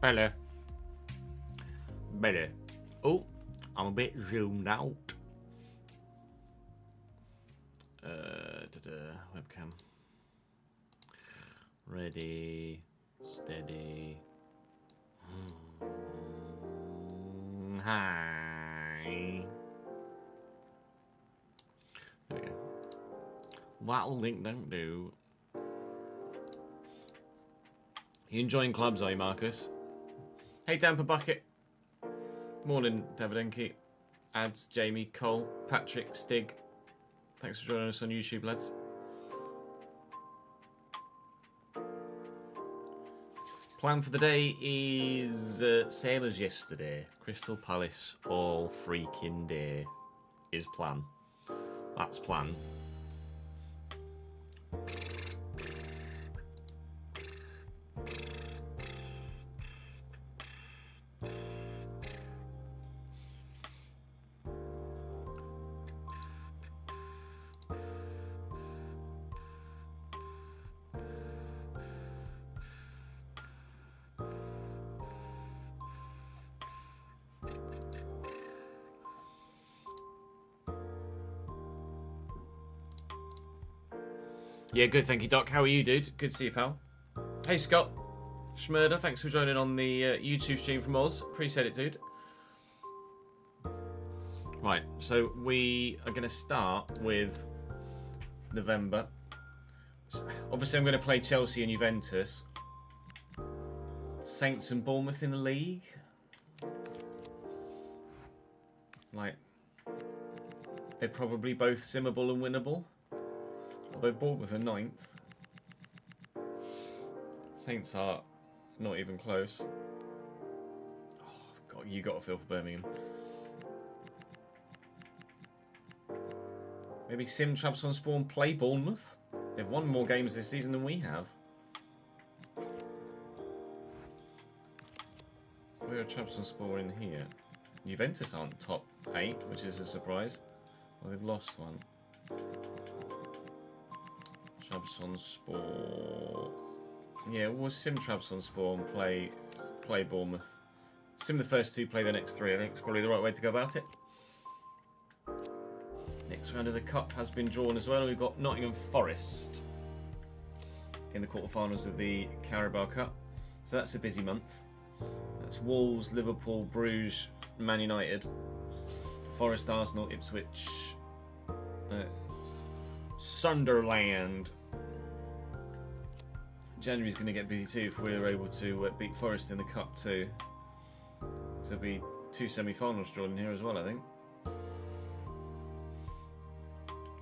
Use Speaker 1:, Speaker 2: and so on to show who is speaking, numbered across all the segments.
Speaker 1: Better. Better. Oh, I'm a bit zoomed out. Webcam. Ready. Steady. Hi. There we go. That'll link don't do. You enjoying clubs, are you, Marcus? Hey, Damper Bucket. Morning, Davidenki. Ads, Jamie, Cole, Patrick, Stig. Thanks for joining us on YouTube, lads. Plan for the day is same as yesterday. Crystal Palace all freaking day is plan. That's plan. Yeah, good, thank you, Doc. How are you, dude? Good to see you, pal. Hey, Scott. Schmurder, thanks for joining on the YouTube stream from Oz. Appreciate it, dude. Right, so we are going to start with November. Obviously, I'm going to play Chelsea and Juventus. Saints and Bournemouth in the league. Like, they're probably both simmable and winnable. Although Bournemouth are 9th. Saints are not even close. Oh, God, you got to feel for Birmingham. Maybe Sim Trabzonspor Spawn play Bournemouth? They've won more games this season than we have. Where are Trabzonspor in here? Juventus aren't top 8, which is a surprise. Well, they've lost one. Trabzonspor. Yeah, we'll sim Trabzonspor and play Bournemouth. Sim the first two, play the next three. I think it's probably the right way to go about it. Next round of the Cup has been drawn as well. We've got Nottingham Forest in the quarterfinals of the Carabao Cup. So that's a busy month. That's Wolves, Liverpool, Bruges, Man United, Forest, Arsenal, Ipswich, Sunderland. January's going to get busy too if we're able to beat Forest in the Cup too. So there'll be 2 semi-finals drawn in here as well, I think.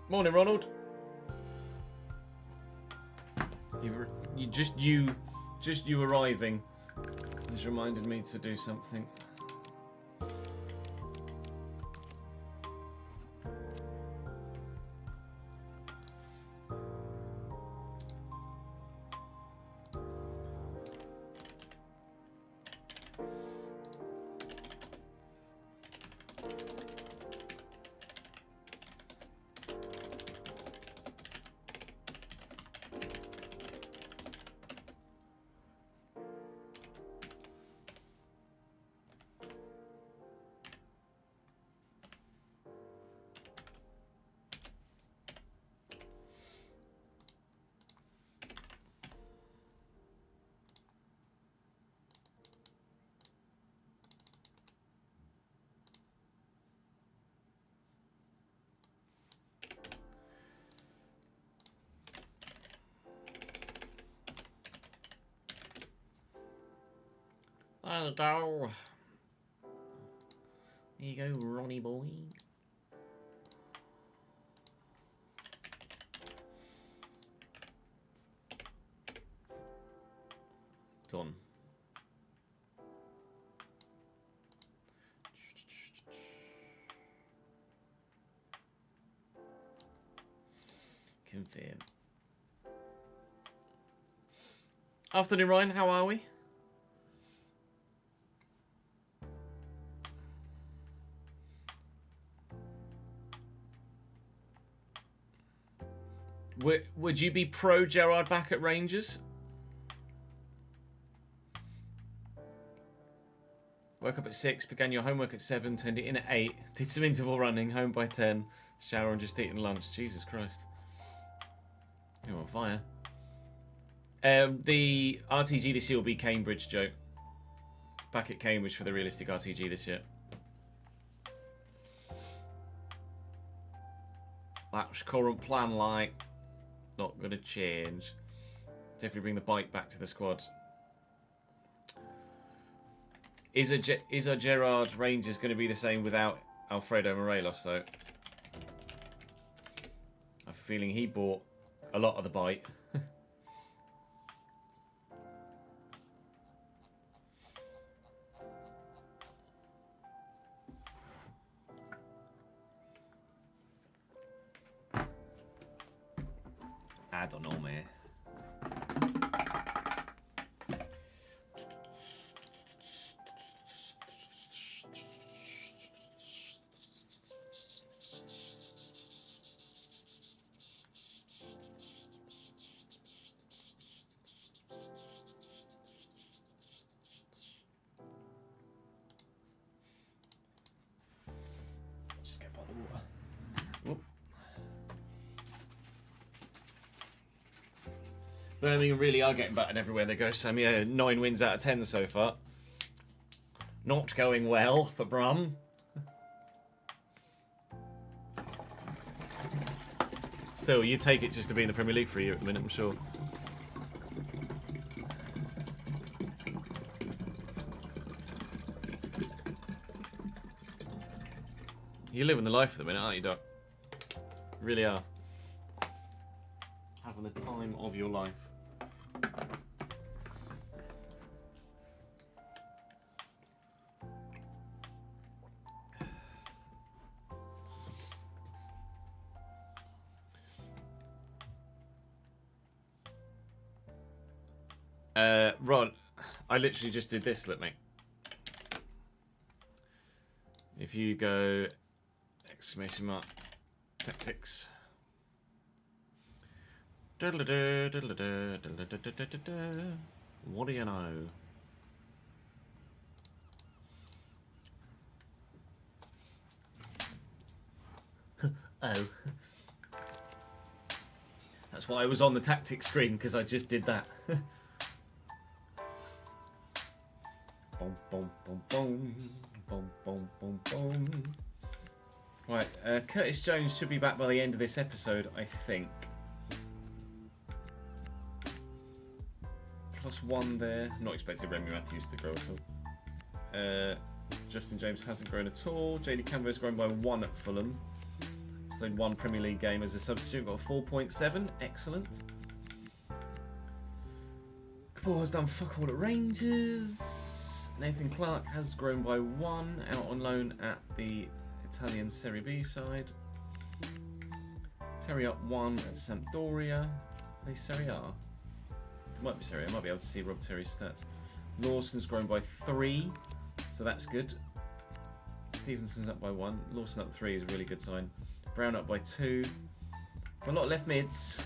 Speaker 1: Morning, Ronald. You arriving has reminded me to do something. There you go. There you go, Ronnie boy. Done. Confirm. Afternoon, Ryan. How are we? Would you be pro Gerrard back at Rangers? Woke up at 6, began your homework at 7, turned it in at 8, did some interval running, home by 10, shower and just eating lunch. Jesus Christ. You're on fire. The RTG this year will be Cambridge, Joe. Back at Cambridge for the realistic RTG this year. That's current plan, like. Not going to change. Definitely bring the bike back to the squad. Is our Gerrard Rangers going to be the same without Alfredo Morelos, though? I have a feeling he bought a lot of the bite. I don't know, man. Just get a bottle of water. Whoop. Birmingham really are getting battered everywhere they go, Sam. Yeah, 9 wins out of 10 so far. Not going well for Brum. Still, you take it just to be in the Premier League for a year at the minute, I'm sure. You're living the life at the minute, aren't you, Doc? You really are. Having the time of your life. Ron, I literally just did this, look, mate. If you go exclamation mark tactics. What do you know? Oh. That's why I was on the tactics screen, because I just did that. Boom, boom, boom, boom. Boom, boom, boom, boom. Right, Curtis Jones should be back by the end of this episode, I think. +1 there. Not expecting Remy Matthews to grow at all. Justin James hasn't grown at all. JD Campbell's grown by 1 at Fulham. Played 1 Premier League game as a substitute. Got a 4.7. Excellent. Kapoor has done fuck all at Rangers. Nathan Clark has grown by 1, out on loan at the Italian Serie B side. Terry up 1 at Sampdoria. Are they Serie A? It might be Serie A. I might be able to see Rob Terry's stats. Lawson's grown by 3, so that's good. Stevenson's up by 1. Lawson up 3 is a really good sign. Brown up by 2. A lot of left mids.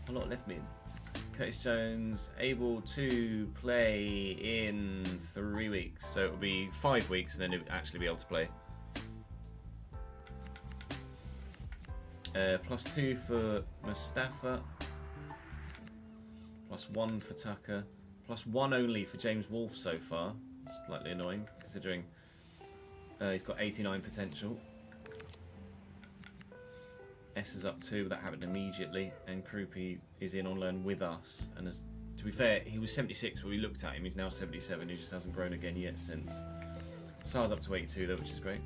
Speaker 1: A lot of left mids. Curtis Jones able to play in 3 weeks, so it'll be 5 weeks and then he'll actually be able to play. +2 for Mustafa, +1 for Tucker, +1 only for James Wolfe so far. Slightly annoying considering he's got 89 potential. S is up 2, that happened immediately, and Krupi is in on loan with us. And as, to be fair, he was 76 when we looked at him. He's now 77. He just hasn't grown again yet since. Sar's up to 82 though, which is great.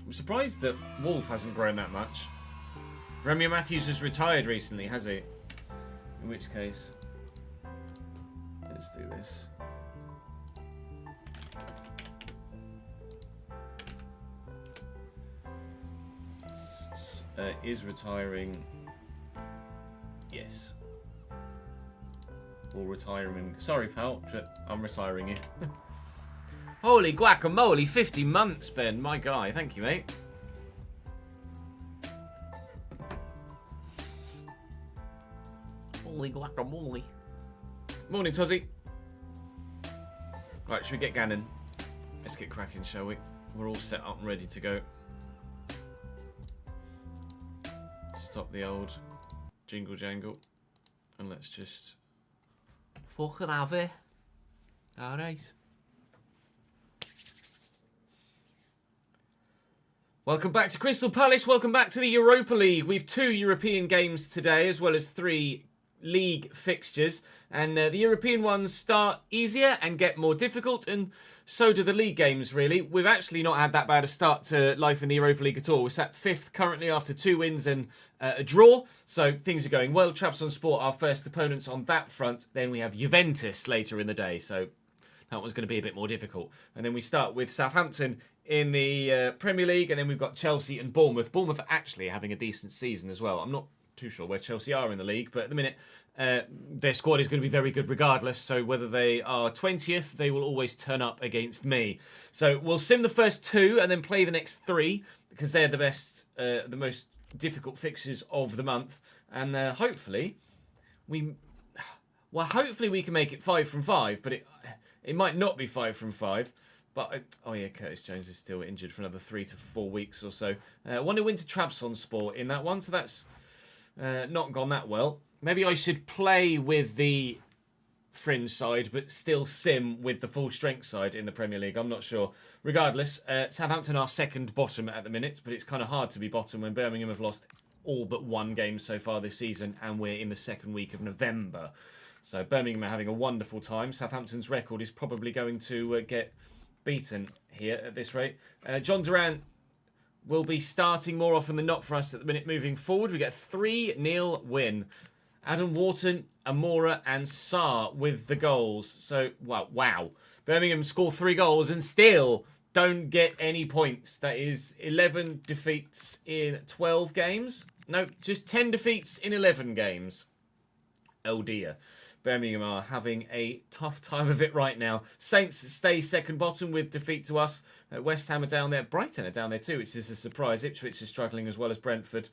Speaker 1: I'm surprised that Wolf hasn't grown that much. Remy Matthews has retired recently, has he? In which case, let's do this. Is retiring. Yes. Or retiring him. Sorry, pal, I'm retiring you. Holy guacamole, 50 months, Ben. My guy. Thank you, mate. Holy guacamole. Morning, Tozzy. Right, should we get Gannon? Let's get cracking, shall we? We're all set up and ready to go. Stop the old jingle jangle. And let's just fucking have it. Alright. Welcome back to Crystal Palace. Welcome back to the Europa League. We've 2 European games today, as well as 3 league fixtures. And the European ones start easier and get more difficult, and so do the league games, really. We've actually not had that bad a start to life in the Europa League at all. We're sat 5th currently after 2 wins and a draw, so things are going well. Trabzonspor, our first opponents on that front. Then we have Juventus later in the day, so that one's going to be a bit more difficult. And then we start with Southampton in the Premier League, and then we've got Chelsea and Bournemouth. Bournemouth are actually having a decent season as well. I'm not too sure where Chelsea are in the league, but at the minute their squad is going to be very good regardless, so whether they are 20th, they will always turn up against me. So we'll sim the first 2 and then play the next 3, because they're the best, the most difficult fixtures of the month, and hopefully we can make it 5 from 5, but it might not be 5 from 5. But, oh yeah, Curtis Jones is still injured for another 3 to 4 weeks or so. 1-0 win to Trabzonspor in that one, so that's not gone that well. Maybe I should play with the fringe side, but still sim with the full strength side in the Premier League. I'm not sure. Regardless, Southampton are second bottom at the minute, but it's kind of hard to be bottom when Birmingham have lost all but 1 game so far this season, and we're in the second week of November. So Birmingham are having a wonderful time. Southampton's record is probably going to get beaten here at this rate. John Duran will be starting more often than not for us at the minute moving forward. We get a 3-0 win. Adam Wharton, Amora and Sarr with the goals. So, wow. Birmingham score 3 goals and still don't get any points. That is 11 defeats in 12 games. No, just 10 defeats in 11 games. Oh dear. Birmingham are having a tough time of it right now. Saints stay second bottom with defeat to us. West Ham are down there. Brighton are down there too, which is a surprise. Ipswich is struggling as well as Brentford.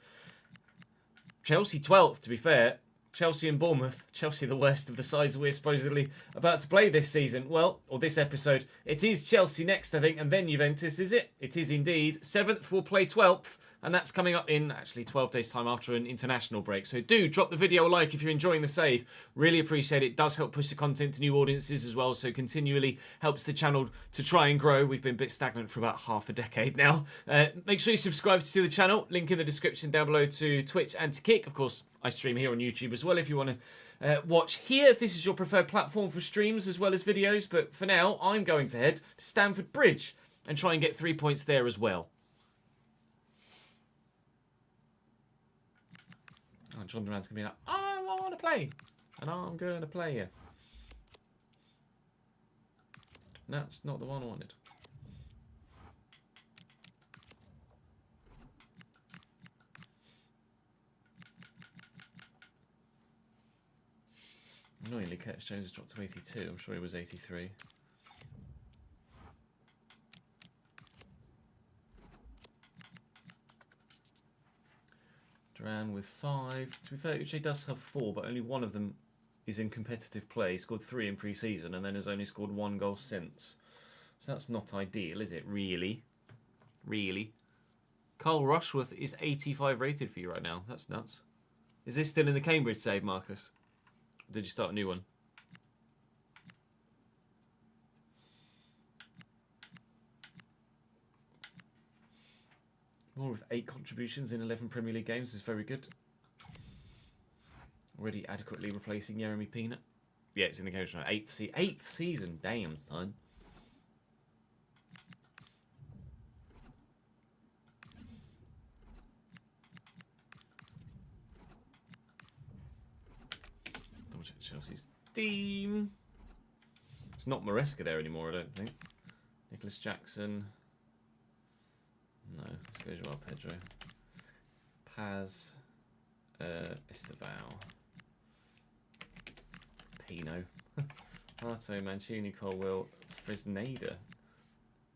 Speaker 1: Chelsea 12th, to be fair. Chelsea and Bournemouth. Chelsea the worst of the sides we're supposedly about to play this season. Well, or this episode. It is Chelsea next, I think, and then Juventus, is it? It is indeed. 7th will play 12th. And that's coming up in, actually, 12 days' time after an international break. So do drop the video a like if you're enjoying the save. Really appreciate it. It does help push the content to new audiences as well. So continually helps the channel to try and grow. We've been a bit stagnant for about half a decade now. Make sure you subscribe to the channel. Link in the description down below to Twitch and to Kick. Of course, I stream here on YouTube as well if you want to watch here, if this is your preferred platform for streams as well as videos. But for now, I'm going to head to Stamford Bridge and try and get 3 points there as well. Oh, John Duran's going to be like, I want to play. And I'm going to play you. That's not the one I wanted. Annoyingly, Curtis Jones has dropped to 82. I'm sure he was 83. Duran with 5. To be fair, Uche does have 4, but only 1 of them is in competitive play. He scored 3 in pre-season and then has only scored 1 goal since. So that's not ideal, is it? Really? Really? Carl Rushworth is 85 rated for you right now. That's nuts. Is this still in the Cambridge save, Marcus? Or did you start a new one? More with 8 contributions in 11 Premier League games is very good. Already adequately replacing Jeremy Pina. Yeah, it's in the Cambridge now. 8th season. Damn, son. Double check Chelsea's team. It's not Maresca there anymore, I don't think. Nicholas Jackson. No, let's go Joao Pedro. Paz. Estevao. Pino. Arto, Mancini, Colwell, Fresneda.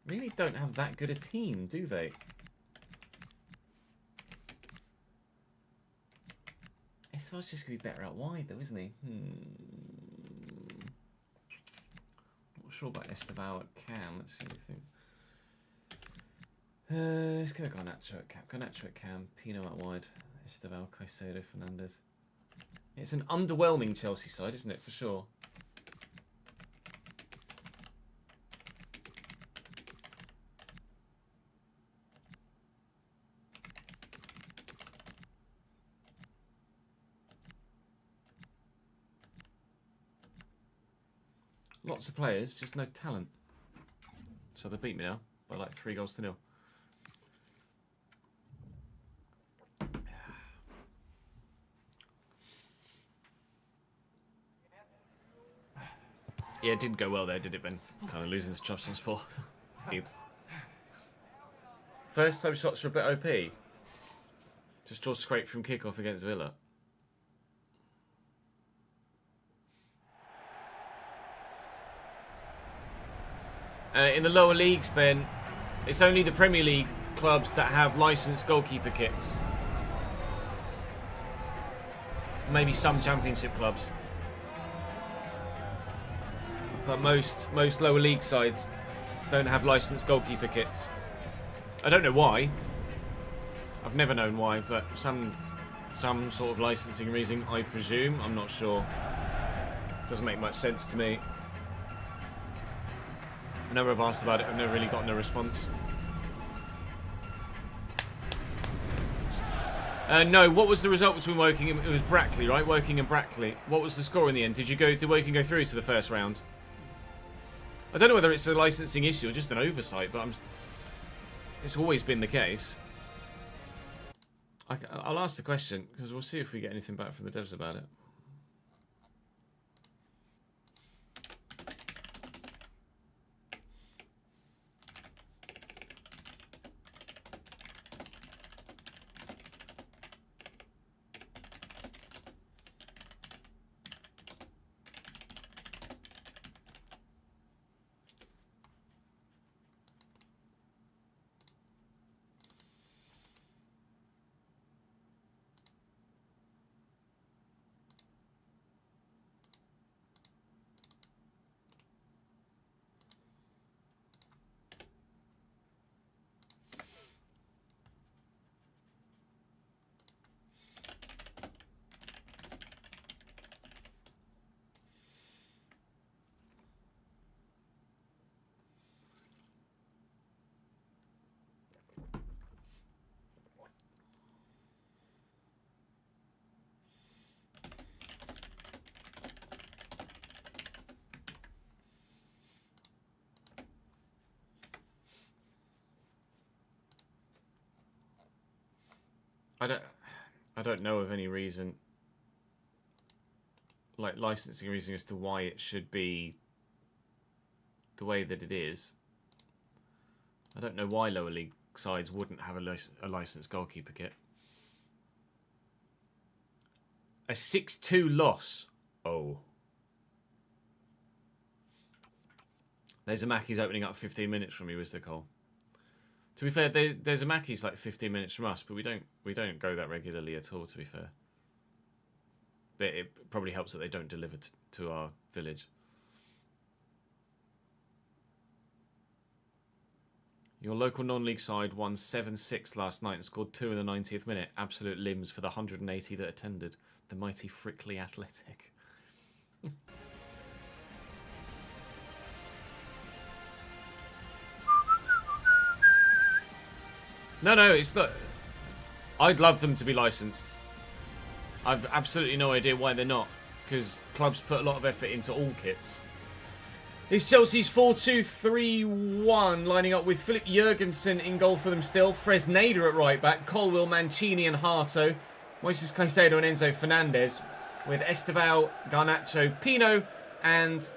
Speaker 1: Really don't have that good a team, do they? Estevao's just going to be better out wide, though, isn't he? sure about Esteval at Cam. Let's see anything. Let's go Garnacho at Cam. Garnacho at Cam. Pino out wide. Esteval, Caicedo, Fernandes. It's an underwhelming Chelsea side, isn't it? For sure. Lots of players, just no talent. So they beat me now by like 3-0. Yeah, it didn't go well there, did it, Ben? Kind of losing to Trabzonspor. Oops. First time shots are a bit OP. Just draw scrape from kickoff against Villa. In the lower leagues, Ben, it's only the Premier League clubs that have licensed goalkeeper kits. Maybe some Championship clubs. But most lower league sides don't have licensed goalkeeper kits. I don't know why. I've never known why, but some sort of licensing reason, I presume. I'm not sure. Doesn't make much sense to me. I never have asked about it. I've never really gotten a response. No, what was the result between Woking and... It was Brackley, right? Woking and Brackley. What was the score in the end? Did Woking go through to the first round? I don't know whether it's a licensing issue or just an oversight, but it's always been the case. I'll ask the question, because we'll see if we get anything back from the devs about it. I don't know of any reason, like licensing reason, as to why it should be the way that it is. I don't know why lower league sides wouldn't have a licensed goalkeeper kit. A 6-2 loss. Oh. There's a Mackey's opening up 15 minutes from you, is there, Cole? To be fair, there's a Mackey's like 15 minutes from us, but we don't go that regularly at all, to be fair. But it probably helps that they don't deliver to our village. Your local non-league side won 7-6 last night and scored 2 in the 90th minute. Absolute limbs for the 180 that attended. The mighty Frickley Athletic. No, it's not. I'd love them to be licensed. I've absolutely no idea why they're not, because clubs put a lot of effort into all kits. It's Chelsea's 4-2-3-1, lining up with Philip Jurgensen in goal for them still. Fresneda at right back, Colwill, Mancini and Harto. Moises Caicedo and Enzo Fernandez, with Esteval, Garnacho, Pino and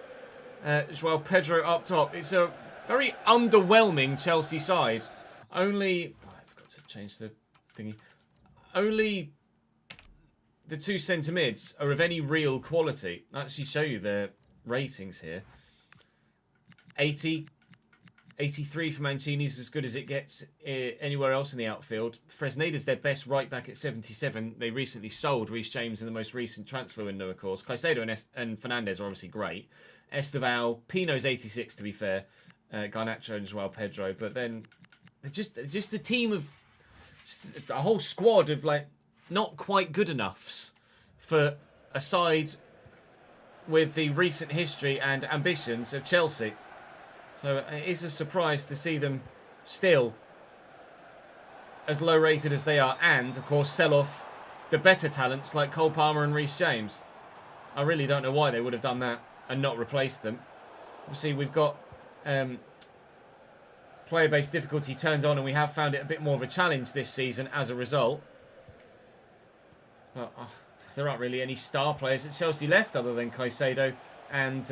Speaker 1: João Pedro up top. It's a very underwhelming Chelsea side. Only... I've got to change the thingy. Only the two centre mids are of any real quality. I'll actually show you their ratings here. 80, 83 for Mancini is as good as it gets anywhere else in the outfield. Fresneda's their best right back at 77. They recently sold Reece James in the most recent transfer window, of course. Caicedo and Fernandez are obviously great. Esteval, Pino's 86 to be fair, Garnacho and Joao Pedro. But then just a team of a whole squad of like not quite good enoughs for a side with the recent history and ambitions of Chelsea. So it is a surprise to see them still as low rated as they are, and of course sell off the better talents like Cole Palmer and Reece James. I really don't know why they would have done that and not replaced them. Obviously we've got player-based difficulty turned on, and we have found it a bit more of a challenge this season as a result. But there aren't really any star players at Chelsea left other than Caicedo and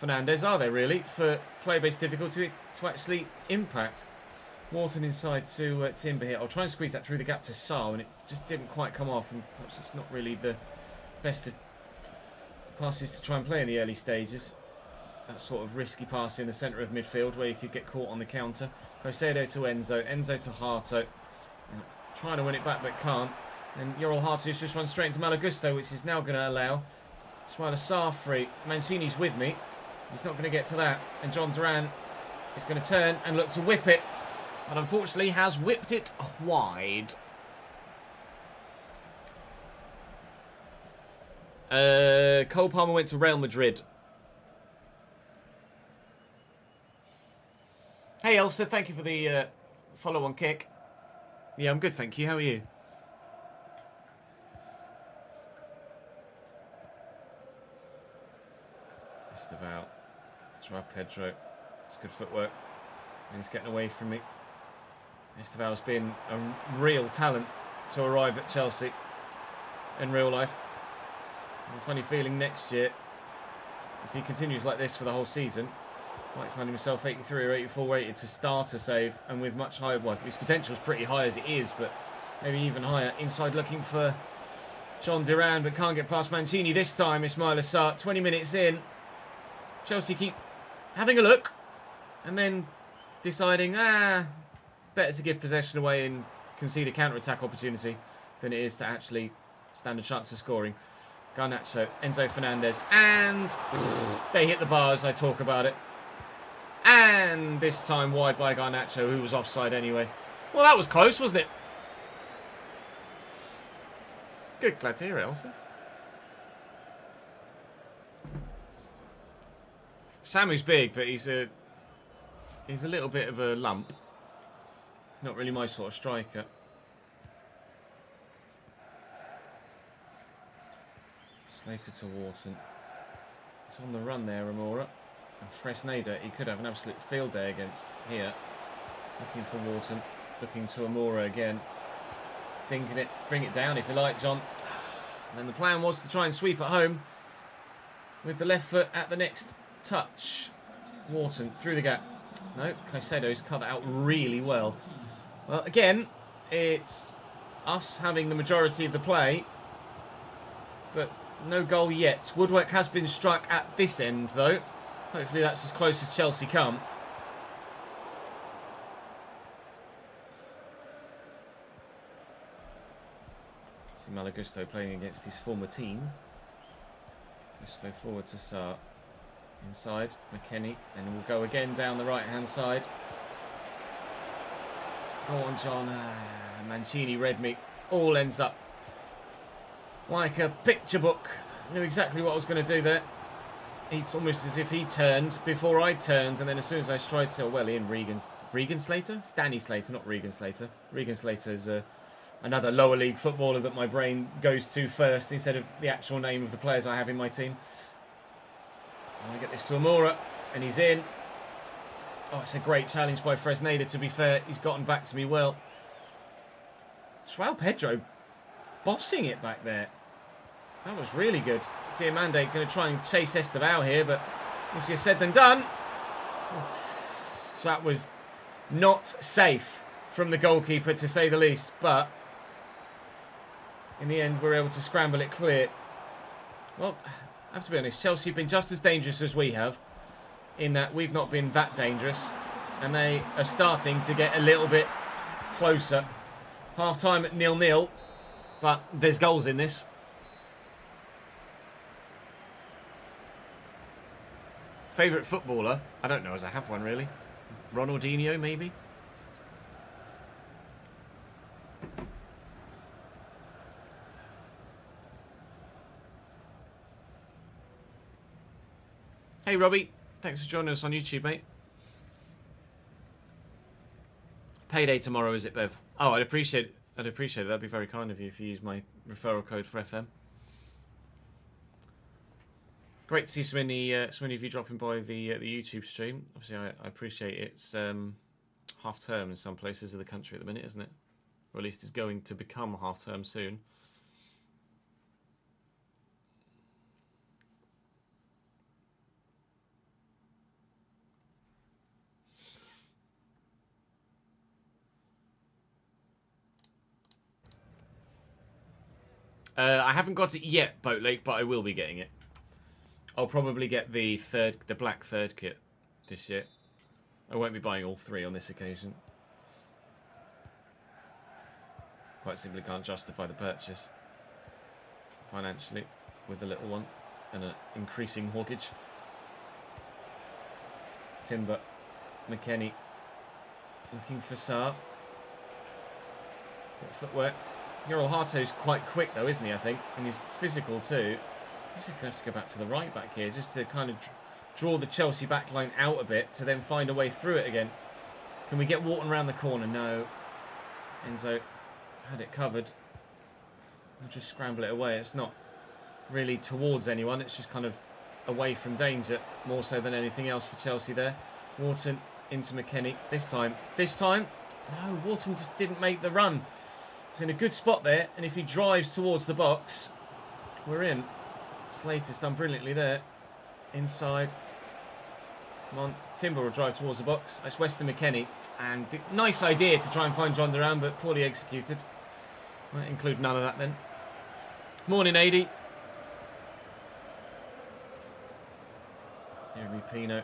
Speaker 1: Fernandes, are there really, for player-based difficulty to actually impact. Wharton inside to Timber here. I'll try and squeeze that through the gap to Sarr, and it just didn't quite come off, and perhaps it's not really the best of passes to try and play in the early stages. That sort of risky pass in the centre of midfield where you could get caught on the counter. Caicedo to Enzo, Enzo to Harto. Trying to win it back but can't. And Yoral Harto's just run straight into Malagusto, which is now going to allow Ismaila Sarr free. Mancini's with me. He's not going to get to that. And John Duran is going to turn and look to whip it. But unfortunately has whipped it wide. Cole Palmer went to Real Madrid. Hey Elsa, thank you for the follow on kick. Yeah, I'm good, thank you. How are you? Esteval. Joao Pedro. It's good footwork. And he's getting away from me. Esteval's been a real talent to arrive at Chelsea in real life. I have a funny feeling next year, if he continues like this for the whole season, might find himself 83 or 84 rated to start a save, and with much higher, well, his potential is pretty high as it is, but maybe even higher. Inside looking for John Duran, but can't get past Mancini this time. Ismaila Sarr, 20 minutes in. Chelsea keep having a look, and then deciding, better to give possession away and concede a counter-attack opportunity than it is to actually stand a chance of scoring. Garnacho, Enzo Fernandez, and they hit the bar as I talk about it. And this time wide by Garnacho, who was offside anyway. Well, that was close, wasn't it? Good, glad to hear it, Elsa. Samu's big, but he's a little bit of a lump. Not really my sort of striker. Slater to Wharton. He's on the run there, Amora. And Fresneda, he could have an absolute field day against here. Looking for Wharton. Looking to Amora again. Dinking it. Bring it down if you like, John. And then the plan was to try and sweep at home with the left foot at the next touch. Wharton through the gap. No, Caicedo's cut it out really well. Well, again, it's us having the majority of the play, but no goal yet. Woodwork has been struck at this end, though. Hopefully that's as close as Chelsea come. See Malagusto playing against his former team. Gusto forward to Sarr. Inside, McKennie, and we'll go again down the right-hand side. Go on, John. Mancini read me. All ends up like a picture book. Knew exactly what I was going to do there. It's almost as if he turned before I turned, and then as soon as I tried to, well, Ian Regan Slater? It's Danny Slater, not Regan Slater. Regan Slater is another lower league footballer that my brain goes to first instead of the actual name of the players I have in my team. I get this to Amora, and he's in. Oh, it's a great challenge by Fresneda, to be fair. He's gotten back to me well. Joao Pedro bossing it back there. That was really good. Diamande going to try and chase Esteval here, but easier said than done. That was not safe from the goalkeeper, to say the least, but in the end we're able to scramble it clear. Well, I have to be honest, Chelsea have been just as dangerous as we have, in that we've not been that dangerous, and they are starting to get a little bit closer. Half time at 0-0, but there's goals in this. Favourite footballer? I don't know as I have one, really. Ronaldinho, maybe? Hey, Robbie. Thanks for joining us on YouTube, mate. Payday tomorrow, is it, Bev? Oh, I'd appreciate it. That'd be very kind of you if you use my referral code for FM. Great to see so many of you dropping by the YouTube stream. Obviously, I appreciate it. It's half term in some places of the country at the minute, isn't it? Or at least it's going to become half term soon. I haven't got it yet, Boat Lake, but I will be getting it. I'll probably get the black third kit this year. I won't be buying all three on this occasion. Quite simply can't justify the purchase financially with the little one and an increasing mortgage. Timber, McKennie, looking for Saar. Bit of footwork. Ural Harto's quite quick though, isn't he, I think? And he's physical too. He's going to have to go back to the right back here just to kind of draw the Chelsea backline out a bit to then find a way through it again. Can we get Wharton around the corner? No. Enzo had it covered. I'll just scramble it away. It's not really towards anyone. It's just kind of away from danger more so than anything else for Chelsea there. Wharton into McKennie. This time. No, Wharton just didn't make the run. He's in a good spot there, and if he drives towards the box, we're in. Slater's done brilliantly there. Inside. Come on, Timber will drive towards the box. That's Weston McKennie. And nice idea to try and find John Duran, but poorly executed. Might include none of that then. Morning, 80. Jeremy Pino.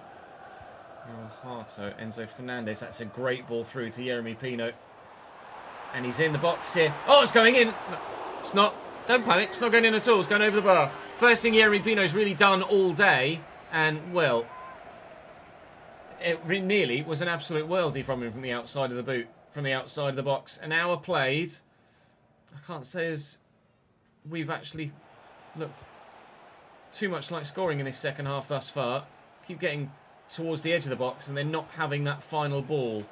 Speaker 1: Harto. Enzo Fernandez. That's a great ball through to Jeremy Pino. And he's in the box here. Oh, it's going in. No, it's not. Don't panic. It's not going in at all. It's going over the bar. First thing Jeremy Pino's really done all day. And, well, it nearly was an absolute worldie from him from the outside of the boot. From the outside of the box. An hour played. I can't say as we've actually looked too much like scoring in this second half thus far. Keep getting towards the edge of the box and then not having that final ball.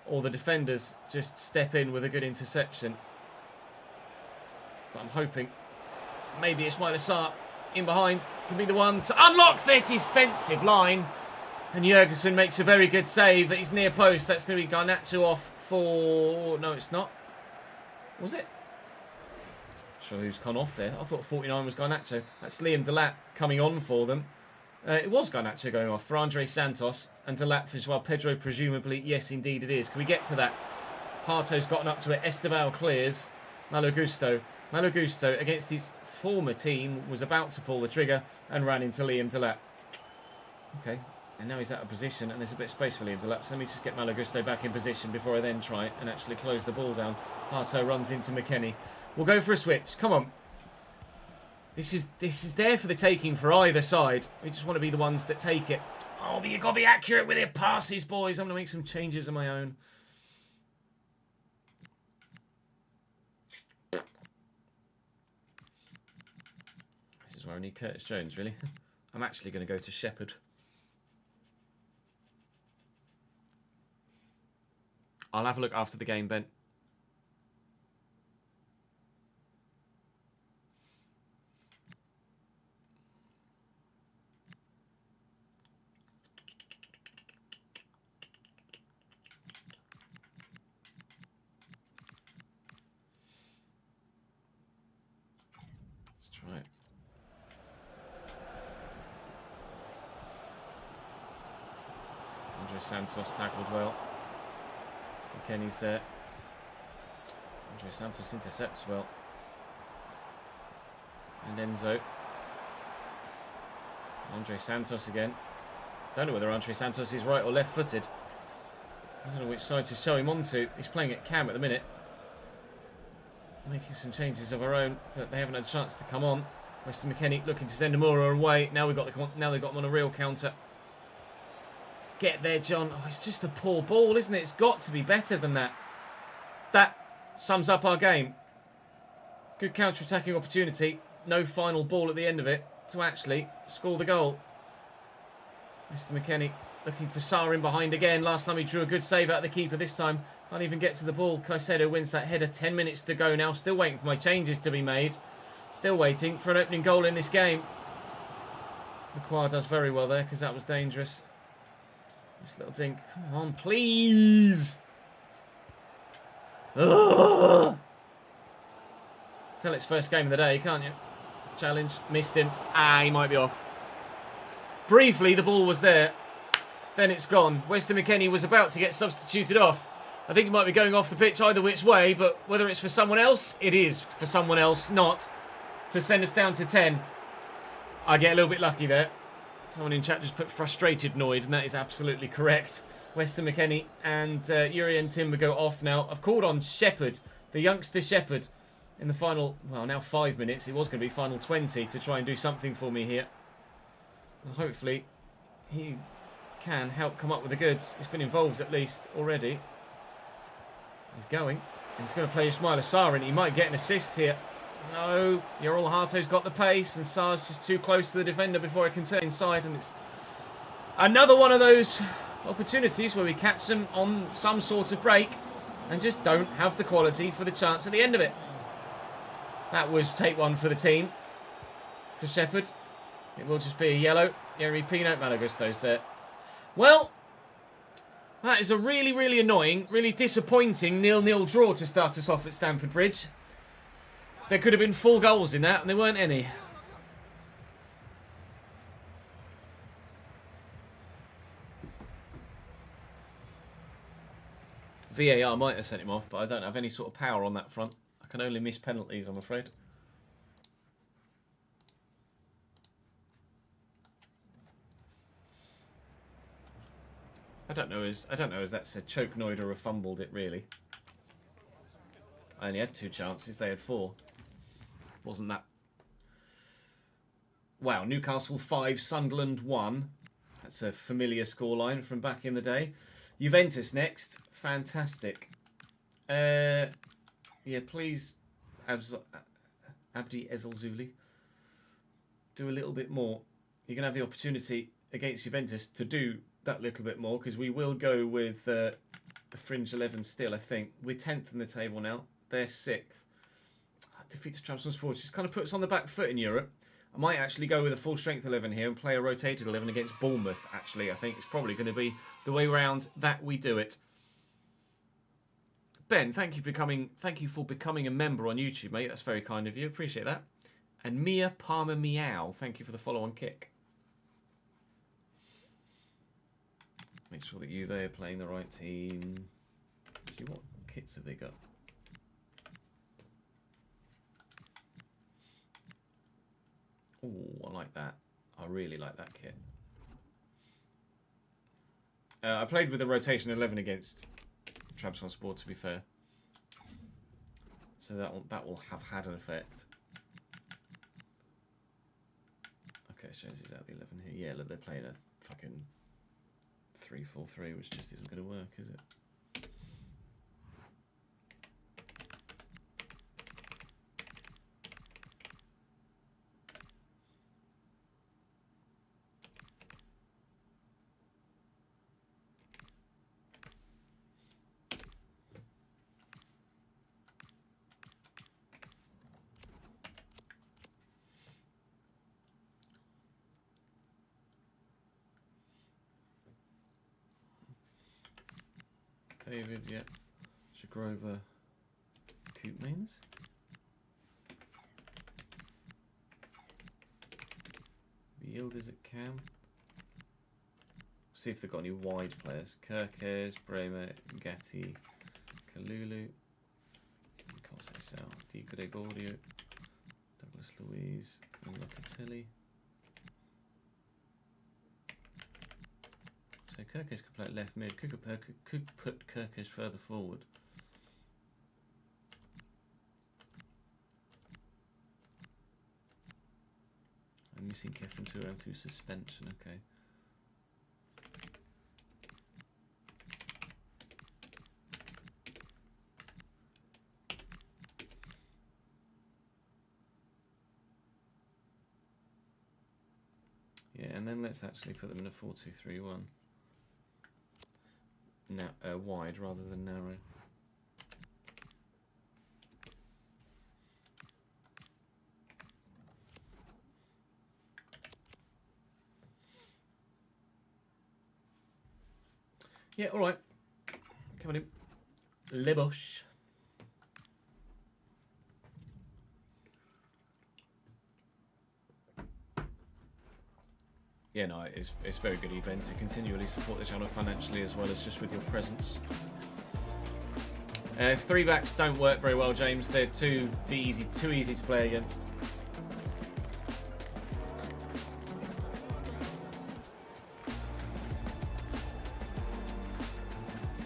Speaker 1: Or the defenders just step in with a good interception. But I'm hoping maybe Ismail Assar in behind can be the one to unlock their defensive line. And Jurgensen makes a very good save. He's near post. That's going to be Garnacho off for... No, it's not. Was it? Not sure who's gone off there. I thought 49 was Garnacho. That's Liam Delap coming on for them. It was Garnacho going off for Andre Santos and Delap as well. Pedro presumably. Yes, indeed it is. Can we get to that? Harto's gotten up to it. Esteval clears. Malo Gusto against his former team was about to pull the trigger and ran into Liam Delap. Okay. And now he's out of position and there's a bit of space for Liam Delap. So let me just get Malo Gusto back in position before I then try and actually close the ball down. Harto runs into McKennie. We'll go for a switch. Come on. This is there for the taking for either side. We just want to be the ones that take it. Oh, but you've got to be accurate with your passes, boys. I'm going to make some changes of my own. This is where I need Curtis Jones, really. I'm actually going to go to Shepherd. I'll have a look after the game, Ben. Santos tackled well. McKennie's there. Andre Santos intercepts well. And Enzo. Andre Santos again. Don't know whether Andre Santos is right or left footed. I don't know which side to show him onto. He's playing at cam at the minute. Making some changes of our own, but they haven't had a chance to come on. Weston McKennie looking to send Amora away. Now they've got them on a real counter. Get there, John. Oh, it's just a poor ball, isn't it? It's got to be better than that. That sums up our game. Good counter-attacking opportunity. No final ball at the end of it to actually score the goal. Mr. McKennie looking for Sarr in behind again. Last time he drew a good save out of the keeper. This time can't even get to the ball. Caicedo wins that header. 10 minutes to go now. Still waiting for my changes to be made. Still waiting for an opening goal in this game. McQuarrie does very well there because that was dangerous. This little dink. Come on, please. Ugh. Tell it's first game of the day, can't you? Challenge. Missed him. He might be off. Briefly, the ball was there. Then it's gone. Weston McKennie was about to get substituted off. I think he might be going off the pitch either which way, but whether it's for someone else, it is for someone else, not to send us down to 10. I get a little bit lucky there. Someone in chat just put frustrated Noid, and that is absolutely correct. Weston McKennie and Urian Timber go off now. I've called on Shepherd, the youngster Shepherd, in the final, well, now 5 minutes. It was going to be final 20 to try and do something for me here. Well, hopefully, he can help come up with the goods. He's been involved at least already. He's going. And he's going to play Ismaila Sarr, and he might get an assist here. No, Yorol Harto's got the pace, and Sarr's just too close to the defender before he can turn inside, and it's another one of those opportunities where we catch them on some sort of break and just don't have the quality for the chance at the end of it. That was take one for the team. For Shepherd, it will just be a yellow. Yerry Pino Malagusto's there. Well, that is a really, really annoying, really disappointing 0-0 draw to start us off at Stamford Bridge. There could have been 4 goals in that, and there weren't any. VAR might have sent him off, but I don't have any sort of power on that front. I can only miss penalties, I'm afraid. I don't know as that's a choke noid or a fumbled it really. I only had 2 chances, they had 4. Wasn't that... Wow, Newcastle 5, Sunderland 1. That's a familiar scoreline from back in the day. Juventus next. Fantastic. Yeah, please, Abdi Ezalzouli, do a little bit more. You're going to have the opportunity against Juventus to do that little bit more, because we will go with the fringe 11 still, I think. We're 10th in the table now. They're 6th. Defeat to Trabzonspor just kind of puts us on the back foot in Europe. I might actually go with a full strength 11 here and play a rotated 11 against Bournemouth, actually. I think it's probably going to be the way round that we do it. Ben, thank you for becoming a member on YouTube, mate. That's very kind of you. Appreciate that. And Mia Palmer Meow, thank you for the follow on kick. Make sure that Juve are playing the right team. See what kits have they got. Oh, I like that. I really like that kit. I played with a rotation 11 against Trabzonspor, to be fair. So that will have had an effect. Okay, shows he's out the 11 here. Yeah, look, they're playing a fucking 3-4-3, which just isn't going to work, is it? David, yeah. Shagrova, Koopmans. Yildiz at cam. See if they've got any wide players. Kirkes, Bremer, Gatti, Kalulu. Can't say so. Di Gregorio, Douglas Luiz, and Locatelli. So Kirkes could play at left mid. Could put Kirkes further forward. I'm missing Kefren Turan through suspension. Okay. let's actually put them in a 4-2-3-1. Now, wide rather than narrow. Yeah, all right. Come on in. Le Bosch. Yeah, no, it's very good, Ben, to continually support the channel financially as well as just with your presence. 3 backs don't work very well, James. They're too easy to play against.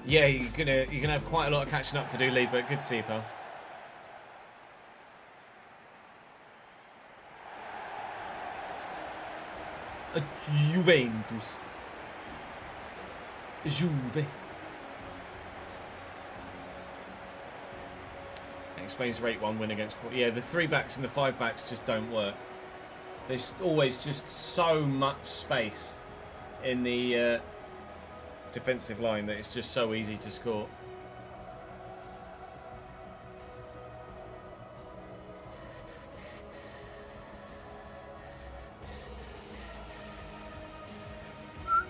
Speaker 1: Yeah, you're gonna have quite a lot of catching up to do, Lee, but good to see you, pal. Juventus. Juve. Explains rate 1 win against... Yeah, the 3 backs and the 5 backs just don't work. There's always just so much space in the defensive line that it's just so easy to score.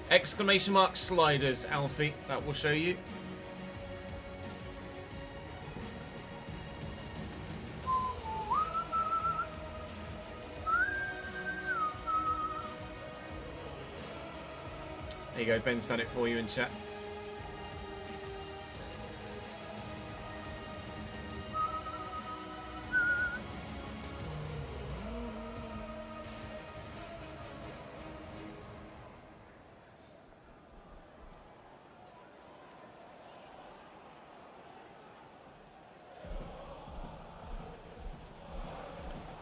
Speaker 1: Exclamation mark sliders, Alfie. That will show you. There you go, Ben's done it for you in chat.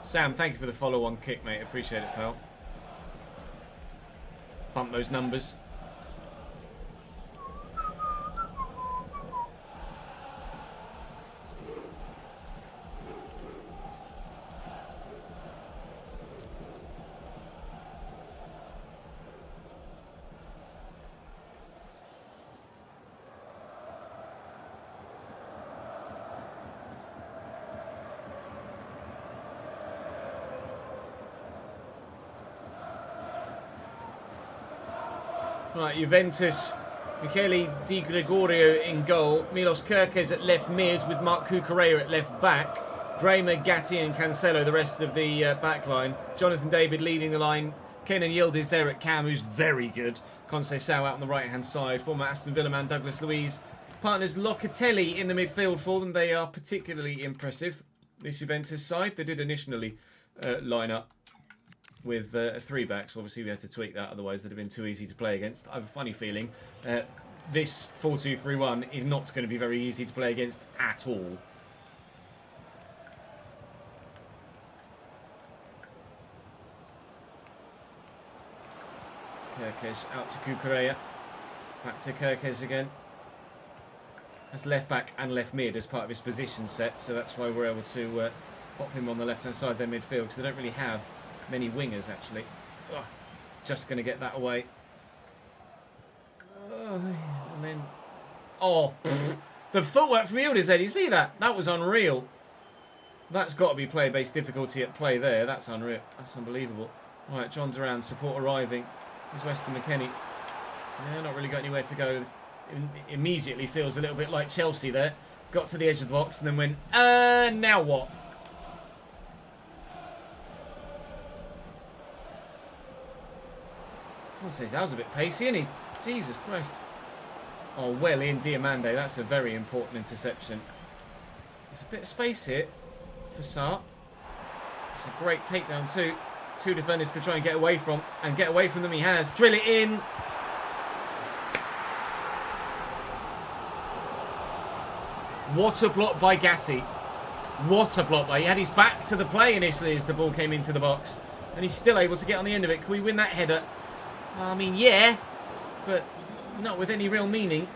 Speaker 1: Sam, thank you for the follow on kick, mate. Appreciate it, pal. Bump those numbers. Right, Juventus, Michele Di Gregorio in goal, Milos Kerkez at left mid with Mark Cucurella at left back, Bremer, Gatti and Cancelo the rest of the back line, Jonathan David leading the line, Kenan Yildiz there at cam, who's very good, Conceição out on the right hand side, former Aston Villa man Douglas Luiz, partners Locatelli in the midfield for them. They are particularly impressive, this Juventus side. They did initially line up with 3 backs. Obviously we had to tweak that, otherwise they'd have been too easy to play against. I have a funny feeling this 4-2-3-1 is not going to be very easy to play against at all. Kerkez out to Cucurella, back to Kerkez again. That's left back and left mid as part of his position set, so that's why we're able to pop him on the left hand side of their midfield, because they don't really have many wingers actually. Ugh, just going to get that away. And then... Oh, pfft, the footwork from Yildiz, you see that? That was unreal. That's got to be player-based difficulty at play there. That's unreal. That's unbelievable. Right, John Duran, support arriving. Here's Weston McKennie. Yeah, not really got anywhere to go. Immediately feels a little bit like Chelsea there. Got to the edge of the box and then went, now what? That was a bit pacey, isn't he? Jesus Christ. Oh, well in, Diamande. That's a very important interception. There's a bit of space here for Sarr. It's a great takedown too. 2 defenders to try and get away from. And get away from them he has. Drill it in. What a block by Gatti. What a block by... He had his back to the play initially as the ball came into the box. And he's still able to get on the end of it. Can we win that header? I mean, yeah, but not with any real meaning.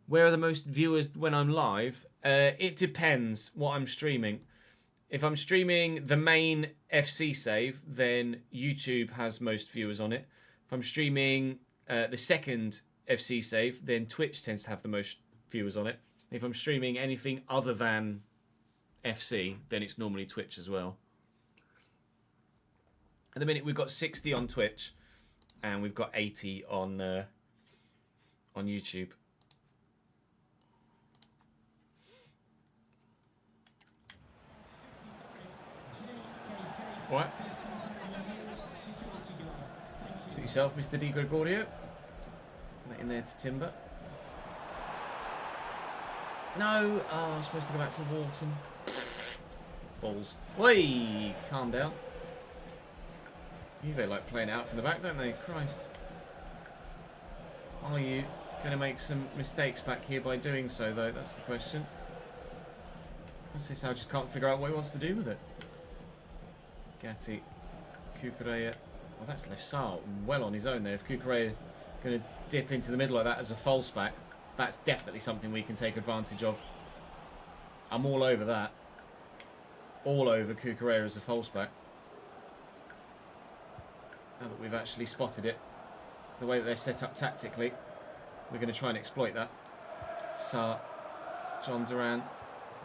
Speaker 1: Where are the most viewers when I'm live? It depends what I'm streaming. If I'm streaming the main FC save, then YouTube has most viewers on it. If I'm streaming the second FC save, then Twitch tends to have the most viewers on it. If I'm streaming anything other than FC, then it's normally Twitch as well. At the minute, we've got 60 on Twitch, and we've got 80 on YouTube. All right. Suit yourself, Mr. Di Gregorio. That in there to Timber. No, oh, I was supposed to go back to Wharton. Balls. Whey! Calm down. Juve like playing out from the back, don't they? Christ. Are you going to make some mistakes back here by doing so, though? That's the question. I just can't figure out what he wants to do with it. Gatti. Cucurella. Well, that's left Sarr well on his own there. If Cucurella is going to dip into the middle like that as a false back, that's definitely something we can take advantage of. I'm all over that. All over Cucurella as a false back. Now that we've actually spotted it, the way that they're set up tactically, we're going to try and exploit that. Sarr, John Duran,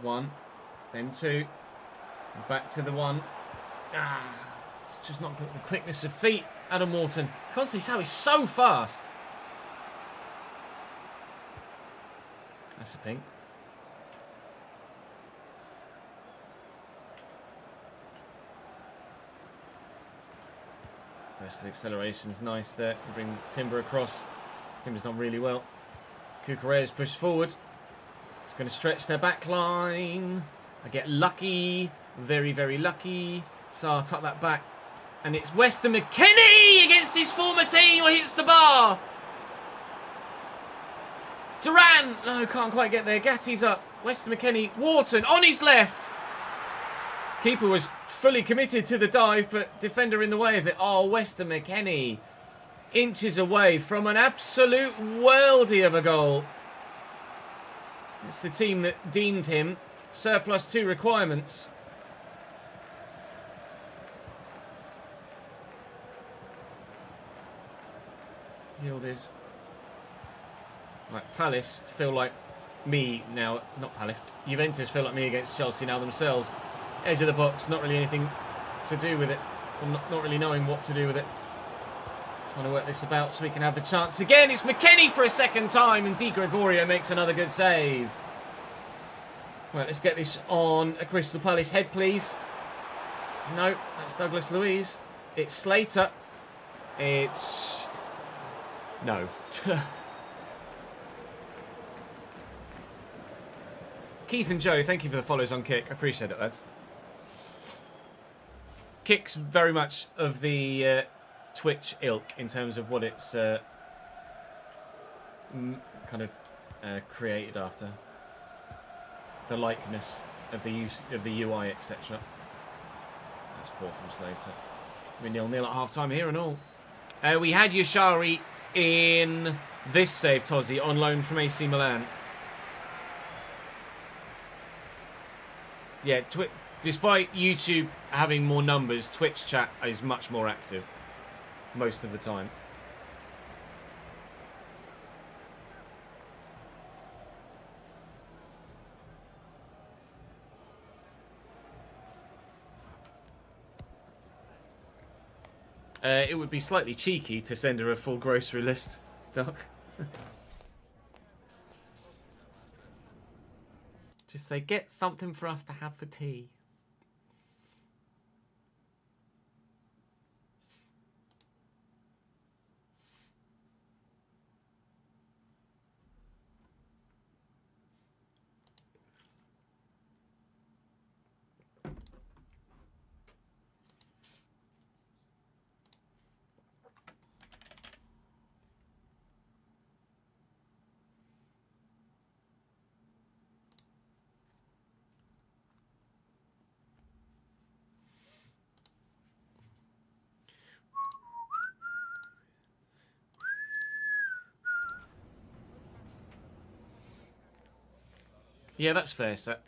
Speaker 1: 1, then 2, and back to the 1. It's just not got the quickness of feet. Adam Wharton. Can't see how he's so fast. That's a pink. Burst of acceleration's nice there. Bring Timber across. Timber's done really well. Cucurella's pushed forward. It's going to stretch their back line. I get lucky. Very, very lucky. Sarr tuck that back. And it's Weston McKennie against his former team who hits the bar. Duran. No, can't quite get there. Gatti's up. Weston McKennie. Wharton on his left. Keeper was fully committed to the dive, but defender in the way of it. Oh, Weston McKennie. Inches away from an absolute worldie of a goal. It's the team that deemed him +2 requirements. Yildiz. Right, Palace feel like me now. Not Palace. Juventus feel like me against Chelsea now themselves. Edge of the box, not really anything to do with it. Or not really knowing what to do with it. Trying to work this about so we can have the chance again. It's McKennie for a second time, and Di Gregorio makes another good save. Right, let's get this on a Crystal Palace head, please. No, that's Douglas Luiz. It's Slater. It's... No. Keith and Joe, thank you for the follows on Kick. I appreciate it, lads. Kick's very much of the Twitch ilk in terms of what it's kind of created after. The likeness of the UI, etc. That's poor from Slater. We're 0-0 at half-time here and all. We had Yashari in this save, Tozzy, on loan from AC Milan. Yeah, despite YouTube having more numbers, Twitch chat is much more active most of the time. It would be slightly cheeky to send her a full grocery list, Doc. Just say, get something for us to have for tea. Yeah, that's fair, Seth.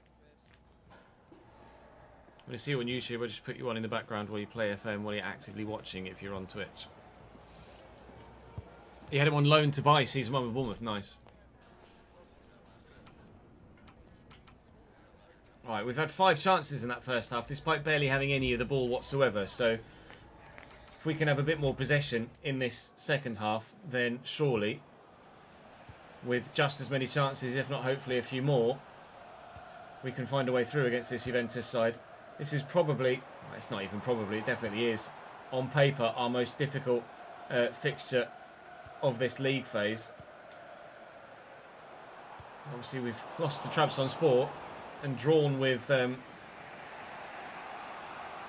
Speaker 1: When I see you on YouTube, I'll just put you on in the background while you play FM, while you're actively watching if you're on Twitch. You had him on loan to buy season 1 with Bournemouth. Nice. Right, we've had 5 chances in that first half, despite barely having any of the ball whatsoever. So, if we can have a bit more possession in this second half, then surely, with just as many chances, if not hopefully a few more, we can find a way through against this Juventus side. This is probably, well, it's not even probably, it definitely is, on paper, our most difficult fixture of this league phase. Obviously, we've lost to Trabzonspor and drawn with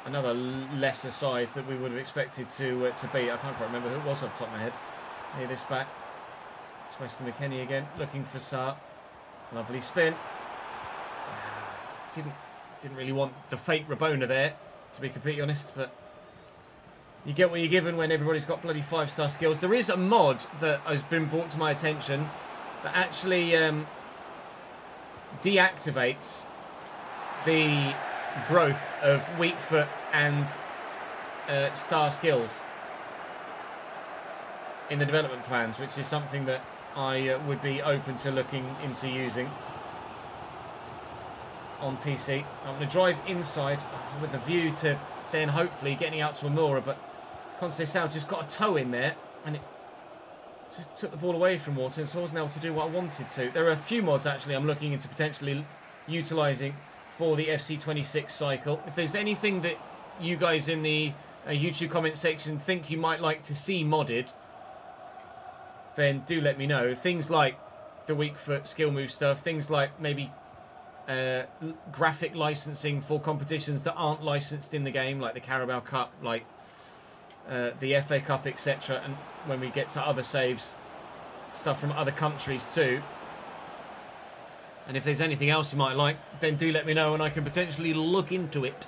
Speaker 1: another lesser side that we would have expected to beat. I can't quite remember who it was off the top of my head. Hear this back. It's Weston McKennie again, looking for Sarr. Lovely spin. Didn't really want the fake Rabona there, to be completely honest, but you get what you're given when everybody's got bloody 5-star skills. There is a mod that has been brought to my attention that actually deactivates the growth of weak foot and star skills in the development plans, which is something that I would be open to looking into using on PC. I'm going to drive inside with a view to then hopefully getting out to Amora, but Conceição just got a toe in there and it just took the ball away from Wharton, so I wasn't able to do what I wanted to. There are a few mods actually I'm looking into potentially utilising for the FC26 cycle. If there's anything that you guys in the YouTube comment section think you might like to see modded, then do let me know. Things like the weak foot skill move stuff, things like maybe graphic licensing for competitions that aren't licensed in the game, like the Carabao Cup, like the FA Cup, etc. And when we get to other saves, stuff from other countries too. And if there's anything else you might like, then do let me know and I can potentially look into it.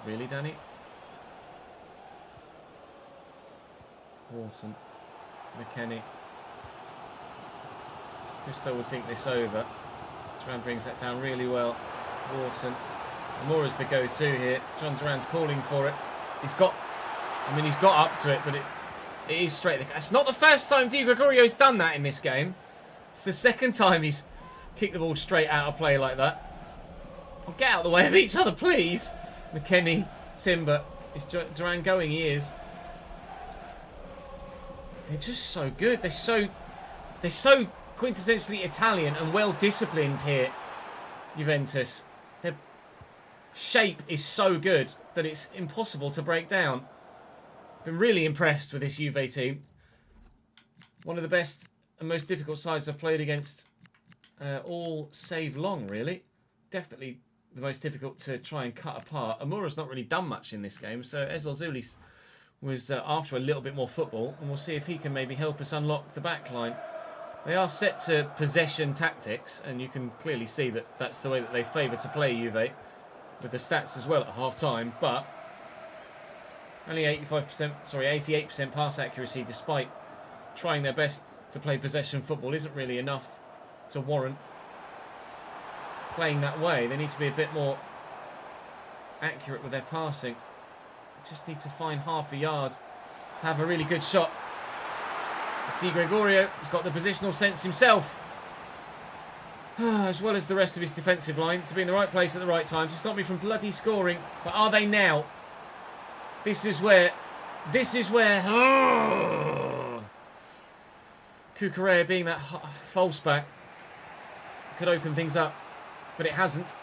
Speaker 1: Really, Danny? Wharton. McKennie. Gusto will dink this over. Duran brings that down really well. Wharton. Amora's the go-to here. John Duran's calling for it. He's got up to it, but it is straight. It's not the first time Di Gregorio's done that in this game. It's the second time he's kicked the ball straight out of play like that. Well, get out of the way of each other, please. McKennie, Timber. Is Duran going? He is. They're just so good. They're so quintessentially Italian and well disciplined here, Juventus. Their shape is so good that it's impossible to break down. Been really impressed with this Juve team. One of the best and most difficult sides I've played against all save long, really. Definitely the most difficult to try and cut apart. Amora's not really done much in this game, so Ezel Zulis was after a little bit more football, and we'll see if he can maybe help us unlock the back line. They are set to possession tactics, and you can clearly see that that's the way that they favour to play Juve, with the stats as well at half-time, but only 88% pass accuracy, despite trying their best to play possession football, isn't really enough to warrant playing that way. They need to be a bit more accurate with their passing. They just need to find half a yard to have a really good shot. Di Gregorio has got the positional sense himself, as well as the rest of his defensive line, to be in the right place at the right time to stop me from bloody scoring. But are they now? This is where Cucurella being that false back could open things up, but it hasn't.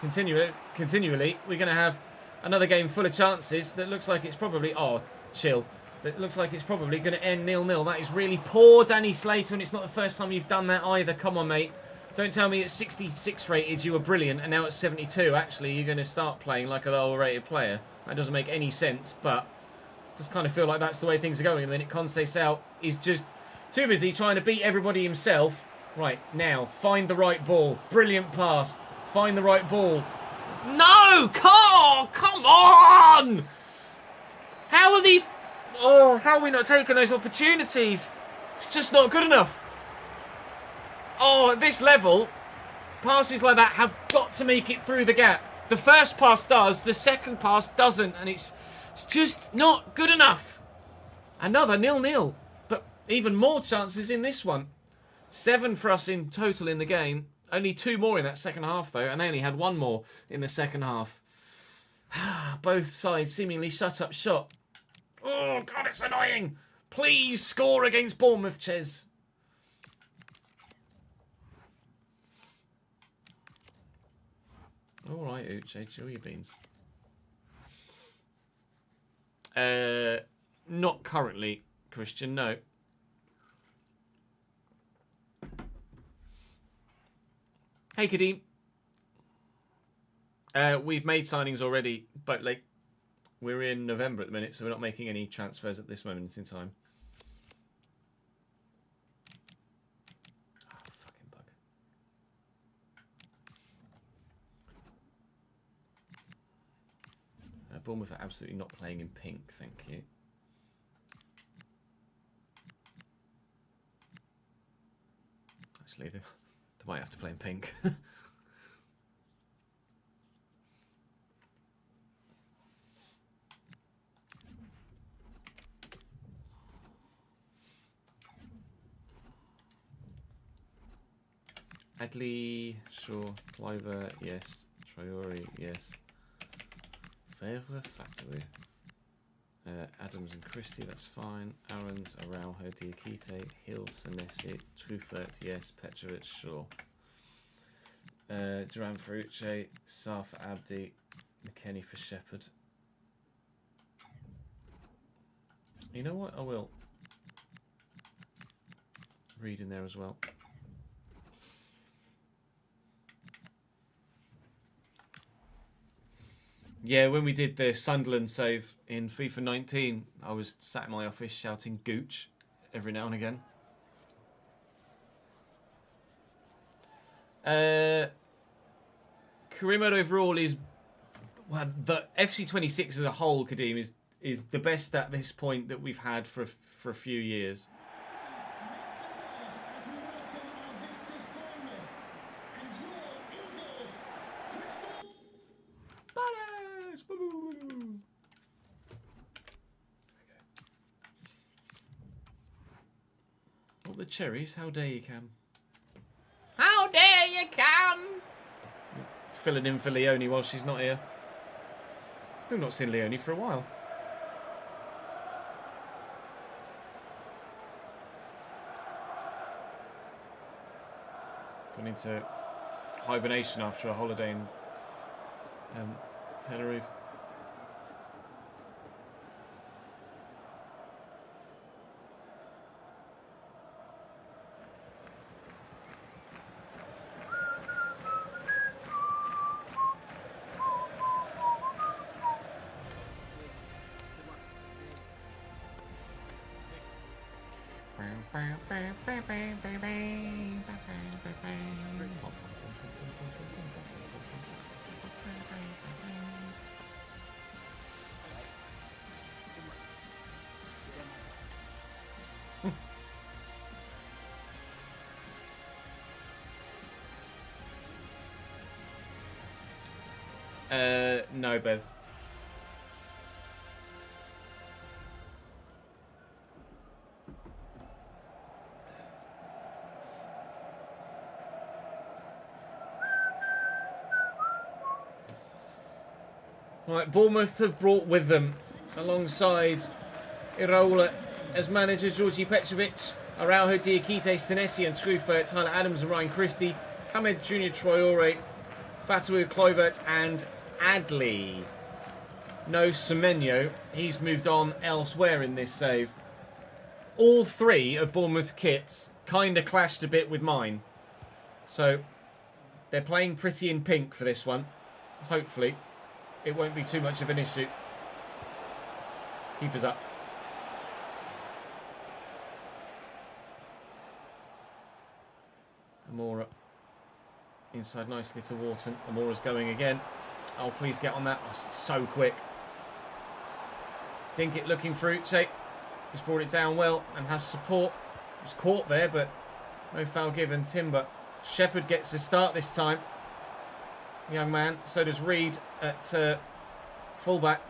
Speaker 1: Continually, we're going to have another game full of chances that looks like it's probably... Oh, chill. That looks like it's probably going to end 0-0. That is really poor, Danny Slater, and it's not the first time you've done that either. Come on, mate. Don't tell me at 66 rated you were brilliant, and now at 72, actually, you're going to start playing like a lower rated player. That doesn't make any sense, but I just kind of feel like that's the way things are going. And then Conceição is just too busy trying to beat everybody himself Right, now, find the right ball. Brilliant pass. Find the right ball. No! Come on! How are these... Oh, how are we not taking those opportunities? It's just not good enough. Oh, at this level, passes like that have got to make it through the gap. The first pass does, the second pass doesn't, and it's just not good enough. Another 0-0, but even more chances in this one. 7 for us in total in the game. Only 2 more in that second half, though, and they only had 1 more in the second half. Both sides seemingly shut up shop. Oh, God, it's annoying. Please score against Bournemouth, Ches. All right, Uche, chill your beans. Not currently, Christian, no. Hey, Kadeem. We've made signings already, but like we're in November at the minute, so we're not making any transfers at this moment in time. Oh, fucking bug. Bournemouth are absolutely not playing in pink, thank you. Actually, they might have to play in pink. Adley, sure. Cliver, yes. Traore, yes. Favre, Factory. Adams and Christie, that's fine. Aarons, Araujo, Diakite, Hill, Senesi, Truffert, yes. Petrovic, sure. Duran for Uche, Sarr for Abdi, McKennie for Shepherd. You know what? I will read in there as well. Yeah, when we did the Sunderland save in FIFA 19, I was sat in my office shouting Gooch every now and again. Career mode overall is... Well, the FC26 as a whole, Kadeem, is the best at this point that we've had for a few years. What the cherries? How dare you, Cam? How dare you, Cam? Filling in for Leone while she's not here. We've not seen Leone for a while. Gone into hibernation after a holiday in Tenerife. No, Bev. Right, Bournemouth have brought with them, alongside Iraola as manager, Georgi Petrovic, Araujo, Diakite, Senesi and Truffert, Tyler Adams and Ryan Christie, Hamed Junior Traore, Fatou Kluivert and Adley. No Semenyo, he's moved on elsewhere in this save. All 3 of Bournemouth's kits kind of clashed a bit with mine. So, they're playing pretty in pink for this one. Hopefully, it won't be too much of an issue. Keep us up. Amora inside nicely to Wharton. Amora's going again. Oh, please get on that. Oh, so quick. Dinkit looking for Uche. He's brought it down well and has support. He was caught there, but no foul given. Timber. Shepherd gets a start this time. Young man. So does Reed at fullback.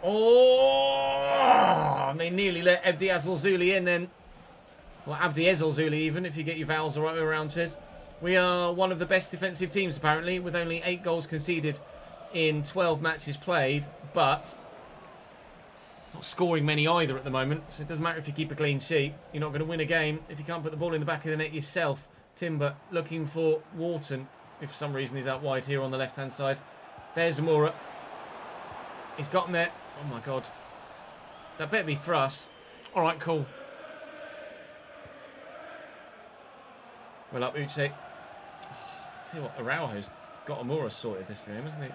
Speaker 1: Oh! They nearly let Abdi Azalzuli in then. Well, Abdi Ezalzuli even, if you get your vowels the right way around, Chiz. We are one of the best defensive teams, apparently, with only 8 goals conceded in 12 matches played, but not scoring many either at the moment. So it doesn't matter if you keep a clean sheet. You're not going to win a game if you can't put the ball in the back of the net yourself. Timber looking for Wharton, if for some reason he's out wide here on the left-hand side. There's Zamora. He's gotten there. Oh, my God. That better be for us. All right, cool. Well up, Uche. Oh, tell you what, Araujo's got Amora sorted this game, hasn't he?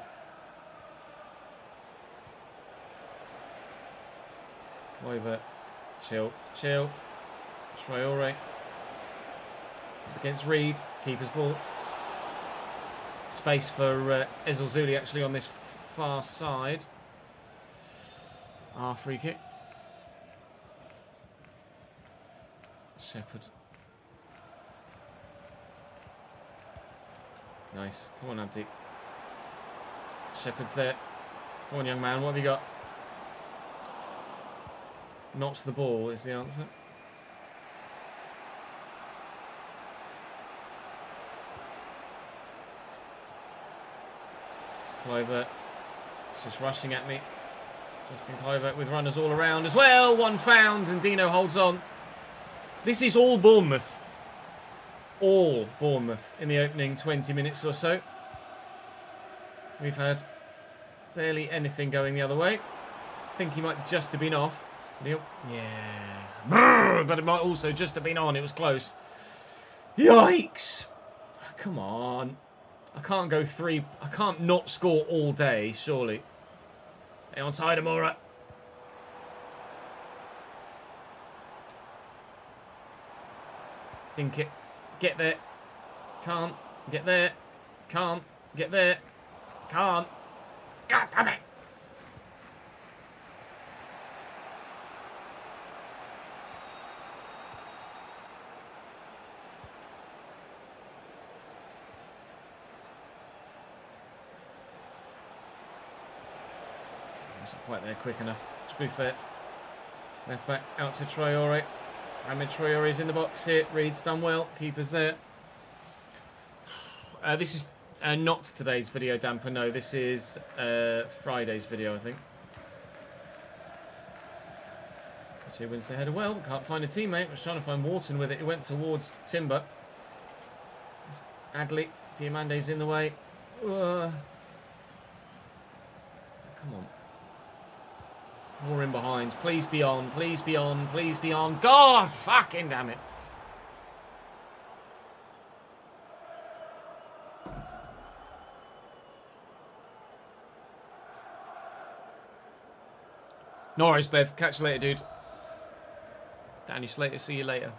Speaker 1: Come over. Chill. Chill. Traore. Up against Reed. Keeper's ball. Space for Ezalzuli actually on this far side. Our free kick. Shepherd. Nice. Come on, Abdi. Shepherd's there. Come on, young man. What have you got? Notch the ball is the answer. Kluivert. It's just rushing at me. Justin Kluivert with runners all around as well. One found and Dino holds on. This is all Bournemouth. All Bournemouth in the opening 20 minutes or so. We've had barely anything going the other way. I think he might just have been off. Yeah. But it might also just have been on. It was close. Yikes. Come on. I can't go 3. I can't not score all day, surely. Stay onside, Amora. Dinkit. Get there. Can't. Get there. Can't. Get there. Can't. God damn it. Wasn't quite there quick enough. Spoofet. Left back out to Traore. Ahmed Traore's in the box here. Reed's done well. Keeper's there. This is not today's video damper. No, this is Friday's video, I think. Actually wins the header well. Can't find a teammate. Was trying to find Wharton with it. It went towards Timber. Adley. Diamande's in the way. Come on. More in behind. Please be on. Please be on. Please be on. God fucking damn it. No worries, Bev. Catch you later, dude. Danny Slater, see you later.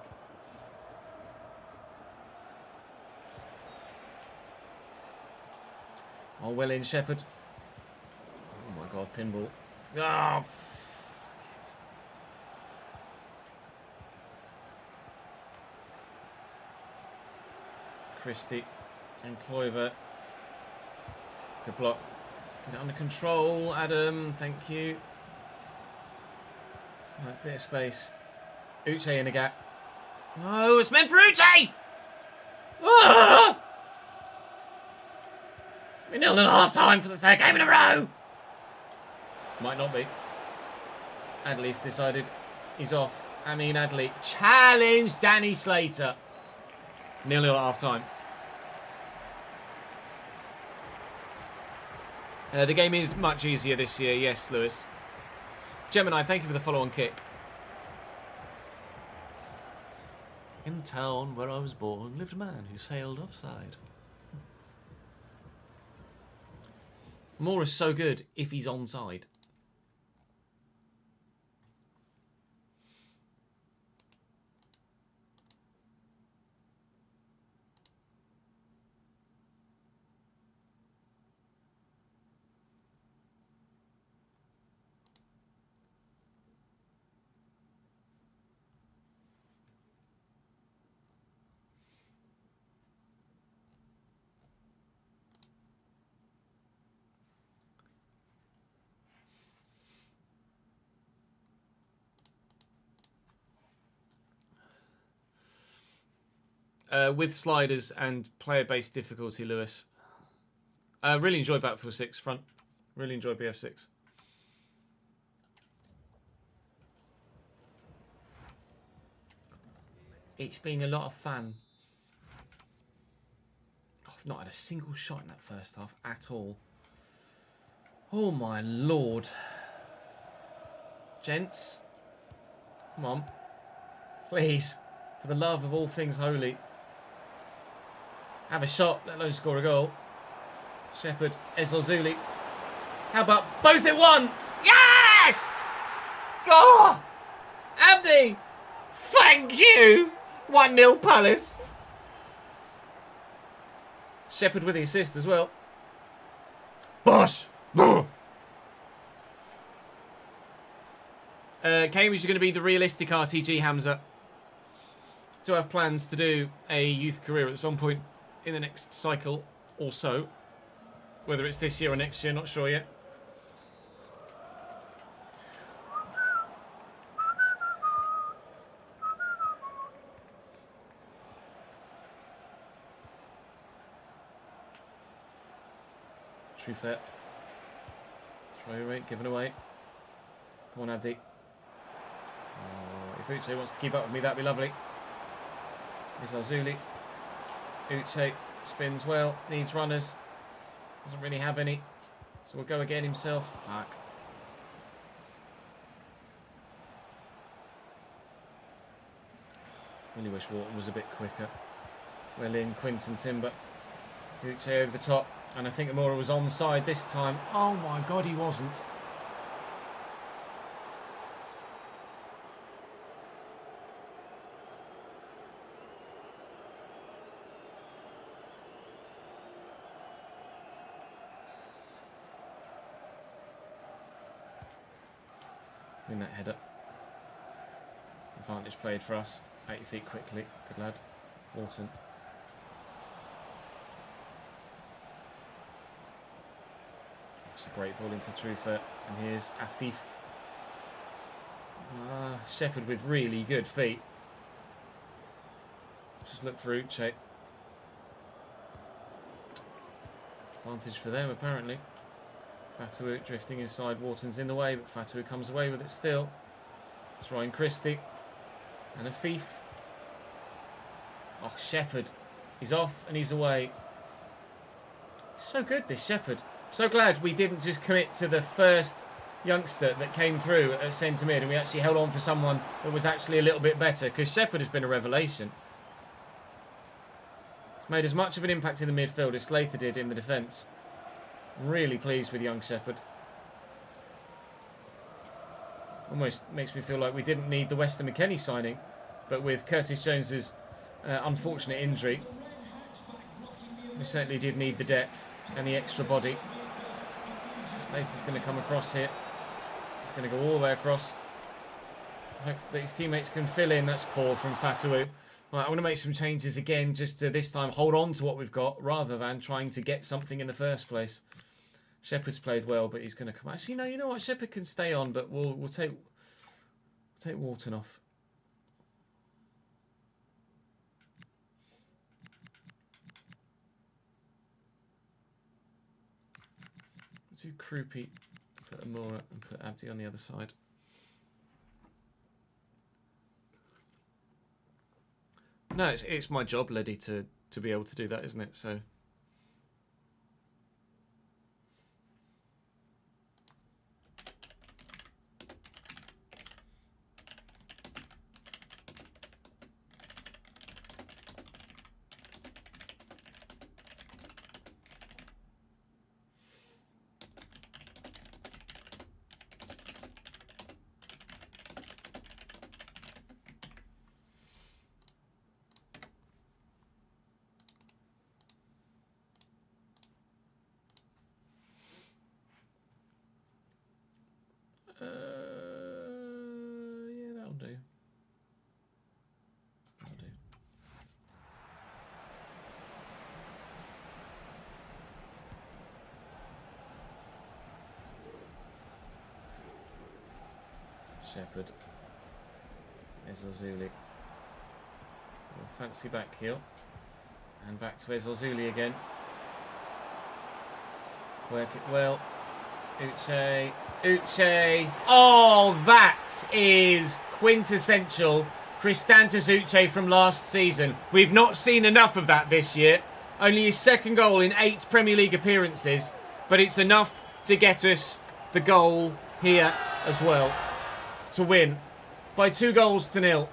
Speaker 1: Oh, well in, Shepherd. Oh my God, pinball. Oh, fuck it. Christie and Kluivert. Good block. Get it under control, Adam. Thank you. Right, bit of space. Uche in the gap. Oh, it's meant for Uche! Ah! We're 0-0 at half time for the 3rd game in a row. Might not be. Adley's decided he's off. Amin Adley. Challenge Danny Slater. 0-0 at half time. The game is much easier this year. Yes, Lewis. Gemini, thank you for the follow-on kick. In the town where I was born lived a man who sailed offside. Moore is so good if he's onside. with sliders and player-based difficulty, Lewis. Really enjoy Battlefield 6 front. Really enjoy BF6. It's been a lot of fun. I've not had a single shot in that first half at all. Oh my lord. Gents. Come on. Please. For the love of all things holy. Have a shot, let alone score a goal. Shepherd, Ezozuli. How about both at one? Yes! God! Abdi! Thank you! 1-0 Palace. Shepherd with the assist as well. Bosh! Cambridge are going to be the realistic RTG, Hamza. Do have plans to do a youth career at some point in the next cycle or so. Whether it's this year or next year, not sure yet. Truffet. Try rate given away. Come on, Abdi. Oh, if Uche wants to keep up with me, that'd be lovely. Here's Arzuli. Uche spins well, needs runners. Doesn't really have any. So we'll go again himself. Fuck. Really wish Wharton was a bit quicker. Well in, Quinton Timber. Uche over the top. And I think Amora was onside this time. Oh my god, he wasn't. In that header. Advantage played for us. 80 feet quickly. Good lad. Wharton. It's a great ball into Truffet. And here's Afif. Shepherd with really good feet. Just look for Uche. Advantage for them, apparently. Fatawu drifting inside. Wharton's in the way, but Fatawu comes away with it still. It's Ryan Christie. And Afif. Oh, Shepherd. He's off and he's away. So good, this Shepherd. So glad we didn't just commit to the first youngster that came through at centre mid and we actually held on for someone that was actually a little bit better, because Shepherd has been a revelation. He's made as much of an impact in the midfield as Slater did in the defence. I'm really pleased with young Shepherd. Almost makes me feel like we didn't need the Weston McKennie signing, but with Curtis Jones's unfortunate injury, we certainly did need the depth and the extra body. Slater's going to come across here. He's going to go all the way across. Hope that his teammates can fill in. That's poor from Fatawu. Right, I want to make some changes again, just to this time hold on to what we've got rather than trying to get something in the first place. Shepherd's played well, but he's going to come. Actually, no, you know what? Shepherd can stay on, but we'll take Wharton off. Do Krupi for Amora and put Abdi on the other side. No, it's my job, Leddy, to be able to do that, isn't it? So. Yeah, that'll do. That'll do. Shepherd. Ezozuli. Fancy back heel. And back to Ozuli again. Work it well. Uche. Uche. Oh, that is quintessential Kristantos Uche from last season. We've not seen enough of that this year. Only his second goal in 8 Premier League appearances. But it's enough to get us the goal here as well. To win by 2-0.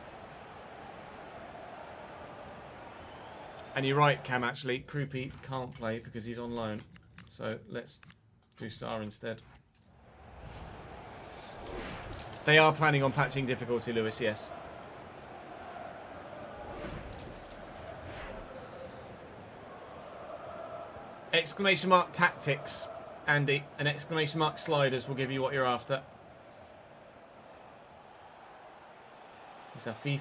Speaker 1: And you're right, Cam, actually. Krupi can't play because he's on loan. So let's do Sarr instead. They are planning on patching difficulty, Lewis, yes. Exclamation mark tactics, Andy, and exclamation mark sliders will give you what you're after. It's Afif.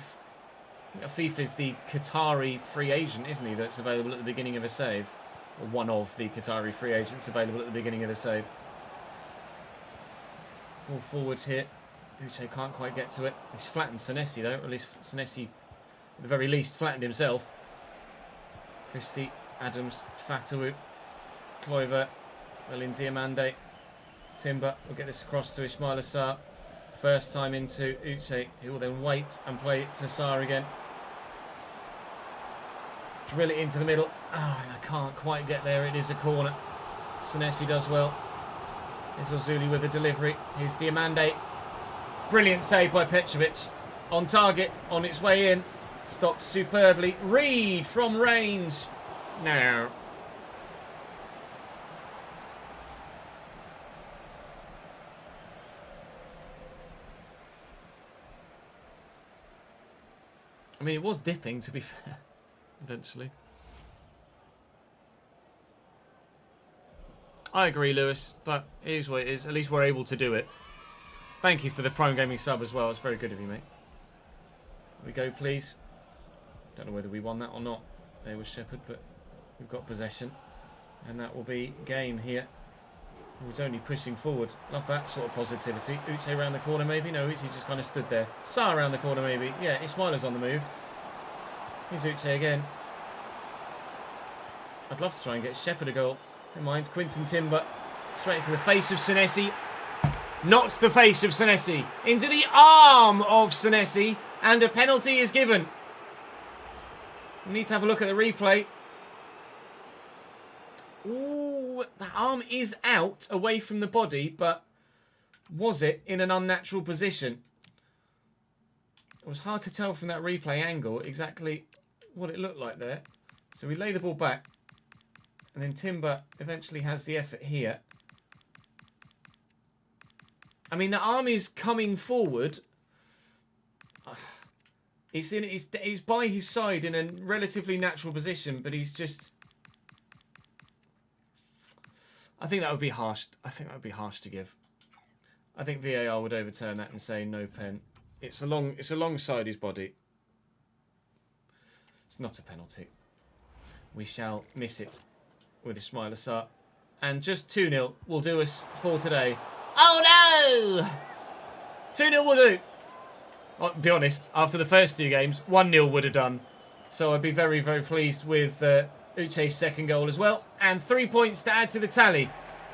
Speaker 1: Afif is the Qatari free agent, isn't he, that's available at the beginning of a save. Or one of the Qatari free agents available at the beginning of the save. Ball forwards here. Uche can't quite get to it. He's flattened Senesi though, or at least Senesi, at the very least, flattened himself. Christie, Adams, Fatawu, Clover, Elin Diamande, Timber will get this across to Ismail Assar. First time into Uche, he will then wait and play it to Sarr again. Drill it into the middle. Oh, and I can't quite get there. It is a corner. Senesi does well. Here's Ozuli with a delivery. Here's Diamande. Brilliant save by Petrovic. On target, on its way in. Stopped superbly. Reed from range. No. I mean, it was dipping, to be fair, eventually. I agree, Lewis, but it is what it is. At least we're able to do it. Thank you for the Prime Gaming sub as well. It's very good of you, mate. Here we go, please. Don't know whether we won that or not. There was Shepherd, but we've got possession. And that will be game here. He's only pushing forward. Love that sort of positivity. Uche around the corner, maybe? No, Uche just kind of stood there. Sarr around the corner, maybe? Yeah, Ismaila's on the move. Here's Uche again. I'd love to try and get Shepherd a goal. Never mind. Quinton Timber. Straight into the face of Senesi. Knocks the face of Senesi into the arm of Senesi. And a penalty is given. We need to have a look at the replay. Ooh, the arm is out away from the body, but was it in an unnatural position? It was hard to tell from that replay angle exactly what it looked like there. So we lay the ball back, and then Timber eventually has the effort here. I mean, the arm is coming forward. It's by his side in a relatively natural position, but he's just... I think that would be harsh. I think that would be harsh to give. I think VAR would overturn that and say no pen. It's alongside his body. It's not a penalty. We shall miss it with Ismail Assar. And just 2-0 will do us for today. Oh no! 2-0 will do. I'll be honest, after the first 2 games, 1-0 would have done. So I'd be very, very pleased with Uche's second goal as well. And 3 points to add to the tally.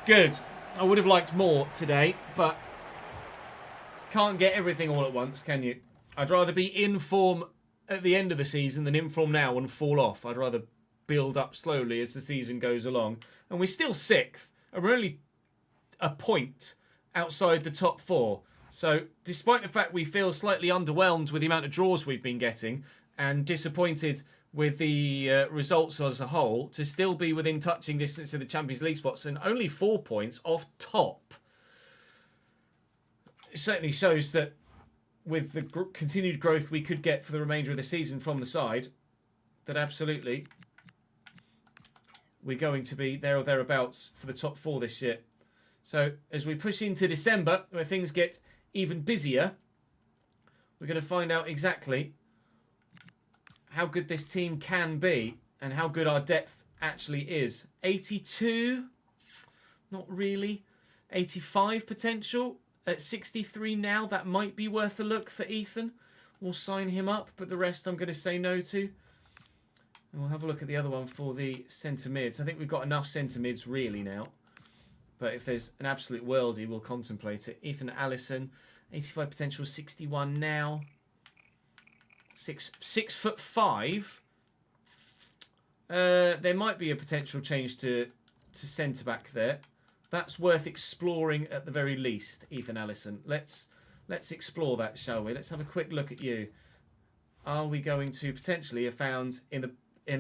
Speaker 1: Good. I would have liked more today, but can't get everything all at once, can you? I'd rather be in form at the end of the season than in form now and fall off. I'd rather build up slowly as the season goes along. And we're still 6th, and we're only a point outside the top 4. So despite the fact we feel slightly underwhelmed with the amount of draws we've been getting and disappointed with the results as a whole, to still be within touching distance of the Champions League spots and only 4 points off top, it certainly shows that with the continued growth we could get for the remainder of the season from the side, that absolutely we're going to be there or thereabouts for the top 4 this year. So as we push into December, where things get even busier, we're going to find out exactly how good this team can be and how good our depth actually is. 82? Not really. 85 potential. At 63 now, that might be worth a look for Ethan. we'll sign him up, but the rest I'm going to say no to. And we'll have a look at the other one for the centre mids. I think we've got enough centre mids really now. But if there's an absolute worldie, we'll contemplate it. Ethan Allison, 85 potential, 61 now. 6'5". There might be a potential change to centre back there. That's worth exploring at the very least, Ethan Allison. Let's explore that, shall we? Let's have a quick look at you. Are we going to potentially have found in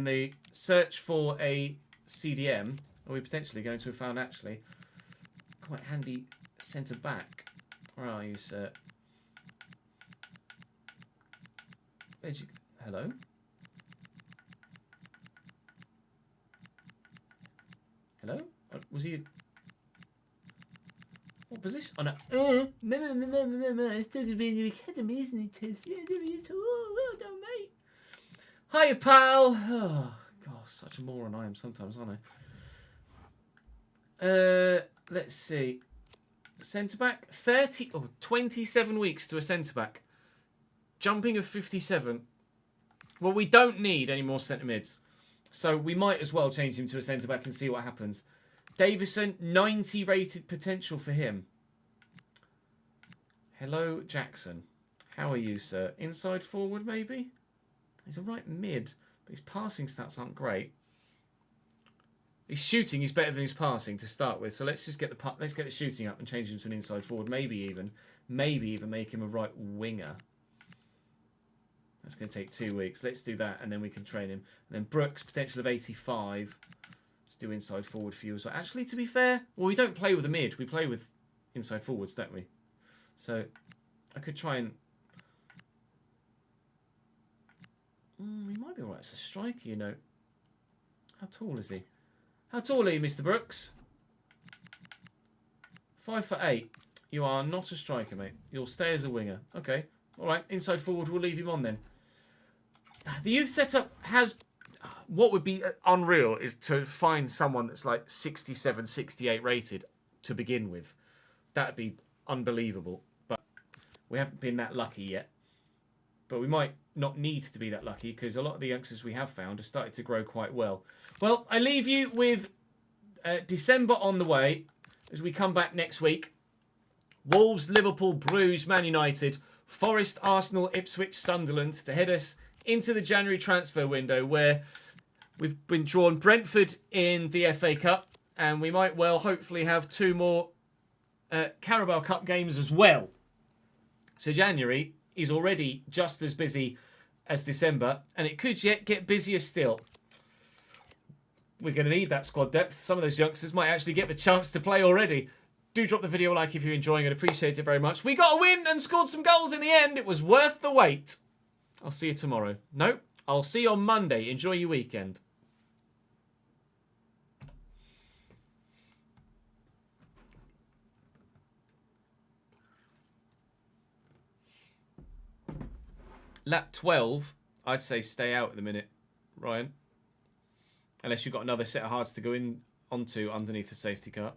Speaker 1: the search for a CDM? Are we potentially going to have found actually quite handy centre back? Where are you, sir? Hello? Hello? Was he... What position? Oh, no. It's still going to be in the academy, isn't it, Tess? Yeah, well done, mate. Hiya, pal. Oh, God, such a moron I am sometimes, aren't I? Let's see. Centre-back, 27 weeks to a centre-back. Jumping of 57. Well, we don't need any more centre-mids. So we might as well change him to a centre-back and see what happens. Davison, 90 rated potential for him. Hello, Jackson. How are you, sir? Inside forward, maybe? He's a right mid, but his passing stats aren't great. His shooting is better than his passing to start with. So let's just get the shooting up and change him to an inside forward. Maybe even make him a right winger. That's going to take 2 weeks. Let's do that, and then we can train him. And then Brooks, potential of 85. Let's do inside forward for you as well. Actually, to be fair, well, we don't play with a mid. We play with inside forwards, don't we? So I could try and... he might be all right. It's a striker, you know. How tall is he? How tall are you, Mr. Brooks? 5'8". You are not a striker, mate. You'll stay as a winger. Okay. All right. Inside forward, we'll leave him on then. The youth setup has... What would be unreal is to find someone that's like 67, 68 rated to begin with. That'd be unbelievable. But we haven't been that lucky yet. But we might not need to be that lucky because a lot of the youngsters we have found have started to grow quite well. Well, I leave you with December on the way as we come back next week. Wolves, Liverpool, Bruges, Man United, Forest, Arsenal, Ipswich, Sunderland to head us into the January transfer window where we've been drawn Brentford in the FA Cup and we might well hopefully have 2 more Carabao Cup games as well. So January is already just as busy as December and it could yet get busier still. We're going to need that squad depth. Some of those youngsters might actually get the chance to play already. Do drop the video a like if you're enjoying it. Appreciate it very much. We got a win and scored some goals in the end. It was worth the wait. I'll see you tomorrow. No, I'll see you on Monday. Enjoy your weekend. Lap 12, I'd say stay out at the minute, Ryan. Unless you've got another set of hards to go in onto underneath the safety car.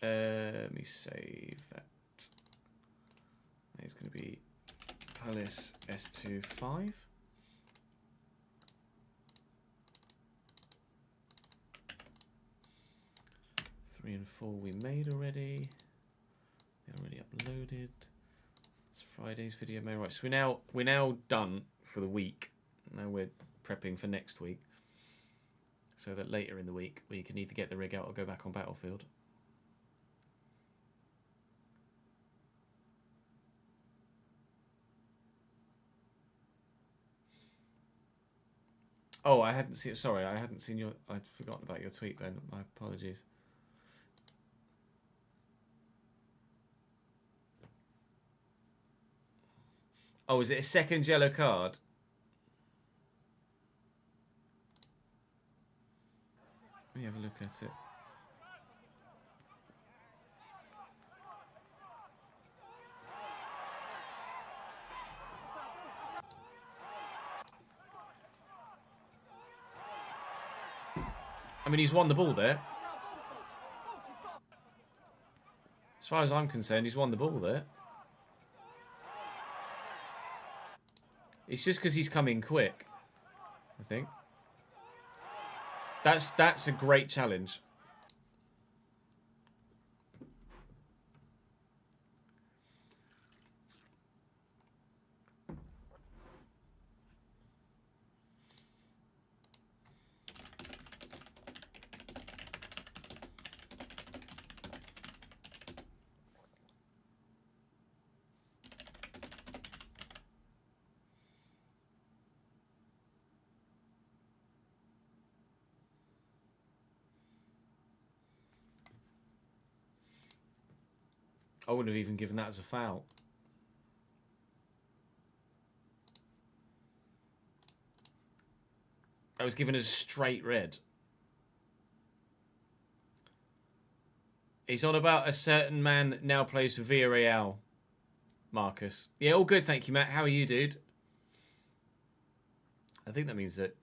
Speaker 1: Let me save that. It's going to be Palace S25. Three and 4 we made already. They're already uploaded. It's Friday's video. Right, so we're now done for the week. Now we're prepping for next week. So that later in the week we can either get the rig out or go back on Battlefield. Oh, I hadn't seen. Sorry, I hadn't seen your. I'd forgotten about your tweet, Ben. My apologies. Oh, is it a second yellow card? Let me have a look at it. I mean, he's won the ball there. As far as I'm concerned, he's won the ball there. It's just because he's come in quick, I think. That's a great challenge. I wouldn't have even given that as a foul. I was given a straight red. He's on about a certain man that now plays for Villarreal, Marcus. Yeah, all good, thank you, Matt. How are you, dude? I think that means that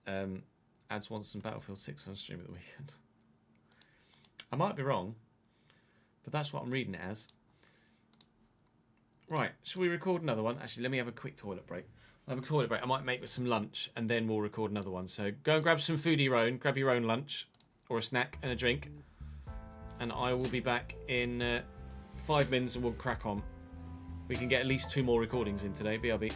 Speaker 1: Ads wants some Battlefield 6 on stream at the weekend. I might be wrong, but that's what I'm reading it as. Right, shall we record another one? Actually, let me have a quick toilet break. I'll have a toilet break. I might make some lunch, and then we'll record another one. So go and grab some food of your own. Grab your own lunch, or a snack and a drink. And I will be back in 5 minutes, and we'll crack on. We can get at least 2 more recordings in today. BRB.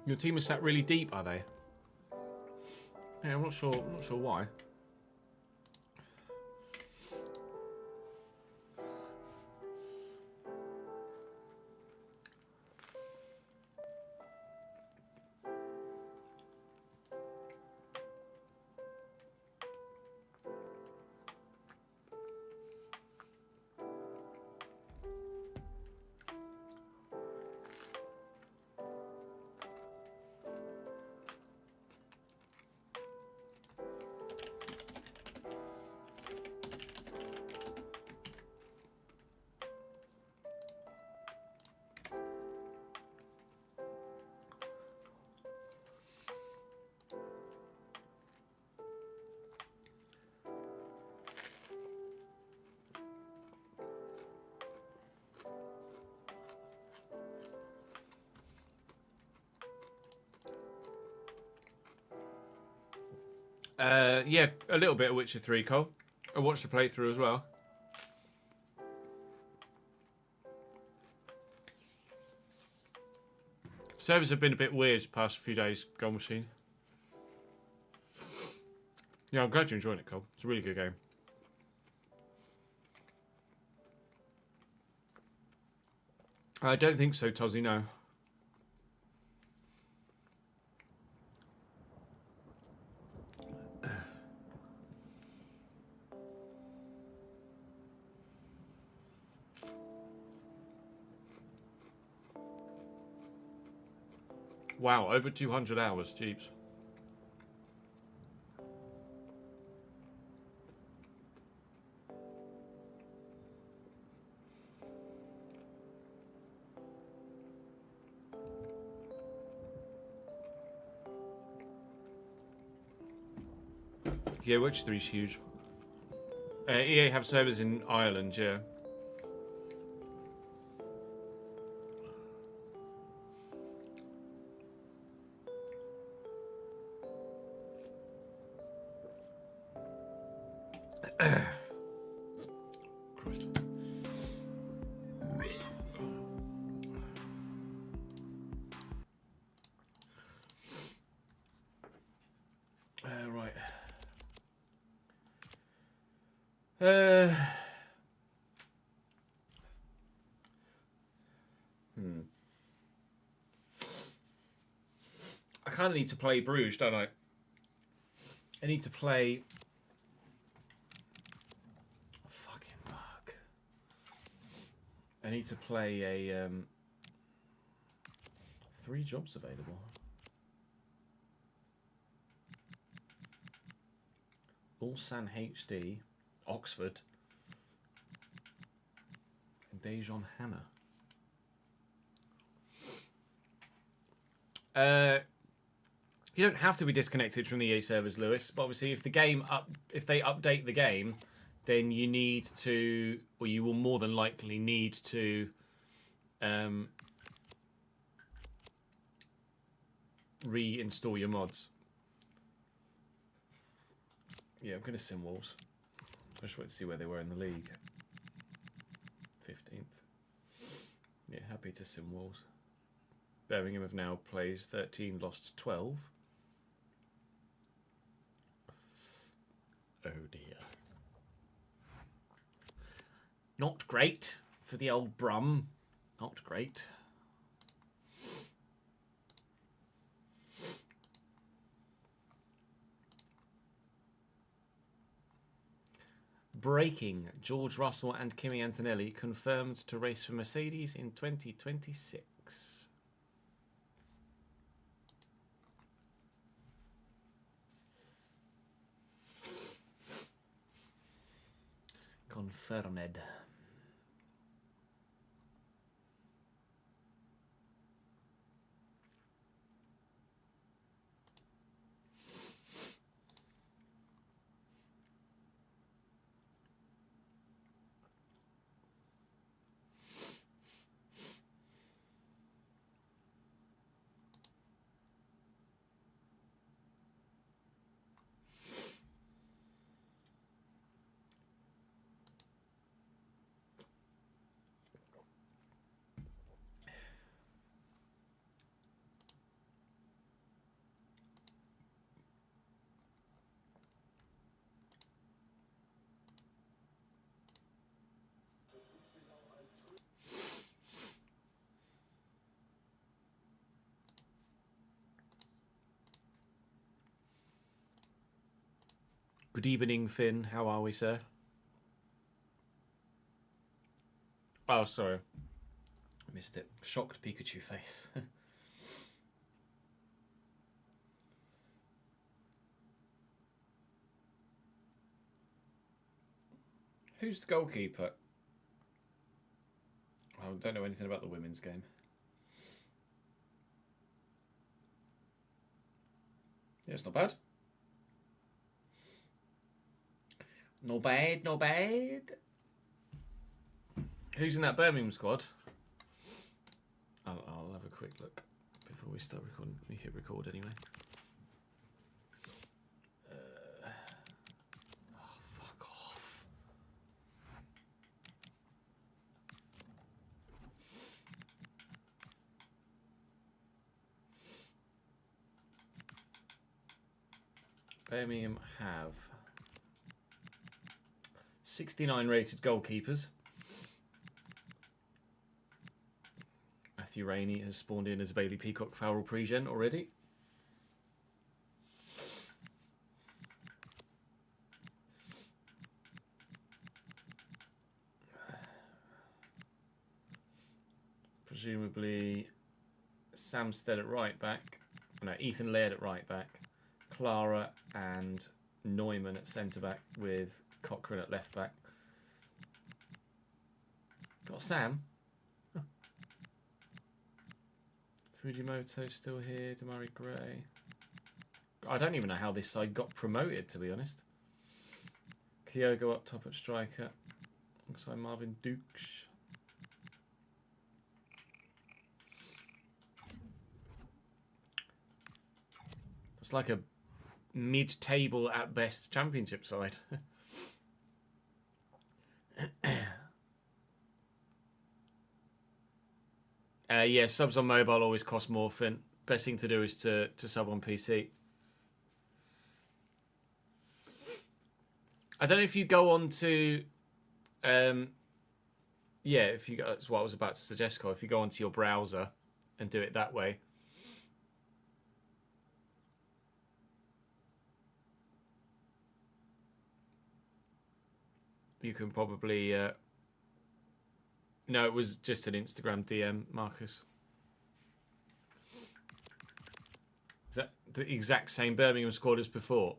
Speaker 2: Your team is sat really deep, are they? Yeah, I'm not sure. I'm not sure why. Yeah, a little bit of Witcher 3, Cole. I watched the playthrough as well. Servers have been a bit weird the past few days, Gold Machine. Yeah, I'm glad you're enjoying it, Cole. It's a really good game. I don't think so, Tozzy, no. Wow, over 200 hours, jeeps. Yeah, Witcher 3 is huge. EA have servers in Ireland, yeah. Christ. Right. I kind of need to play Bruges, don't I? I need to play... Fucking fuck. I need to play a... 3 jobs available. Ulsan HD, Oxford, and Dejan Hanna. You don't have to be disconnected from the EA servers, Lewis. But obviously, if the game if they update the game, then you need to, or you will more than likely need to, reinstall your mods. Yeah, I'm going to sim Wolves. I just want to see where they were in the league. 15th. Yeah, happy to sim Wolves. Birmingham have now played 13, lost 12. Oh dear. Not great for the old Brum. Not great. Breaking. George Russell and Kimi Antonelli confirmed to race for Mercedes in 2026. Confirmed. Good evening, Finn. How are we, sir? Oh, sorry. Missed it. Shocked Pikachu face. Who's the goalkeeper? I don't know anything about the women's game. Yeah, it's not bad. Not bad, not bad. Who's in that Birmingham squad? I'll have a quick look before we start recording. Let me hit record anyway. Fuck off. Birmingham have 69 rated goalkeepers. Matthew Rainey has spawned in as Bailey Peacock Farrell Pregen already. Presumably Samstead at right back. No, Ethan Laird at right back. Clara and Neumann at centre back with Cochrane at left back. Got Sam. Huh. Fujimoto still here. Damari Gray. I don't even know how this side got promoted, to be honest. Kyogo up top at striker. Alongside Marvin Dukes. It's like a mid-table at best championship side. Yeah, subs on mobile always cost more, Finn. Best thing to do is to sub on PC. I don't know if you go on to... yeah, if you go, that's what I was about to suggest, Cole. If you go onto your browser and do it that way. You can probably... No, it was just an Instagram DM, Marcus. Is that the exact same Birmingham squad as before?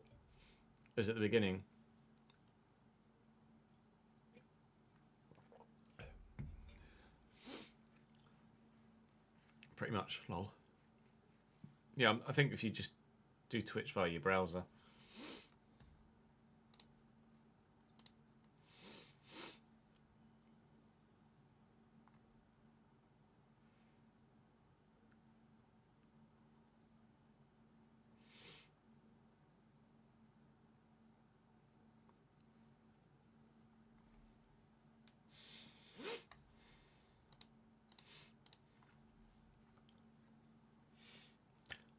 Speaker 2: As at the beginning? Pretty much, lol. Yeah, I think if you just do Twitch via your browser...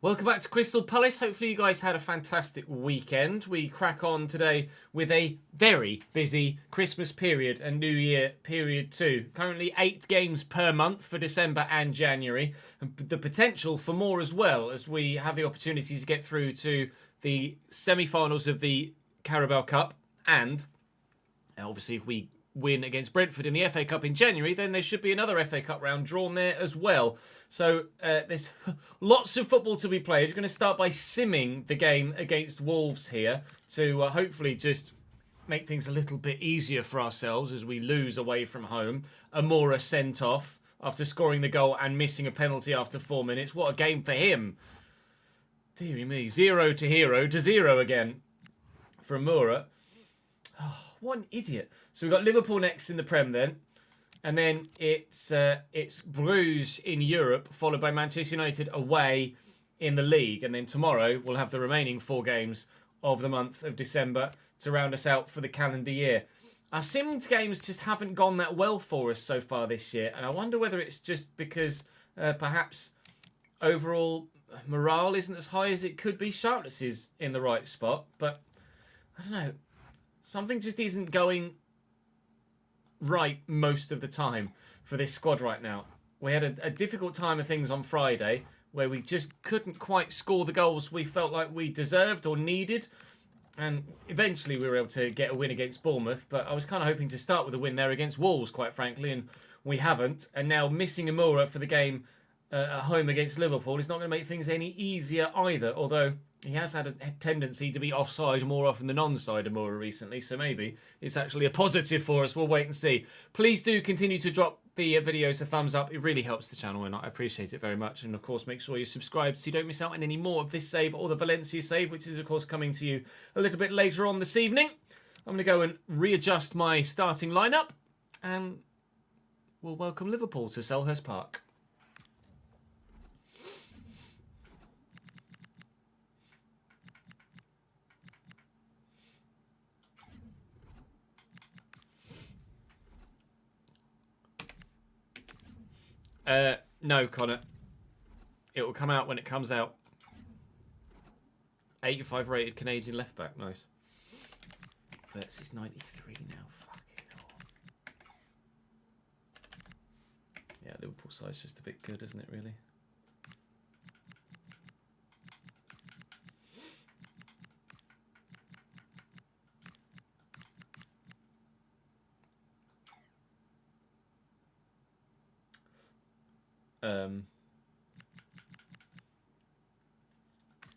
Speaker 2: Welcome back to Crystal Palace. Hopefully you guys had a fantastic weekend. We crack on today with a very busy Christmas period and New Year period too. Currently 8 games per month for December and January. And the potential for more as well, as we have the opportunity to get through to the semi-finals of the Carabao Cup. And obviously if we win against Brentford in the FA Cup in January, then there should be another FA Cup round drawn there as well. So there's lots of football to be played. We're going to start by simming the game against Wolves here to hopefully just make things a little bit easier for ourselves as we lose away from home. Amora sent off after scoring the goal and missing a penalty after 4 minutes. What a game for him. Deary me. 0 to hero to 0 again for Amora. Oh, what an idiot. So we've got Liverpool next in the Prem then. And then it's Bruges in Europe, followed by Manchester United away in the league. And then tomorrow we'll have the remaining 4 games of the month of December to round us out for the calendar year. Our simmed games just haven't gone that well for us so far this year. And I wonder whether it's just because perhaps overall morale isn't as high as it could be. Sharpless is in the right spot. But I don't know. Something just isn't going right most of the time for this squad right now. We had a difficult time of things on Friday where we just couldn't quite score the goals we felt like we deserved or needed. And eventually we were able to get a win against Bournemouth, but I was kind of hoping to start with a win there against Wolves, quite frankly, and we haven't. And now missing Amura for the game at home against Liverpool is not going to make things any easier either, although he has had a tendency to be offside more often than onside Amura recently, so maybe it's actually a positive for us. We'll wait and see. Please do continue to drop the videos a thumbs up. It really helps the channel and I appreciate it very much. And of course, make sure you're subscribed so you don't miss out on any more of this save or the Valencia save, which is of course coming to you a little bit later on this evening. I'm going to go and readjust my starting lineup and we'll welcome Liverpool to Selhurst Park. No, Connor. It will come out when it comes out. 85 rated Canadian left back. Nice. Versus 93 now. Fucking hell. Yeah, Liverpool side's just a bit good, isn't it, really?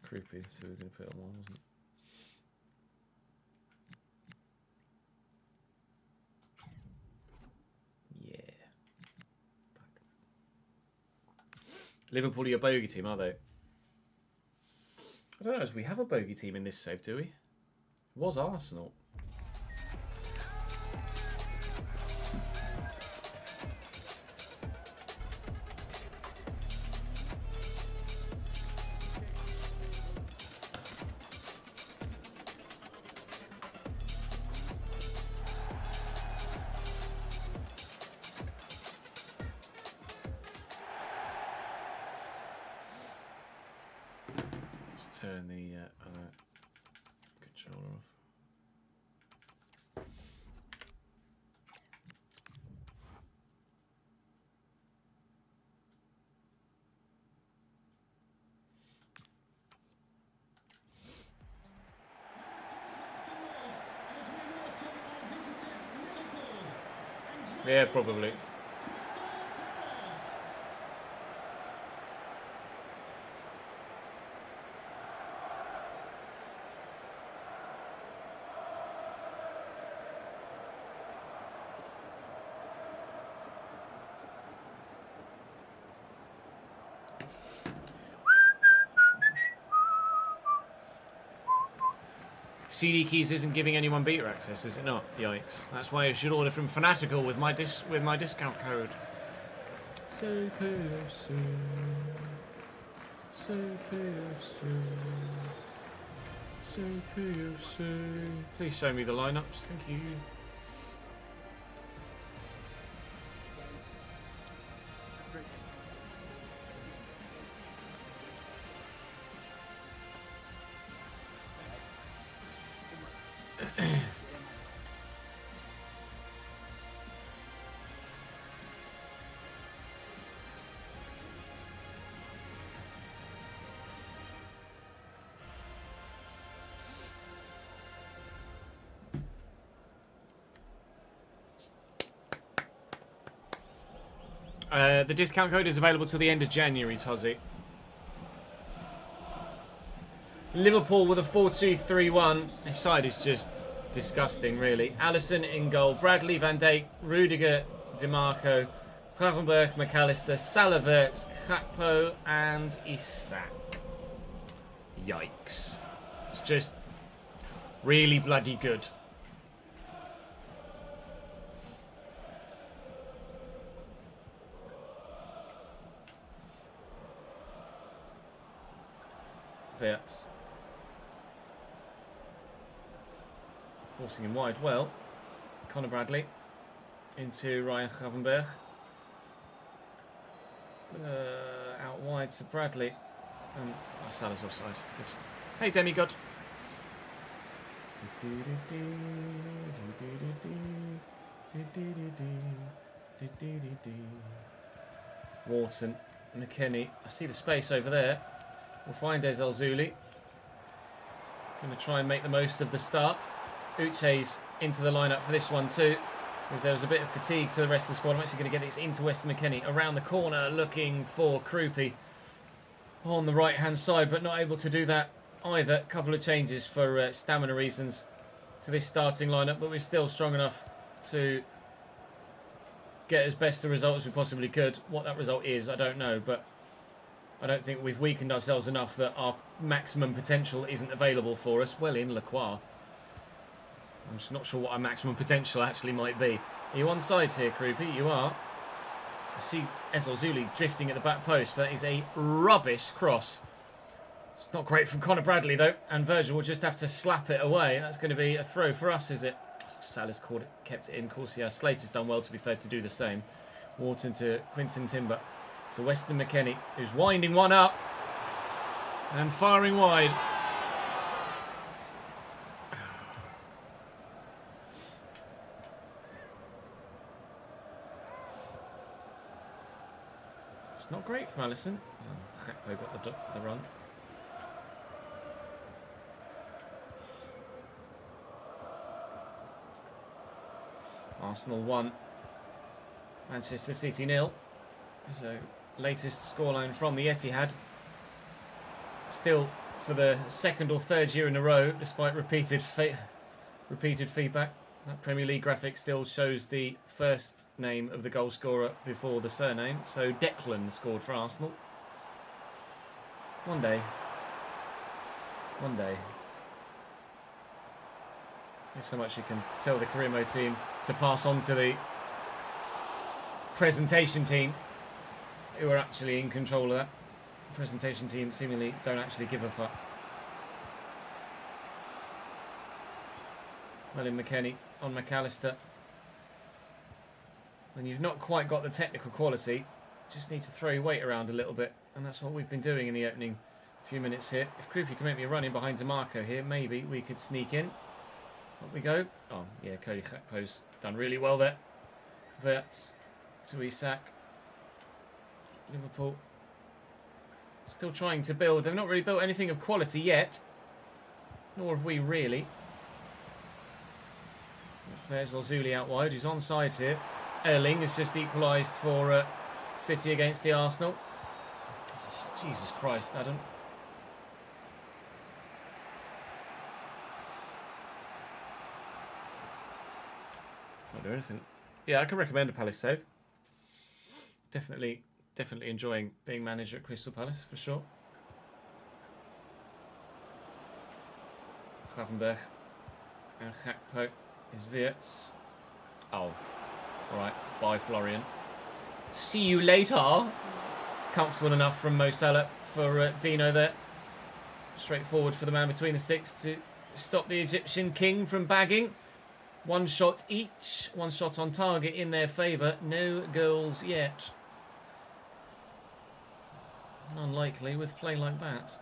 Speaker 2: Creepy, so we're going to put it on one, wasn't it? Yeah. Fuck. Liverpool are your bogey team, are they? I don't know, do we have a bogey team in this save, do we? It was Arsenal. Turn the other controller off. Yeah, probably. CD Keys isn't giving anyone beta access, is it not? Yikes. That's why you should order from Fanatical with my discount code. Say PFC. Say PFC. Say PFC. Please show me the lineups, thank you. The discount code is available till the end of January, Tozzy. Liverpool with a 4-2-3-1. This side is just disgusting, really. Alisson in goal. Bradley, Van Dijk, Rudiger, DiMarco, Gravenberch, McAllister, Salaverts, Gakpo, and Isak. Yikes. It's just really bloody good. Verts. Forcing him wide well. Conor Bradley into Ryan Gravenberch. Out wide to Bradley. Salah's offside. Good. Hey, Demigod. Wharton, McKennie. I see the space over there. We'll find Ezel Zuli. Going to try and make the most of the start. Uche's into the lineup for this one too, because there was a bit of fatigue to the rest of the squad. I'm actually going to get this into Weston McKennie. Around the corner, looking for Krupi on the right-hand side, but not able to do that either. A couple of changes for stamina reasons to this starting lineup, but we're still strong enough to get as best a result as we possibly could. What that result is, I don't know, but I don't think we've weakened ourselves enough that our maximum potential isn't available for us. Well in, Lacroix. I'm just not sure what our maximum potential actually might be. Are you onside here, Krupi? You are. I see Ezozuli drifting at the back post, but that is a rubbish cross. It's not great from Conor Bradley, though, and Virgil will just have to slap it away. That's going to be a throw for us, is it? Oh, Salas caught it, kept it in. Of course, yeah, Slater's done well, to be fair, to do the same. Wharton to Quinton Timber. To Weston McKennie, who's winding one up and firing wide. It's not great from Alisson. Gakpo got the run. Arsenal 1, Manchester City 0. So latest scoreline from the Etihad. Still for the second or third year in a row, despite repeated feedback. That Premier League graphic still shows the first name of the goal scorer before the surname. So Declan scored for Arsenal. One day. One day. There's so much you can tell the Career Mode team to pass on to the presentation team, who are actually in control of that. The presentation team seemingly don't actually give a fuck. Well in McKennie on McAllister. When you've not quite got the technical quality, just need to throw your weight around a little bit, and that's what we've been doing in the opening few minutes here. If Krupi can make me a run in behind DeMarco here, maybe we could sneak in. Up we go. Oh, yeah, Cody Gakpo's done really well there. Verts to Isak. Liverpool still trying to build. They've not really built anything of quality yet. Nor have we really. There's Lazuli out wide, who's onside here. Erling has just equalised for City against the Arsenal. Oh, Jesus Christ, Adam. Not do anything. Yeah, I can recommend a Palace save. Definitely enjoying being manager at Crystal Palace, for sure. Gravenberch and Gakpo is Wirtz. Oh, alright. Bye, Florian. See you later. Comfortable enough from Mo Salah for Dino there. Straightforward for the man between the sticks to stop the Egyptian king from bagging. One shot each. One shot on target in their favour. No goals yet. Unlikely with play like that.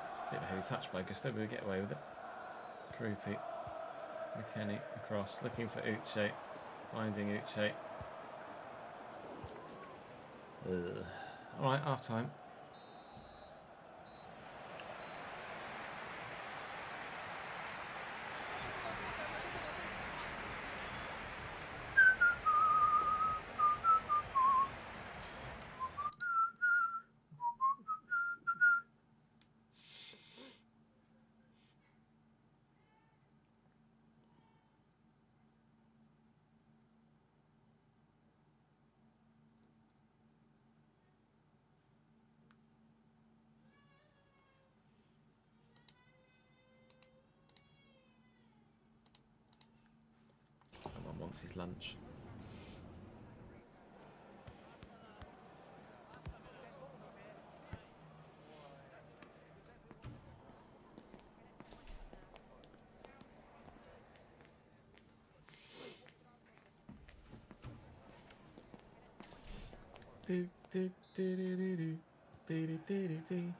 Speaker 2: It's a bit of a heavy touch by Gusto, but we'll get away with it. Krupi. McKennie across, looking for Uche. Finding Uche. Alright, half time. Wants his lunch. Do, do, do, do, do, do, do, do, do, do.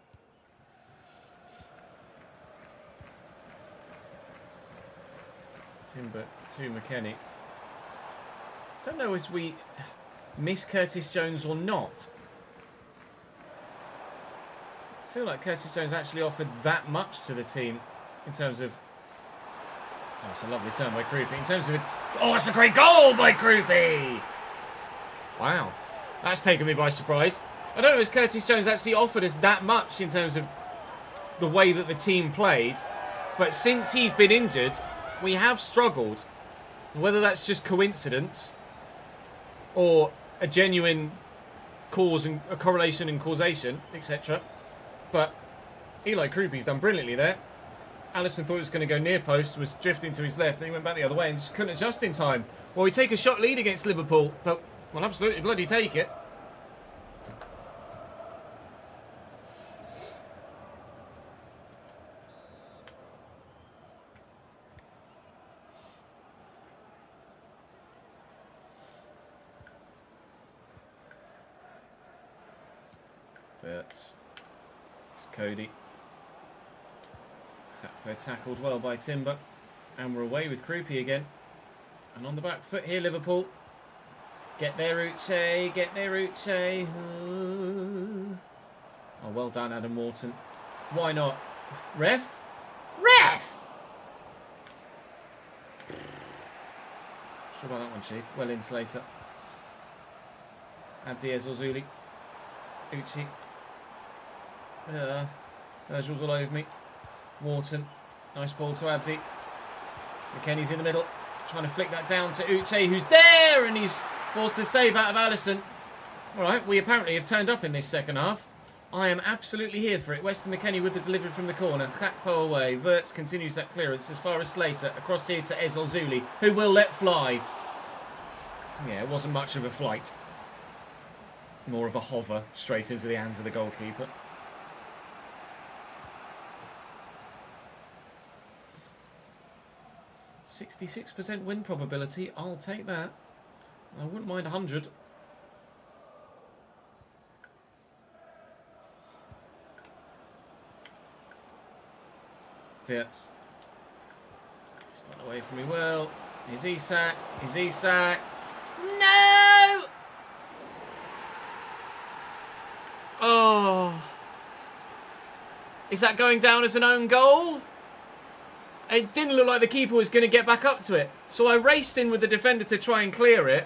Speaker 2: Timber to McKennie. Don't know as we miss Curtis Jones or not. I feel like Curtis Jones actually offered that much to the team in terms of... Oh, it's a lovely turn by Krupi. In terms of... Oh, it's a great goal by Krupi! Wow. That's taken me by surprise. I don't know if Curtis Jones actually offered us that much in terms of the way that the team played. But since he's been injured, we have struggled. Whether that's just coincidence or a genuine cause and a correlation and causation, etc. But Eli Krupi's done brilliantly there. Alisson thought he was going to go near post, was drifting to his left, and he went back the other way and just couldn't adjust in time. Well, we take a shot lead against Liverpool, but we'll absolutely bloody take it. It's Cody. They're tackled well by Timber. And we're away with Krupi again. And on the back foot here, Liverpool. Get there, Uche. Get there, Uche. Oh, well done, Adam Morton. Why not? Ref? Ref! Sure about that one, Chief. Well in, Slater. Abdi Ezozuli. Uche. Virgil's all over me. Wharton. Nice ball to Abdi. McKennie's in the middle. Trying to flick that down to Uche, who's there, and he's forced a save out of Alisson. Alright, we apparently have turned up in this second half. I am absolutely here for it. Weston McKennie with the delivery from the corner. Gakpo away. Wirtz continues that clearance as far as Slater. Across here to Ezozuli, who will let fly. Yeah, it wasn't much of a flight. More of a hover straight into the hands of the goalkeeper. 66% win probability. I'll take that. I wouldn't mind 100. Wirtz. He's got away from me well. Here's Isak. Here's Isak. No! Oh. Is that going down as an own goal? It didn't look like the keeper was going to get back up to it. So I raced in with the defender to try and clear it.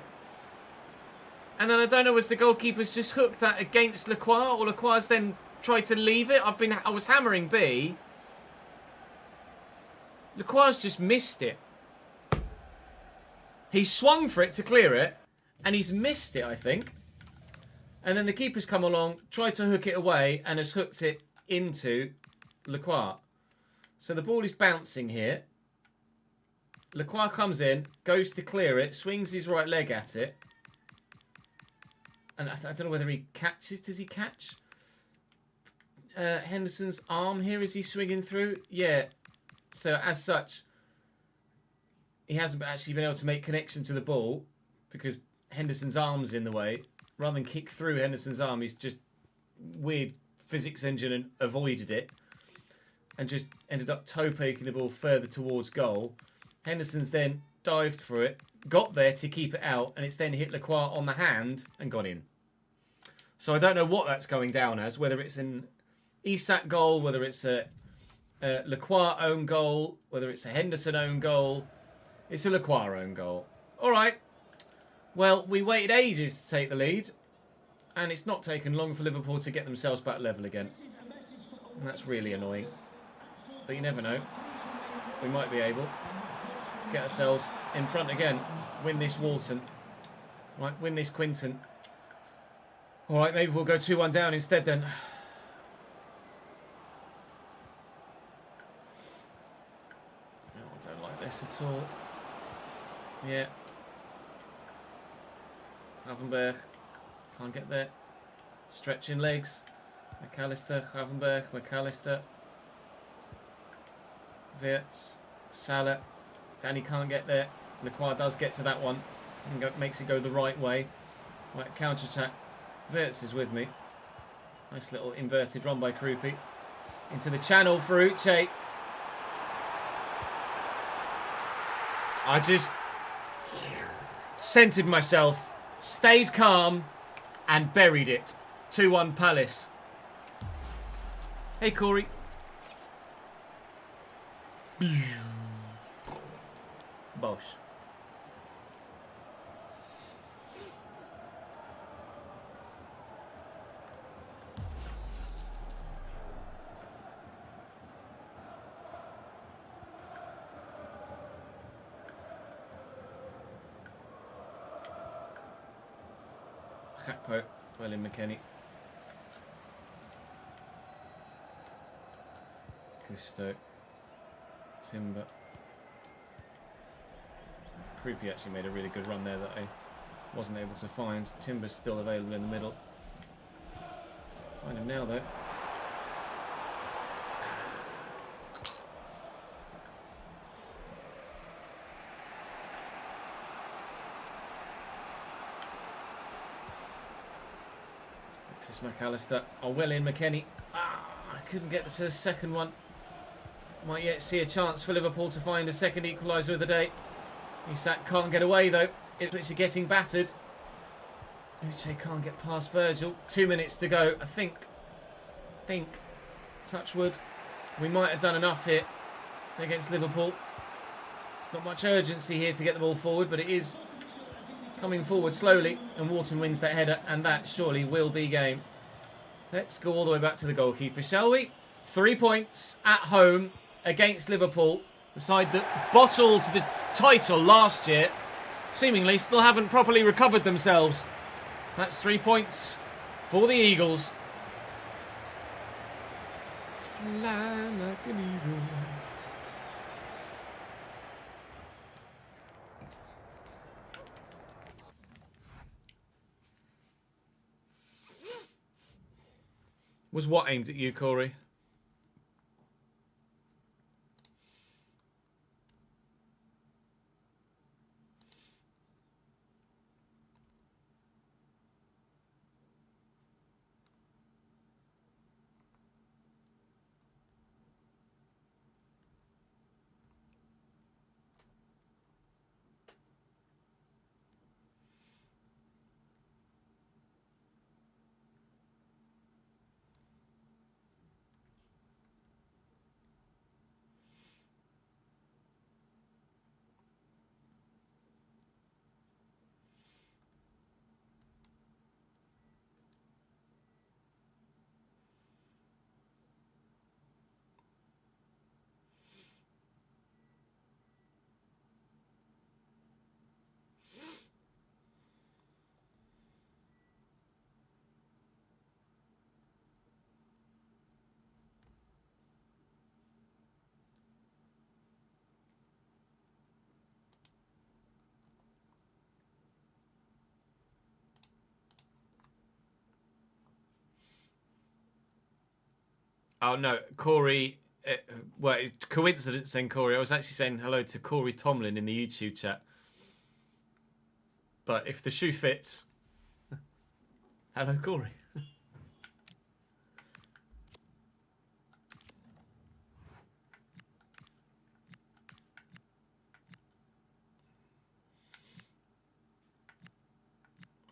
Speaker 2: And then I don't know, was the goalkeeper's just hooked that against Lacroix, or Lacroix's then tried to leave it? I was hammering B. Lacroix's just missed it. He swung for it to clear it, and he's missed it, I think. And then the keeper's come along, tried to hook it away, and has hooked it into Lacroix. So the ball is bouncing here. Lacroix comes in, goes to clear it, swings his right leg at it. And I don't know whether he catches. Does he catch Henderson's arm here? Is he swinging through? Yeah. So as such, he hasn't actually been able to make connection to the ball because Henderson's arm's in the way. Rather than kick through Henderson's arm, he's just weird physics engine and avoided it. And just ended up toe-poking the ball further towards goal. Henderson's then dived for it, got there to keep it out, and it's then hit Lacroix on the hand and gone in. So I don't know what that's going down as, whether it's an Isak goal, whether it's a Lacroix own goal, whether it's a Henderson own goal. It's a Lacroix own goal. All right. Well, we waited ages to take the lead, and it's not taken long for Liverpool to get themselves back level again. And that's really annoying. But you never know. We might be able to get ourselves in front again. Win this Wharton. Right, win this Quinton. All right, maybe we'll go 2-1 down instead then. No, I don't like this at all. Yeah. Gravenberch. Can't get there. Stretching legs. McAllister, Gravenberch, McAllister. Wirtz, Salah. Danny can't get there. Lacroix does get to that one. And makes it go the right way. Right, counter-attack. Wirtz is with me. Nice little inverted run by Krupi. Into the channel for Uche. I just centered myself stayed calm and buried it. 2-1 Palace. Hey, Corey. Bosh. Gakpo, well in McKennie. Gusto. Timber. Creepy actually made a really good run there that I wasn't able to find. Timber's still available in the middle. Find him now though. Alexis McAllister. Oh, well in McKennie. I couldn't get to the second one. Might yet see a chance for Liverpool to find a second equaliser of the day. Isak can't get away though. Ipswich are getting battered. Uche can't get past Virgil. 2 minutes to go. I think, touch wood, we might have done enough here against Liverpool. There's not much urgency here to get the ball forward, but it is coming forward slowly, and Wharton wins that header, and that surely will be game. Let's go all the way back to the goalkeeper, shall we? 3 points at home against Liverpool, the side that bottled the title last year, seemingly still haven't properly recovered themselves. That's 3 points for the Eagles. Fly like an eagle. Was what aimed at you, Corey? Oh no, Corey. Well, it's coincidence then, Corey. I was actually saying hello to Corey Tomlin in the YouTube chat. But if the shoe fits, hello, Corey.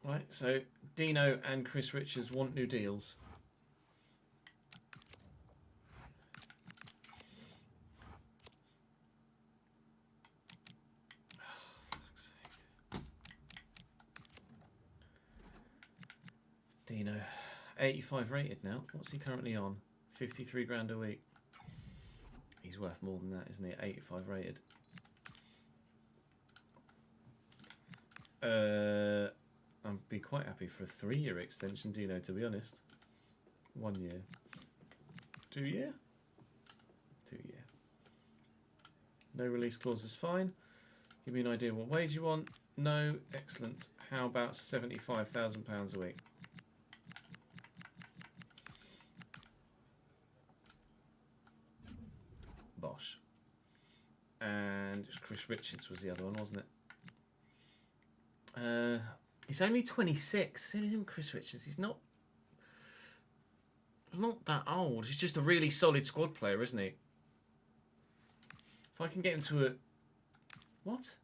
Speaker 2: Right, so Dino and Chris Richards want new deals. Dino, 85 rated now. What's he currently on? 53 grand a week. He's worth more than that, isn't he? 85 rated. I'd be quite happy for a 3-year extension, Dino, to be honest. 1 year. 2 year? 2 year. No release clause is fine. Give me an idea what wage you want. No. Excellent. How about £75,000 a week? Bosh. And Chris Richards was the other one, wasn't it? He's only 26. Same as Chris Richards. He's not that old. He's just a really solid squad player, isn't he? If I can get him to a... What?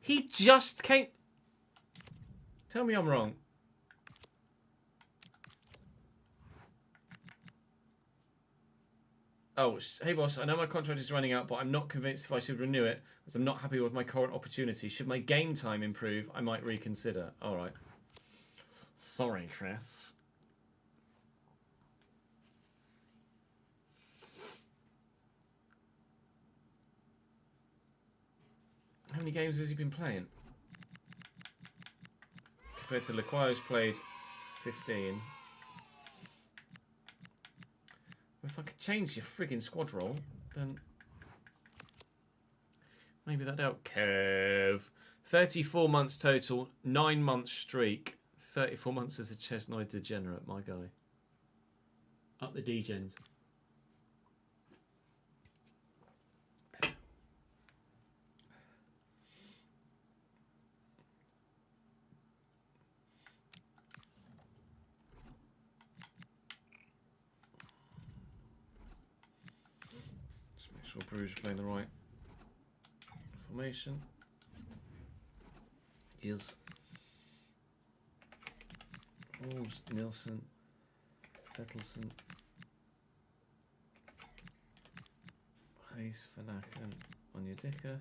Speaker 2: He just came... Tell me I'm wrong. Oh, hey boss, I know my contract is running out, but I'm not convinced if I should renew it, as I'm not happy with my current opportunity. Should my game time improve, I might reconsider. Alright. Sorry, Chris. How many games has he been playing? Compared to Lequio's played 15. If I could change your friggin' squad roll, then maybe that'd help. Kev. 34 months total, 9 months streak. 34 months as a Chesnoy degenerate, my guy. Up the degens. Sure Bruges playing the right formation. Is Wolves, Nielsen, Fettelson, Hayes, Fanaken, Onyedika,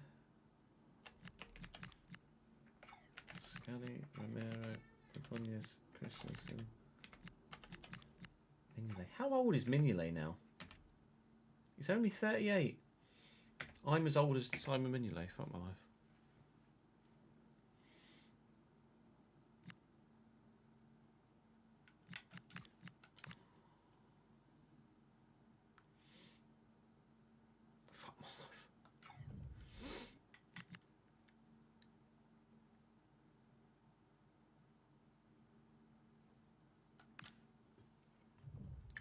Speaker 2: Scally, Romero, Ibanez, Christensen, Mignolet. How old is Mignolet now? He's only 38. I'm as old as Simon Mignolet. Fuck my life. Fuck my life.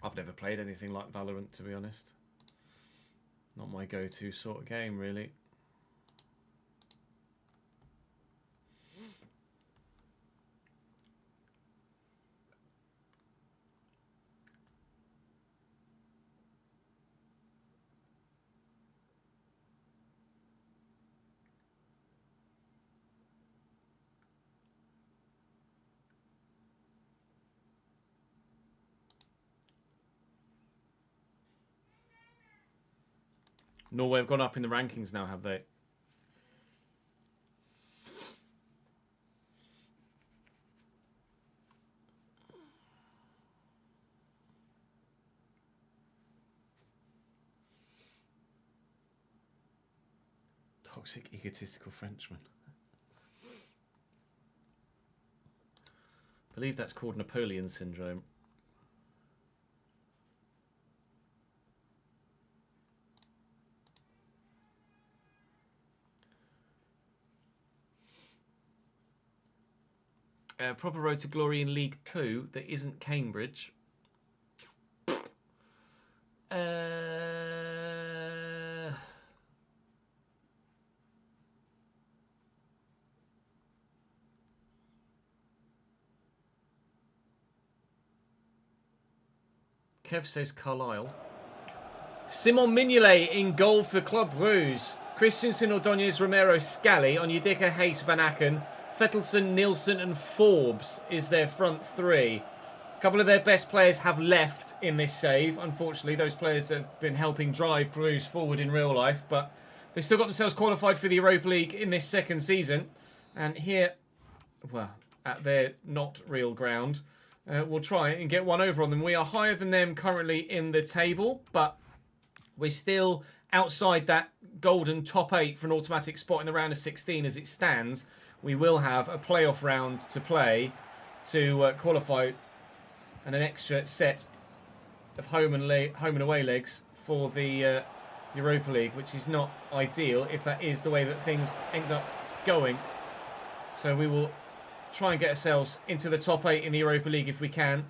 Speaker 2: I've never played anything like Valorant, to be honest. Not my go-to sort of game, really. Norway have gone up in the rankings now, have they? Toxic, egotistical Frenchman. I believe that's called Napoleon syndrome. Proper road to glory in League 2 that isn't Cambridge. Kev says Carlisle. Simon Mignolet in goal for Club Bruges. Christensen, Ordonez, Romero, Scally, Onyedika, Hayes, Van Aken, Fettelson, Nielsen and Forbes is their front three. A couple of their best players have left in this save. Unfortunately, those players have been helping drive Bruges forward in real life, but they still got themselves qualified for the Europa League in this second season. And here, well, at their not real ground, we'll try and get one over on them. We are higher than them currently in the table, but we're still outside that golden top 8 for an automatic spot in the round of 16 as it stands. We will have a playoff round to play to qualify and an extra set of home and away legs for the Europa League, which is not ideal if that is the way that things end up going. So we will try and get ourselves into the top 8 in the Europa League if we can.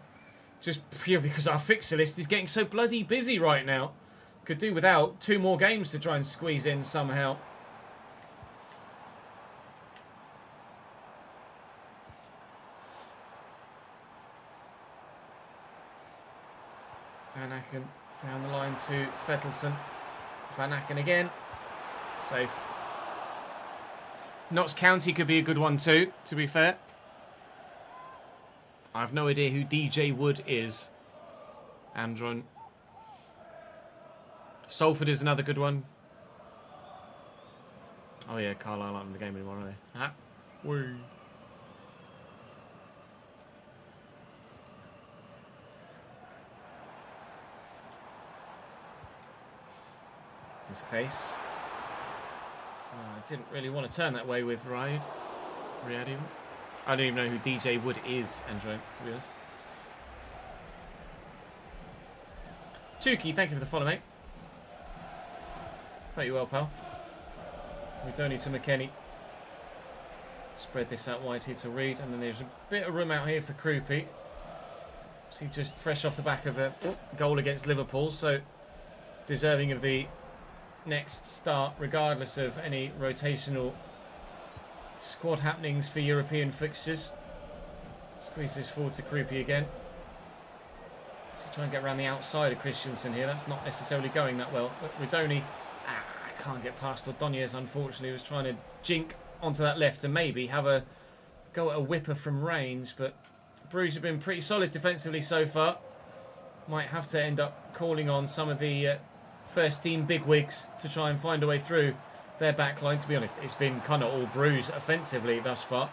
Speaker 2: Just pure because our fixture list is getting so bloody busy right now. Could do without 2 more games to try and squeeze in somehow. Van Aken down the line to Fettelson. Van Aken again. Safe. Notts County could be a good one too, to be fair. I have no idea who DJ Wood is. Andron. Salford is another good one. Oh yeah, Carlisle aren't in the game anymore, are they? Ah. Woo. His case. I didn't really want to turn that way with Riyad even. I don't even know who DJ Wood is, Andrew, to be honest. Tukey, thank you for the follow, mate. Hope you well, pal. Midoni to McKennie. Spread this out wide here to Reed, and then there's a bit of room out here for Krupi. So just fresh off the back of a goal against Liverpool, so deserving of the next start, regardless of any rotational squad happenings for European fixtures. Squeeze this forward to Krupi again. So try and get around the outside of Christensen here. That's not necessarily going that well. But Redoni, I can't get past Ordonez, unfortunately. Was trying to jink onto that left and maybe have a go at a whipper from range. But Bruges have been pretty solid defensively so far. Might have to end up calling on some of the first team bigwigs to try and find a way through their back line. To be honest, it's been kind of all Bruges offensively thus far.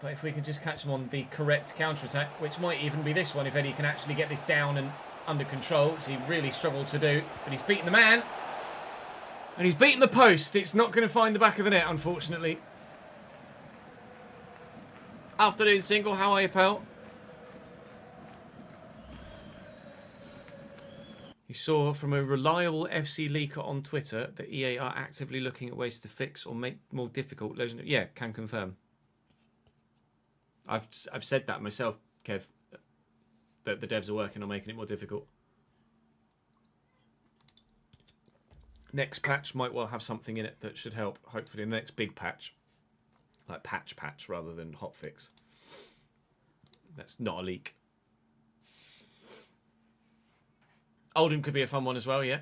Speaker 2: But if we could just catch them on the correct counter-attack, which might even be this one, if Eddie can actually get this down and under control, which he really struggled to do. But he's beaten the man. And he's beaten the post. It's not going to find the back of the net, unfortunately. Afternoon single, how are you, pal? You saw from a reliable FC leaker on Twitter that EA are actively looking at ways to fix or make more difficult Legendary. Yeah, can confirm. I've said that myself, Kev, that the devs are working on making it more difficult. Next patch might well have something in it that should help, hopefully, in the next big patch. Like patch rather than hotfix. That's not a leak. Oldham could be a fun one as well, yeah.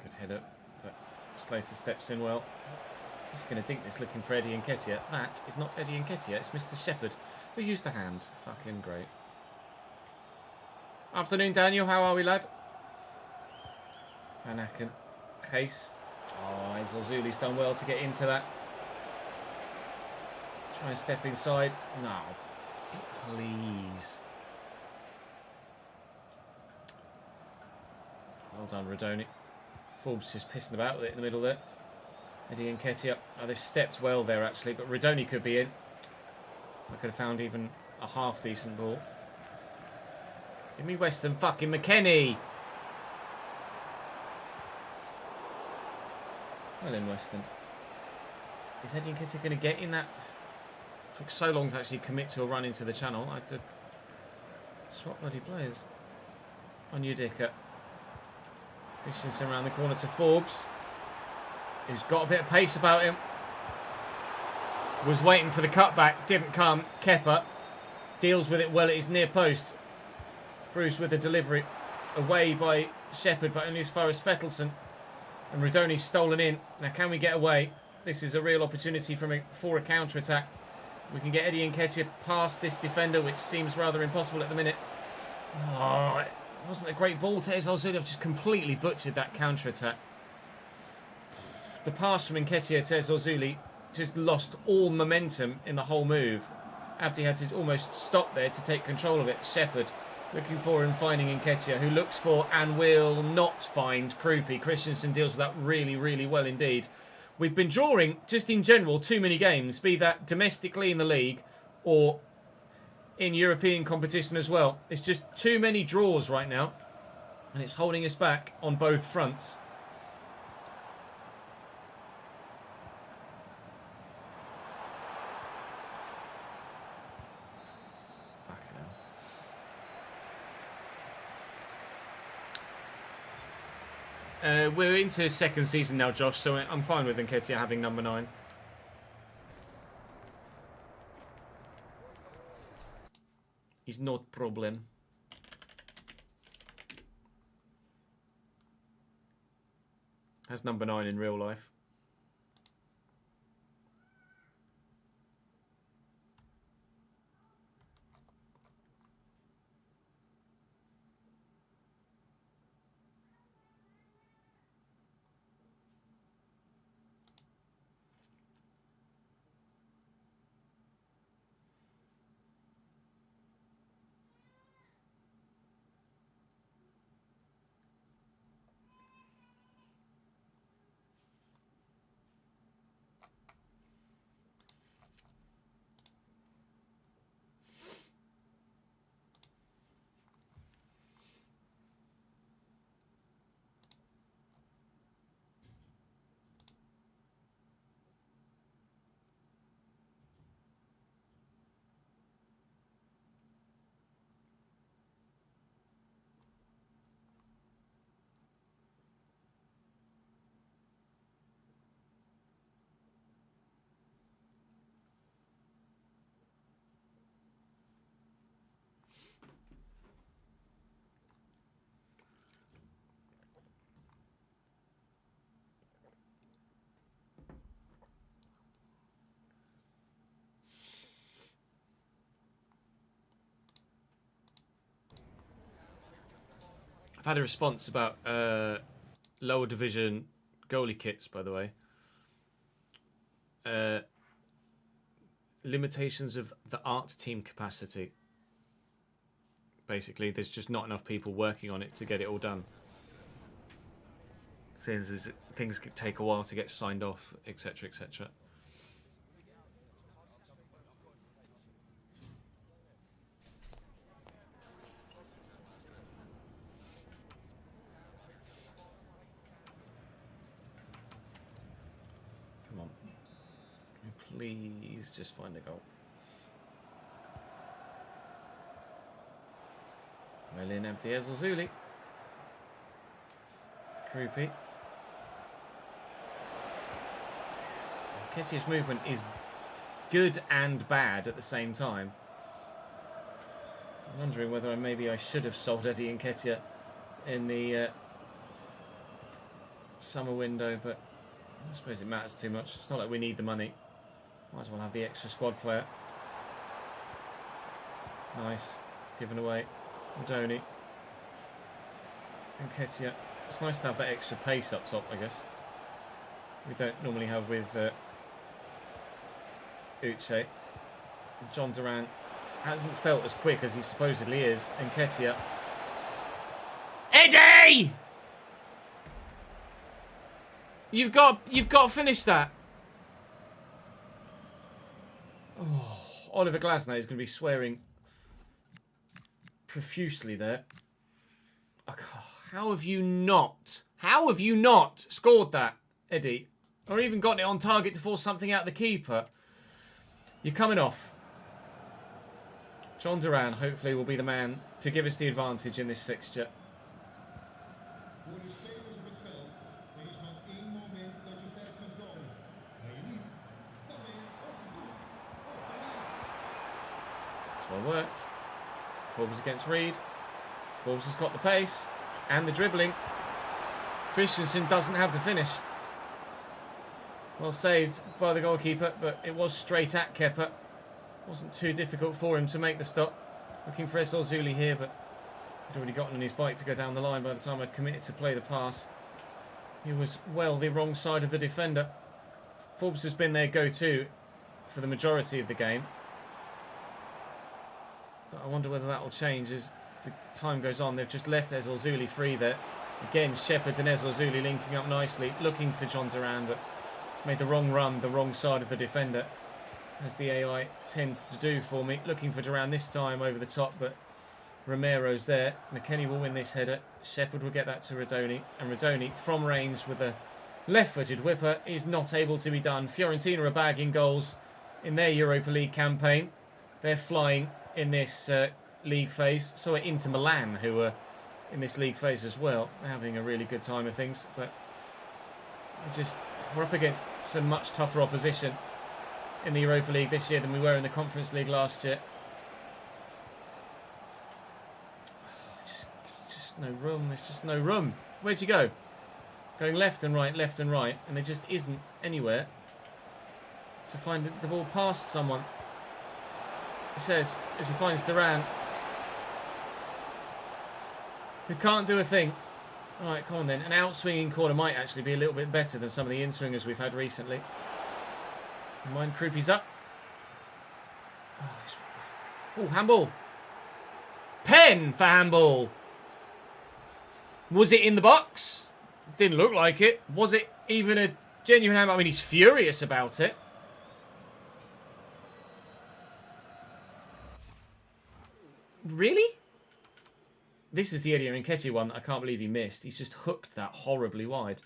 Speaker 2: Good header, but Slater steps in well. He's going to dink this looking for Eddie Nketiah. That is not Eddie Nketiah, it's Mr. Shepherd, who used the hand. Fucking great. Afternoon, Daniel. How are we, lad? Van Aken. Case. Oh, Zozuli's done well to get into that. Try and step inside. No. Please. Well done, Redoni. Forbes just pissing about with it in the middle there. Eddie Nketiah. Oh, they've stepped well there, actually, but Redoni could be in. I could have found even a half-decent ball. Give me Weston fucking McKennie. Well then, Weston. Is Eddie Nketiah going to get in that? It took so long to actually commit to a run into the channel. I had to swap bloody players. On Udica. Christensen around the corner to Forbes. Who's got a bit of pace about him. Was waiting for the cutback. Didn't come. Kepa deals with it well at his near post. Bruce with the delivery away by Shepherd, but only as far as Fettelson. And Redoni's stolen in. Now, can we get away? This is a real opportunity for a counter-attack. We can get Eddie Nketiah past this defender, which seems rather impossible at the minute. Oh, it wasn't a great ball to Ezozuli. I've just completely butchered that counter-attack. The pass from Nketiah to Ezozuli just lost all momentum in the whole move. Abdi had to almost stop there to take control of it. Shepherd looking for and finding Nketiah, who looks for and will not find Krupi. Christensen deals with that really, really well indeed. We've been drawing, just in general, too many games, be that domestically in the league or in European competition as well. It's just too many draws right now, and it's holding us back on both fronts. We're into second season now, Josh, so I'm fine with Nketiah having number 9. Is not problem. That's number 9 in real life. I've had a response about lower division goalie kits, by the way. Limitations of the art team capacity. Basically, there's just not enough people working on it to get it all done. Since things could take a while to get signed off, etc., etc. Please just find a goal. Well in empty Ezozuli. Creepy. Nketiah's movement is good and bad at the same time. I'm wondering whether maybe I should have sold Eddie Nketiah in the summer window, but I suppose it matters too much. It's not like we need the money. Might as well have the extra squad player. Nice. Given away. Madoni. Nketiah. It's nice to have that extra pace up top, I guess. We don't normally have with Uche. John Duran hasn't felt as quick as he supposedly is. Nketiah. Eddie! You've got to finish that. Oh, Oliver Glasner is going to be swearing profusely there. Oh, how have you not scored that, Eddie? Or even gotten it on target to force something out of the keeper? You're coming off. John Duran hopefully will be the man to give us the advantage in this fixture. Well worked. Forbes against Reed. Forbes has got the pace and the dribbling. Christensen doesn't have the finish. Well saved by the goalkeeper, but it was straight at Kepa. Wasn't too difficult for him to make the stop. Looking for Ezozuli here, but he'd already gotten on his bike to go down the line by the time I'd committed to play the pass. He was well the wrong side of the defender. Forbes has been their go-to for the majority of the game. But I wonder whether that will change as the time goes on. They've just left Ezozuli free there. Again, Shepherd and Ezozuli linking up nicely, looking for John Duran, but he's made the wrong run, the wrong side of the defender, as the AI tends to do for me. Looking for Duran this time over the top, but Romero's there. McKennie will win this header. Shepherd will get that to Radoni, and Radoni, from range with a left-footed whipper, is not able to be done. Fiorentina are bagging goals in their Europa League campaign. They're flying in this league phase. So are Inter Milan, who are in this league phase as well. They're having a really good time of things, but we're up against some much tougher opposition in the Europa League this year than we were in the Conference League last year. no room. There's just no room. Where'd you go? Going left and right, and there just isn't anywhere to find the ball past someone. He says, as he finds Duran, who can't do a thing. All right, come on then. An out-swinging corner might actually be a little bit better than some of the in-swingers we've had recently. Mind Krupi's up. Oh, handball. Pen for handball. Was it in the box? Didn't look like it. Was it even a genuine handball? I mean, he's furious about it. Really? This is the Eddie Nketiah one that I can't believe he missed. He's just hooked that horribly wide.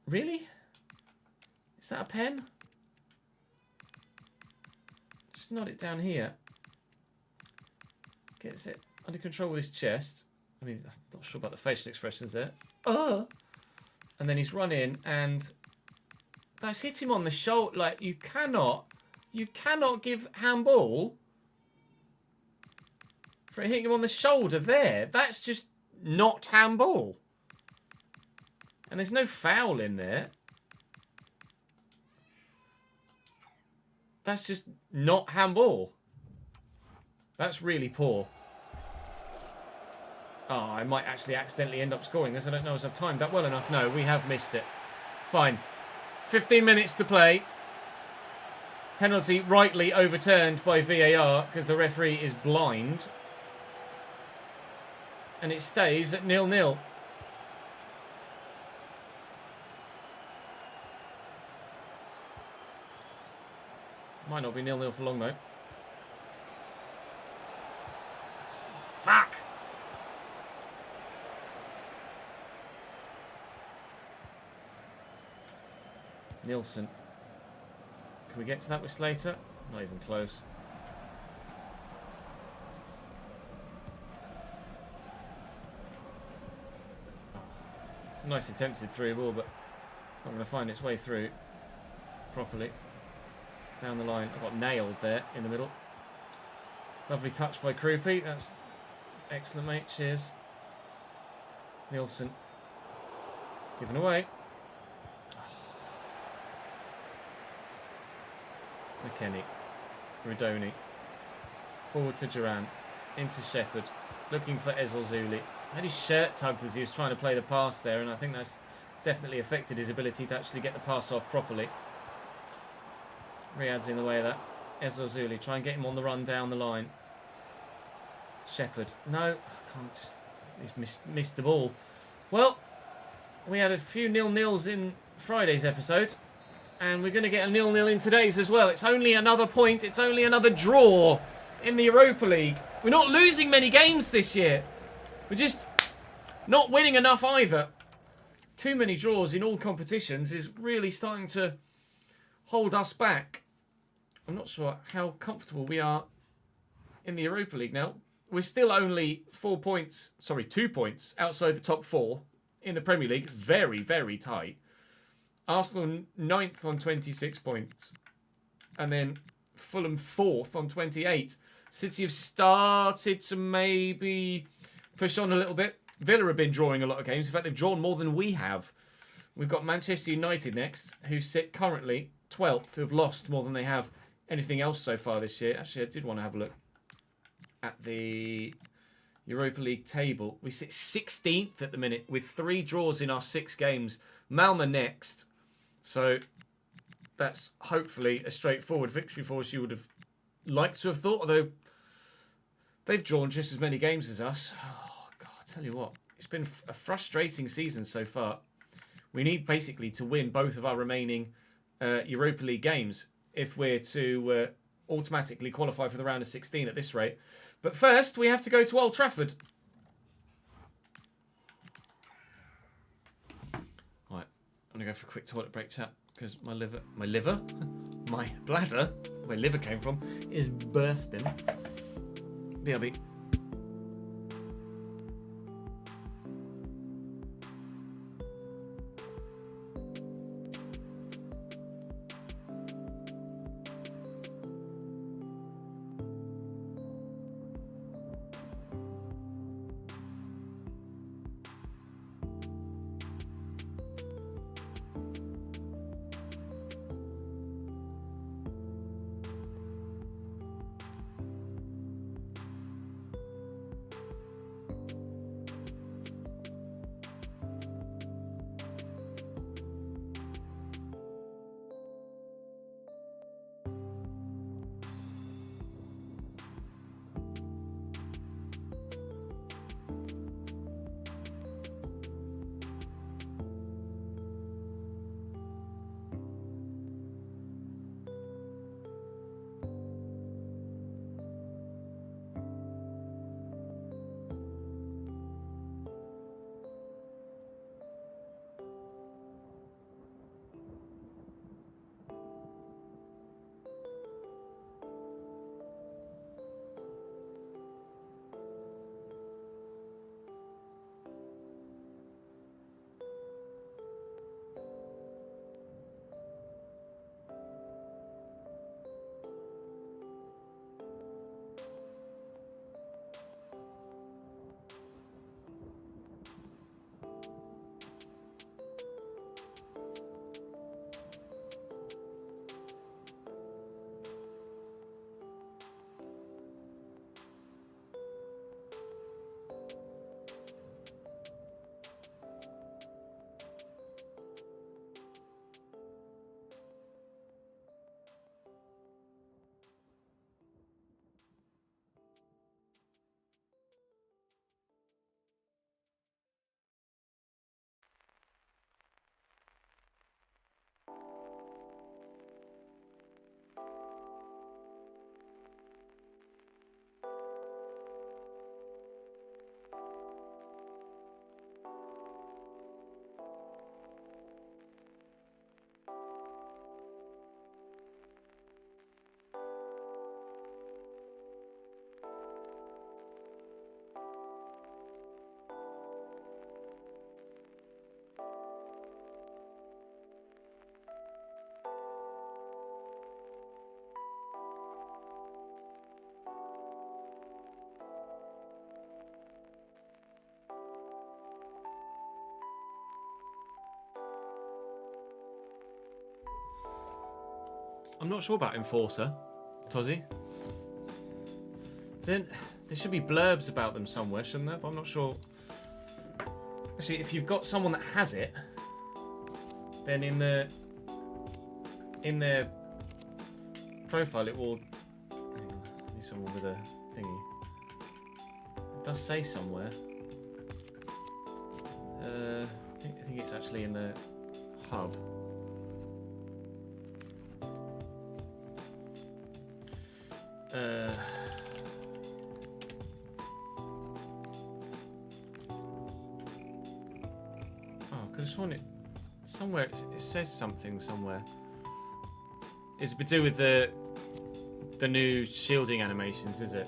Speaker 2: Really? Is that a pen? Just nod it down here. Gets it under control with his chest. I mean, I'm not sure about the facial expressions there. And then he's run in and that's hit him on the shoulder. Like, you cannot give handball for hitting him on the shoulder there. That's just not handball. And there's no foul in there. That's just not handball. That's really poor. Oh, I might actually accidentally end up scoring this. I don't know as I've timed that well enough. No, we have missed it. Fine. 15 minutes to play. Penalty rightly overturned by VAR because the referee is blind. And it stays at 0-0. Might not be 0-0 for long though. Fuck! Nielsen. Can we get to that with Slater? Not even close. It's a nice attempted through ball, but it's not going to find its way through properly. Down the line. I got nailed there in the middle. Lovely touch by Krupi. That's excellent, mate. Cheers. Nielsen. Given away. McKennie. Rodoni. Forward to Duran. Into Shepherd. Looking for Ezil Had his shirt tugged as he was trying to play the pass there, and I think that's definitely affected his ability to actually get the pass off properly. Riyad's in the way of that. Ezil try and get him on the run down the line. Shepherd. No, can't just. He's missed the ball. Well, we had a few 0-0s in Friday's episode. And we're going to get a 0-0 in today's as well. It's only another point. It's only another draw in the Europa League. We're not losing many games this year. We're just not winning enough either. Too many draws in all competitions is really starting to hold us back. I'm not sure how comfortable we are in the Europa League now. We're still only 2 points outside the top 4 in the Premier League. Very, very tight. Arsenal 9th on 26 points. And then Fulham 4th on 28. City have started to maybe push on a little bit. Villa have been drawing a lot of games. In fact, they've drawn more than we have. We've got Manchester United next, who sit currently 12th, who have lost more than they have anything else so far this year. Actually, I did want to have a look at the Europa League table. We sit 16th at the minute with 3 draws in our 6 games. Malmö next. So that's hopefully a straightforward victory for us. You would have liked to have thought, although they've drawn just as many games as us. Oh, God, I tell you what. It's been a frustrating season so far. We need basically to win both of our remaining Europa League games if we're to automatically qualify for the round of 16 at this rate. But first, we have to go to Old Trafford. Right, I'm going to go for a quick toilet break chat because my bladder, where liver came from, is bursting. BRB. I'm not sure about Enforcer, Tozzy. Then there should be blurbs about them somewhere, shouldn't there? But I'm not sure. Actually, if you've got someone that has it, then in their profile it will. Hang on, I need someone with a thingy. It does say somewhere. I think it's actually in the hub. I just want it somewhere. It says something somewhere. It's to do with the new shielding animations, is it?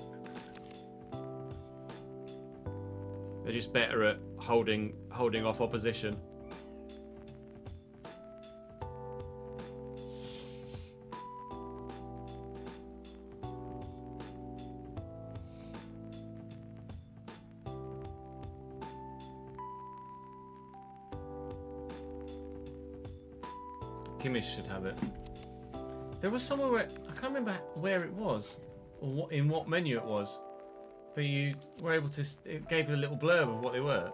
Speaker 2: They're just better at holding off opposition. Kimmich should have it. There was somewhere where I can't remember where it was or in what menu it was, but you were able to. It gave you a little blurb of what they were.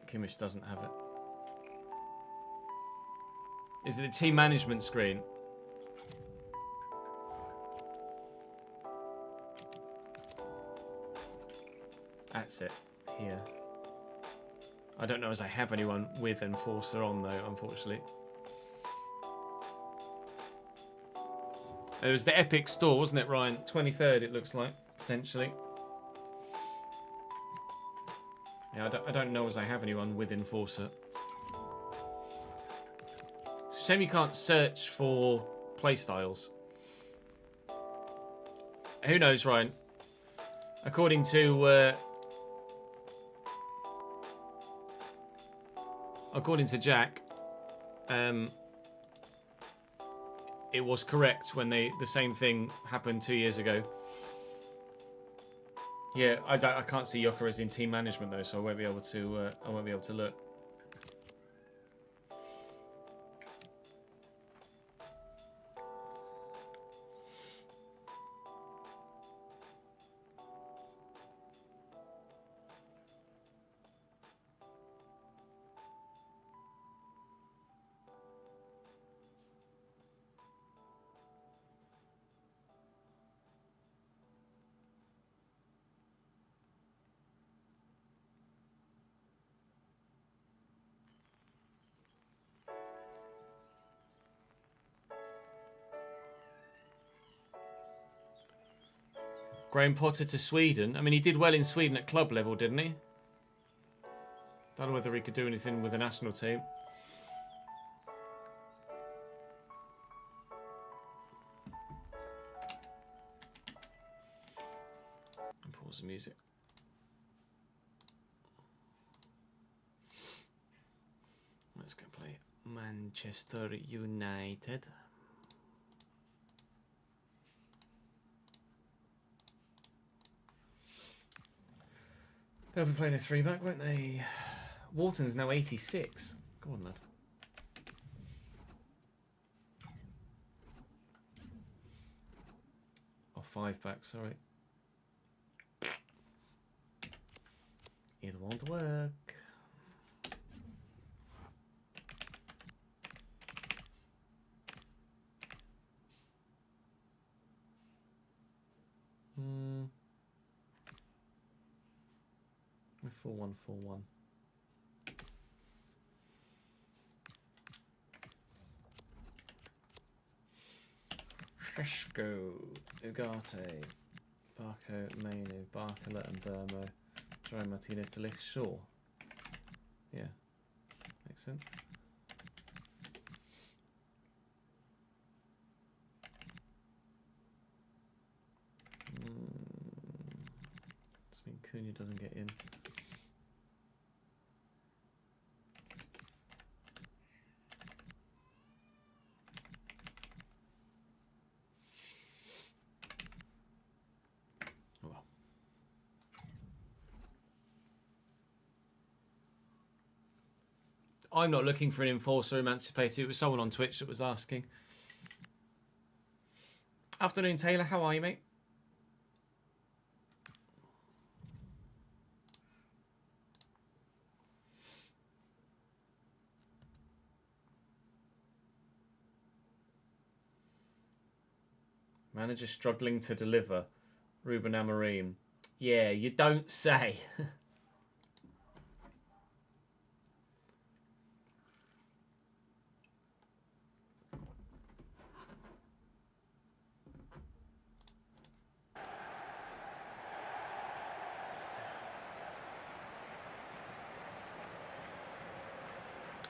Speaker 2: Kimmich doesn't have it. Is it the team management screen? That's it, here. I don't know as I have anyone with Enforcer on though, unfortunately. It was the Epic store, wasn't it, Ryan? 23rd, it looks like, potentially. Yeah, I don't know as I have anyone with Enforcer. It's a shame you can't search for playstyles. Who knows, Ryan? According to Jack, it was correct when the same thing happened 2 years ago. Yeah, I can't see Yoka in team management though, so I won't be able to look. Graham Potter to Sweden. I mean, he did well in Sweden at club level, didn't he? Don't know whether he could do anything with the national team. Pause the music. Let's go play Manchester United. They'll be playing a 3-back, won't they? Wharton's now 86. Go on, lad. Oh, 5-back, sorry. It won't work. Hmm. 4-1-4-1. Sheshko, Ugarte, Barco, Mainu, Barcola and Burmo, Jerome Martinez to Lich, sure. Yeah, makes sense. Does mean Cunha doesn't get in. I'm not looking for an enforcer emancipator. It was someone on Twitch that was asking. Afternoon, Taylor. How are you, mate? Manager struggling to deliver. Ruben Amorim. Yeah, you don't say.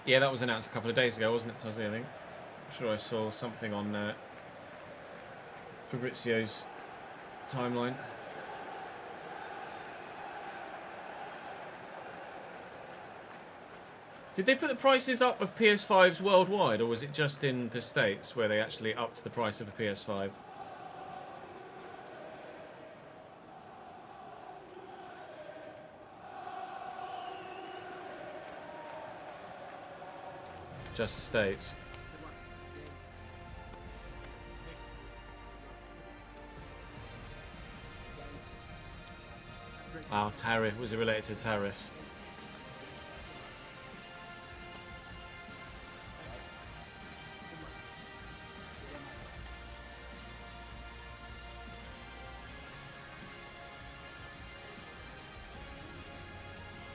Speaker 2: Yeah, that was announced a couple of days ago, wasn't it, Tozzy, I think? I'm sure I saw something on Fabrizio's timeline. Did they put the prices up of PS5s worldwide, or was it just in the States where they actually upped the price of a PS5? Just the States. Oh, tariff. Was it related to tariffs?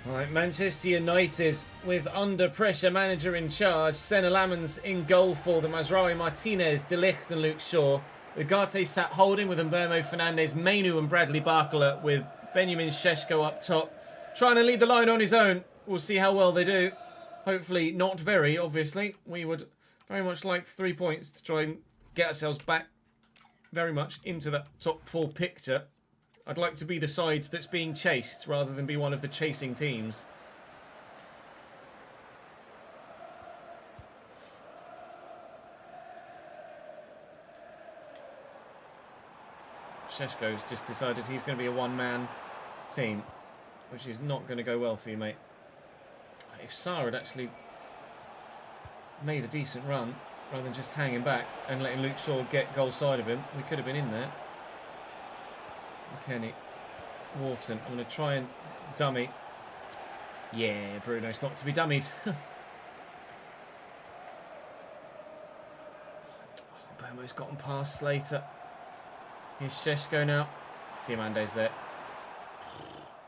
Speaker 2: Right, Manchester United with under pressure manager in charge. Senna Lamens in goal for them. Mazraoui, Martinez, De Ligt and Luke Shaw. Ugarte sat holding with Mbermo Fernandes, Mainu and Bradley Barcola, with Benjamin Šeško up top. Trying to lead the line on his own. We'll see how well they do. Hopefully not very, obviously. We would very much like 3 points to try and get ourselves back very much into that top 4 picture. I'd like to be the side that's being chased rather than be one of the chasing teams. Šeško's just decided he's going to be a one-man team, which is not going to go well for you, mate. If Sarr had actually made a decent run, rather than just hanging back and letting Luke Shaw get goal side of him, we could have been in there. Kenny, Wharton, I'm going to try and dummy. Yeah, Bruno's not to be dummied. Bomo's gotten past Slater. Here's Šeško now. Diamande's there.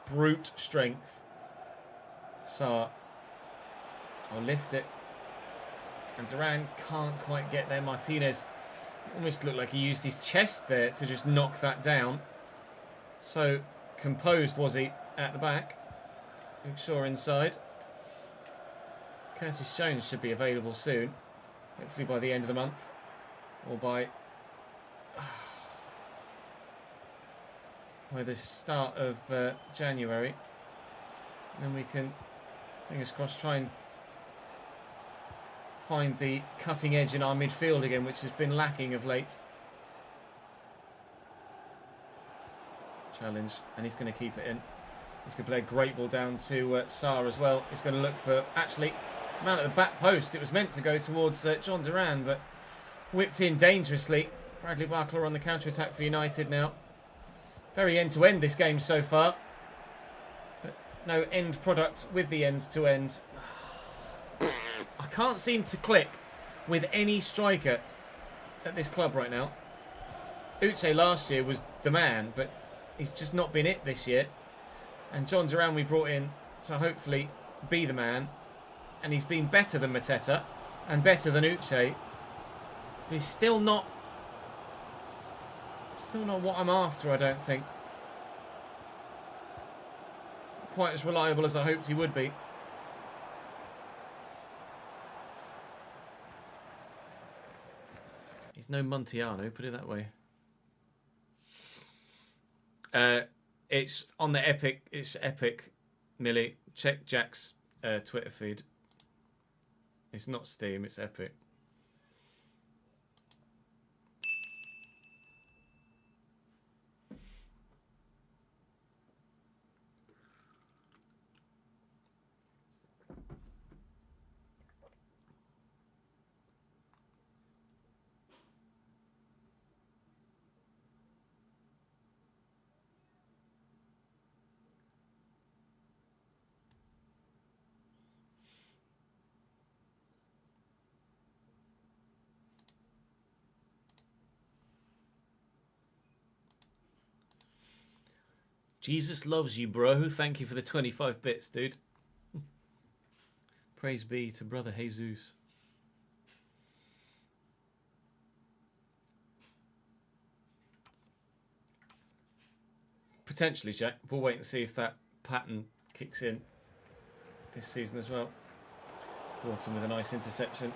Speaker 2: Brute strength. Sarr. I'll lift it. And Duran can't quite get there. Martinez almost looked like he used his chest there to just knock that down. So composed was he at the back. Luke Shaw inside. Curtis Jones should be available soon. Hopefully by the end of the month. Or by the start of January. And then we can, fingers crossed, try and find the cutting edge in our midfield again, which has been lacking of late. Challenge, and he's going to keep it in. He's going to play a great ball down to Sarr as well. He's going to look for, actually, man at the back post. It was meant to go towards John Duran, but whipped in dangerously. Bradley Barcola on the counter-attack for United now. Very end-to-end this game so far. But no end product with the end-to-end. I can't seem to click with any striker at this club right now. Uche last year was the man, but he's just not been it this year. And John Duran we brought in to hopefully be the man. And he's been better than Mateta and better than Uche. But he's still not what I'm after, I don't think. Quite as reliable as I hoped he would be. He's no Montiano, put it that way. It's on the Epic. It's Epic, Millie. Check Jack's Twitter feed. It's not Steam, it's Epic. Jesus loves you, bro. Thank you for the 25 bits, dude. Praise be to brother Jesus. Potentially, Jack. We'll wait and see if that pattern kicks in this season as well. Wharton with a nice interception.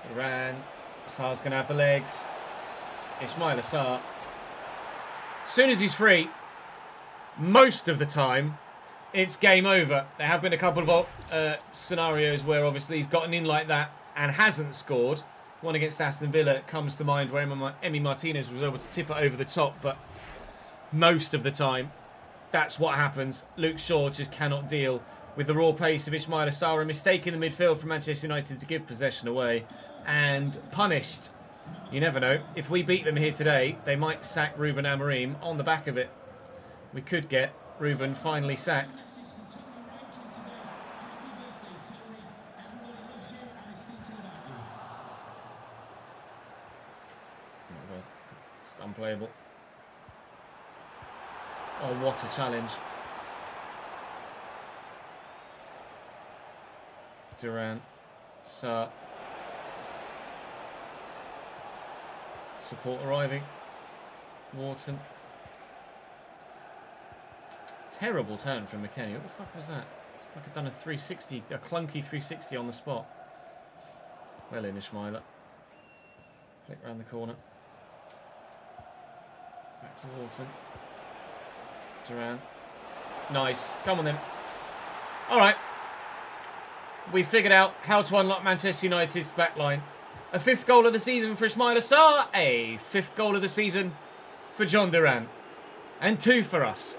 Speaker 2: Duran. Sarr's going to have the legs. Ismail Sarr. As soon as he's free, most of the time, it's game over. There have been a couple of scenarios where obviously he's gotten in like that and hasn't scored. One against Aston Villa comes to mind where Emi Martinez was able to tip it over the top, but most of the time, that's what happens. Luke Shaw just cannot deal with the raw pace of Ismail Sarr. A mistake in the midfield from Manchester United to give possession away and punished. You never know. If we beat them here today, they might sack Ruben Amorim on the back of it. We could get Ruben finally sacked. It's unplayable. Oh, what a challenge. Duran. Sarr. Support arriving. Wharton. Terrible turn from McKennie. What the fuck was that? It's like I've done a 360, a clunky 360 on the spot. Well in, Ishmael. Flick round the corner. Back to Wharton. Duran. Nice. Come on then. Alright. We figured out how to unlock Manchester United's backline. A 5th goal of the season for Ismail Sarr. A 5th goal of the season for John Duran. And 2 for us.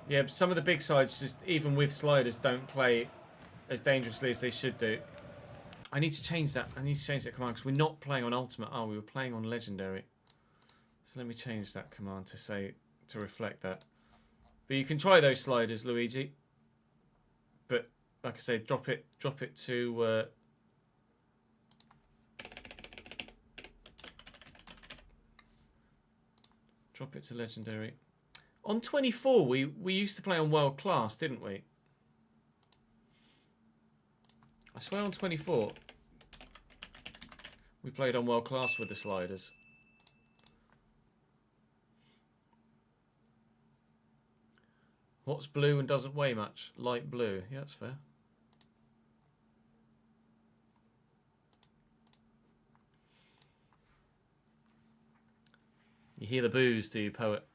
Speaker 2: Yeah, some of the big sides, just even with sliders, don't play as dangerously as they should do. I need to change that. I need to change that command because we're not playing on Ultimate. Oh, we were playing on Legendary. So let me change that command to reflect that. But you can try those sliders, Luigi. But like I say, drop it to. Drop it to Legendary. On 24, we used to play on World Class, didn't we? I swear on 24, we played on World Class with the sliders. What's blue and doesn't weigh much? Light blue. Yeah, that's fair. You hear the boos, do you, poet?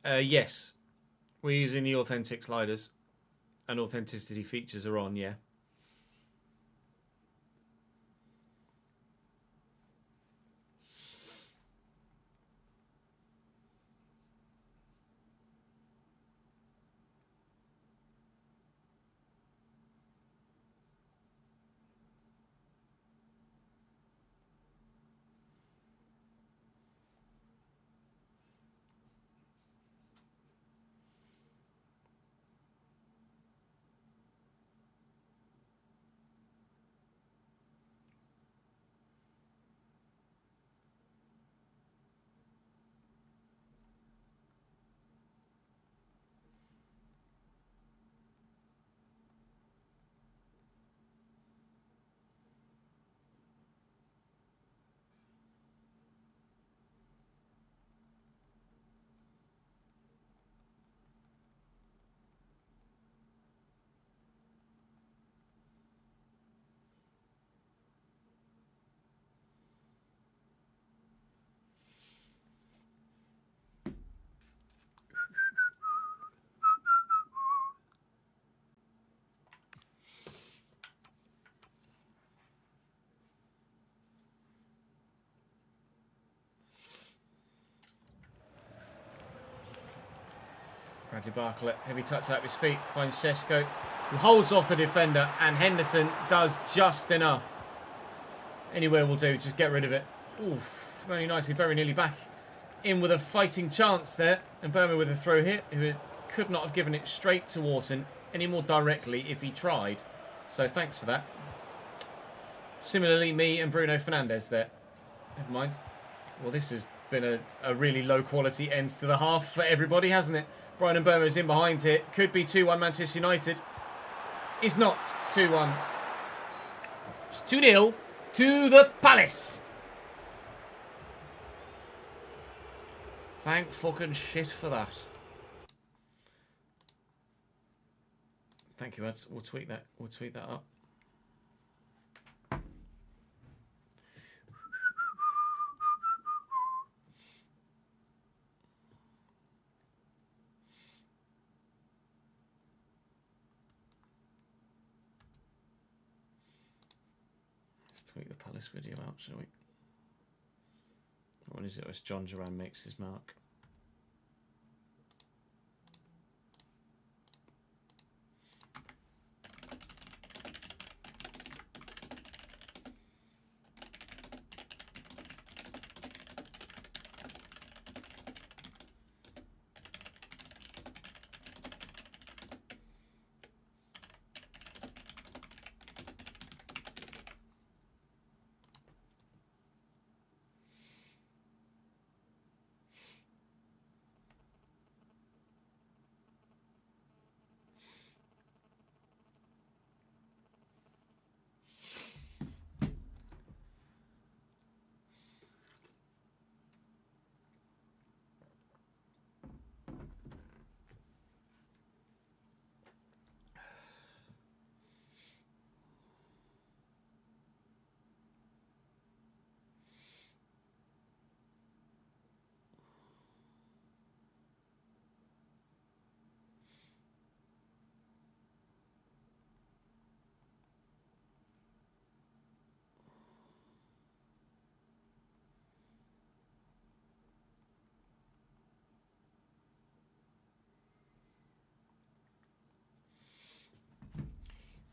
Speaker 2: Yes, we're using the authentic sliders and authenticity features are on, yeah. Bradley Bartlett, heavy touch out of his feet, finds Šeško, who holds off the defender, and Henderson does just enough. Anywhere will do, just get rid of it. Oof, very nicely, very nearly back in with a fighting chance there. And Bournemouth with a throw here, who could not have given it straight to Wharton any more directly if he tried. So thanks for that. Similarly, me and Bruno Fernandes there. Never mind. Well, this has been a really low quality end to the half for everybody, hasn't it? Brian Mbeumo is in behind here. Could be 2-1 Manchester United. Is not 2-1. It's 2-0 to the Palace. Thank fucking shit for that. Thank you, Ads. We'll tweet that. We'll tweet that up. Tweet the Palace video out, shall we? What is it? As John Duran makes his mark.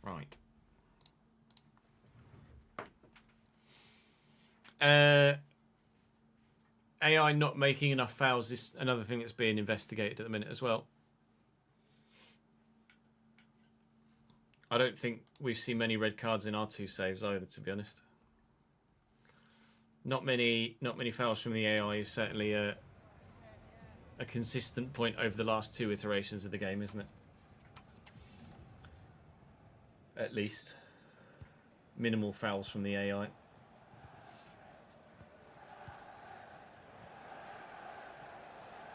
Speaker 2: Right. AI not making enough fouls is another thing that's being investigated at the minute as well. I don't think we've seen many red cards in our two saves either, to be honest. Not many fouls from the AI is certainly a consistent point over the last two iterations of the game, isn't it? At least. Minimal fouls from the AI.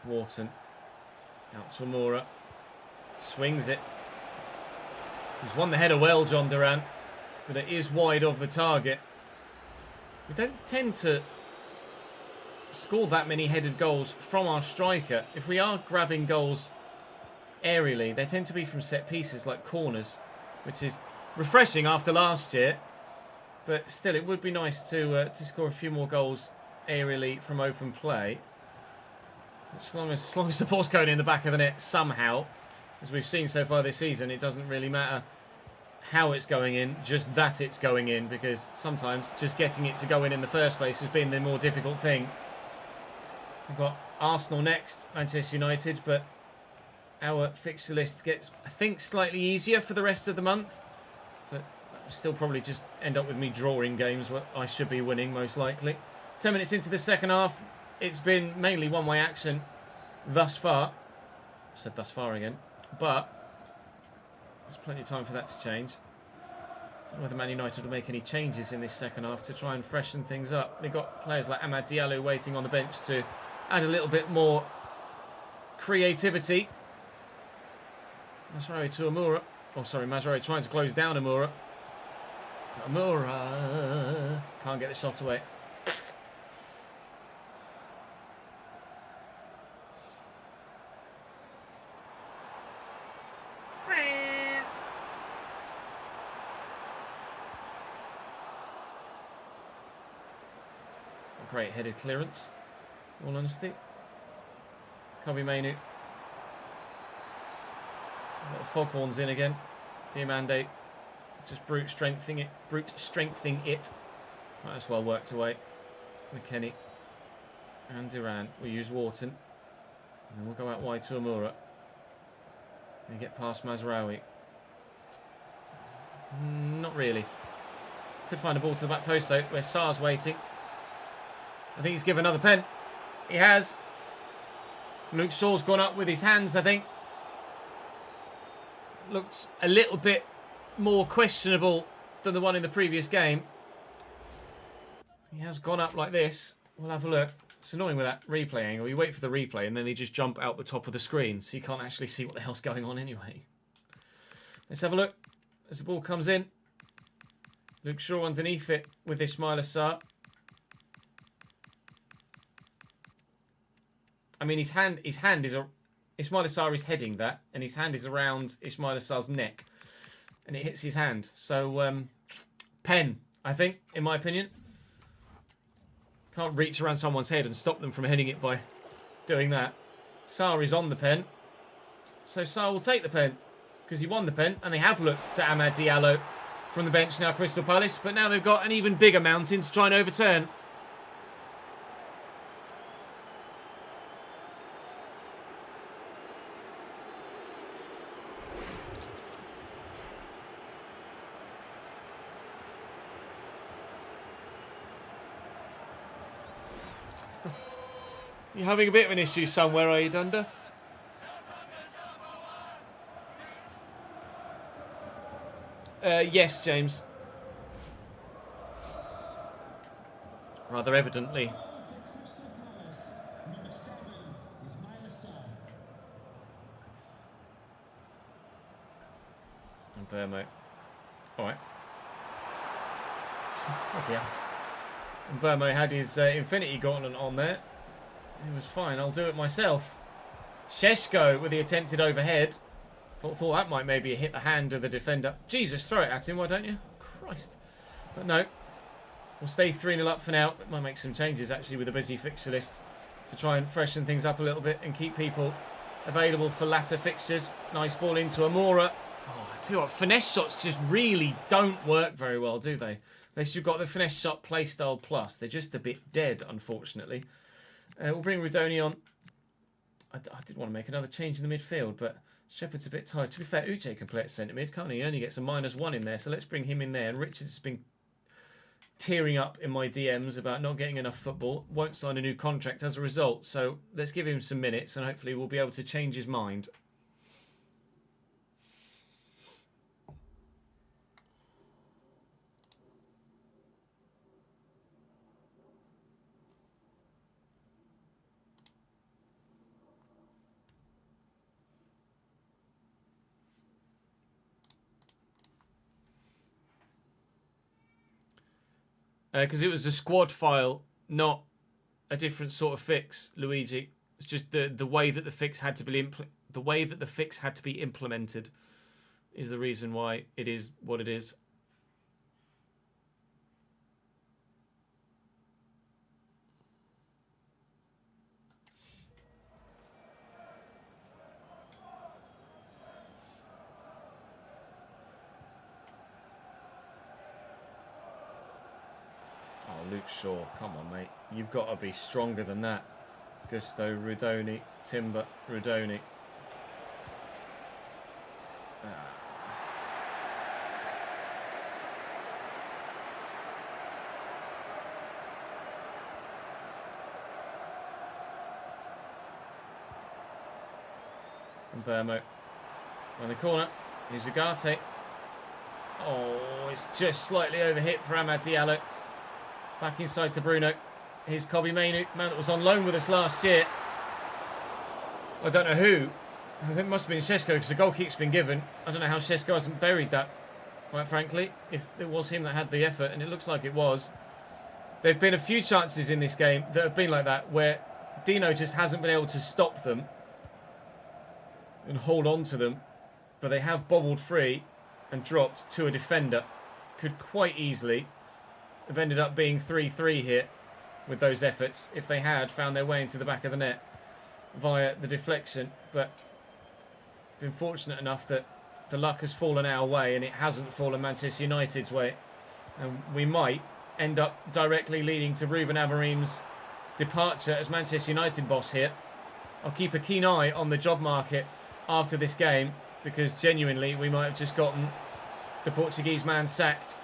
Speaker 2: Wharton. Out to Amora. Swings it. He's won the header well, John Duran. But it is wide of the target. We don't tend to score that many headed goals from our striker. If we are grabbing goals aerially, they tend to be from set pieces like corners, which is refreshing after last year. But still, it would be nice to score a few more goals aerially from open play. As long as the ball's going in the back of the net somehow, as we've seen so far this season, it doesn't really matter how it's going in, just that it's going in, because sometimes just getting it to go in the first place has been the more difficult thing. We've got Arsenal next, Manchester United, but our fixture list gets, I think, slightly easier for the rest of the month. But still probably just end up with me drawing games where I should be winning, most likely. 10 minutes into the second half, it's been mainly one-way action thus far. I said thus far again. But there's plenty of time for that to change. I don't know whether Man United will make any changes in this second half to try and freshen things up. They've got players like Amad Diallo waiting on the bench to add a little bit more creativity. Mazraoui to Amora. Oh, sorry, Mazraoui trying to close down Amora. Amora can't get the shot away. Great headed clearance, all honesty. Kobe Mainu.
Speaker 1: Got the foghorns in again. Diamande just brute strengthening it. Might as well worked away. McKennie and Duran. We'll use Wharton. And then we'll go out wide to Amura. And get past Mazraoui. Not really. Could find a ball to the back post though, where Sarr's waiting. I think he's given another pen. He has. Luke Shaw's gone up with his hands, I think. Looked a little bit more questionable than the one in the previous game. He has gone up like this. We'll have a look. It's annoying with that replay angle. You wait for the replay and then they just jump out the top of the screen, so you can't actually see what the hell's going on anyway. Let's have a look as the ball comes in. Luke Shaw underneath it with Ismaila Sarr. I mean, his hand is Ismaila Sarr is heading that, and his hand is around Ismaila Sarr's neck, and it hits his hand. So, pen, I think, in my opinion. Can't reach around someone's head and stop them from hitting it by doing that. Sarr is on the pen, so Sarr will take the pen because he won the pen, and they have looked to Amad Diallo from the bench now, Crystal Palace, but now they've got an even bigger mountain to try and overturn. You're having a bit of an issue somewhere, are you, Dunder? Yes, James. Rather evidently. And Burmo. Alright. What's he at? And Burmo had his Infinity Gauntlet on there. It was fine, I'll do it myself. Šeško with the attempted overhead. Thought that might maybe hit the hand of the defender. Jesus, throw it at him, why don't you? Christ. But no. We'll stay 3-0 up for now. It might make some changes actually with a busy fixture list to try and freshen things up a little bit and keep people available for latter fixtures. Nice ball into Amora. Oh, I tell you what, finesse shots just really don't work very well, do they? Unless you've got the finesse shot playstyle plus. They're just a bit dead, unfortunately. We'll bring Rudoni on. I did want to make another change in the midfield, but Shepherd's a bit tired. To be fair, Uche can play at centre mid, can't he? He only gets a -1 in there, so let's bring him in there. And Richards has been tearing up in my DMs about not getting enough football. Won't sign a new contract as a result, so let's give him some minutes and hopefully we'll be able to change his mind. Because it was a squad file, not a different sort of fix, Luigi. It's just the way that the fix had to be implemented is the reason why it is what it is. Luke Shaw, come on, mate. You've got to be stronger than that. Gusto, Rudoni, Timber, Rudoni. And Burmo on the corner. Here's Ugarte. Oh, it's just slightly overhit for Amad Diallo. Back inside to Bruno. Here's Kobbie Mainoo, man that was on loan with us last year. I don't know who. I think it must have been Šeško because the goal kick's been given. I don't know how Šeško hasn't buried that, quite frankly. If it was him that had the effort, and it looks like it was. There have been a few chances in this game that have been like that, where Dino just hasn't been able to stop them and hold on to them. But they have bobbled free and dropped to a defender. Could quite easily have ended up being 3-3 here with those efforts if they had found their way into the back of the net via the deflection. But
Speaker 2: been fortunate enough that the luck has fallen our way and it hasn't fallen Manchester United's way. And we might end up directly leading to Ruben Amorim's departure as Manchester United boss here. I'll keep a keen eye on the job market after this game, because genuinely we might have just gotten the Portuguese man sacked.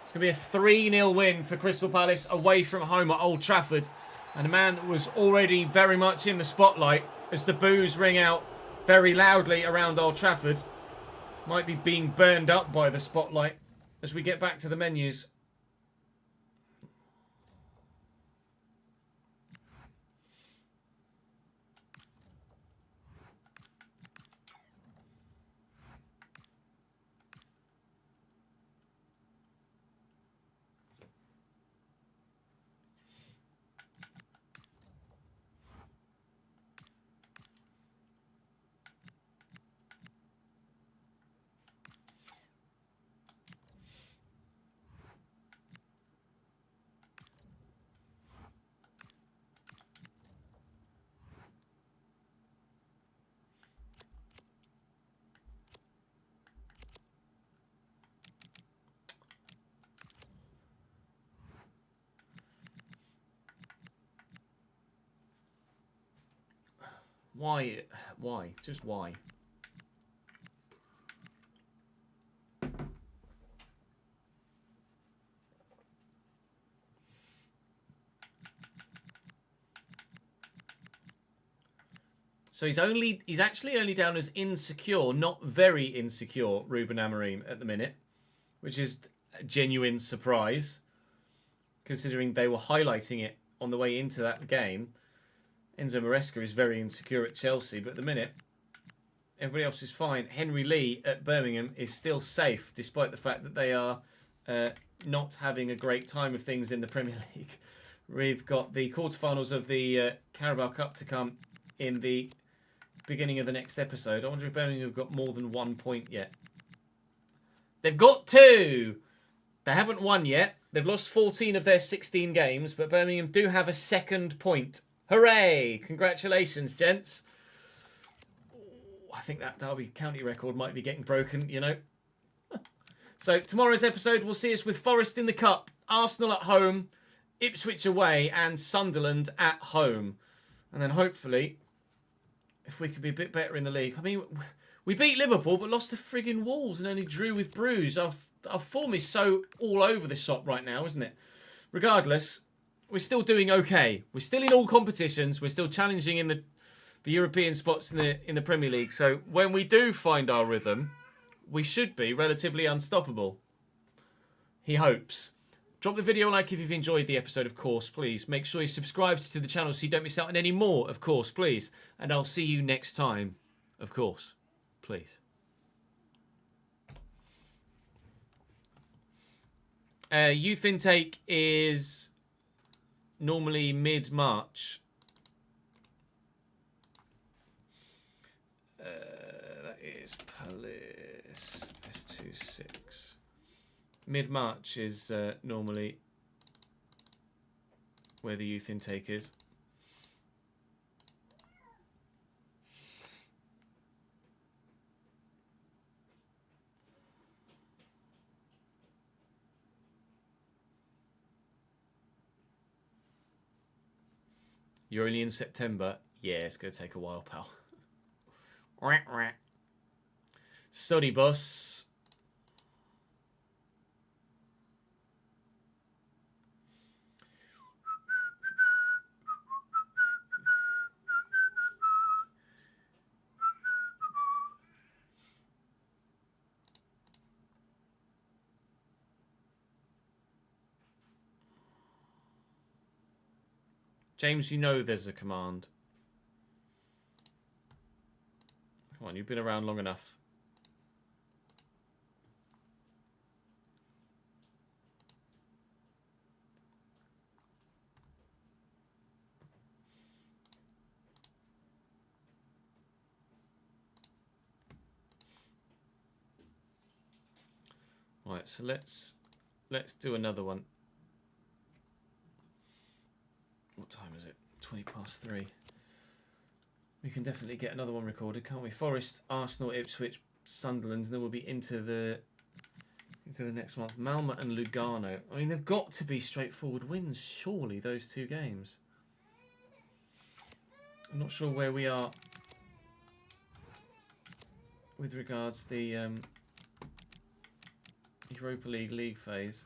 Speaker 2: It's going to be a 3-0 win for Crystal Palace away from home at Old Trafford. And a man that was already very much in the spotlight as the boos ring out very loudly around Old Trafford might be being burned up by the spotlight as we get back to the menus. Why? Why? Just why? So he's actually only down as insecure, not very insecure, Ruben Amorim at the minute, which is a genuine surprise, considering they were highlighting it on the way into that game. Enzo Maresca is very insecure at Chelsea, but at the minute, everybody else is fine. Henry Lee at Birmingham is still safe, despite the fact that they are not having a great time of things in the Premier League. We've got the quarterfinals of the Carabao Cup to come in the beginning of the next episode. I wonder if Birmingham have got more than 1 point yet. They've got 2! They haven't won yet. They've lost 14 of their 16 games, but Birmingham do have a second point. Hooray! Congratulations, gents. I think that Derby County record might be getting broken, you know. So tomorrow's episode will see us with Forest in the Cup, Arsenal at home, Ipswich away, and Sunderland at home. And then hopefully, if we could be a bit better in the league. I mean, we beat Liverpool, but lost to friggin' Wolves and only drew with Bruges. Our form is so all over the shop right now, isn't it? Regardless, we're still doing okay. We're still in all competitions. We're still challenging in the European spots in the Premier League. So when we do find our rhythm, we should be relatively unstoppable. He hopes. Drop the video a like if you've enjoyed the episode, of course, please. Make sure you subscribe to the channel so you don't miss out on any more, of course, please. And I'll see you next time, of course, please. Youth intake is normally mid-March. That is Palace S26. Mid-March is normally where the youth intake is. You're only in September? Yeah, it's going to take a while, pal. Sorry, boss. James, you know there's a command. Come on, you've been around long enough. Right, so let's do another one. What time is it? 3:20.
Speaker 1: We can definitely get another one recorded, can't we? Forest, Arsenal, Ipswich, Sunderland, and then we'll be into the next month. Malmo and Lugano. I mean, they've got to be straightforward wins, surely, those two games. I'm not sure where we are with regards to the Europa League phase.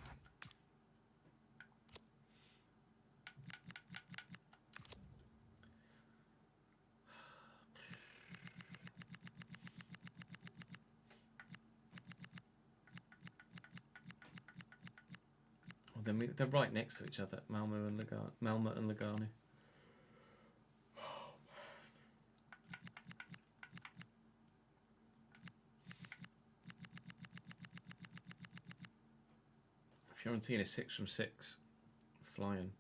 Speaker 1: Well, then they're right next to each other, Malmo and Lugano. Fiorentina 6 from 6, flying.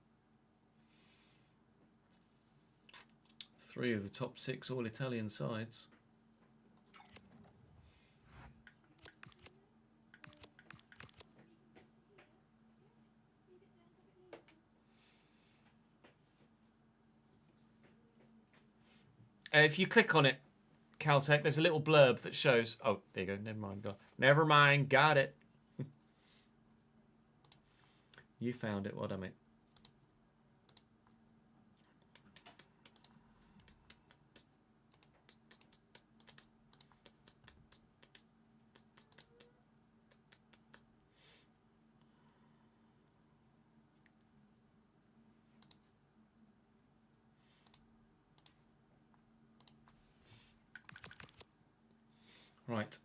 Speaker 1: 3 of the top 6 all Italian sides. If you click on it, Caltech, there's a little blurb that shows. Oh, there you go. Never mind. Never mind. Got it. You found it. What I mean. Right.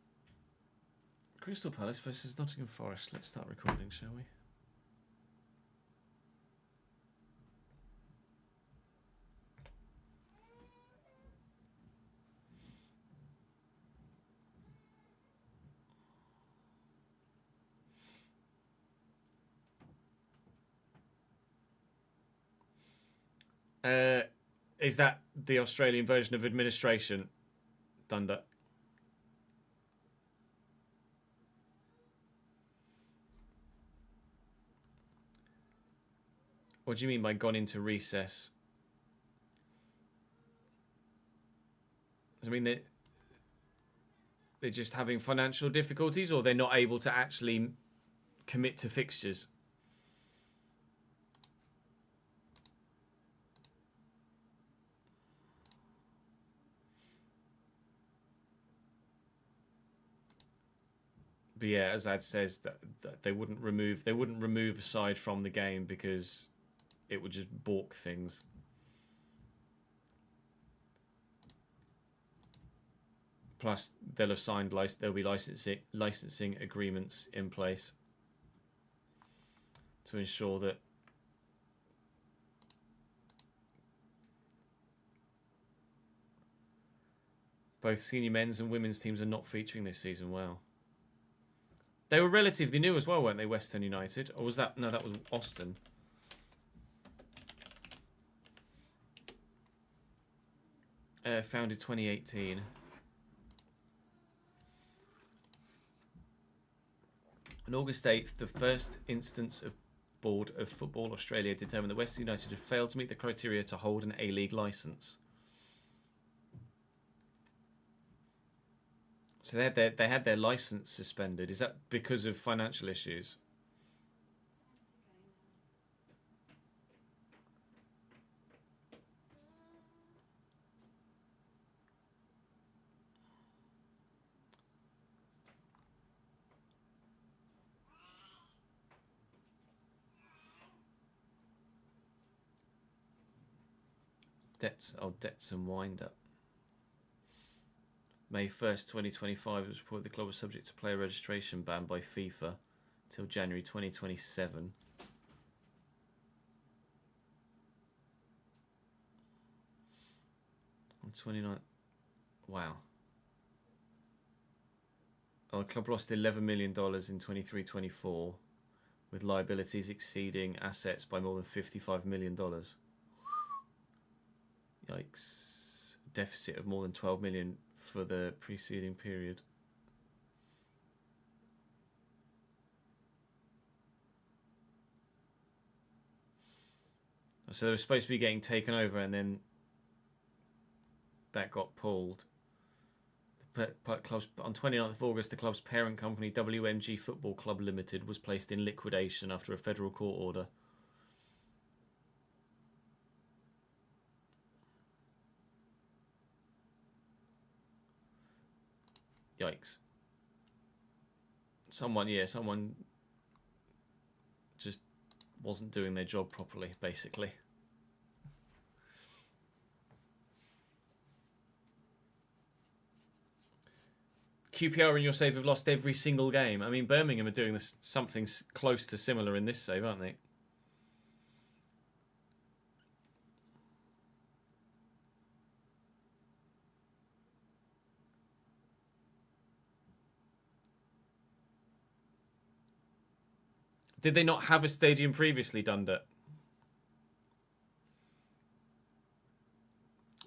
Speaker 1: Crystal Palace versus Nottingham Forest. Let's start recording, shall we? Is that the Australian version of administration, Thunder? What do you mean by gone into recess? I mean, they're just having financial difficulties, or they're not able to actually commit to fixtures? But yeah, as Ad says, that they wouldn't remove a side from the game because it would just balk things. Plus, they'll have signed there'll be licensing agreements in place to ensure that both senior men's and women's teams are not featuring this season. Well, they were relatively new as well, weren't they? Western United, or was that no? That was Austin. Founded 2018. On August 8th, the first instance of Board of Football Australia determined that Western United had failed to meet the criteria to hold an A-League licence. So they had their licence suspended. Is that because of financial issues? Debts and wind-up. May 1st, 2025, it was reported the club was subject to player registration ban by FIFA till January 2027. On 29th. Wow. Oh, the club lost $11 million in 23-24, with liabilities exceeding assets by more than $55 million. Yikes. Deficit of more than 12 million for the preceding period. So they were supposed to be getting taken over, and then that got pulled. Club's, on 29th of August, the club's parent company, WMG Football Club Limited, was placed in liquidation after a federal court order. Yikes. Someone just wasn't doing their job properly, basically. QPR and your save have lost every single game. I mean, Birmingham are doing this, something close to similar in this save, aren't they? Did they not have a stadium previously, Dundert?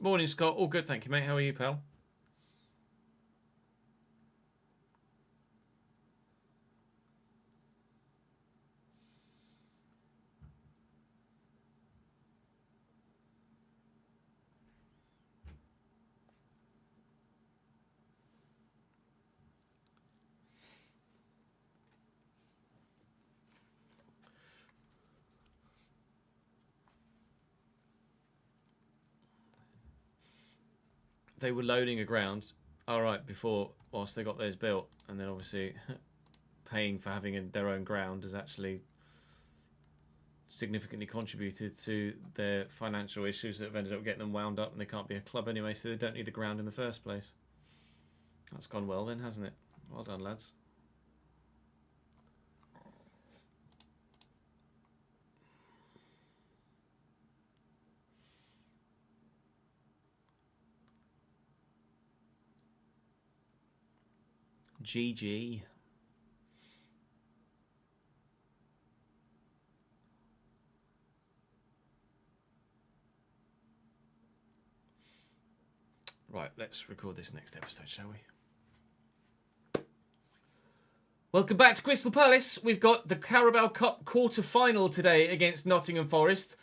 Speaker 1: Morning, Scott. All good, thank you, mate. How are you, pal? They were loaning a ground, whilst they got theirs built, and then obviously paying for having their own ground has actually significantly contributed to their financial issues that have ended up getting them wound up, and they can't be a club anyway, so they don't need the ground in the first place. That's gone well then, hasn't it? Well done, lads. GG. Right, let's record this next episode, shall we? Welcome back to Crystal Palace. We've got the Carabao Cup quarter-final today against Nottingham Forest.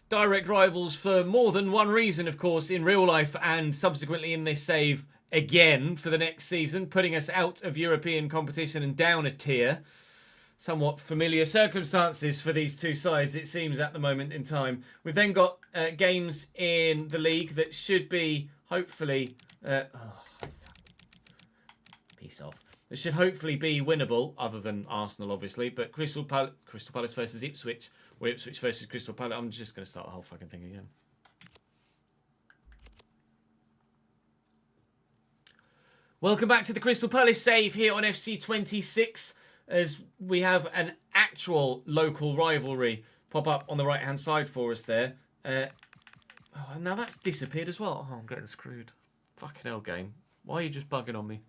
Speaker 1: Direct rivals for more than one reason, of course, in real life and subsequently in this save again for the next season, putting us out of European competition and down a tier. Somewhat familiar circumstances for these two sides, it seems, at the moment in time. We've then got games in the league that should be, hopefully... Peace off. That should hopefully be winnable, other than Arsenal, obviously. But Crystal Palace versus Ipswich, or Ipswich versus Crystal Palace. I'm just going to start the whole fucking thing again. Welcome back to the Crystal Palace save here on FC26, as we have an actual local rivalry pop up on the right-hand side for us there. Now that's disappeared as well. Oh, I'm getting screwed. Fucking hell, game. Why are you just bugging on me?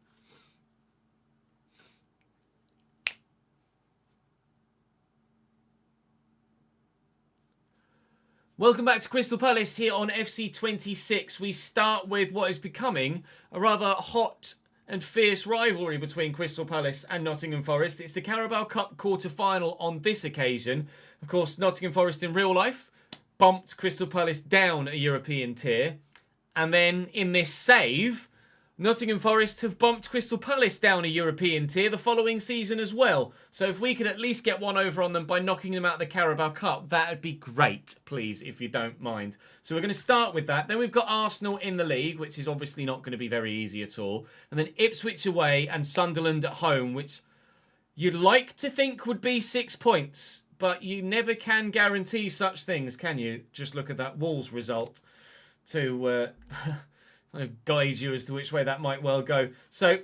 Speaker 1: Welcome back to Crystal Palace here on FC26. We start with what is becoming a rather hot and fierce rivalry between Crystal Palace and Nottingham Forest. It's the Carabao Cup quarter-final on this occasion. Of course, Nottingham Forest in real life bumped Crystal Palace down a European tier. And then in this save, Nottingham Forest have bumped Crystal Palace down a European tier the following season as well. So if we could at least get one over on them by knocking them out of the Carabao Cup, that would be great, please, if you don't mind. So we're going to start with that. Then we've got Arsenal in the league, which is obviously not going to be very easy at all. And then Ipswich away and Sunderland at home, which you'd like to think would be 6 points. But you never can guarantee such things, can you? Just look at that Wolves result to... kind of guide you as to which way that might well go. So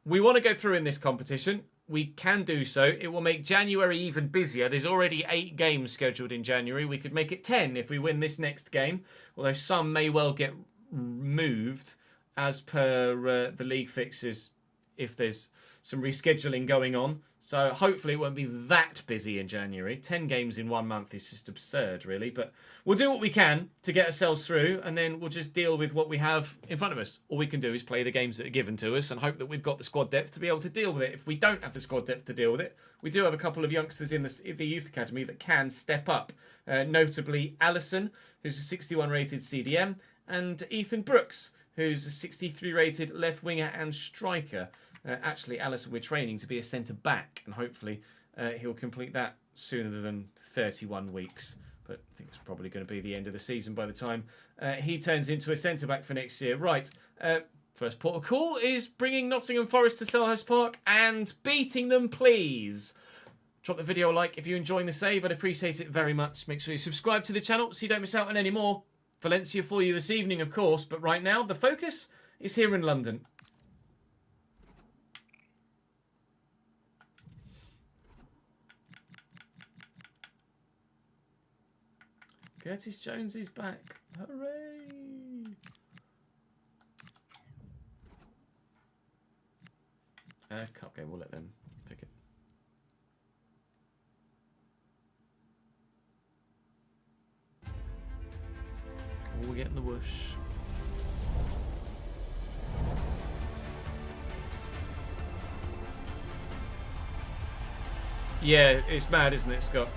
Speaker 1: we want to go through in this competition. We can do so. It will make January even busier. There's already 8 games scheduled in January. We could make it 10 if we win this next game, although some may well get moved as per the league fixtures if there's some rescheduling going on. So hopefully it won't be that busy in January. 10 games in 1 month is just absurd, really. But we'll do what we can to get ourselves through, and then we'll just deal with what we have in front of us. All we can do is play the games that are given to us and hope that we've got the squad depth to be able to deal with it. If we don't have the squad depth to deal with it, we do have a couple of youngsters in the youth academy that can step up. Notably Allison, who's a 61 rated CDM, and Ethan Brooks,
Speaker 2: who's a 63 rated left winger and striker. Actually, Alisson, we're training to be a centre back, and hopefully he'll complete that sooner than 31 weeks. But I think it's probably going to be the end of the season by the time he turns into a centre back for next year. Right, first port of call is bringing Nottingham Forest to Selhurst Park and beating them, please. Drop the video a like if you're enjoying the save. I'd appreciate it very much. Make sure you subscribe to the channel so you don't miss out on any more. Valencia for you this evening, of course. But right now, the focus is here in London. Curtis Jones is back. Hooray! Cup game, we'll let them pick it. Oh, we're getting the whoosh. Yeah, it's mad, isn't it, Scott?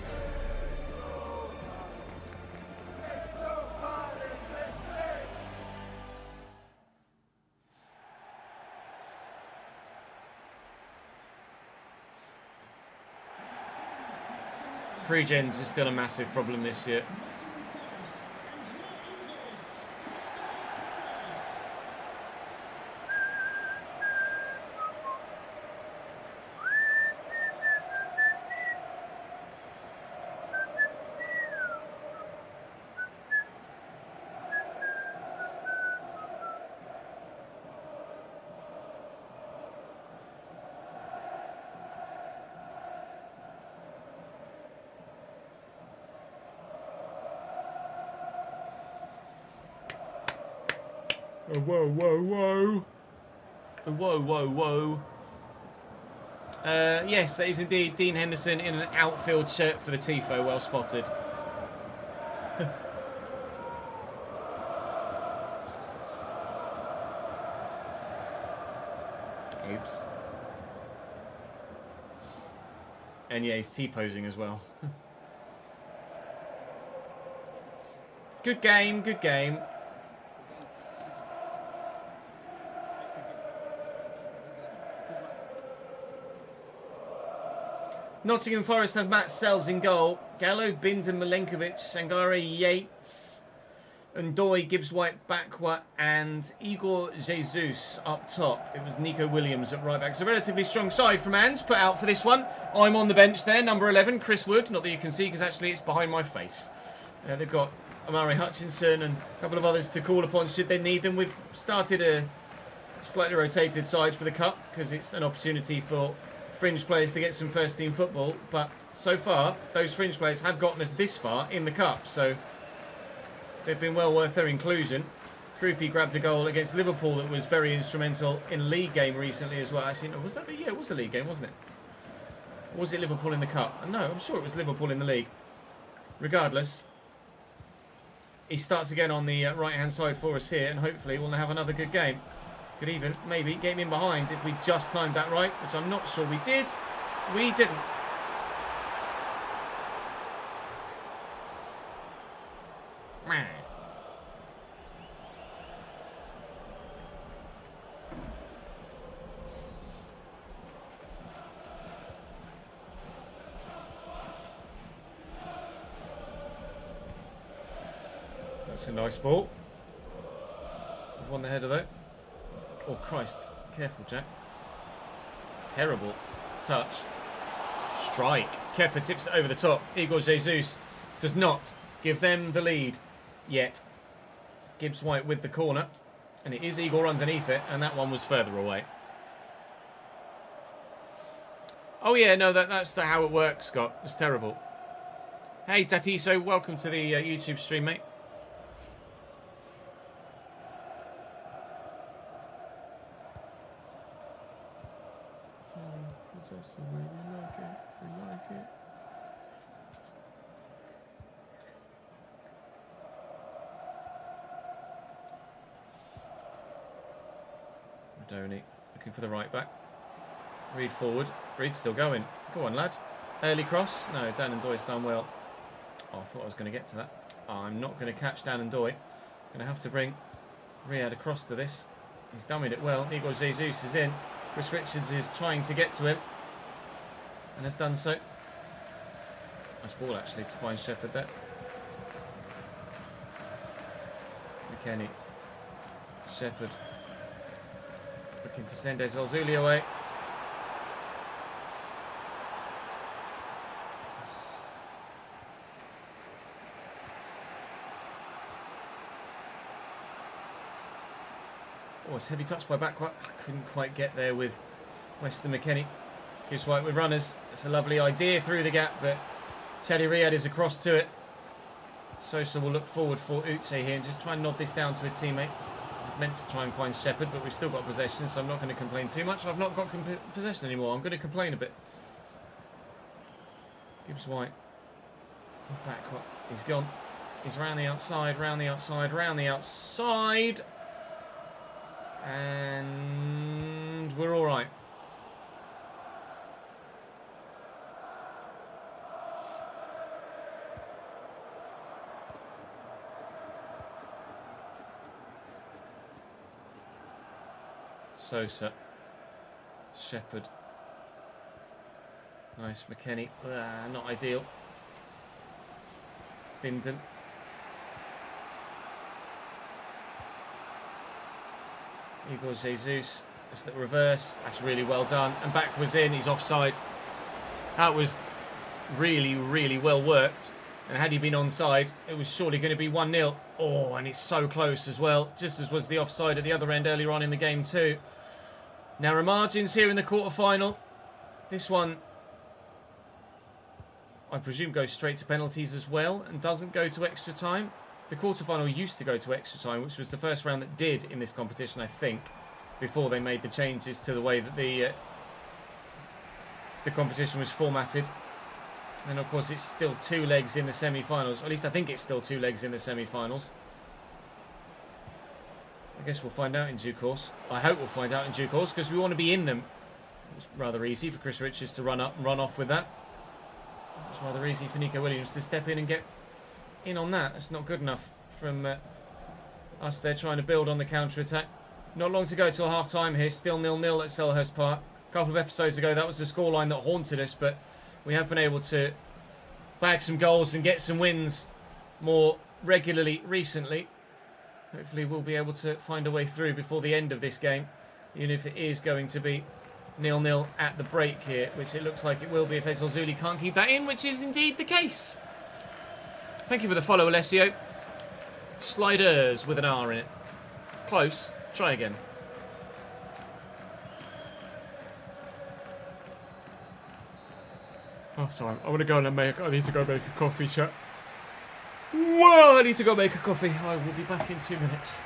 Speaker 2: Pre-gens is still a massive problem this year. Oh, whoa, whoa, whoa. Oh, whoa, whoa, whoa. Yes, that is indeed Dean Henderson in an outfield shirt for the Tifo. Well spotted. Oops. And yeah, he's T-posing as well. Good game, good game. Nottingham Forest have Matt Sells in goal. Gallo, Binder, Milenkovic, Sangare, Yates, Ndoye, Gibbs-White, Bakwa, and Igor Jesus up top. It was Nico Williams at right back. It's a relatively strong side from Ange put out for this one. I'm on the bench there, number 11, Chris Wood. Not that you can see because actually it's behind my face. They've got Amari Hutchinson and a couple of others to call upon should they need them. We've started a slightly rotated side for the Cup because it's an opportunity for fringe players to get some first team football, but so far those fringe players have gotten us this far in the Cup, so they've been well worth their inclusion. Krupi grabbed a goal against Liverpool that was very instrumental in a league game recently as well. Actually, no, was that it was a league game, wasn't it? Or was it Liverpool in the Cup? No, I'm sure it was Liverpool in the league. Regardless, he starts again on the right hand side for us here, and hopefully we'll have another good game. Could even, maybe, get him in behind if we just timed that right, which I'm not sure we did. We didn't. That's a nice ball. We've won the header though. Oh, Christ. Careful, Jack. Terrible touch. Strike. Kepa tips it over the top. Igor Jesus does not give them the lead yet. Gibbs-White with the corner. And it is Igor underneath it. And that one was further away. Oh, yeah. No, that's how it works, Scott. It's terrible. Hey, Tatiso. Welcome to the YouTube stream, mate. We like it. Madoni looking for the right back. Reed forward. Reed's still going. Go on, lad. Early cross. No, Dan and Doy's done well. Oh, I thought I was going to get to that. Oh, I'm not going to catch Dan and Doy. Going to have to bring Riyad across to this. He's dummied it well. Igor Jesus is in. Chris Richards is trying to get to him. And has done so. Nice ball actually to find Shepherd there. McKennie. Shepherd. Looking to send Ezalzuli away. Oh, it's heavy touch by Backward. I couldn't quite get there with Weston McKennie. Gives White with runners. It's a lovely idea through the gap, but Chadi Riyad is across to it. Sosa will look forward for Uche here and just try and nod this down to a teammate. Meant to try and find Shepherd, but we've still got possession, so I'm not going to complain too much. I've not got possession anymore. I'm going to complain a bit. Gibbs White. Backward. He's gone. He's round the outside, round the outside, round the outside. And we're all right. Sosa. Shepherd. Nice. McKennie. Not ideal. Bindon. Igor Jesus. It's the reverse. That's really well done. And back was in. He's offside. That was really, really well worked. And had he been onside, it was surely going to be 1-0. Oh, and it's so close as well. Just as was the offside at the other end earlier on in the game too. Narrow margins here in the quarter-final. This one, I presume, goes straight to penalties as well and doesn't go to extra time. The quarter-final used to go to extra time, which was the first round that did in this competition, I think, before they made the changes to the way that the competition was formatted. And of course, it's still 2 legs in the semi-finals. Or at least I think it's still 2 legs in the semi-finals. I guess we'll find out in due course. I hope we'll find out in due course because we want to be in them. It's rather easy for Chris Richards to run up and run off with that. It's rather easy for Nico Williams to step in and get in on that. It's not good enough from us there trying to build on the counter-attack. Not long to go till half-time here. Still 0-0 at Selhurst Park. A couple of episodes ago, that was the scoreline that haunted us, but we have been able to bag some goals and get some wins more regularly recently. Hopefully we'll be able to find a way through before the end of this game, even if it is going to be 0-0 at the break here, which it looks like it will be if Ezalzuli can't keep that in, which is indeed the case. Thank you for the follow, Alessio. Sliders with an R in it. Close. Try again. Half time. I want to go and I need to go make a coffee, chat. Whoa, I need to go make a coffee. I will be back in 2 minutes.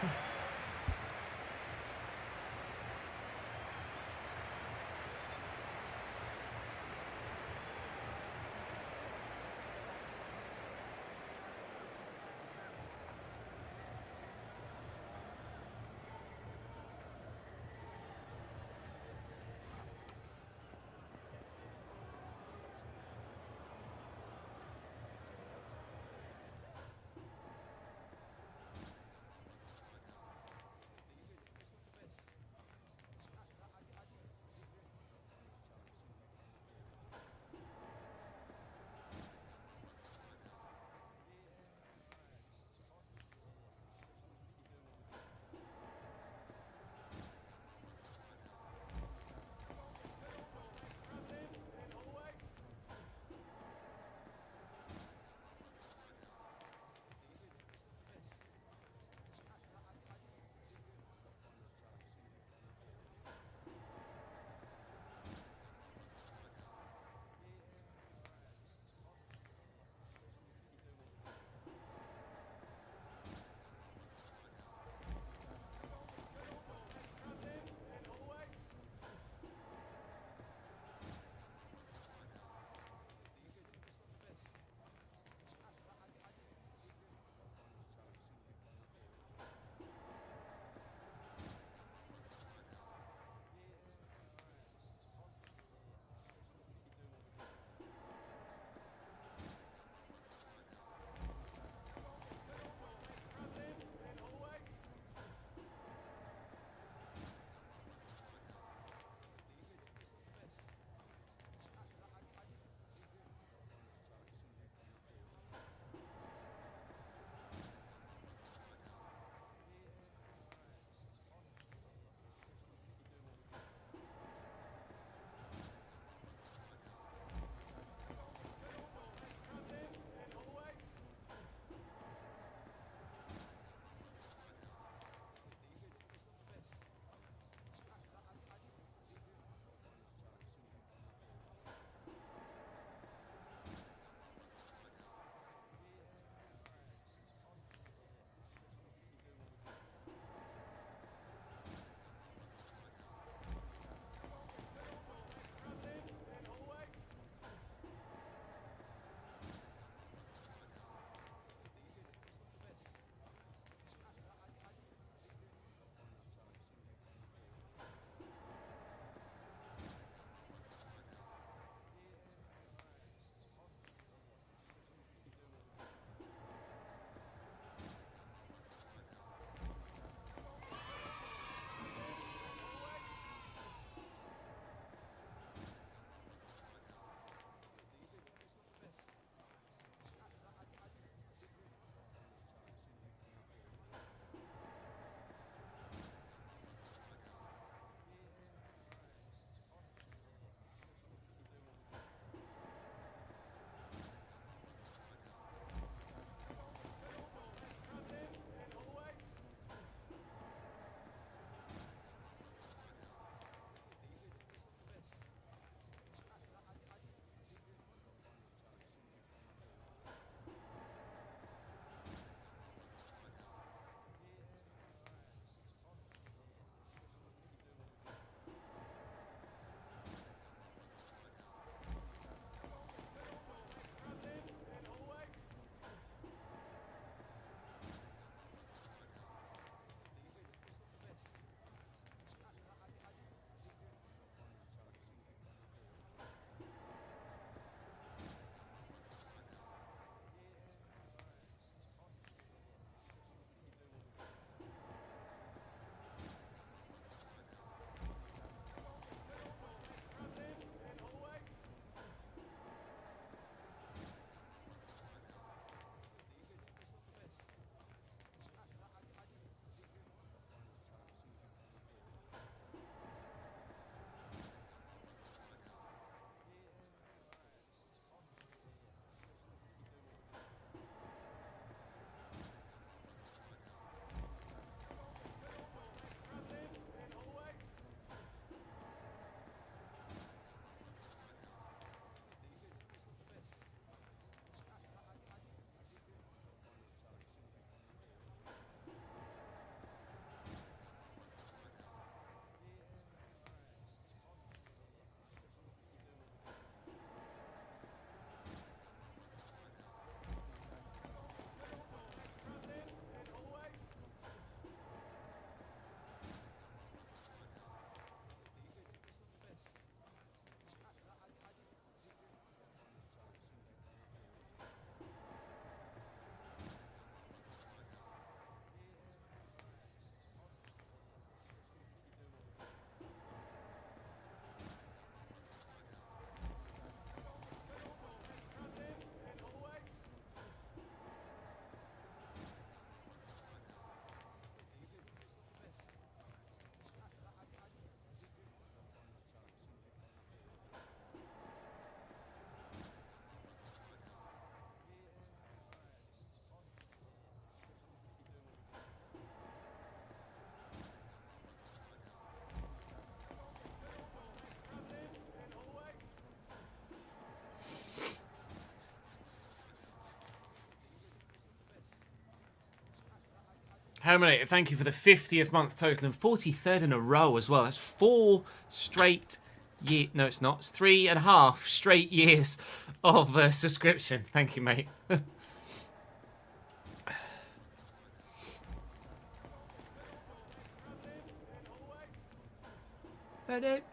Speaker 2: Herminator, thank you for the 50th month total and 43rd in a row as well. That's 4 straight years. No, it's not. It's 3.5 straight years of subscription. Thank you, mate.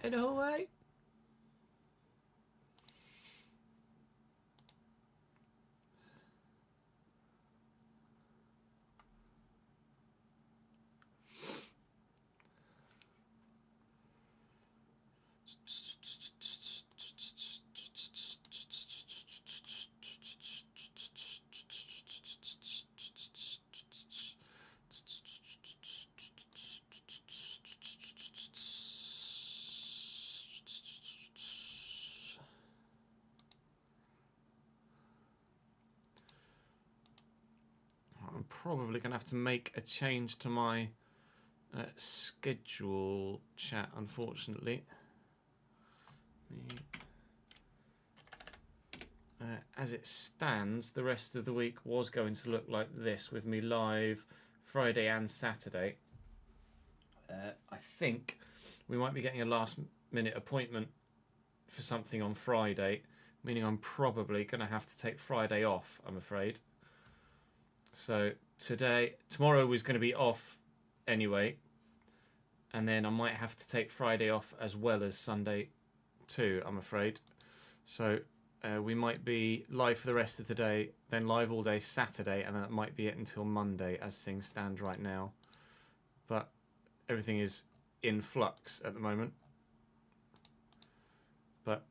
Speaker 2: In a whole way. Probably going to have to make a change to my schedule chat, unfortunately. As it stands, the rest of the week was going to look like this, with me live Friday and Saturday. I think we might be getting a last-minute appointment for something on Friday, meaning I'm probably going to have to take Friday off, I'm afraid. So tomorrow was going to be off anyway, and then I might have to take Friday off as well as Sunday too, I'm afraid. So we might be live for the rest of the day, then live all day Saturday, and that might be it until Monday as things stand right now. But everything is in flux at the moment. But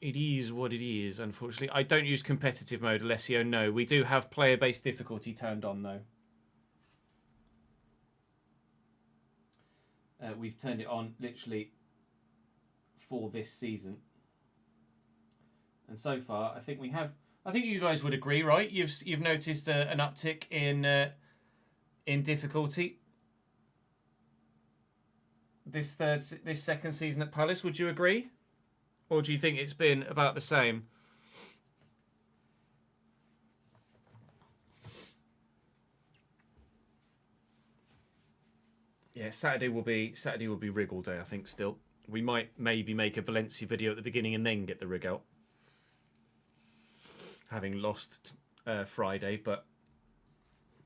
Speaker 2: it is what it is, unfortunately. I don't use competitive mode, Alessio, no. We do have player-based difficulty turned on, though. We've turned it on, literally, for this season. And so far, I think we have... I think you guys would agree, right? You've noticed an uptick in difficulty this second season at Palace. Would you agree? Or do you think it's been about the same? Yeah, Saturday will be rig all day, I think, still. We might maybe make a Valencia video at the beginning and then get the rig out. Having lost Friday, but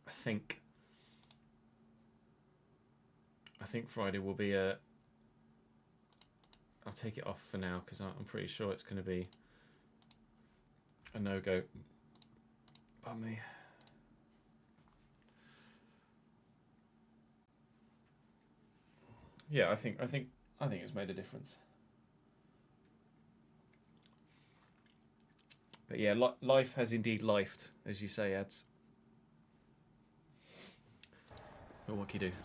Speaker 2: I think Friday will be a... I'll take it off for now because I'm pretty sure it's going to be a no-go. Pardon me. Yeah, I think it's made a difference. But yeah, life has indeed lifed, as you say, Ads. But what can you do?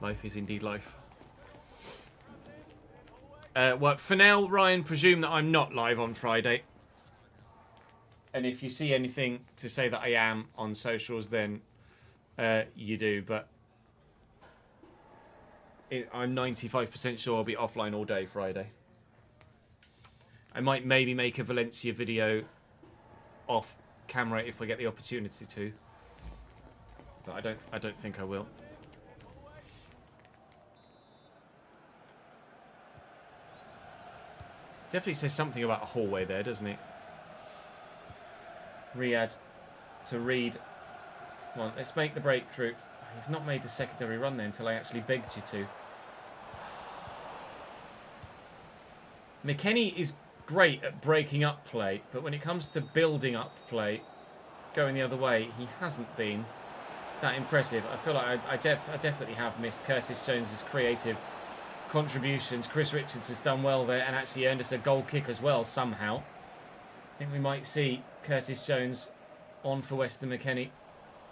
Speaker 2: Life is indeed life. Well, for now, Ryan, presume that I'm not live on Friday. And if you see anything to say that I am on socials, then you do. But I'm 95% sure I'll be offline all day Friday. I might maybe make a Valencia video off camera if I get the opportunity to. But I don't think I will. Definitely says something about a hallway there, doesn't it? Riyadh to Reed. Come on, let's make the breakthrough. You've not made the secondary run there until I actually begged you to. McKennie is great at breaking up play, but when it comes to building up play, going the other way, he hasn't been that impressive. I feel like I definitely have missed Curtis Jones's creative contributions. Chris Richards has done well there and actually earned us a goal kick as well somehow. I think we might see Curtis Jones on for Weston McKennie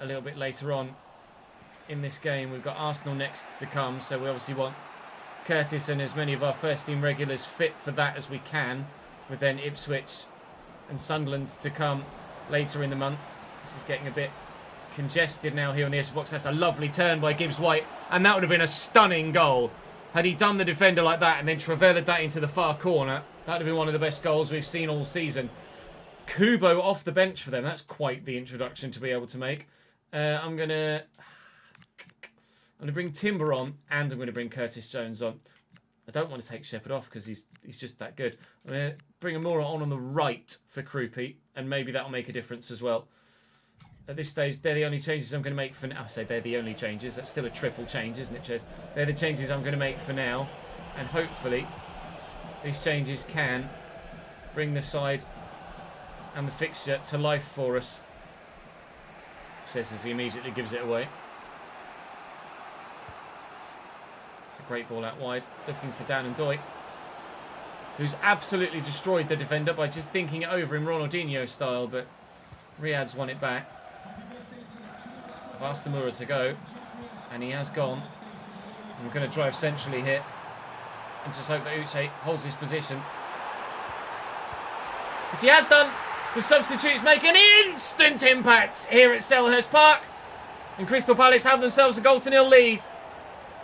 Speaker 2: a little bit later on in this game. We've got Arsenal next to come, so we obviously want Curtis and as many of our first team regulars fit for that as we can, with then Ipswich and Sunderland to come later in the month. This is getting a bit congested now here on the edge of the box. That's a lovely turn by Gibbs White, and that would have been a stunning goal. Had he done the defender like that and then traversed that into the far corner, that would have been one of the best goals we've seen all season. Kubo off the bench for them. That's quite the introduction to be able to make. I'm going to bring Timber on, and I'm going to bring Curtis Jones on. I don't want to take Shepherd off because he's just that good. I'm going to bring Amora on the right for Krupi, and maybe that'll make a difference as well. At this stage, they're the only changes I'm going to make for now. I say they're the only changes. That's still a triple change, isn't it, Ches? They're the changes I'm going to make for now. And hopefully, these changes can bring the side and the fixture to life for us. Says as he immediately gives it away. It's a great ball out wide. Looking for Dan and Doy, who's absolutely destroyed the defender by just dinking it over in Ronaldinho style, but Riyad's won it back. I've asked Amura to go, and he has gone. I'm going to drive centrally here and just hope that Uche holds his position. Which he has done. The substitutes make an instant impact here at Selhurst Park. And Crystal Palace have themselves a 0-0 lead.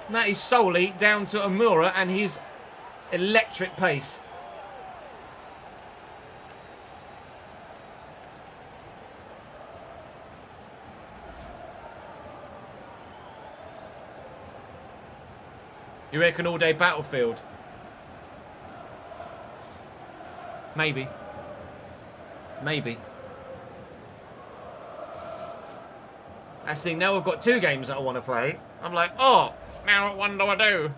Speaker 2: And that is solely down to Amura and his electric pace. You reckon all day Battlefield? Maybe. Maybe. That's the thing, now I've got 2 games that I want to play. I'm like, oh, now what one do I do?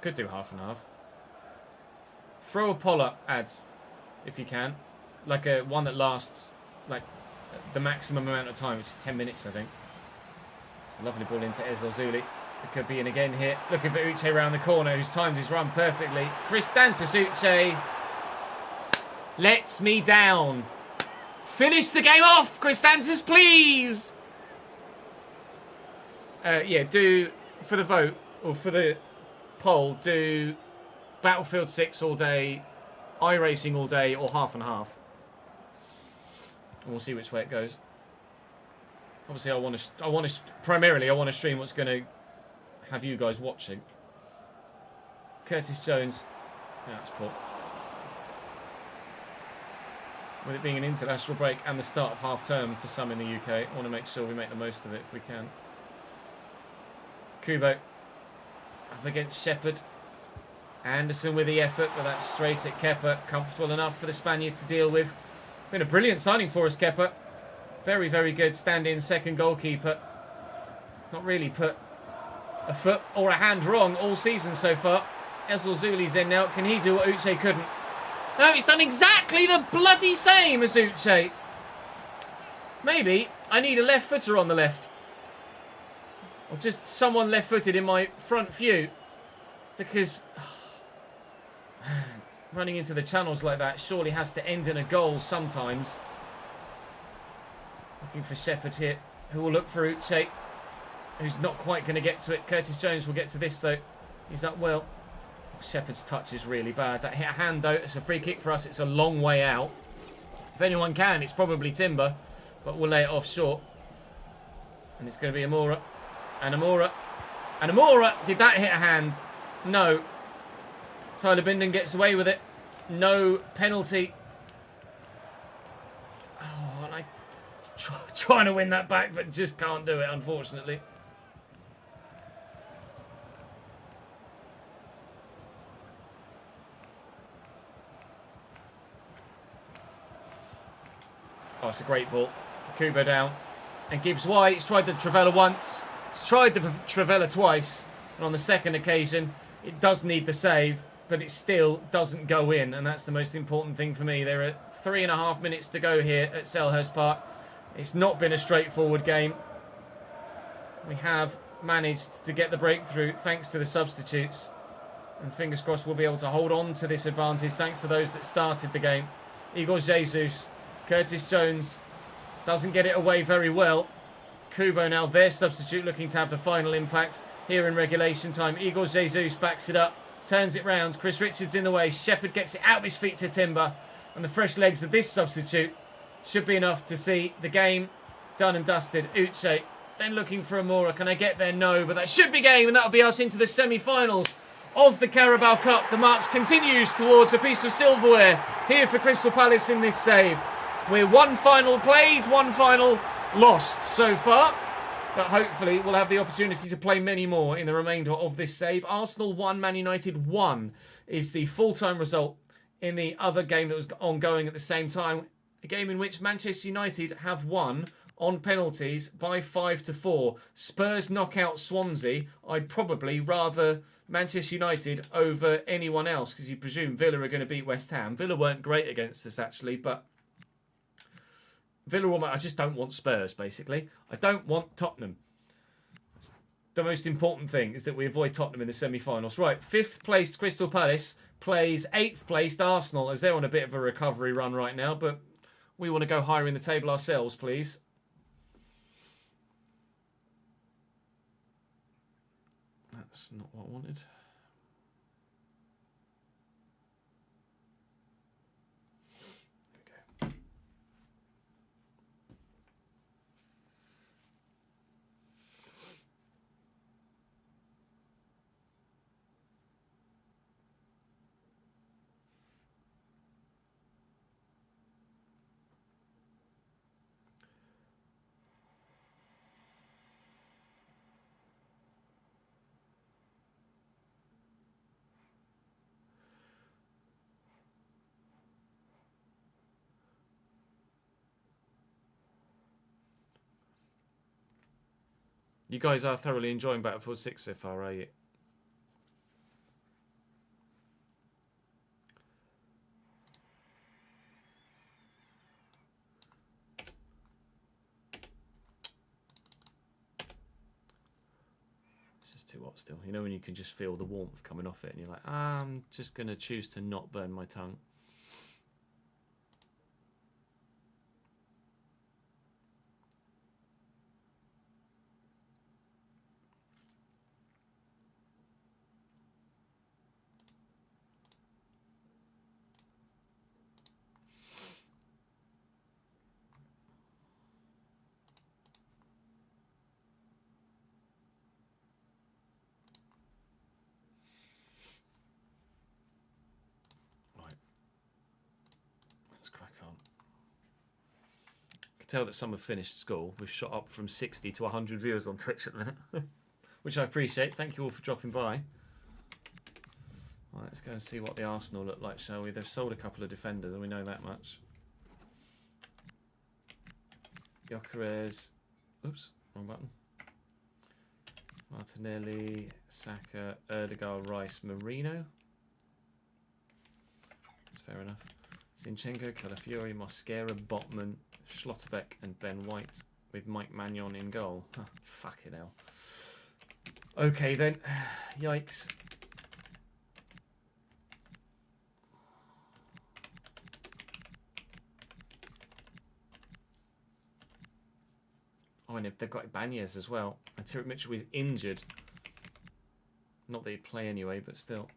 Speaker 2: Could do half and half. Throw a poll-up ads, if you can. Like a one that lasts, like, the maximum amount of time, which is 10 minutes, I think. It's a lovely ball into Ezozuli. It could be in again here. Looking for Uche around the corner, who's timed his run perfectly. Kristantis Uche lets me down. Finish the game off, Kristantis, please! Yeah, do, for the vote, or for the poll, do Battlefield 6 all day, iRacing all day, or half and half. And we'll see which way it goes. Obviously, I want to primarily, I want to stream what's going to have you guys watching. Curtis Jones. Yeah, that's poor. With it being an international break and the start of half-term for some in the UK, I want to make sure we make the most of it if we can. Kubo up against Shepherd. Anderson with the effort, but that's straight at Kepa. Comfortable enough for the Spaniard to deal with. Been a brilliant signing for us, Kepa. Very, very good stand-in second goalkeeper. Not really put a foot or a hand wrong all season so far. Ezil Zuli's in now. Can he do what Uche couldn't? No, he's done exactly the bloody same as Uche. Maybe I need a left footer on the left. Or just someone left-footed in my front view. Because running into the channels like that surely has to end in a goal sometimes. Looking for Shepherd here, who will look for Uche, who's not quite going to get to it. Curtis Jones will get to this, though. He's up well. Shepherd's touch is really bad. That hit a hand, though. It's a free kick for us. It's a long way out. If anyone can, it's probably Timber, but we'll lay it off short. And it's going to be Amora. And Amora. And Amora! Did that hit a hand? No. Tyler Binden gets away with it. No penalty. Oh, and I trying to win that back, but just can't do it, unfortunately. Oh, it's a great ball. Kubo down. And Gibbs White. He's tried the Travella once. He's tried the Travella twice. And on the second occasion, it does need the save, but it still doesn't go in. And that's the most important thing for me. There are 3.5 minutes to go here at Selhurst Park. It's not been a straightforward game. We have managed to get the breakthrough thanks to the substitutes. And fingers crossed we'll be able to hold on to this advantage thanks to those that started the game. Igor Jesus. Curtis Jones doesn't get it away very well. Kubo now their substitute, looking to have the final impact here in regulation time. Igor Jesus backs it up, turns it round. Chris Richards in the way. Shepherd gets it out of his feet to Timber. And the fresh legs of this substitute should be enough to see the game Done and dusted. Uche. Then looking for Amora. Can I get there? No. But that should be game. And that'll be us into the semi-finals of the Carabao Cup. The march continues towards a piece of silverware here for Crystal Palace in this save. We're one final played, one final lost so far. But hopefully we'll have the opportunity to play many more in the remainder of this save. Arsenal 1, Man United 1 is the full-time result in the other game that was ongoing at the same time. A game in which Manchester United have won on penalties by 5-4. Spurs knock out Swansea. I'd probably rather Manchester United over anyone else because you presume Villa are going to beat West Ham. Villa weren't great against us actually, but Villa, I just don't want Spurs basically. I don't want Tottenham. The most important thing is that we avoid Tottenham in the semi-finals. Right, 5th placed Crystal Palace plays 8th placed Arsenal as they're on a bit of a recovery run right now, but we want to go higher in the table ourselves, please. That's not what I wanted. There we go. You guys are thoroughly enjoying Battlefield 6 so far, are you? It's just too hot still. You know when you can just feel the warmth coming off it and you're like, I'm just going to choose to not burn my tongue. Tell that some have finished school. We've shot up from 60 to 100 viewers on Twitch at the minute, which I appreciate. Thank you all for dropping by. Right, let's go and see what the Arsenal look like, shall we? They've sold a couple of defenders, and we know that much. Gyökeres. Oops, wrong button. Martinelli, Saka, Erdegaard, Rice, Marino. That's fair enough. Zinchenko, Calafiori, Mosquera, Botman, Schlotterbeck and Ben White with Mike Magnon in goal. Huh, fucking hell. Okay then. Yikes. Oh, and they've got Ibanez as well. And Tyrick Mitchell is injured. Not that he'd play anyway, but still.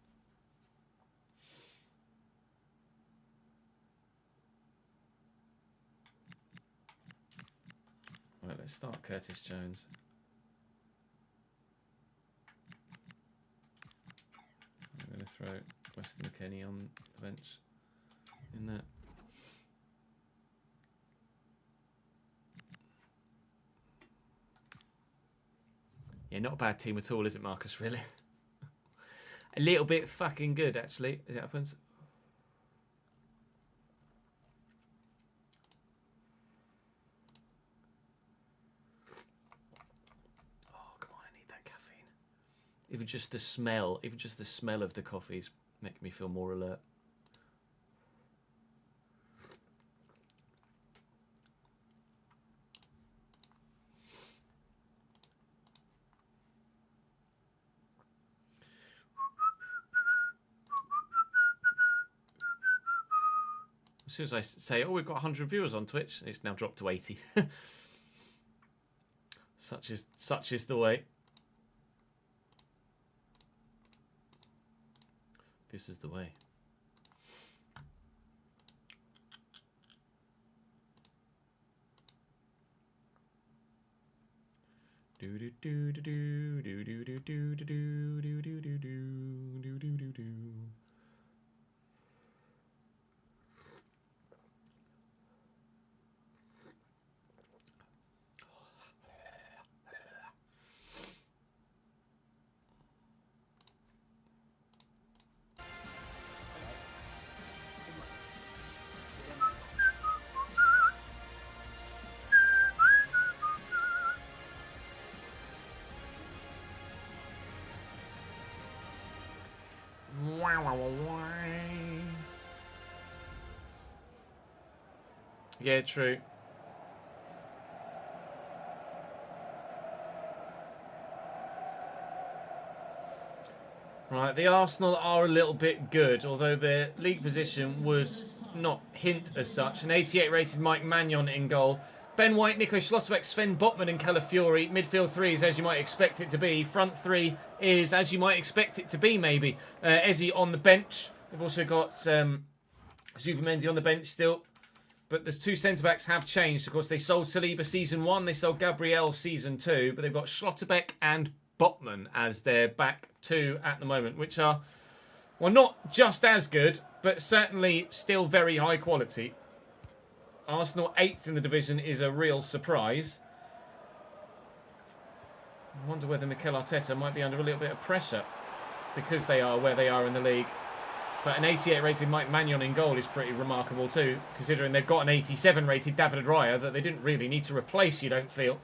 Speaker 2: Right, let's start Curtis Jones. I'm going to throw Weston McKennie on the bench in that. Yeah, not a bad team at all, is it, Marcus, really? A little bit fucking good, actually, as it happens. Even just the smell of the coffees make me feel more alert. As soon as I say, oh, we've got 100 viewers on Twitch, it's now dropped to 80. Such is the way. This is the way. Yeah, true. Right, the Arsenal are a little bit good, although their league position would not hint as such. An 88 rated Mike Magnon in goal. Ben White, Nico Schlotterbeck, Sven Botman and Calafiori. Midfield three is as you might expect it to be. Front three is as you might expect it to be, maybe. Eze on the bench. They've also got Zubimendi on the bench still. But there's two centre-backs have changed. Of course, they sold Saliba season 1. They sold Gabriel season 2. But they've got Schlotterbeck and Botman as their back two at the moment, which are, well, not just as good, but certainly still very high quality. Arsenal 8th in the division is a real surprise. I wonder whether Mikel Arteta might be under a little bit of pressure because they are where they are in the league. But an 88 rated Mike Magnon in goal is pretty remarkable too, considering they've got an 87 rated David Raya that they didn't really need to replace, you don't feel.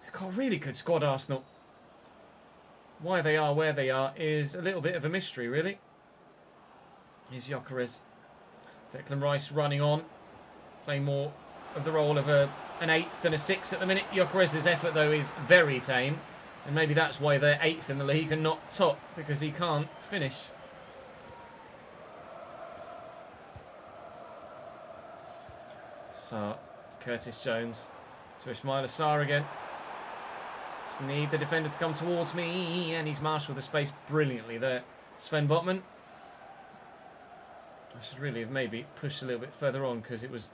Speaker 2: They've got a really good squad, Arsenal. Why they are where they are is a little bit of a mystery, really. Here's Gyökeres. Declan Rice running on, playing more of the role of an 8 than a 6 at the minute. Gyökeres' effort, though, is very tame. And maybe that's why they're 8th in the league and not top, because he can't finish. So, Curtis Jones to Ismail Assar again. Just need the defender to come towards me, and he's marshalled the space brilliantly there. Sven Botman. I should really have maybe pushed a little bit further on because it was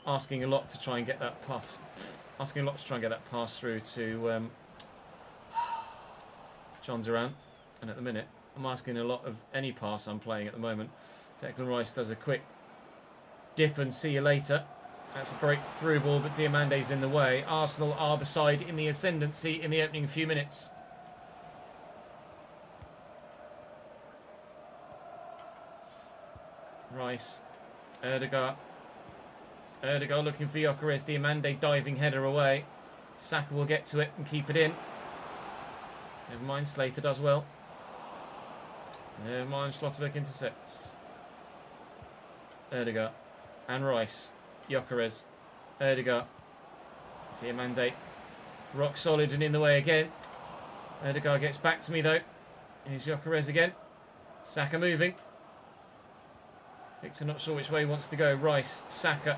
Speaker 2: asking a lot to try and get that pass. Asking a lot to try and get that pass through to John Duran. And at the minute, I'm asking a lot of any pass I'm playing at the moment. Declan Rice does a quick dip and see you later. That's a great through ball, but Diamande's in the way. Arsenal are the side in the ascendancy in the opening few minutes. Rice. Erdegaard looking for Gyökeres. Diamande diving header away. Saka will get to it and keep it in. Never mind, Slater does well. Never mind, Schlotterbeck intercepts. Erdegaard and Rice. Gyökeres, Erdegaard, Diamande, rock solid and in the way again. Erdegaard gets back to me though. Here's Gyökeres again. Saka moving. Victor not sure which way he wants to go. Rice, Saka.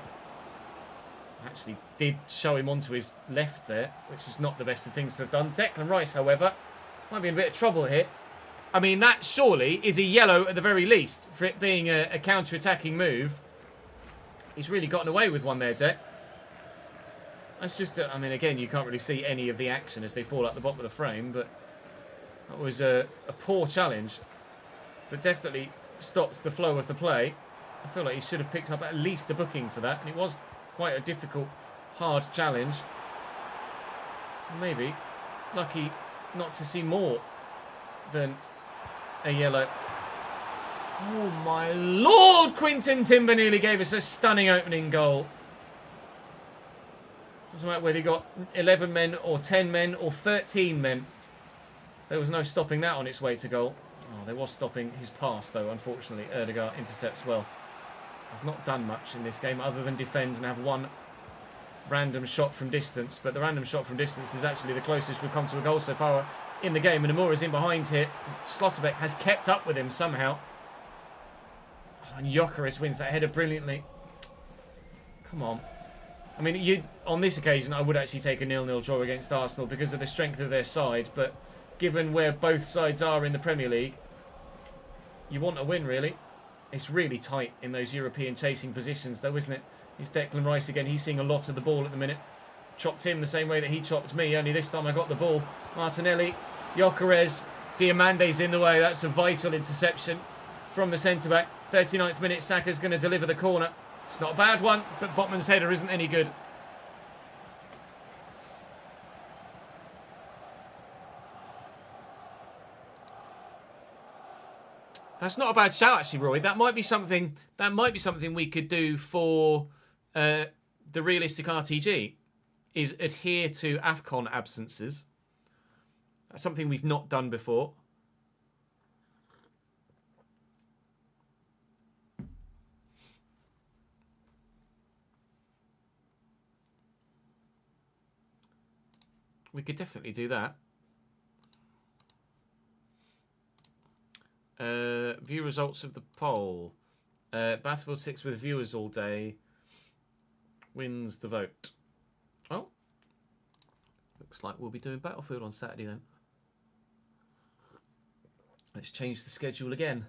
Speaker 2: Actually did show him onto his left there, which was not the best of things to have done. Declan Rice, however, might be in a bit of trouble here. I mean, that surely is a yellow at the very least for it being a counter-attacking move. He's really gotten away with one there, Dec. That's just, I mean, again, you can't really see any of the action as they fall at the bottom of the frame, but that was a poor challenge that definitely stopped the flow of the play. I feel like he should have picked up at least a booking for that, and it was quite a difficult, hard challenge. Maybe lucky not to see more than a yellow. Oh my lord, Quinton Timber nearly gave us a stunning opening goal. Doesn't matter whether he got 11 men or 10 men or 13 men. There was no stopping that on its way to goal. Oh, there was stopping his pass though, unfortunately. Erdegaard intercepts well. I've not done much in this game other than defend and have one random shot from distance. But the random shot from distance is actually the closest we've come to a goal so far in the game. And Amura's in behind here. Schlotterbeck has kept up with him somehow. And Gyökeres wins that header brilliantly. Come on. I mean, on this occasion, I would actually take a 0-0 draw against Arsenal because of the strength of their side. But given where both sides are in the Premier League, you want a win, really. It's really tight in those European chasing positions, though, isn't it? It's Declan Rice again. He's seeing a lot of the ball at the minute. chopped him the same way that he chopped me, only this time I got the ball. Martinelli, Gyökeres, Diamande's in the way. That's a vital interception from the centre-back. 39th minute, Saka's going to deliver the corner. It's not a bad one, but Botman's header isn't any good. That's not a bad shout, actually, Roy. That might be something. That might be something we could do for the realistic RTG. Is adhere to AFCON absences. That's something we've not done before. We could definitely do that. View results of the poll. Battlefield 6 with viewers all day wins the vote. Oh. Looks like we'll be doing Battlefield on Saturday then. Let's change the schedule again.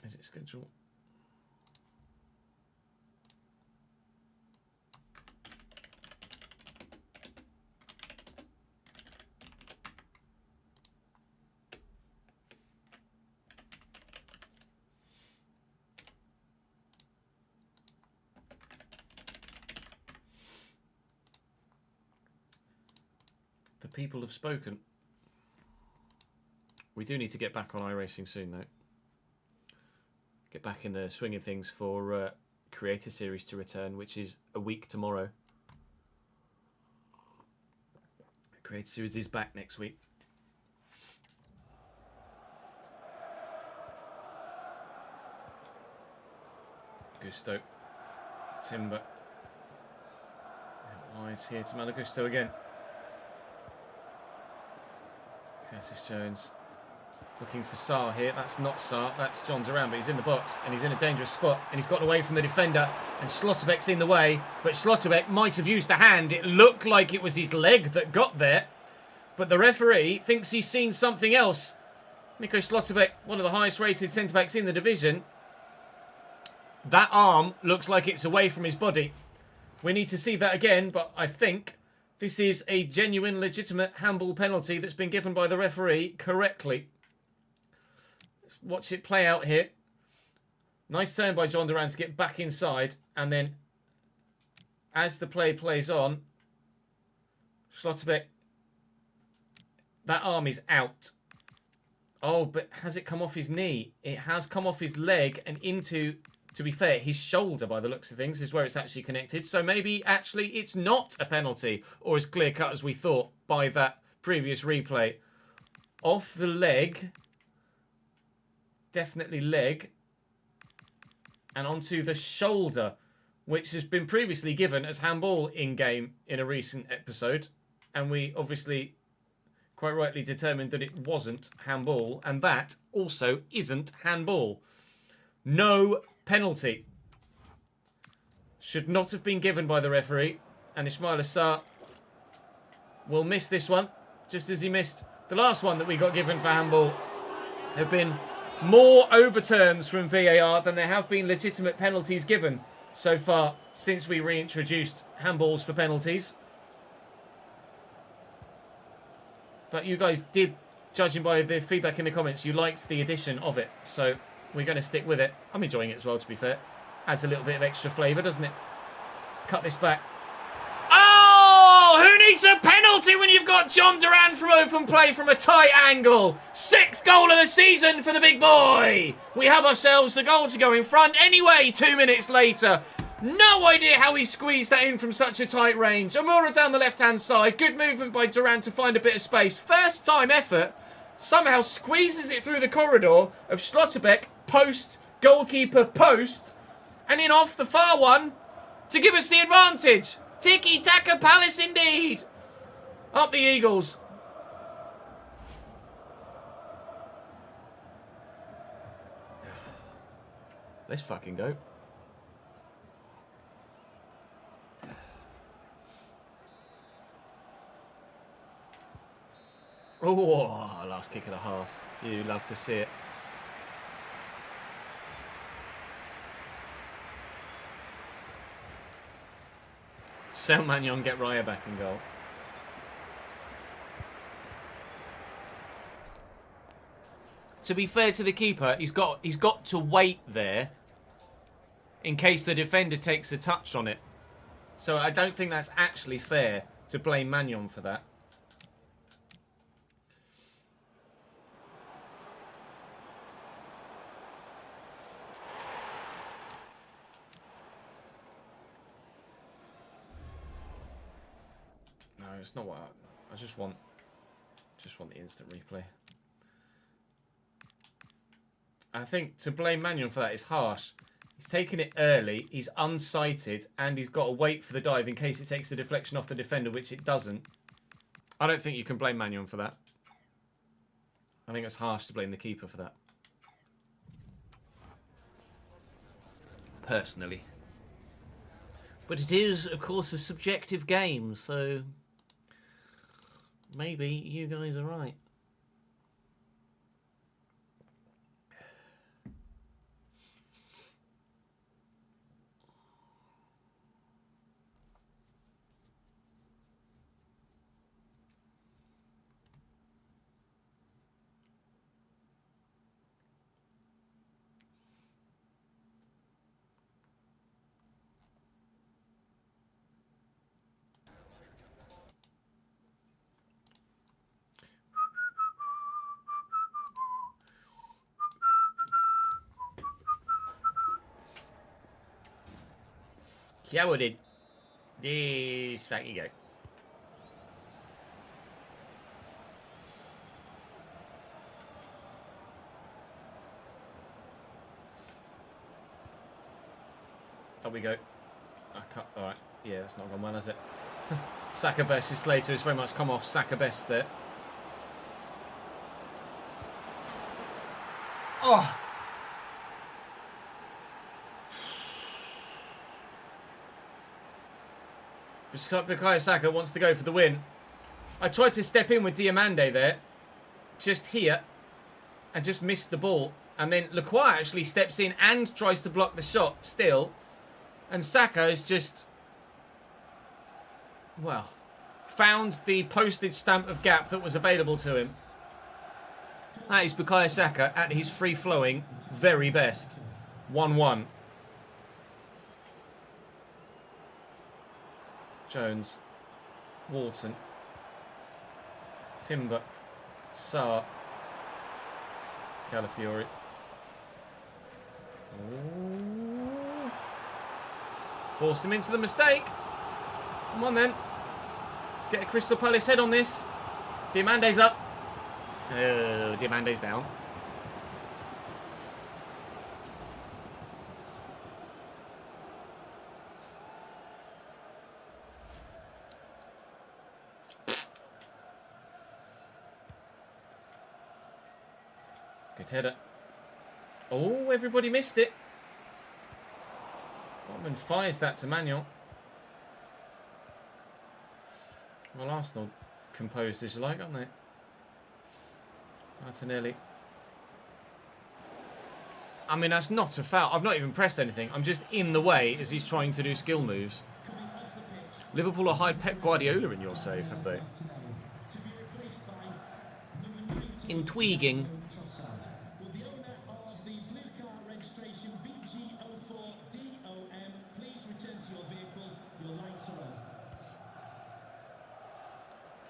Speaker 2: Is it schedule? The people have spoken. We do need to get back on iRacing soon, though. Get back in the swing of things for Creator Series to return, which is a week tomorrow. Creator Series is back next week. Gusto. Timber. Wide here to Malagusto again. Curtis Jones looking for Sarr here. That's not Sarr, that's John Duran, but he's in the box and he's in a dangerous spot and he's gotten away from the defender and Schlotterbeck's in the way, but Schlotterbeck might have used the hand. It looked like it was his leg that got there, but the referee thinks he's seen something else. Nico Schlotterbeck, one of the highest rated centre-backs in the division. That arm looks like it's away from his body. We need to see that again, but I think this is a genuine, legitimate handball penalty that's been given by the referee correctly. Let's watch it play out here. Nice turn by John Duran to get back inside. And then, as the play plays on, Schlotterbeck, that arm is out. Oh, but has it come off his knee? It has come off his leg and into, to be fair, his shoulder by the looks of things is where it's actually connected. So maybe actually it's not a penalty or as clear cut as we thought by that previous replay. Off the leg, definitely leg, and onto the shoulder, which has been previously given as handball in-game in a recent episode. And we obviously quite rightly determined that it wasn't handball, and that also isn't handball. No penalty. Should not have been given by the referee. And Ismail Assar will miss this one, just as he missed the last one that we got given for handball. There have been more overturns from VAR than there have been legitimate penalties given so far since we reintroduced handballs for penalties. But you guys did, judging by the feedback in the comments, you liked the addition of it. So we're going to stick with it. I'm enjoying it as well, to be fair. Adds a little bit of extra flavour, doesn't it? Cut this back. Oh! Who needs a penalty when you've got John Duran from open play from a tight angle? 6th goal of the season for the big boy. We have ourselves the goal to go in front. Anyway, 2 minutes later. No idea how he squeezed that in from such a tight range. Amora down the left-hand side. Good movement by Duran to find a bit of space. First time effort. Somehow squeezes it through the corridor of Schlotterbeck. Post, goalkeeper post. And in off the far one to give us the advantage. Tiki-taka Palace indeed. Up the Eagles. Let's fucking go. Oh, last kick of the half. You love to see it. Sell Magnon, get Raya back in goal. To be fair to the keeper, he's got to wait there in case the defender takes a touch on it. So I don't think that's actually fair to blame Magnon for that. No, it's not what I just want the instant replay. I think to blame Magnon for that is harsh. He's taken it early, he's unsighted, and he's got to wait for the dive in case it takes the deflection off the defender, which it doesn't. I don't think you can blame Magnon for that. I think it's harsh to blame the keeper for that. Personally. But it is, of course, a subjective game, so maybe you guys are right. Yeah, we did. Yes, back you go. Up we go. I can't. All right. Yeah, that's not gone well, has it? Saka versus Slater has very much come off Saka best there. Oh. Bukayo Saka wants to go for the win. I tried to step in with Diamande there, just here, and just missed the ball. And then Lacroix actually steps in and tries to block the shot still. And Saka has just, well, found the postage stamp of gap that was available to him. That is Bukayo Saka at his free-flowing very best. 1-1. Jones, Wharton, Timber, Sarr, Calafiori. Ooh. Force him into the mistake. Come on then. Let's get a Crystal Palace head on this. Diamande's up. Oh, Diamande's down. Good header. Oh, everybody missed it. Botman fires that to Magnon. Well, Arsenal composed as you like, aren't they? Martinelli. I mean, that's not a foul. I've not even pressed anything. I'm just in the way as he's trying to do skill moves. Liverpool are hired Pep Guardiola in your save, have they? Intriguing.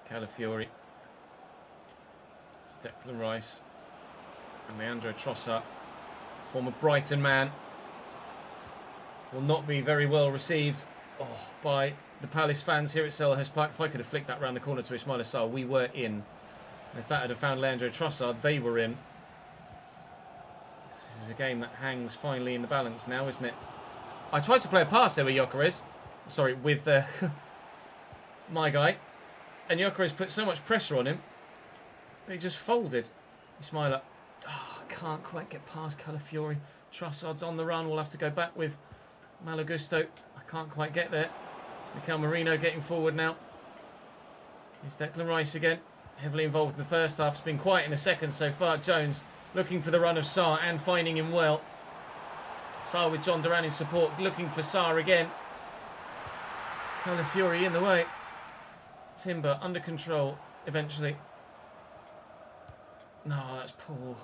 Speaker 2: Calafiori to Declan Rice and Leandro Trossard, former Brighton man, will not be very well received by the Palace fans here at Selhurst Park. If I could have flicked that round the corner to Ismaila Sarr, we were in. And if that had found Leandro Trossard, they were in. This is a game that hangs finely in the balance now, isn't it? I tried to play a pass there with Gyökeres. Sorry, with my guy. And Gyökeres put so much pressure on him, he just folded. Ismaila, can't quite get past Calafiori. Trossard's on the run. We'll have to go back with Malagusto. I can't quite get there. Mikel Merino getting forward now. Here's Declan Rice again. heavily involved in the first half. It's been quiet in the second so far. Jones looking for the run of Sarr and finding him well. Sarr with John Duran in support, looking for Sarr again. Calafiori in the way. Timber under control eventually. No, that's poor.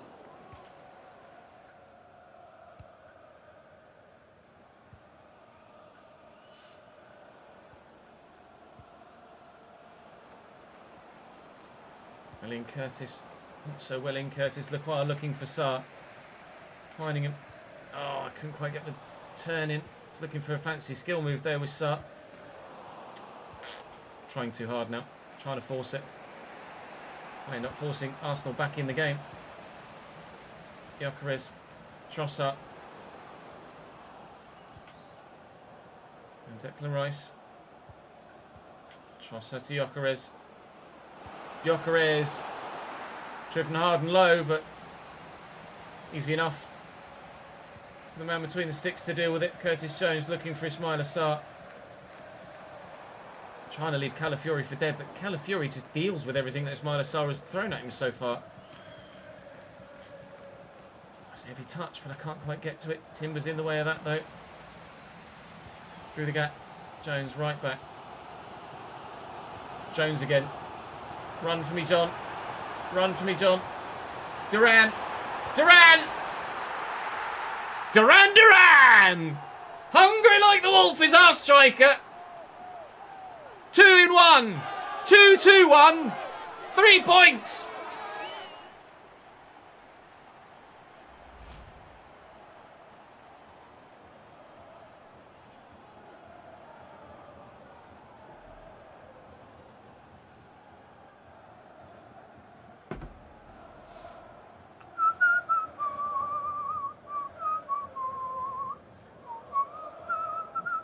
Speaker 2: Well in Curtis. Not so well in Curtis. Lacroix looking for Sarr. Finding him. Oh, I couldn't quite get the turn in. He's looking for a fancy skill move there with Sarr. Trying too hard now. Trying to force it. They're not forcing Arsenal back in the game. Gyökeres. Trossard. And Declan Rice. Trossard to Gyökeres. Gyökeres. Driven hard and low, but easy enough. The man between the sticks to deal with it. Curtis Jones looking for Ismaila Sarr. Trying to leave Calafiori for dead, but Calafiori just deals with everything that Ismaila Sarr has thrown at him so far. That's a heavy touch, but I can't quite get to it. Timber's in the way of that, though. Through the gap. Jones right back. Jones again. Run for me, John. Run for me, John. Duran. Duran! Duran Duran! Hungry like the wolf is our striker. 2 in 1. 2-2-1. 3 points.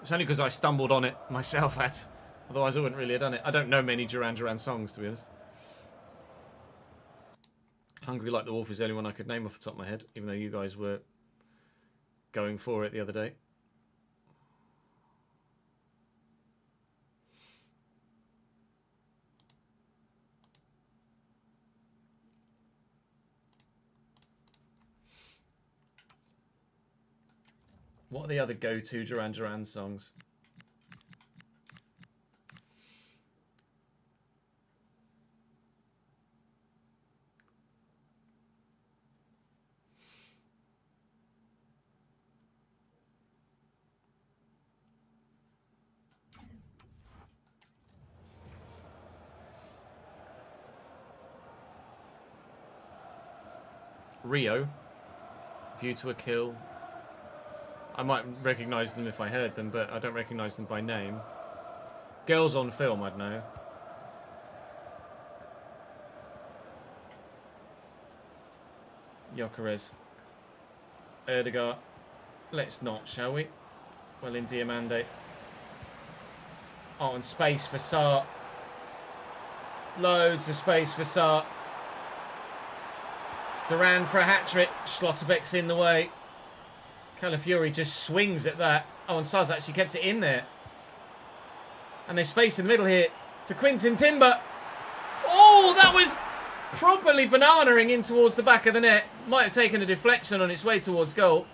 Speaker 2: It's only because I stumbled on it myself, otherwise I wouldn't really have done it. I don't know many Duran Duran songs, to be honest. Hungry Like the Wolf is the only one I could name off the top of my head, even though you guys were going for it the other day. What are the other go-to Duran Duran songs? Rio, View to a Kill. I might recognise them if I heard them, but I don't recognise them by name. Girls on Film, I'd know. Gyökeres. Erdegaard. Let's not, shall we? Well in Diamande. Oh, and space for Sarr. Loads of space for Sarr. Duran for a hat-trick. Schlotterbeck's in the way. Calafiori just swings at that. Oh, and Sarr's actually kept it in there. And there's space in the middle here for Quinton Timber. Oh, that was properly bananaing in towards the back of the net. Might have taken a deflection on its way towards goal.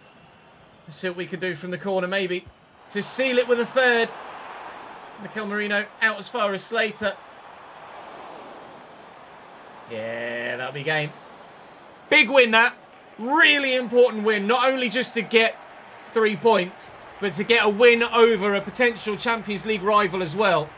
Speaker 2: Let's see what we could do from the corner, maybe. To seal it with a third. Mikel Merino out as far as Slater. Yeah, that'll be game. Big win, that. Really important win. Not only just to get 3 points, but to get a win over a potential Champions League rival as well.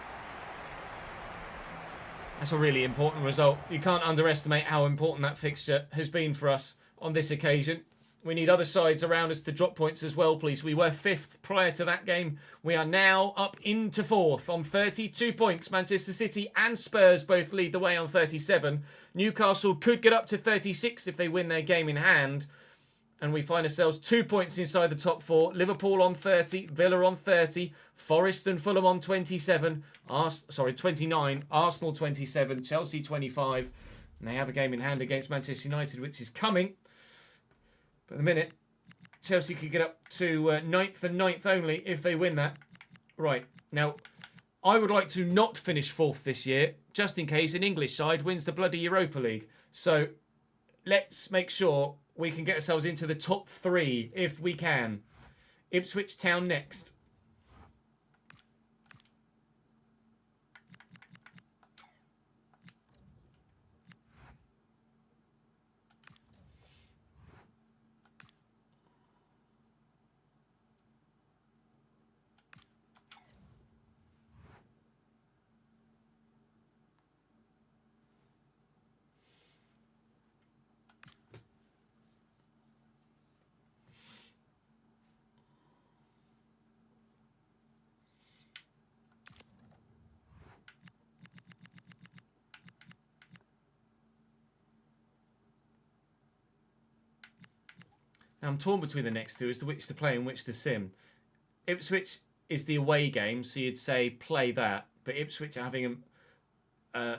Speaker 2: That's a really important result. You can't underestimate how important that fixture has been for us on this occasion. We need other sides around us to drop points as well, please. We were 5th prior to that game. We are now up into 4th on 32 points. Manchester City and Spurs both lead the way on 37. Newcastle could get up to 36 if they win their game in hand. And we find ourselves 2 points inside the top 4. Liverpool on 30, Villa on 30, Forest and Fulham on 27. 29, Arsenal 27, Chelsea 25. And they have a game in hand against Manchester United, which is coming. But at the minute, Chelsea could get up to 9th and 9th only if they win that. Right, now, I would like to not finish 4th this year, just in case an English side wins the bloody Europa League. So let's make sure we can get ourselves into the top 3 if we can. Ipswich Town next. Now I'm torn between the next 2 as to which to play and which to sim. Ipswich is the away game, so you'd say play that. But Ipswich are having a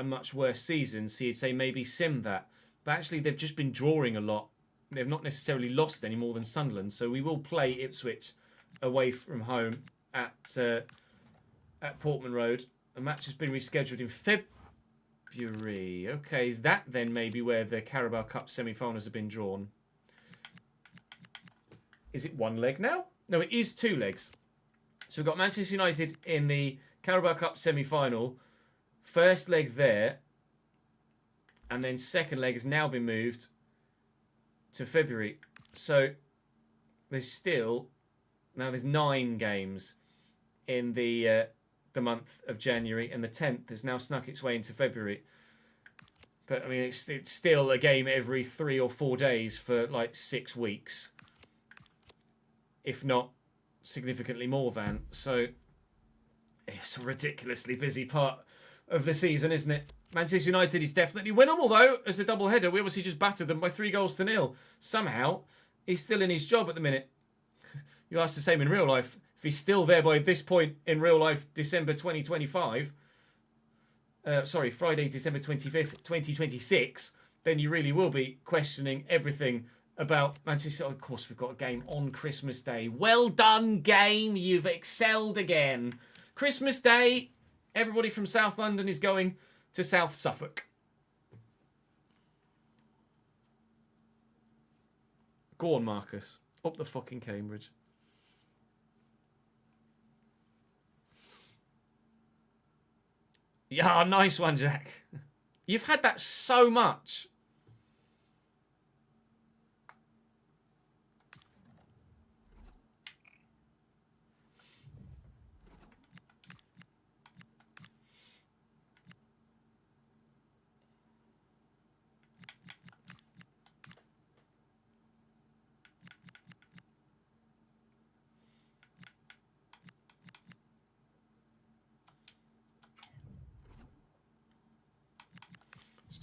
Speaker 2: much worse season, so you'd say maybe sim that. But actually, they've just been drawing a lot. They've not necessarily lost any more than Sunderland, so we will play Ipswich away from home at Portman Road. The match has been rescheduled in February. Okay, is that then maybe where the Carabao Cup semi-finals have been drawn? Is it 1 leg now? No, it is 2 legs. So we've got Manchester United in the Carabao Cup semi-final. First leg there. And then second leg has now been moved to February. So there's still... Now there's 9 games in the month of January. And the 10th has now snuck its way into February. But, I mean, it's still a game every 3 or 4 days for, like, 6 weeks. If not significantly more than. So it's a ridiculously busy part of the season, isn't it? Manchester United is definitely winnable, though, as a double-header. We obviously just battered them by 3-0. Somehow, he's still in his job at the minute. You ask the same in real life. If he's still there by this point in real life, December 2025, Friday, December 25th, 2026, then you really will be questioning everything about Manchester. Of course, we've got a game on Christmas Day. Well done, game. You've excelled again. Christmas Day, everybody from South London is going to South Suffolk. Go on, Marcus. Up the fucking Cambridge. Yeah, nice one, Jack. You've had that so much.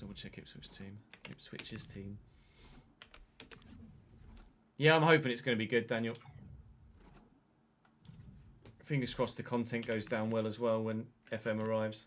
Speaker 2: Double check Ipswich's team. Yeah, I'm hoping it's going to be good, Daniel. Fingers crossed the content goes down well as well when FM arrives.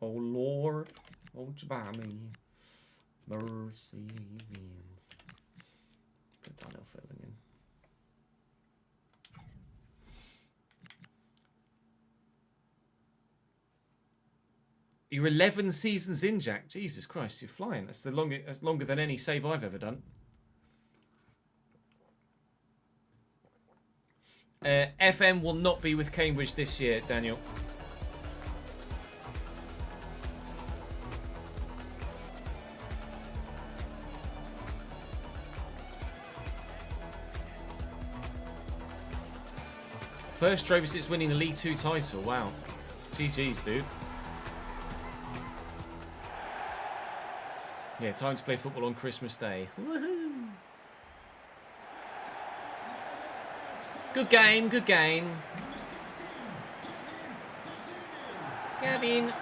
Speaker 2: Oh Lord, won't you buy me mercy? Put Daniel filling in. You're 11 seasons in, Jack. Jesus Christ, you're flying. That's longer than any save I've ever done. FM will not be with Cambridge this year, Daniel. First trophy since winning the League 2 title. Wow. GG's, dude. Yeah, time to play football on Christmas Day. Woohoo! Good game, good game. Gavin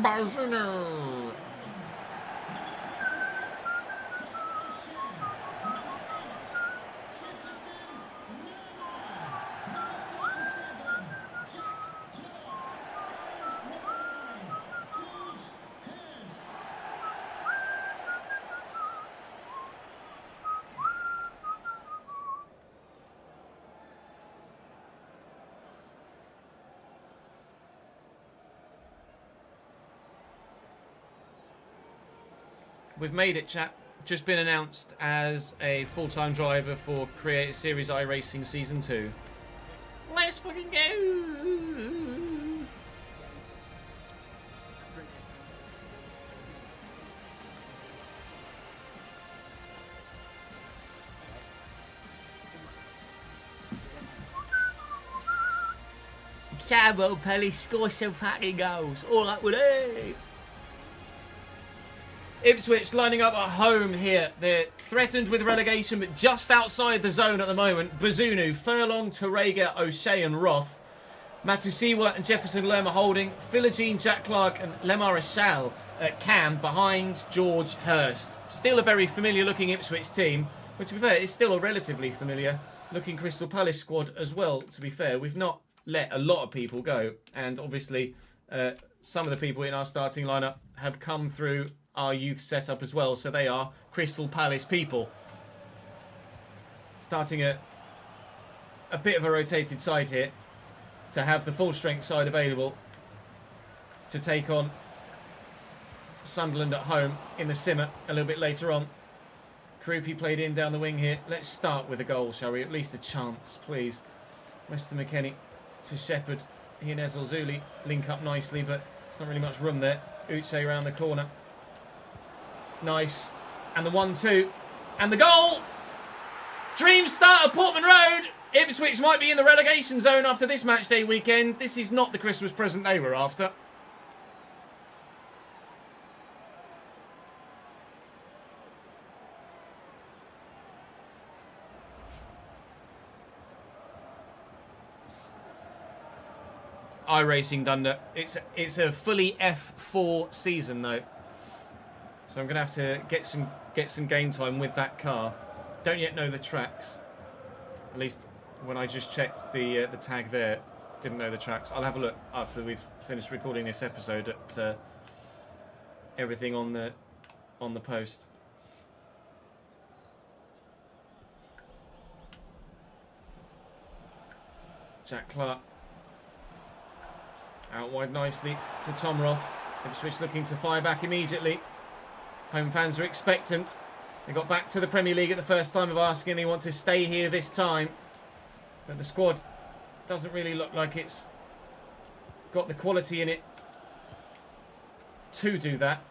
Speaker 2: Barzoner. We've made it, chap. Just been announced as a full-time driver for Creator Series iRacing Season 2. Let's fucking go! Carabao Palace score some fucking goals. All up with it. Ipswich lining up at home here. They're threatened with relegation, but just outside the zone at the moment. Bazunu, Furlong, Torreira, O'Shea and Roth. Matusiwa and Jefferson Lerma holding. Philogene, Jack Clark and Lemar Ashal at Cam behind George Hurst. Still a very familiar looking Ipswich team, but to be fair, it's still a relatively familiar looking Crystal Palace squad as well, to be fair. We've not let a lot of people go, and obviously some of the people in our starting lineup have come through our youth setup as well, so they are Crystal Palace people. Starting a bit of a rotated side here to have the full strength side available to take on Sunderland at home in the Simmer a little bit later on. Krupi played in down the wing here. Let's start with a goal, shall we? At least a chance, please. Weston McKennie to Shepherd. He and Ezil Zuli link up nicely, but there's not really much room there. Uche around the corner. Nice. And the 1-2. And the goal! Dream start at Portman Road! Ipswich might be in the relegation zone after this match day weekend. This is not the Christmas present they were after. iRacing Dunder. It's a fully F4 season though, so I'm gonna have to get some game time with that car. Don't yet know the tracks. At least when I just checked the tag there, didn't know the tracks. I'll have a look after we've finished recording this episode at everything on the post. Jack Clark. Out wide nicely to Tom Roth. Ipswich looking to fire back immediately. Home fans are expectant. They got back to the Premier League at the first time of asking. They want to stay here this time. But the squad doesn't really look like it's got the quality in it to do that.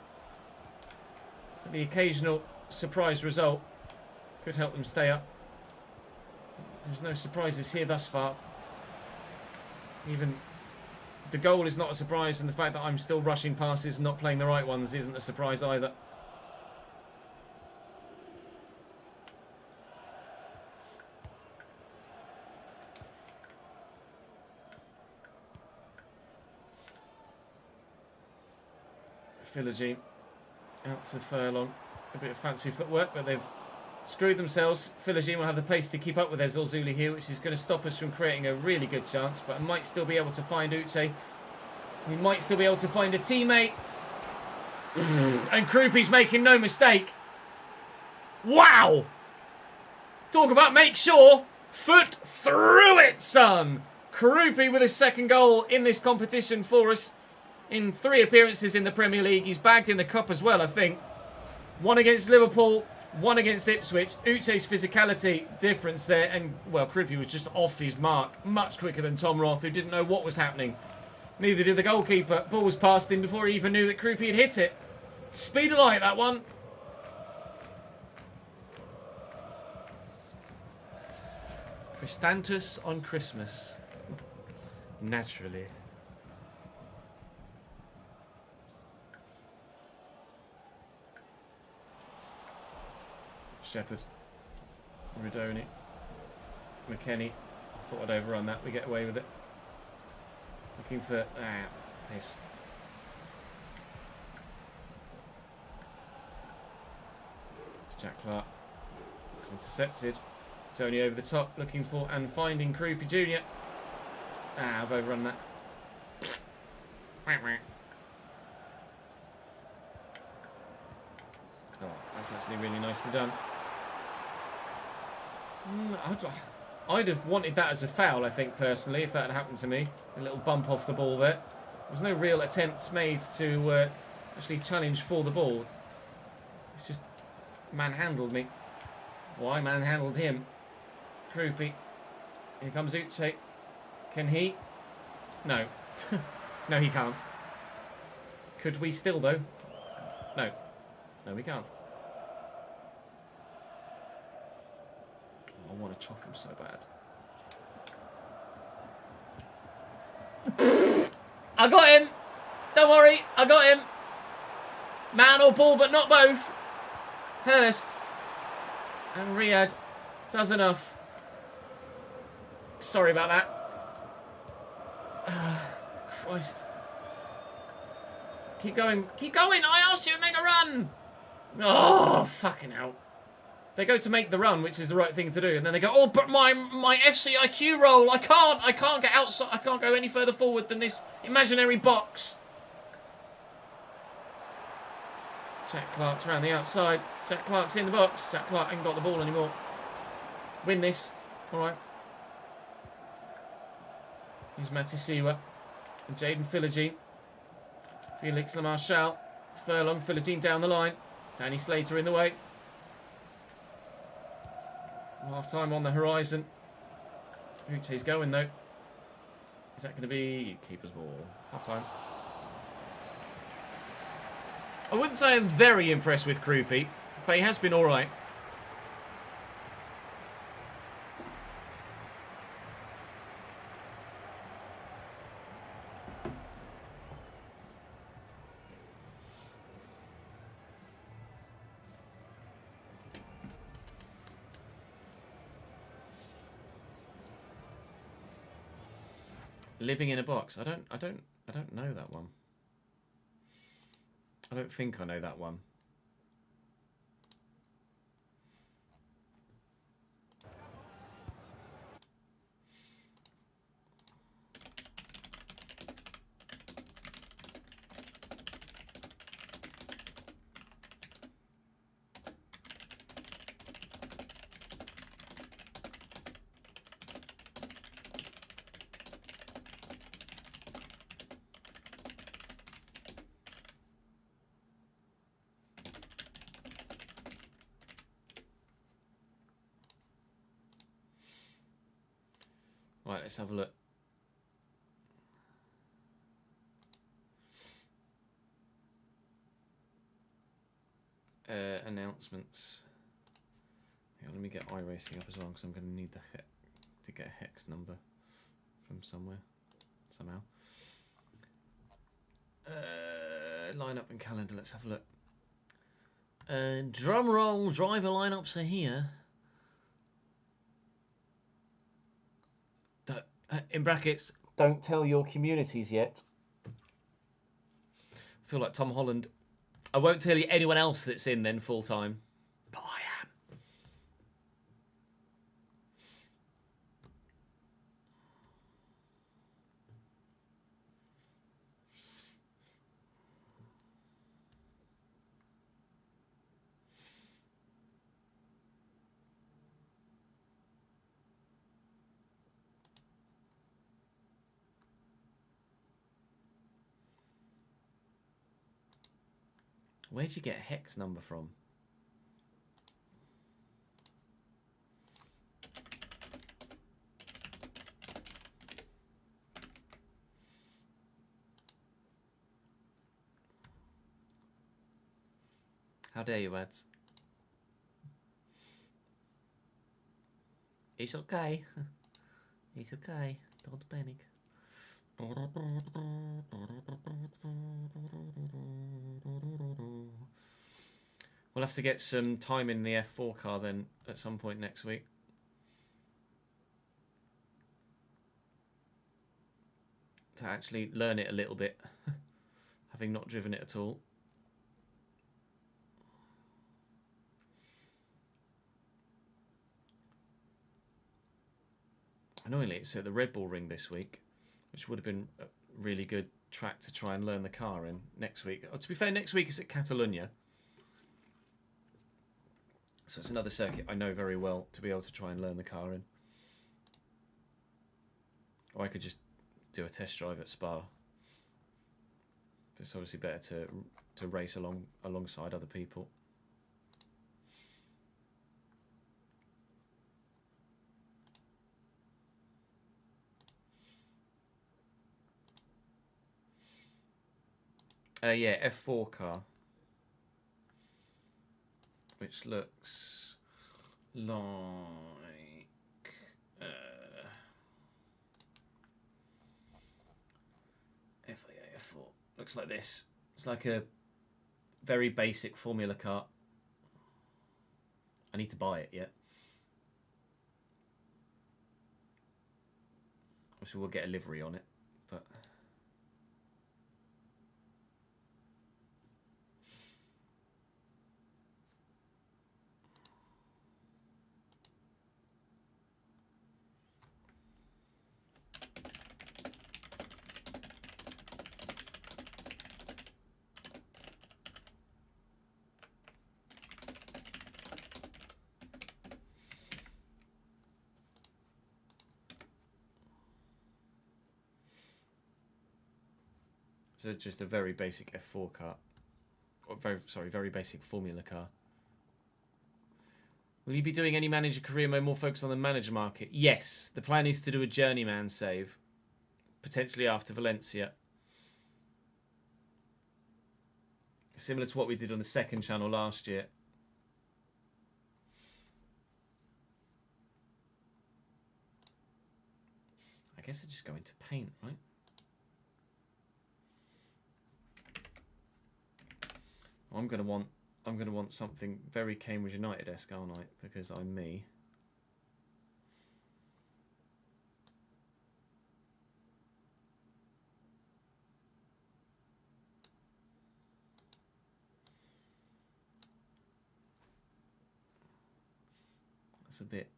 Speaker 2: But the occasional surprise result could help them stay up. There's no surprises here thus far. Even the goal is not a surprise, and the fact that I'm still rushing passes and not playing the right ones isn't a surprise either. Philogene out to Furlong. A bit of fancy footwork, but they've screwed themselves. Philogene will have the pace to keep up with Ezil Zuli here, which is going to stop us from creating a really good chance, but I might still be able to find Uche. We might still be able to find a teammate. And Krupi's making no mistake. Wow! Talk about make sure. Foot through it, son! Krupi with his second goal in this competition for us. In 3 appearances in the Premier League. He's bagged in the Cup as well, I think. 1 against Liverpool, 1 against Ipswich. Uche's physicality difference there. And, well, Krupi was just off his mark. Much quicker than Tom Roth, who didn't know what was happening. Neither did the goalkeeper. Ball was past him before he even knew that Krupi had hit it. Speed of light, that one. Christantus on Christmas. Naturally. Shepherd, Rodoni, McKennie. I thought I'd overrun that. We get away with it. Looking for this. It's Jack Clark. It's intercepted. Tony over the top, looking for and finding Krupi Jr. I've overrun that. Oh, that's actually really nicely done. I'd have wanted that as a foul, I think, personally, if that had happened to me. A little bump off the ball there. There was no real attempts made to actually challenge for the ball. He's just manhandled me. Well, I manhandled him. Croupy. Here comes Uche. Can he? No. No, he can't. Could we still, though? No. No, we can't. I want to chop him so bad. I got him! Don't worry, I got him! Man or ball, but not both. Hurst. And Riyadh does enough. Sorry about that. Christ. Keep going. Keep going. I asked you to make a run. Oh, fucking hell. They go to make the run, which is the right thing to do. And then they go, oh, but my FCIQ roll. I can't get outside. I can't go any further forward than this imaginary box. Jack Clark's around the outside. Jack Clark's in the box. Jack Clark ain't got the ball anymore. Win this. All right. Here's Matisiwa. And Jaden Philogene. Felix Lamarchal. Furlong. Philogene down the line. Danny Slater in the way. Half time on the horizon. Uche's going though. Is that going to be keeper's ball? Half time. I wouldn't say I'm very impressed with Croupy, but he has been alright. Living in a box. I don't know that one. I don't think I know that one. Right, let's have a look. Announcements. Hang on, let me get iRacing up as well, because I'm going to need to get a hex number from somewhere, somehow. Lineup and calendar. Let's have a look. Drum roll. Driver lineups are here. In brackets, don't tell your communities yet. I feel like Tom Holland. I won't tell you anyone else that's in then full time, but I am. Where'd you get a hex number from? How dare you, Ads? It's okay. It's okay. Don't panic. We'll have to get some time in the F4 car then at some point next week. To actually learn it a little bit, having not driven it at all. Annoyingly, it's at the Red Bull Ring this week, which would have been a really good track to try and learn the car in next week. Oh, to be fair, next week is at Catalonia. So it's another circuit I know very well to be able to try and learn the car in. Or I could just do a test drive at Spa. But it's obviously better to race alongside other people.
Speaker 1: Yeah, F4 car. Which looks like... F4. Looks like this. It's like a very basic Formula car. I need to buy it yet. Obviously, we'll get a livery on it, but... So just a very basic F4 car. Or very basic Formula car. Will you be doing any manager career mode more focused on the manager market? Yes. The plan is to do a journeyman save. Potentially after Valencia. Similar to what we did on the second channel last year. I guess I just go into paint, right? I'm gonna want something very Cambridge United-esque, aren't I? Because I'm me. That's a bit.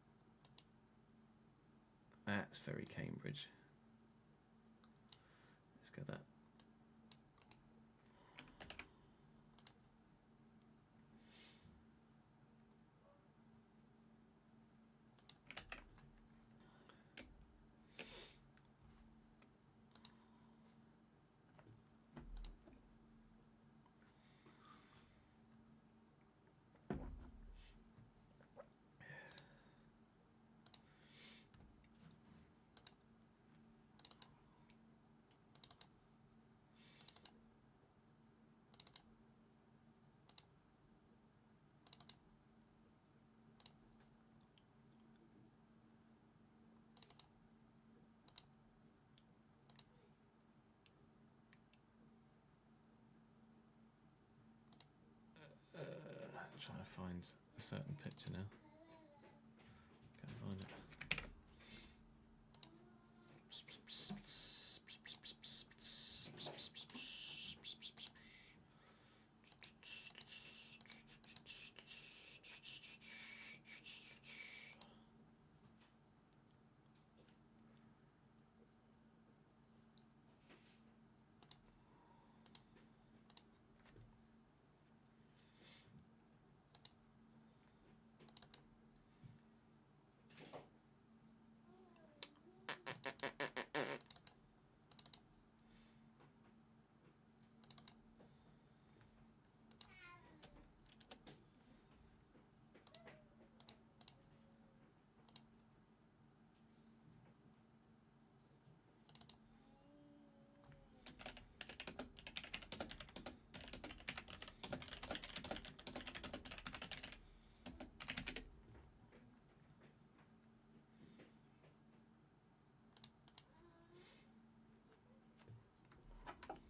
Speaker 1: That's very Cambridge. Let's go that. Trying to find a certain picture now. Can't find it.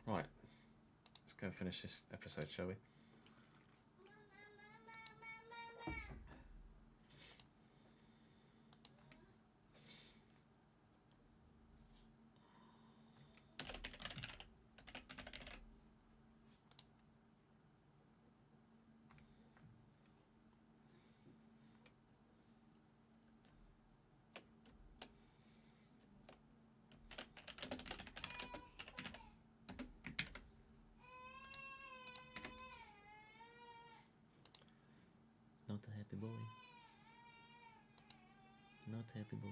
Speaker 1: Right, let's go finish this episode, shall we? Not a happy boy. Not a happy boy.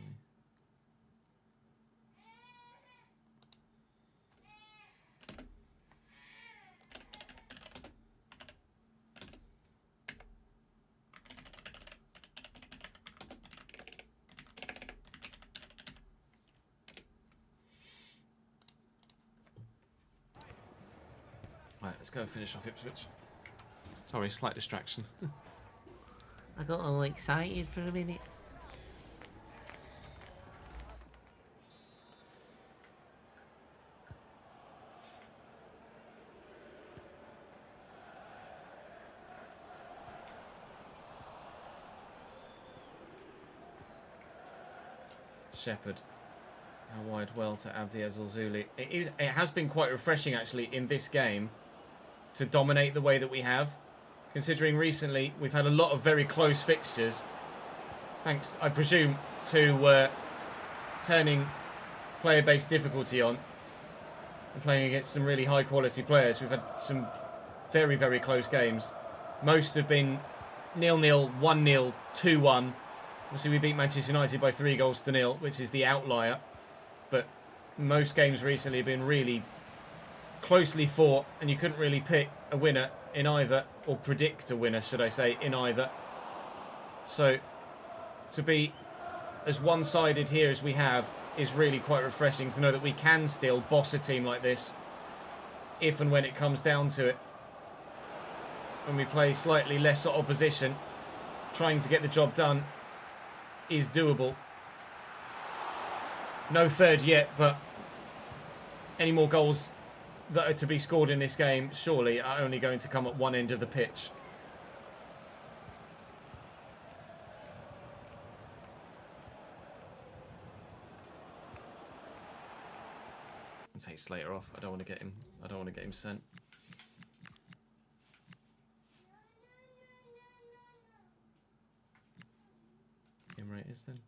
Speaker 2: Right, let's go and finish off Ipswich. Sorry, slight distraction.
Speaker 3: I got all excited for a minute.
Speaker 2: Shepherd. How wide well to Abdi Ezulzuli. It has been quite refreshing actually in this game to dominate the way that we have, considering recently we've had a lot of very close fixtures, thanks, I presume, to turning player-based difficulty on and playing against some really high-quality players. We've had some very, very close games. Most have been 0-0, 1-0, 2-1. Obviously, we beat Manchester United by 3-0, which is the outlier. But most games recently have been really closely fought, and you couldn't really pick a winner in either, or predict a winner, should I say, in either. So, to be as one-sided here as we have is really quite refreshing to know that we can still boss a team like this if and when it comes down to it. When we play slightly lesser opposition, trying to get the job done is doable. No third yet, but any more goals that are to be scored in this game surely are only going to come at one end of the pitch. I'll take Slater off. I don't want to get him sent. Game rate is then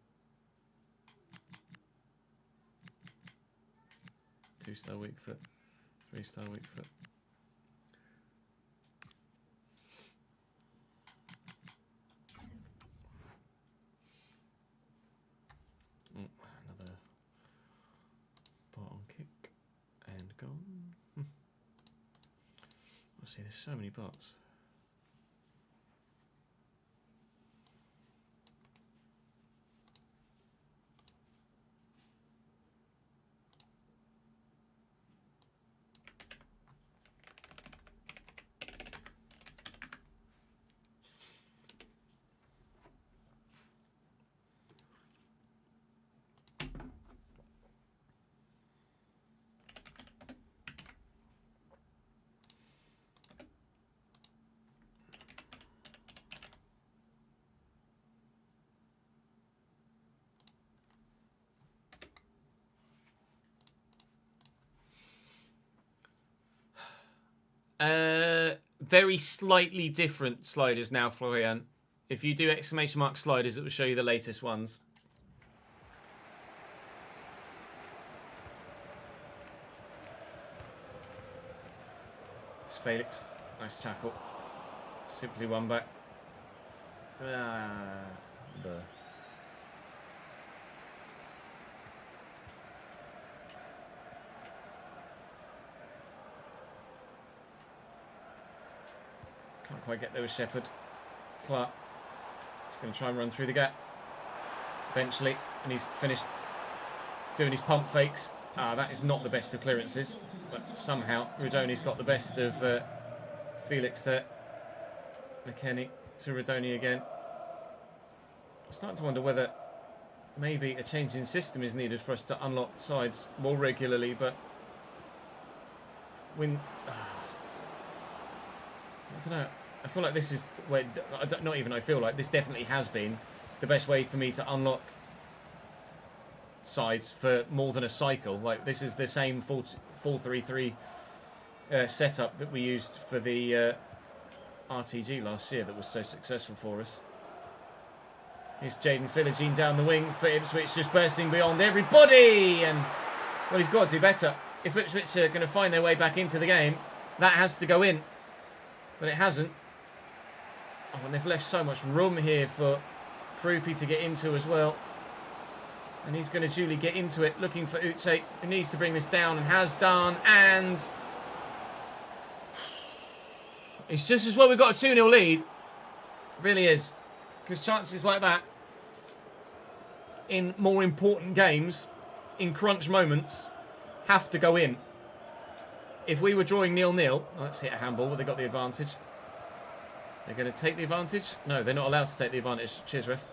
Speaker 2: 2-star weak foot, 3-star weak foot. Another bot on kick and gone. I see there's so many bots. Very slightly different sliders now, Florian. If you do exclamation mark sliders, it will show you the latest ones. It's Felix. Nice tackle. Simply one back. Can't quite get there with Shepherd. Clark is going to try and run through the gap eventually, and he's finished doing his pump fakes. That is not the best of clearances, but somehow Rodoni's got the best of Felix there. McKennie to Rodoni again. I'm starting to wonder whether maybe a change in system is needed for us to unlock sides more regularly, but when I don't know. I feel like this is where not even I feel like this definitely has been the best way for me to unlock sides for more than a cycle. Like this is the same 4-3-3 setup that we used for the RTG last year that was so successful for us. Here's Jaden Philogene down the wing for Ipswich, just bursting beyond everybody, and well, he's got to do better. If Ipswich are going to find their way back into the game, that has to go in. But it hasn't. Oh, and they've left so much room here for Krupi to get into as well. And he's going to duly get into it, looking for Uche, who needs to bring this down and has done. And it's just as well we've got a 2-0 lead. It really is. Because chances like that in more important games, in crunch moments, have to go in. if we were drawing 0-0, let's hit a handball, but they got the advantage. They're going to take the advantage? No, they're not allowed to take the advantage. Cheers, ref.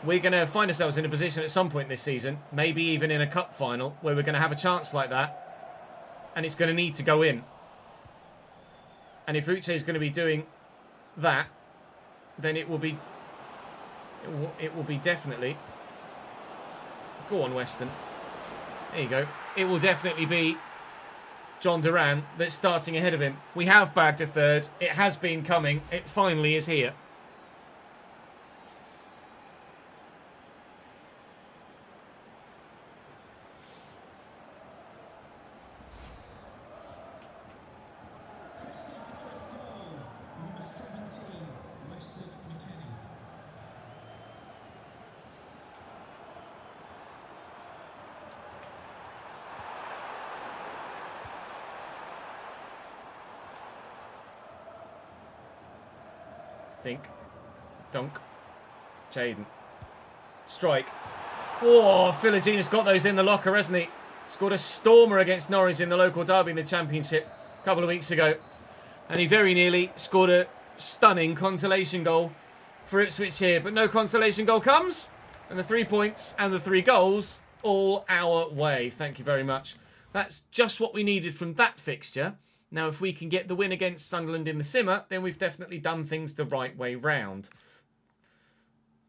Speaker 2: We're going to find ourselves in a position at some point this season, maybe even in a cup final, where we're going to have a chance like that, and it's going to need to go in. And if Uche is going to be doing that, then it will be definitely... Go on, Weston. There you go. It will definitely be John Duran that's starting ahead of him. We have bagged a third. It has been coming. It finally is here. Dink. Dunk. Jaden. Strike. Oh, Philogina's got those in the locker, hasn't he? Scored a stormer against Norwich in the local derby in the Championship a couple of weeks ago. And he very nearly scored a stunning consolation goal for Ipswich here. But no consolation goal comes. And the 3 points and the 3 goals all our way. Thank you very much. That's just what we needed from that fixture. Now, if we can get the win against Sunderland in the simmer, then we've definitely done things the right way round.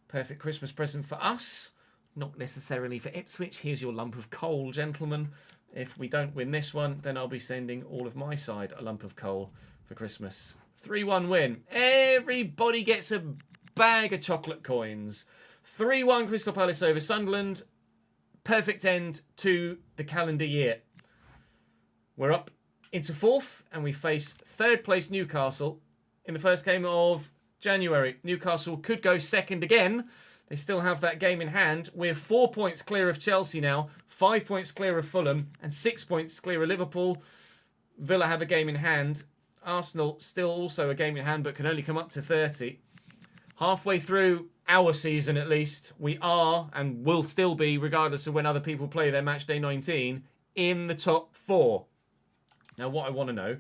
Speaker 2: Perfect Christmas present for us. Not necessarily for Ipswich. Here's your lump of coal, gentlemen. If we don't win this one, then I'll be sending all of my side a lump of coal for Christmas. 3-1 win. Everybody gets a bag of chocolate coins. 3-1 Crystal Palace over Sunderland. Perfect end to the calendar year. We're up into 4th, and we face 3rd place Newcastle in the first game of January. Newcastle could go 2nd again. They still have that game in hand. We're 4 points clear of Chelsea now, 5 points clear of Fulham, and 6 points clear of Liverpool. Villa have a game in hand. Arsenal still also a game in hand, but can only come up to 30. Halfway through our season, at least, we are, and will still be, regardless of when other people play their Matchday 19, in the top 4. Now, what I want to know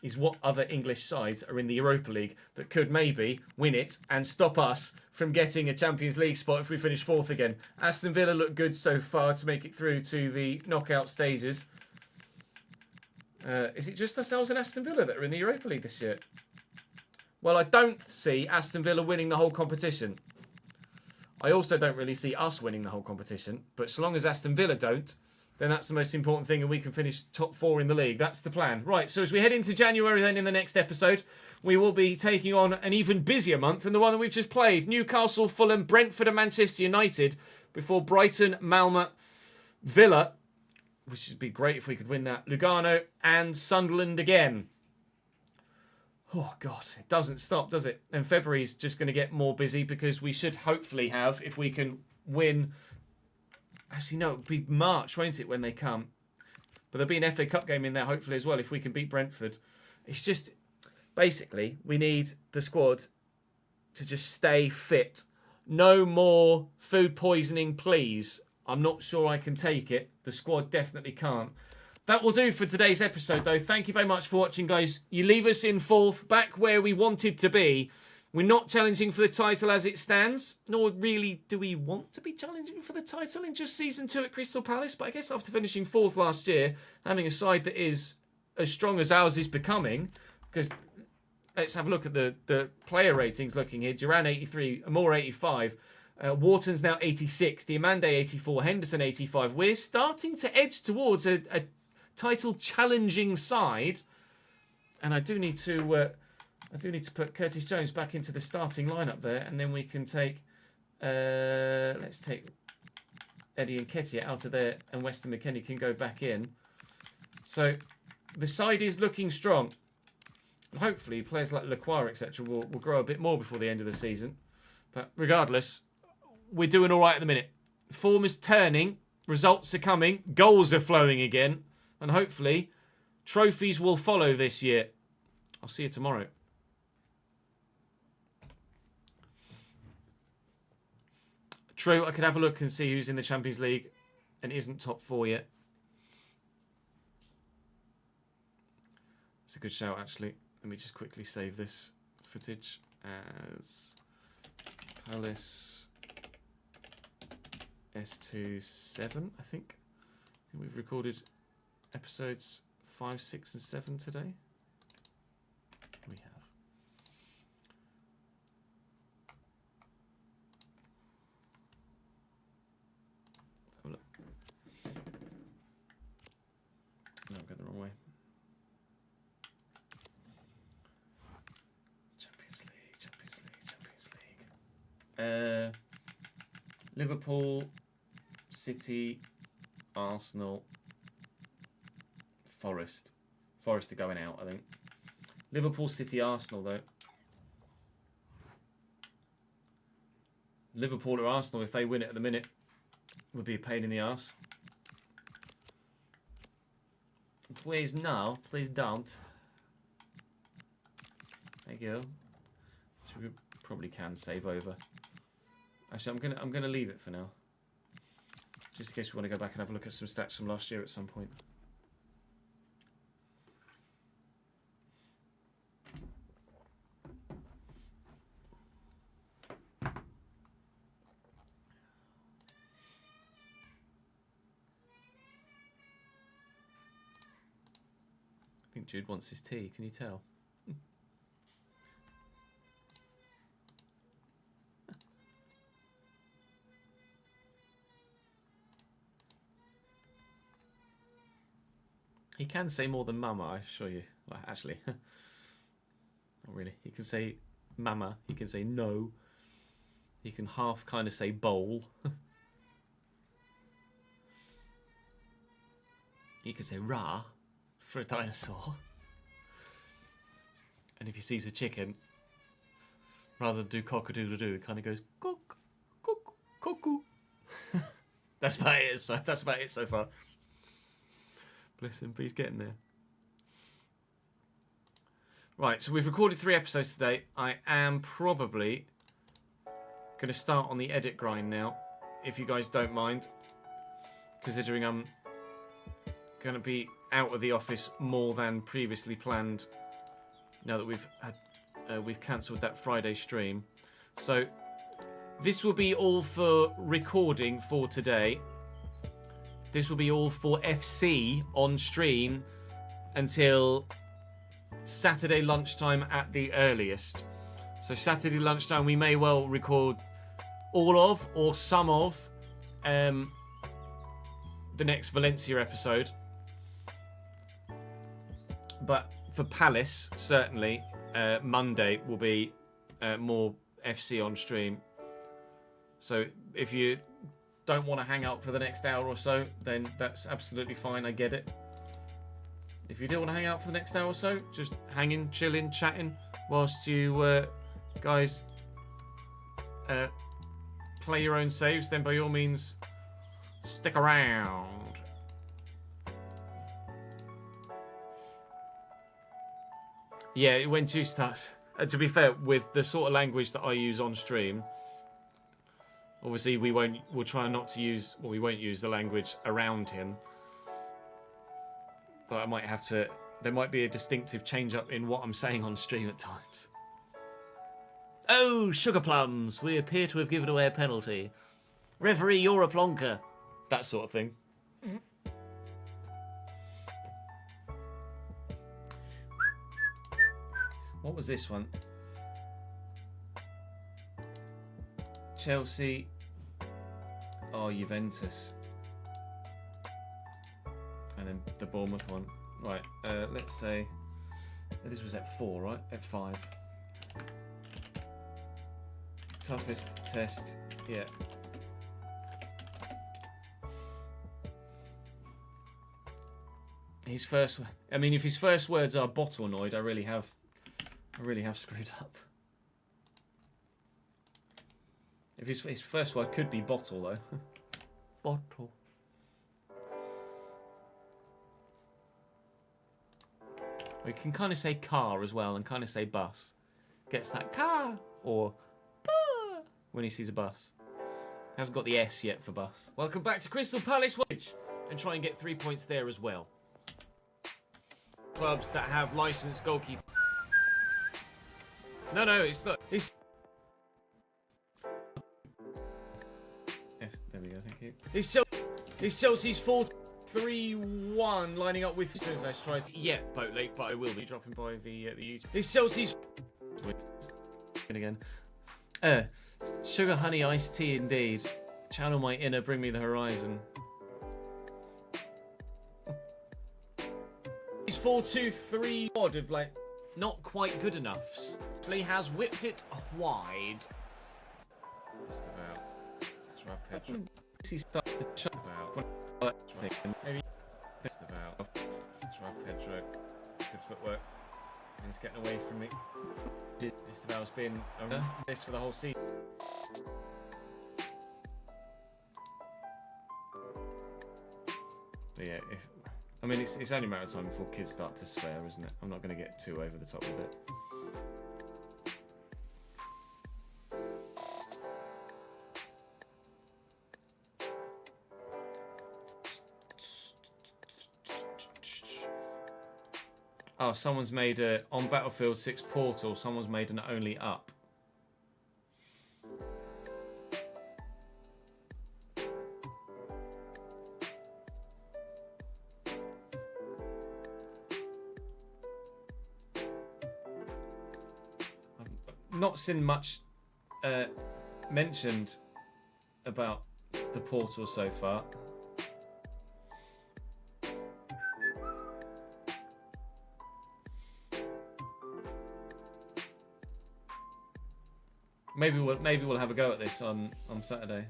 Speaker 2: is what other English sides are in the Europa League that could maybe win it and stop us from getting a Champions League spot if we finish 4th again. Aston Villa look good so far to make it through to the knockout stages. Is it just ourselves and Aston Villa that are in the Europa League this year? Well, I don't see Aston Villa winning the whole competition. I also don't really see us winning the whole competition. But so long as Aston Villa don't, then that's the most important thing, and we can finish top 4 in the league. That's the plan. Right, so as we head into January then in the next episode, we will be taking on an even busier month than the one that we've just played. Newcastle, Fulham, Brentford and Manchester United before Brighton, Malmö, Villa, which would be great if we could win that, Lugano and Sunderland again. Oh, God, it doesn't stop, does it? And February's just going to get more busy because we should hopefully have, if we can win... Actually, no, it'll be March, won't it, when they come? But there'll be an FA Cup game in there, hopefully, as well, if we can beat Brentford. It's just, basically, we need the squad to just stay fit. No more food poisoning, please. I'm not sure I can take it. The squad definitely can't. That will do for today's episode, though. Thank you very much for watching, guys. You leave us in 4th, back where we wanted to be. We're not challenging for the title as it stands, nor really do we want to be challenging for the title in just Season 2 at Crystal Palace. But I guess after finishing 4th last year, having a side that is as strong as ours is becoming, because let's have a look at the player ratings looking here. Duran 83, Amor 85, Wharton's now 86, Diamande 84, Henderson 85. We're starting to edge towards a title challenging side, and I do need to put Curtis Jones back into the starting lineup there, and then we can take, let's take Eddie and Nketiah out of there, and Weston McKennie can go back in. So the side is looking strong. And hopefully players like Lacroix, etc. will grow a bit more before the end of the season. But regardless, we're doing all right at the minute. Form is turning, results are coming, goals are flowing again, and hopefully trophies will follow this year. I'll see you tomorrow. True, I could have a look and see who's in the Champions League and isn't top 4 yet.
Speaker 1: It's a good shout, actually. Let me just quickly save this footage as Palace S27, I think. We've recorded episodes 5, 6, and 7 today. We have. Let's have a look. No, I'm going the wrong way. Champions League. Liverpool, City, Arsenal, Forest. Forest are going out, I think. Liverpool, City, Arsenal, though. Liverpool or Arsenal, if they win it at the minute, would be a pain in the arse. Please no, please don't. Thank you. We probably can save over. Actually, I'm gonna leave it for now, just in case we want to go back and have a look at some stats from last year at some point. I think Jude wants his tea. Can you tell? He can say more than mama, I assure you. Well, actually, not really. He can say mama. He can say no. He can half kind of say bowl. He can say rah for a dinosaur. And if he sees a chicken, rather than do cock-a-doodle-doo, it kind of goes cock, cock, cuckoo. That's about it. That's about it so far. Bless him, but he's getting there. Right, so we've recorded 3 episodes today. I am probably going to start on the edit grind now, if you guys don't mind, considering I'm going to be out of the office more than previously planned. Now that we've cancelled that Friday stream, so this will be all for recording for today. This will be all for FC on stream until Saturday lunchtime at the earliest. So Saturday lunchtime we may well record all of or some of the next Valencia episode. But for Palace, certainly, Monday will be more FC on stream. So if you don't want to hang out for the next hour or so, then that's absolutely fine. I get it. If you do want to hang out for the next hour or so, just hanging, chilling, chatting, whilst you guys play your own saves, then by all means, stick around. Yeah, when Juice starts. To be fair, with the sort of language that I use on stream, obviously we'll try not to use, well, we won't use the language around him. But I might have to, there might be a distinctive change up in what I'm saying on stream at times.
Speaker 3: Oh, sugar plums, we appear to have given away a penalty. Referee, you're a plonker.
Speaker 1: That sort of thing. What was this one? Chelsea or Juventus. And then the Bournemouth one. Right, let's say this was at 4, right? At 5. Toughest test, yeah. His first, I mean, if his first words are bottleanoid, I really have screwed up. If his first word could be bottle, though.
Speaker 3: Bottle.
Speaker 1: We can kind of say car as well and kind of say bus. Gets that car or when he sees a bus. Hasn't got the S yet for bus.
Speaker 2: Welcome back to Crystal Palace, and try and get 3 points there as well. clubs that have licensed goalkeepers. No, it's not.
Speaker 1: There we go, thank you.
Speaker 2: It's Chelsea's 4-3-1 lining up with. As soon as I tried to. Yeah, boat late, but I will be dropping by the YouTube. It's Chelsea's.
Speaker 1: Again.
Speaker 3: Sugar honey iced tea indeed. Channel my inner, bring me the horizon.
Speaker 2: It's 4-2-3 odd of like not quite good enoughs. He has whipped it wide.
Speaker 1: Just about. Let's have Pedro. He started to chop out.
Speaker 2: Maybe.
Speaker 1: Just about. Let's have Pedro. Good footwork. And he's getting away from me.
Speaker 2: Esteval's been this for the whole season.
Speaker 1: But yeah, I mean, it's only a matter of time before kids start to swear, isn't it? I'm not going to get too over the top with it. Oh, someone's made on Battlefield 6 Portal, someone's made an only up. I've not seen much mentioned about the Portal so far. Maybe we'll have a go at this on Saturday.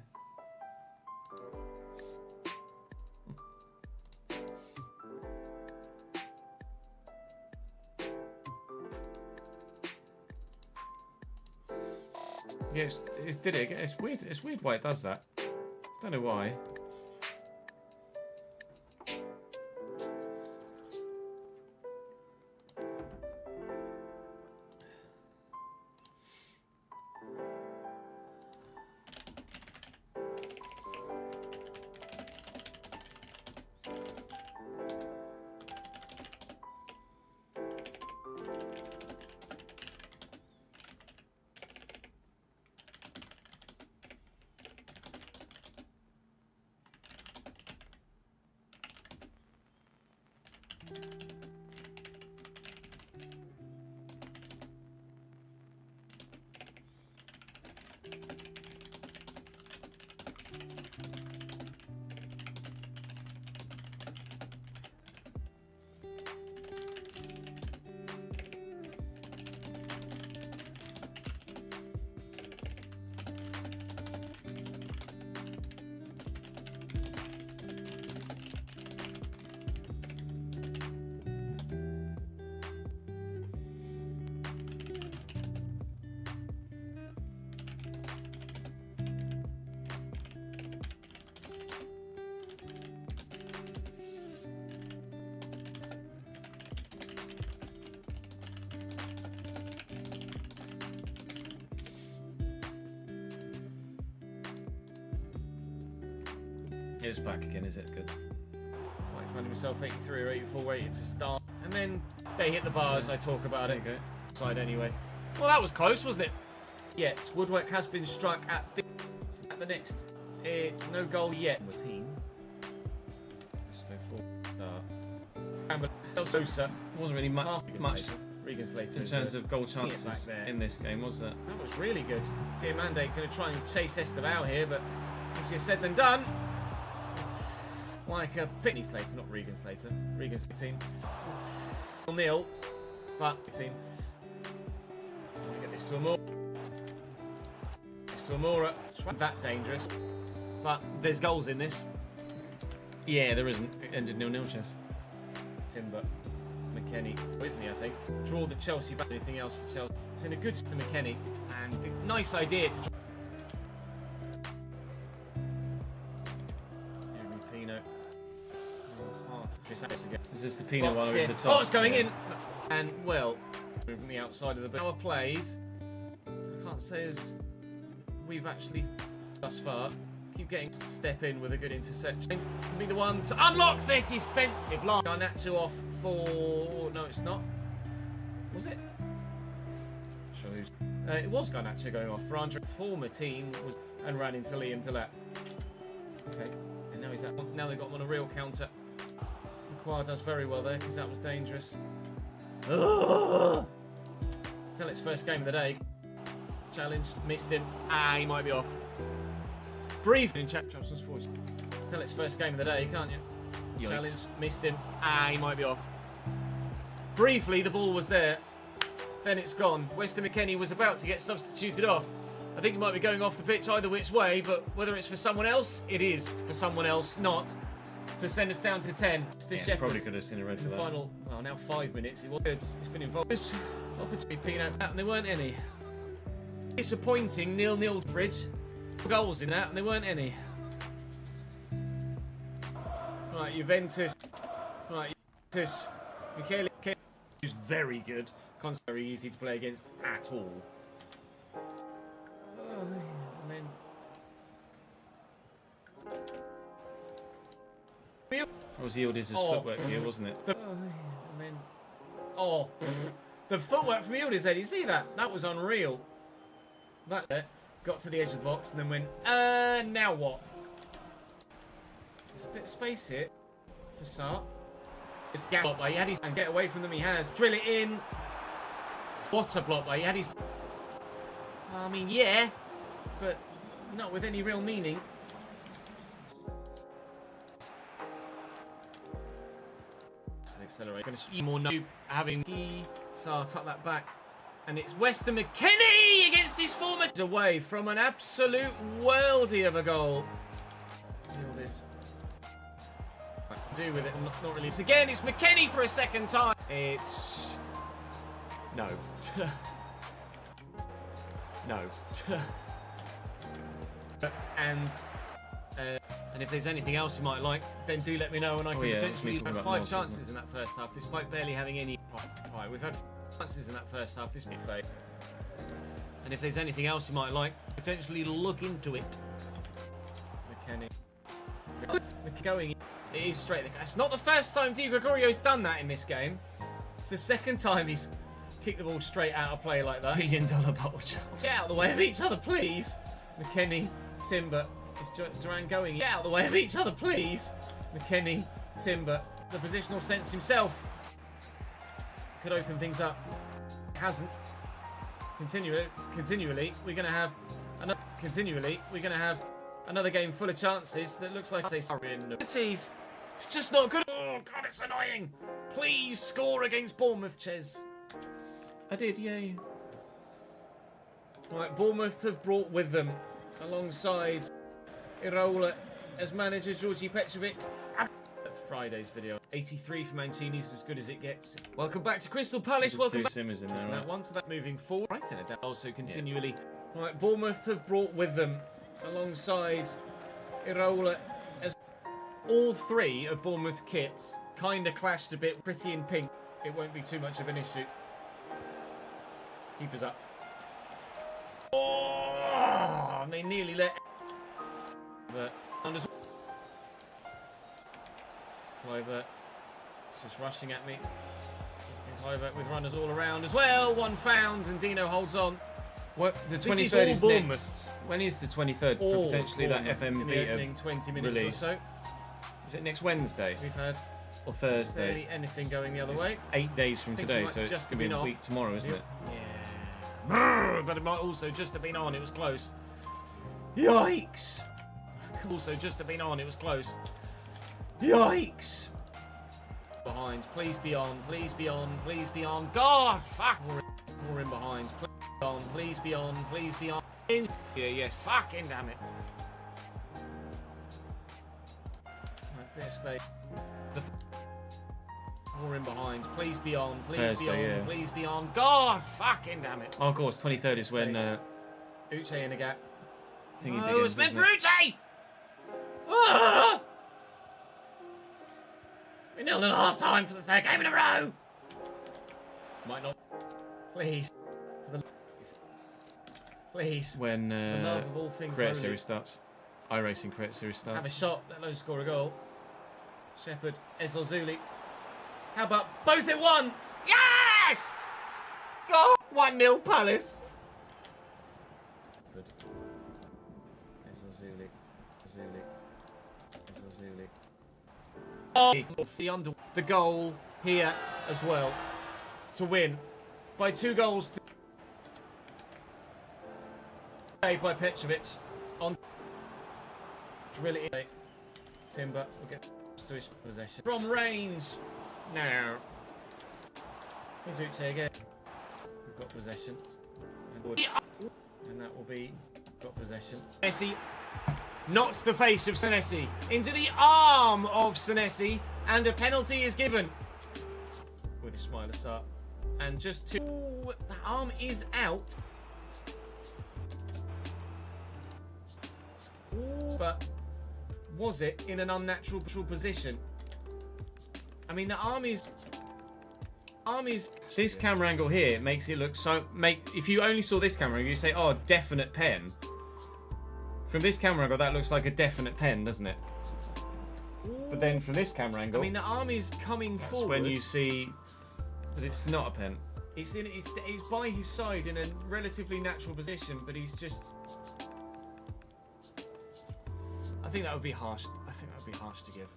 Speaker 1: Yes, did it? It's weird. It's weird why it does that. Don't know why. It's back again, is it? Good.
Speaker 2: Might find himself 83 or 84 waiting to start. And then they hit the bars, I talk about it.
Speaker 1: There you
Speaker 2: Side anyway. Well, that was close, wasn't it? Yes, woodwork has been struck at the next. No goal yet.
Speaker 1: The team.
Speaker 2: Sosa
Speaker 1: Wasn't really much
Speaker 2: Regan Slater
Speaker 1: in terms of goal chances in this game, was there?
Speaker 2: That was really good. Diamande going to try and chase Esteval here, but easier said than done. Like a Pitney Slater, not Regan Slater. Regan Slater. 0-0, but team. We get this to Amora. This to Amora. It's not that dangerous, but there's goals in this.
Speaker 1: Yeah, there isn't. It ended 0-0, Chess.
Speaker 2: Timber. McKennie, isn't he, I think? Draw the Chelsea back. Anything else for Chelsea? It's in a good system, McKennie. And a nice idea to Pino.
Speaker 1: Is this the Pino one over the top?
Speaker 2: Oh, it's going in! And, well, from the outside of the hour played. I can't say as we've actually thus far. Keep getting to step in with a good interception. Can be the one to unlock their defensive line. Garnacho off for... No, it's not. Was it?
Speaker 1: Sure who's...
Speaker 2: It was Garnacho going off for Andre. Former team was and ran into Liam Delap. Okay, and now he's at. Now they've got him on a real counter. McQuarrie does very well there because that was dangerous. Till its first game of the day. Challenge, missed him. He might be off. Brief in Champs and Sports. Till its first game of the day, can't you?
Speaker 1: Yikes.
Speaker 2: Challenge, missed him. He might be off. Briefly, the ball was there. Then it's gone. Weston McKennie was about to get substituted off. I think he might be going off the pitch either which way, but whether it's for someone else, it is for someone else, not to send us down to 10.
Speaker 1: Yeah, probably could have seen a red
Speaker 2: in
Speaker 1: for
Speaker 2: the
Speaker 1: that.
Speaker 2: final, well, now 5 minutes. It was good. It's been involved. Opportunity peanut, and there weren't any. Disappointing 0-0 bridge. Goals in that, and there weren't any. Right, Juventus. Right, Juventus. Michele, who's very good. Very easy to play against at all. And then
Speaker 1: That was Yildiz' footwork here, wasn't it?
Speaker 2: and then the footwork from Yildiz there. You see that? That was unreal. That got to the edge of the box and then went. Now what? There's a bit of space here for Sarr. It's gap block by he had his and get away from them. He has drill it in. What a block by he had his. I mean, yeah, but not with any real meaning. Accelerate. More no having Sarr tuck that back, and it's Weston McKennie against his former away from an absolute worldie of a goal. Feel this. Do with it, not really. Again, it's McKennie for a second time. It's no. No. And if there's anything else you might like, then do let me know, and I can potentially have 5 chances in that first half, despite barely having any. Right, we've had 5 chances in that first half. This be fake. And if there's anything else you might like, potentially look into it. McKennie going. It is straight. It's not the first time Di Gregorio's done that in this game. It's the second time he's kicked the ball straight out of play like that.
Speaker 3: $1 billion bottle Charles.
Speaker 2: Get out of the way of each other, please. McKennie, Timber. Is Duran going? Get out of the way of each other, please. McKennie, Timber. The positional sense himself could open things up. Hasn't. Continually, we're going to have another. Continually, we're going to have another game full of chances that looks like it's just not good. Oh God, it's annoying. Please score against Bournemouth, Ches.
Speaker 1: I did, yay.
Speaker 2: Right, Bournemouth have brought with them, alongside Iraola as manager, Georgi Petrovic. Friday's video. 83 for Mancini's as good as it gets. Welcome back to Crystal Palace. Welcome back.
Speaker 1: Simmers in there, right?
Speaker 2: That one, so that moving forward. Right, and it also continually. Yeah. Right, Bournemouth have brought with them, alongside Iraola, as all 3 of Bournemouth kits kind of clashed a bit. Pretty in pink. It won't be too much of an issue. Keepers up. Oh, and they nearly let. But Kluivert just rushing at me. Justin Kluivert with runners all around as well. One found and Dino holds on.
Speaker 1: What, the 23rd is next. When is the 23rd for potentially that FM beta
Speaker 2: 20 minutes
Speaker 1: release?
Speaker 2: or so.
Speaker 1: Is it next Wednesday
Speaker 2: We've had
Speaker 1: or Thursday?
Speaker 2: barely anything going the other way.
Speaker 1: 8 days from
Speaker 2: I think
Speaker 1: today,
Speaker 2: it might
Speaker 1: so it's
Speaker 2: just
Speaker 1: going to be
Speaker 2: have
Speaker 1: a
Speaker 2: been
Speaker 1: week
Speaker 2: off.
Speaker 1: tomorrow, isn't it?
Speaker 2: Yeah. But it might also just have been on. It was close. Yikes. Also just have been on. It was close. Yikes. Behind. Please be on. Please be on. Please be on. God, fuck. More in behind. Please be on. Please be on. Please be on. Yeah, yes. Fucking damn it. Right, bit of space. More in behind. Please be on. Please be on.
Speaker 1: Thursday, yeah.
Speaker 2: Please be on. God, fucking damn it.
Speaker 1: Oh, of course, 23rd is when
Speaker 2: Uche in a gap.
Speaker 1: thingy
Speaker 2: Oh,
Speaker 1: begins,
Speaker 2: it's meant
Speaker 1: isn't
Speaker 2: for
Speaker 1: it?
Speaker 2: Uche! Ah! We're 0-0 at half time for the 3rd game in a row. Might not. Please. For the please.
Speaker 1: When
Speaker 2: For the love of all things
Speaker 1: Create
Speaker 2: holy.
Speaker 1: Series starts. iRacing Create Series
Speaker 2: Have a
Speaker 1: starts.
Speaker 2: shot, let alone score a goal. Shepherd, Ezozuli. How about both at one? Yes! Go! 1-0 Palace.
Speaker 1: Good. Zuli.
Speaker 2: Oh, the goal here as well to win by 2 goals. By Petrovic on drill it in. Timber will get to his possession from range now. Here's Uche again. We've got possession, and that will be got possession. Messi knocks the face of Senesi into the arm of Senesi, and a penalty is given. With Ismail Assar, and just 2. The arm is out. But was it in an unnatural position? I mean, the arm is. This camera angle here makes it look so. If you only saw this camera angle, you say, "Oh, definite pen." From this camera angle, that looks like a definite pen, doesn't it? But then from this camera angle, I mean, the arm is coming forward.
Speaker 1: when you see that it's not a pen.
Speaker 2: It's by his side in a relatively natural position, but he's just. I think that would be harsh. I think that would be harsh to give.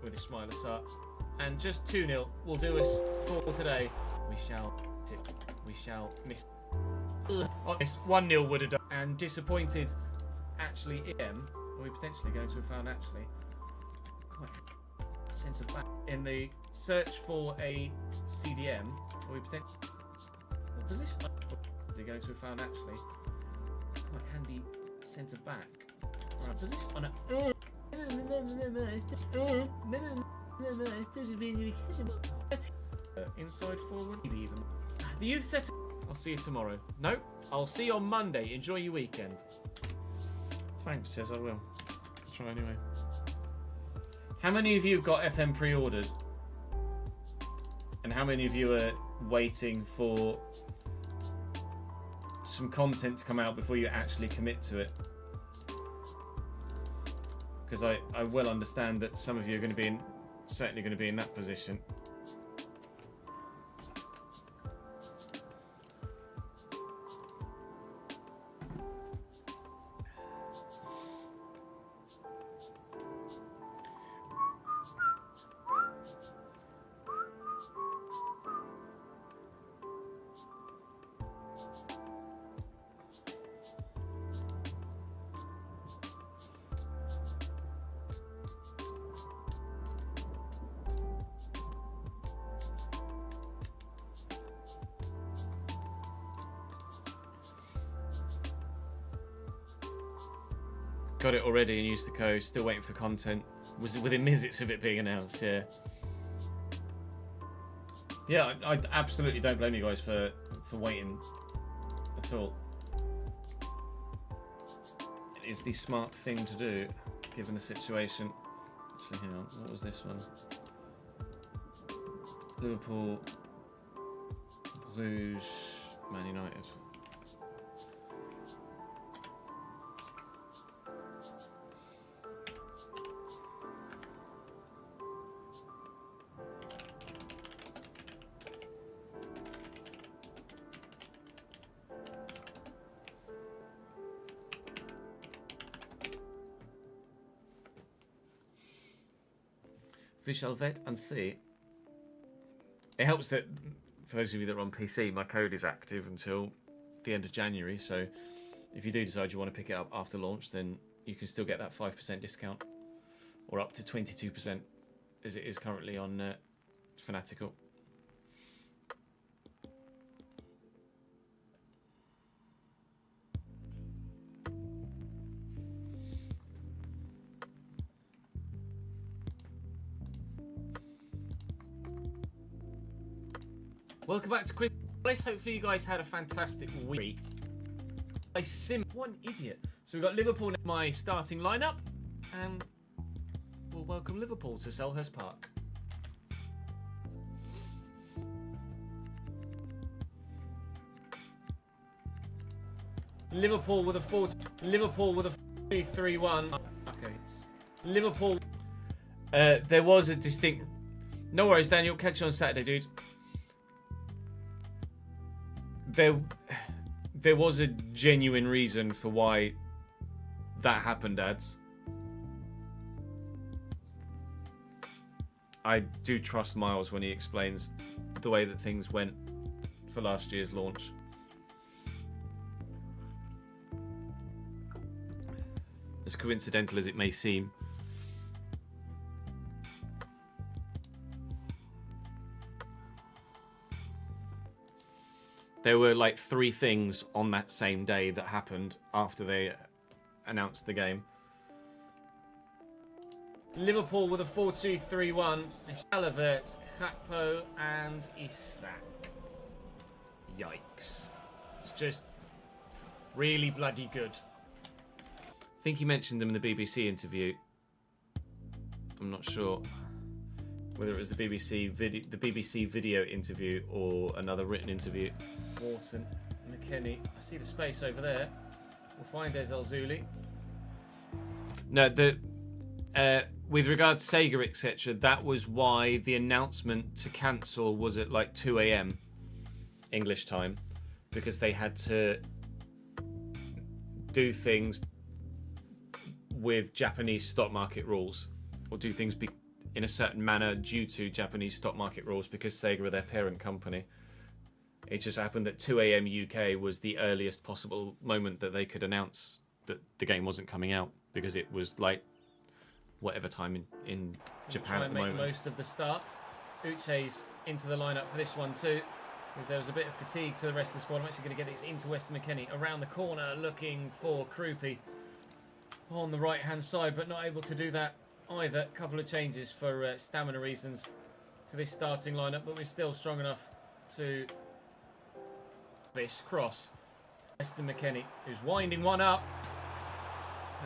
Speaker 2: With Ismail Assar. And just 2-0 will do us for today. We shall miss. Oh, 1-0 would have done. And disappointed, actually, EM. Are we potentially going to have found actually quite centre back in the search for a CDM? Are we potentially position? We're going to have found actually quite handy centre back. Right, position on a. Inside forward, maybe even. The youth set. I'll see you tomorrow. No, I'll see you on Monday. Enjoy your weekend.
Speaker 1: Thanks, Jez, I will. I'll try anyway.
Speaker 2: How many of you have got FM pre-ordered?
Speaker 1: And how many of you are waiting for some content to come out before you actually commit to it? Because I will understand that some of you are going to be certainly going to be in that position.
Speaker 2: Got it already and used the code. Still waiting for content. Was it within minutes of it being announced? Yeah.
Speaker 1: Yeah, I absolutely don't blame you guys for waiting at all. It is the smart thing to do, given the situation. Actually, hang on. What was this one? Liverpool, Bruges, Man United.
Speaker 2: We shall wait and see. It helps that, for those of you that are on PC, my code is active until the end of January. So if you do decide you want to pick it up after launch, then you can still get that 5% discount. Or up to 22%, as it is currently on Fanatical. Welcome back to Quiz. Hopefully you guys had a fantastic week. What an idiot. So we've got Liverpool in my starting lineup, and we'll welcome Liverpool to Selhurst Park. Liverpool with a 4-3-1. Okay, it's Liverpool. There was a distinct. No worries, Daniel. Catch you on Saturday, dude. There was a genuine reason for why that happened, Ads. I do trust Miles when he explains the way that things went for last year's launch. As coincidental as it may seem. There were like 3 things on that same day that happened after they announced the game. Liverpool with a 4-2-3-1. Salavert, Kakpo and Isak. Yikes. It's just really bloody good. I think he mentioned them in the BBC interview. I'm not sure whether it was the BBC video interview or another written interview. Wharton, McKennie. I see the space over there. We'll find Ezalzouli. No, with regard to Sega, etc., that was why the announcement to cancel was at like 2 a.m. English time, because they had to do things with Japanese stock market rules, or do things in a certain manner due to Japanese stock market rules, because Sega are their parent company. It just happened that 2 a.m. UK was the earliest possible moment that they could announce that the game wasn't coming out, because it was like whatever time in Japan at the moment. Make most of the start. Uche's into the lineup for this one too, because there was a bit of fatigue to the rest of the squad. I'm actually going to get this into Weston McKennie around the corner, looking for Krupi on the right hand side, but not able to do that either. A couple of changes for stamina reasons to this starting lineup, but we're still strong enough to this cross. Weston McKennie, who's winding one up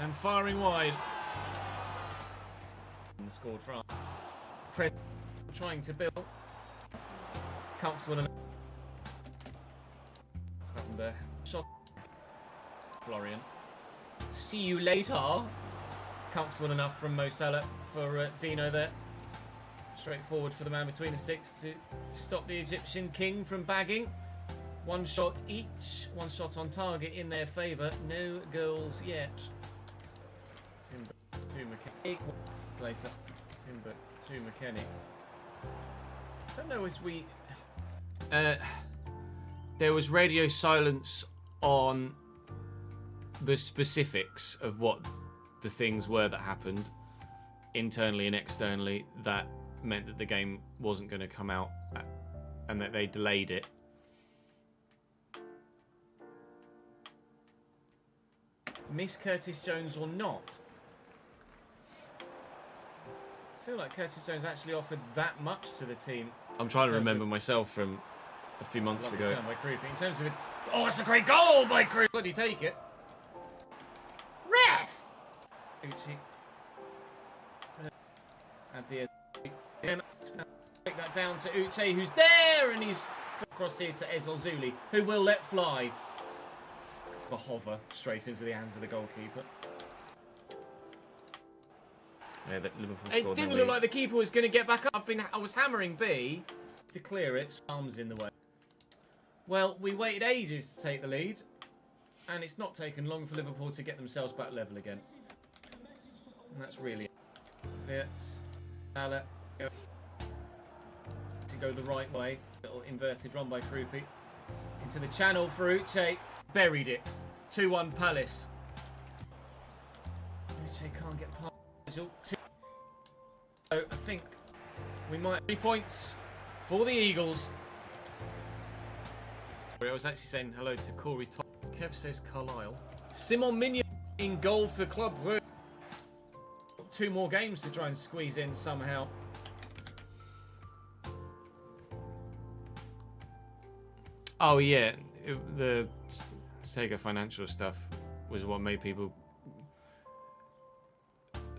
Speaker 2: and firing wide. And scored for Press trying to build. Comfortable enough. Kravenberg. Shot. Florian. See you later. Comfortable enough from Mo Salah for Dino there. Straightforward for the man between the sticks to stop the Egyptian king from bagging. One shot each. One shot on target in their favour. No goals yet. Timber to McKennie. Later. Timber to McKennie. Don't know if we... there was radio silence on the specifics of what the things were that happened internally and externally that meant that the game wasn't going to come out and that they delayed it. Miss Curtis Jones or not? I feel like Curtis Jones actually offered that much to the team. I'm trying to remember myself from a few months ago. By Krupi. In terms of it, oh, it's a great goal by Krupi. Bloody take it. Ref! Uchi. Take that down to Uche, who's there, and he's across here to Ezalzouli, who will let fly the hover straight into the hands of the goalkeeper. Yeah, that Liverpool scored. It didn't look like the keeper was going to get back up. I was hammering B to clear it. Arms in the way. Well, we waited ages to take the lead, and it's not taken long for Liverpool to get themselves back level again. And that's really Salah to go the right way. Little inverted run by Krupi into the channel for Uche. Buried it. 2-1 Palace. Uche can't get past. So I think we might 3 points for the Eagles. I was actually saying hello to Corey Top. Kev says Carlisle. Simon Mignon in goal for Club Brugge. 2 more games to try and squeeze in somehow. Oh yeah, the Sega financial stuff was what made people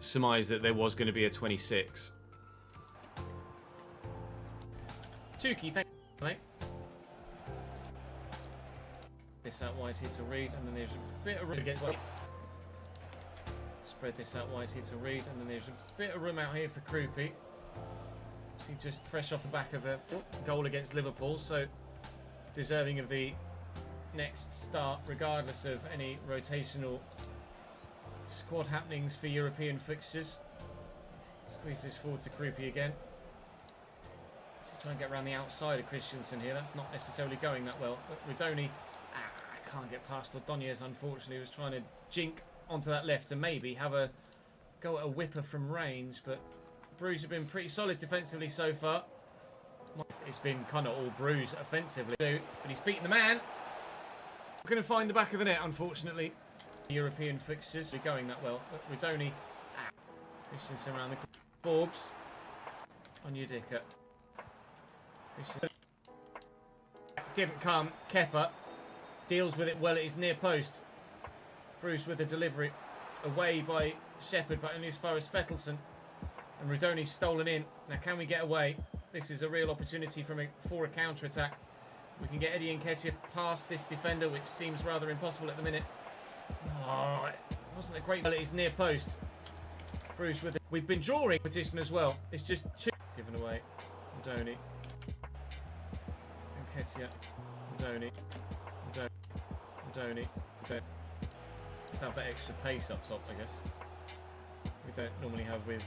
Speaker 2: surmise that there was going to be a 26. Tukey, thank you, mate. This out wide here to Reed, and then there's a bit of room against. Spread this out wide here to Reed, and then there's a bit of room out here for Krupi. Obviously just fresh off the back of a goal against Liverpool, so deserving of the next start, regardless of any rotational squad happenings for European fixtures. Squeeze this forward to Krupi again. Let's try and get around the outside of Christensen here. That's not necessarily going that well. But Rodoni, can't get past Ordonez, unfortunately. Was trying to jink onto that left and maybe have a go at a whipper from range, but Bruges have been pretty solid defensively so far. It's been kind of all Bruges offensively, but he's beaten the man. We're going to find the back of the net, unfortunately. European fixtures are going that well. Rodoni, Christensen around the Forbes on Udica. Didn't come. Kepa deals with it well at his near post. Bruce with a delivery away by Shepherd, but only as far as Fettelson. And Rodoni's stolen in. Now, can we get away? This is a real opportunity for a counter-attack. We can get Eddie Nketiah past this defender, which seems rather impossible at the minute. Oh, it wasn't a great ball at his near post. Bruce with it. We've been drawing position as well. It's just two given away. Rodoni. Nketiah. Rodoni. Rodoni. Let's have that extra pace up top, I guess. We don't normally have with...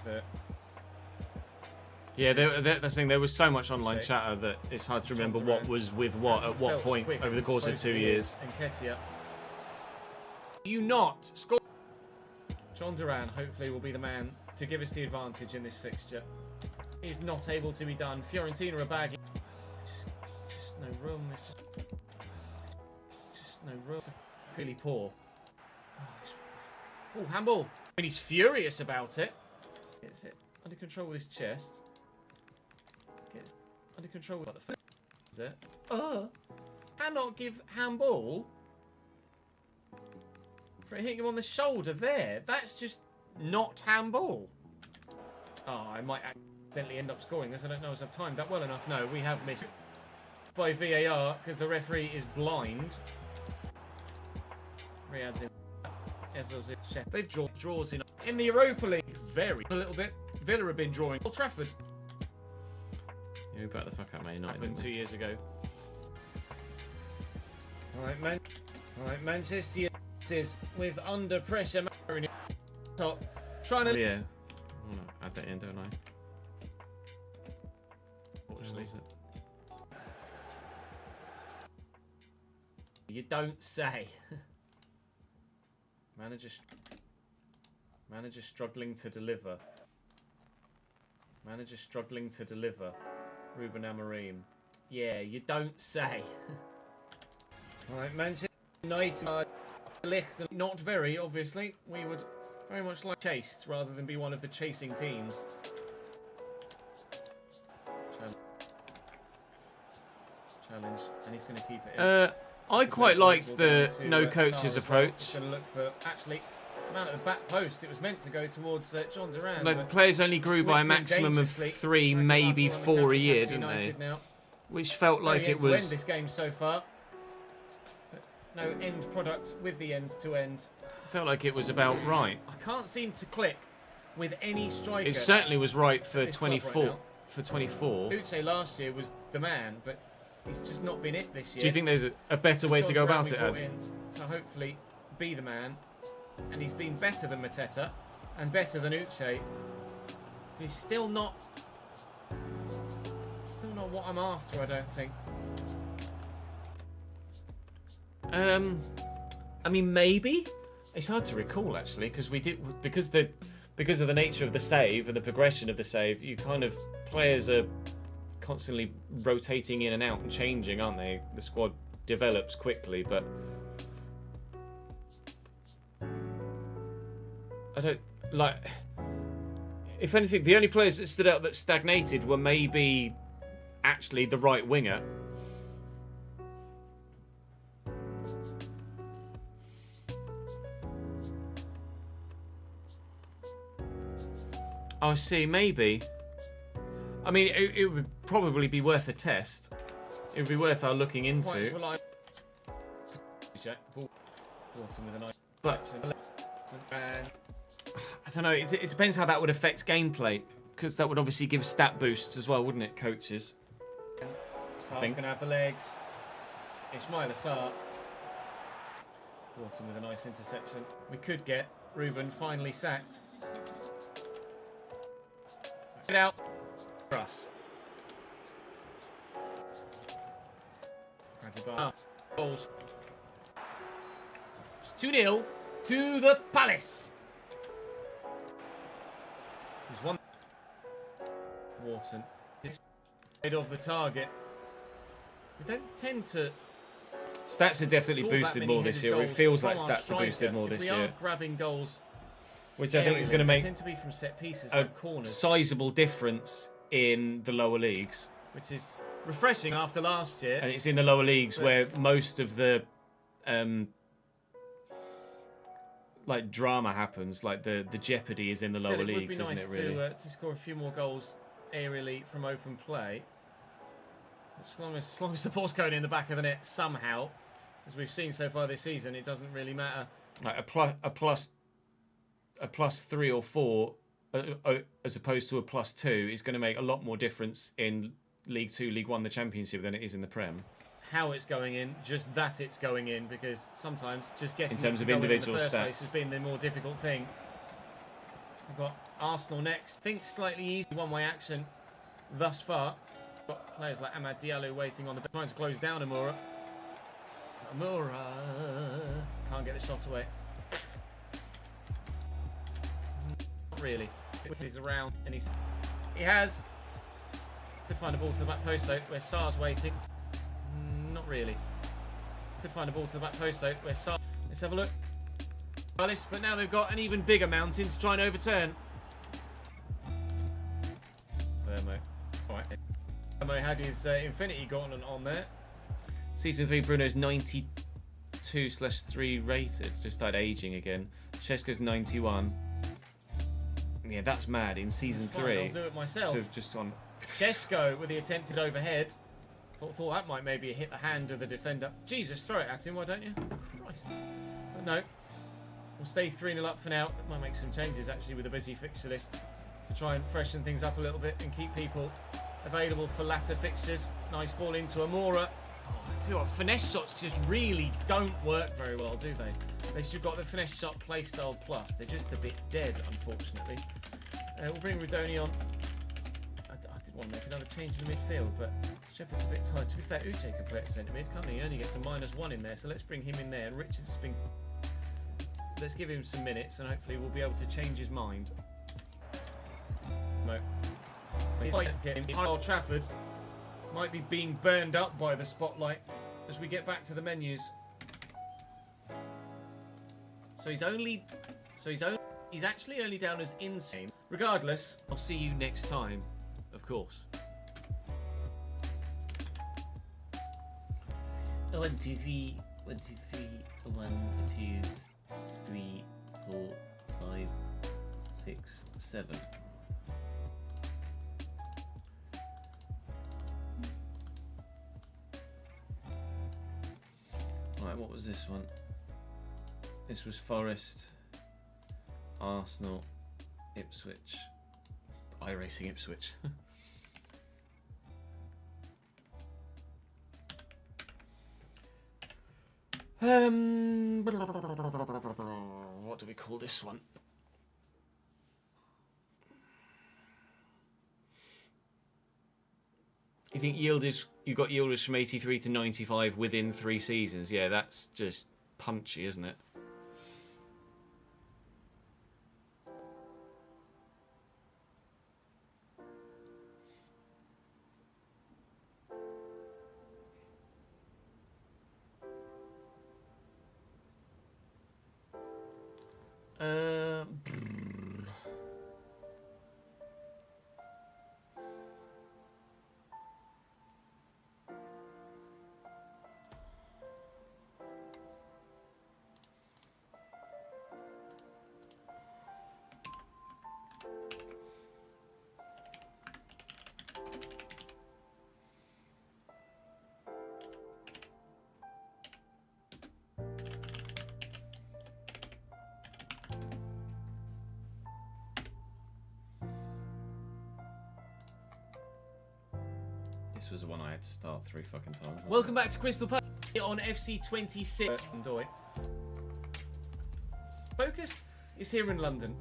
Speaker 3: Yeah, that's the thing. There was so much online chatter that it's hard to remember what was with what at what point over the course of 2 years.
Speaker 2: Nketiah. You not score. John Duran hopefully will be the man to give us the advantage in this fixture. He's not able to be done. Fiorentina are bagging. Just no room. It's just no room. It's really poor. Oh, handball. And he's furious about it. Gets it under control with his chest. Gets under control with the foot. Is it? Cannot give handball for hitting him on the shoulder there. That's just not handball. Oh, I might accidentally end up scoring this. I don't know if I've timed that well enough. No, we have missed by VAR because the referee is blind. Riyad's in. They've draws in the Europa League. Very a little bit. Villa have been drawing. Old Trafford.
Speaker 3: Yeah, we back the fuck up, mate.
Speaker 2: Happened 2 years ago. All right, Manchester United with under pressure. Top, trying to.
Speaker 3: Yeah. I want to add that in, don't I?
Speaker 2: Fortunately, you don't say. Manager struggling to deliver. Manager struggling to deliver. Ruben Amorim. Yeah, you don't say. Alright, Manchester United are licht, not very, obviously. We would very much like chased rather than be one of the chasing teams. Challenge, and he's going to keep it in.
Speaker 3: I quite liked the no coaches approach.
Speaker 2: Going to look for actually man at the back post. It was meant to go towards John Duran.
Speaker 3: Like the players only grew by a maximum of 3, maybe 4 a year, didn't they?
Speaker 2: Now.
Speaker 3: Which felt like it was.
Speaker 2: To end this game so far. But no end product with the end to end.
Speaker 3: Felt like it was about right.
Speaker 2: I can't seem to click with any striker.
Speaker 3: It certainly was right for 24.
Speaker 2: Right
Speaker 3: for 24.
Speaker 2: Uche last year was the man, but he's just not been it this year.
Speaker 3: Do you think there's a better way to go about it,
Speaker 2: Az? To hopefully be the man, and he's been better than Mateta and better than Uche. He's still not what I'm after, I don't think.
Speaker 3: I mean, maybe. It's hard to recall actually, because of the nature of the save and the progression of the save. You kind of players are constantly rotating in and out and changing, aren't they? The squad develops quickly, but I don't like. If anything, the only players that stood out that stagnated were maybe actually the right winger. I see, maybe. I mean, it would probably be worth a test. It would be worth our looking into. But I don't know. It depends how that would affect gameplay. because that would obviously give stat boosts as well, wouldn't it, coaches?
Speaker 2: Sar's going to have the legs. Ismail Assar. Wharton with a nice interception. We could get Ruben finally sacked. Get out for us. Goals. It's 2-0 to the Palace. There's one. Wharton. Head of the target. We don't tend to.
Speaker 3: Stats are definitely boosted more this year. It feels like stats are boosted more this year.
Speaker 2: We are grabbing goals,
Speaker 3: which I think is going to make
Speaker 2: tend to be from set pieces,
Speaker 3: a
Speaker 2: like corners,
Speaker 3: sizable difference in the lower leagues.
Speaker 2: which is refreshing after last year.
Speaker 3: And it's in the lower leagues where most of the like drama happens. Like the jeopardy is in the lower leagues, isn't it? Really,
Speaker 2: to score a few more goals aerially from open play. As long as the ball's going in the back of the net somehow, as we've seen so far this season, it doesn't really matter.
Speaker 3: like a plus 3 or 4 as opposed to a +2 is going to make a lot more difference in League 2, League 1, the Championship than it is in the Prem.
Speaker 2: How it's going in, just that it's going in, because sometimes just getting
Speaker 3: in terms
Speaker 2: it
Speaker 3: of
Speaker 2: to go
Speaker 3: individual
Speaker 2: in the first
Speaker 3: stats
Speaker 2: place has been the more difficult thing. We've got Arsenal next. Think slightly easy one-way action thus far. Got players like Amad Diallo waiting on the bench, trying to close down Amora. Amora can't get the shot away. Not really. He's around and he has. Could find a ball to the back post though, where Sar's waiting. Not really. Could find a ball to the back post though, where Sar. Let's have a look. Palace, but now they've got an even bigger mountain to try and overturn. Vermo. Alright. Vermo had his Infinity Gauntlet on there.
Speaker 3: Season 3, Bruno's 92/3 rated. Just started aging again. Chesko's 91. Yeah, that's mad. In Season 3.
Speaker 2: I'll do it myself.
Speaker 3: To just on.
Speaker 2: Chesko with the attempted overhead. Thought that might maybe hit the hand of the defender. Jesus, throw it at him, why don't you? Christ. But no. We'll stay 3-0 up for now. Might make some changes actually with a busy fixture list to try and freshen things up a little bit and keep people available for latter fixtures. Nice ball into Amora. Oh, I tell you what, finesse shots just really don't work very well, do they? Unless you've got the finesse shot playstyle plus. They're just a bit dead, unfortunately. We'll bring Rudoni on. I did want to make another change in the midfield, but Shepherd's a bit tired. To be fair, Uche could play at centre mid, can't he? He only gets a -1 in there, so let's bring him in there. And Richard's been... Let's give him some minutes, and hopefully we'll be able to change his mind. No. He's getting Old Trafford. Might be being burned up by the spotlight as we get back to the menus. So he's actually only down as insane. Regardless, I'll see you next time, of course.
Speaker 4: 1, 2, 3, 1, 2, 3, 1, 2, 3, 4, 5, 6, 7.
Speaker 3: Right, what was this one? This was Forest, Arsenal, Ipswich, iRacing Ipswich. What do we call this one? You think you got yielders from 83 to 95 within 3 seasons? Yeah, that's just punchy, isn't it?
Speaker 1: This was the one I had to start 3 fucking times.
Speaker 2: Welcome back to Crystal Palace on FC26. Enjoy. Focus is here in London.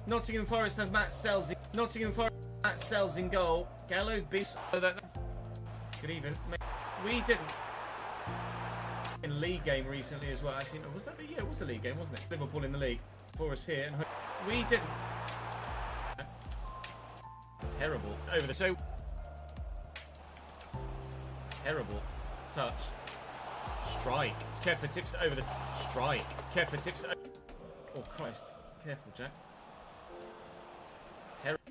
Speaker 2: Nottingham Forest have Matt Sells in. Nottingham Forest Matt Sells in goal. Gallo Bis. Good even. We didn't. In a league game recently as well. Actually, no, was that the year? It was a league game, wasn't it? Liverpool in the league for us here. And we didn't. Terrible. Over the so. Terrible. Touch. Strike. Kepa tips over the strike. Kepa tips. Oh Christ! Careful, Jack. Terrible.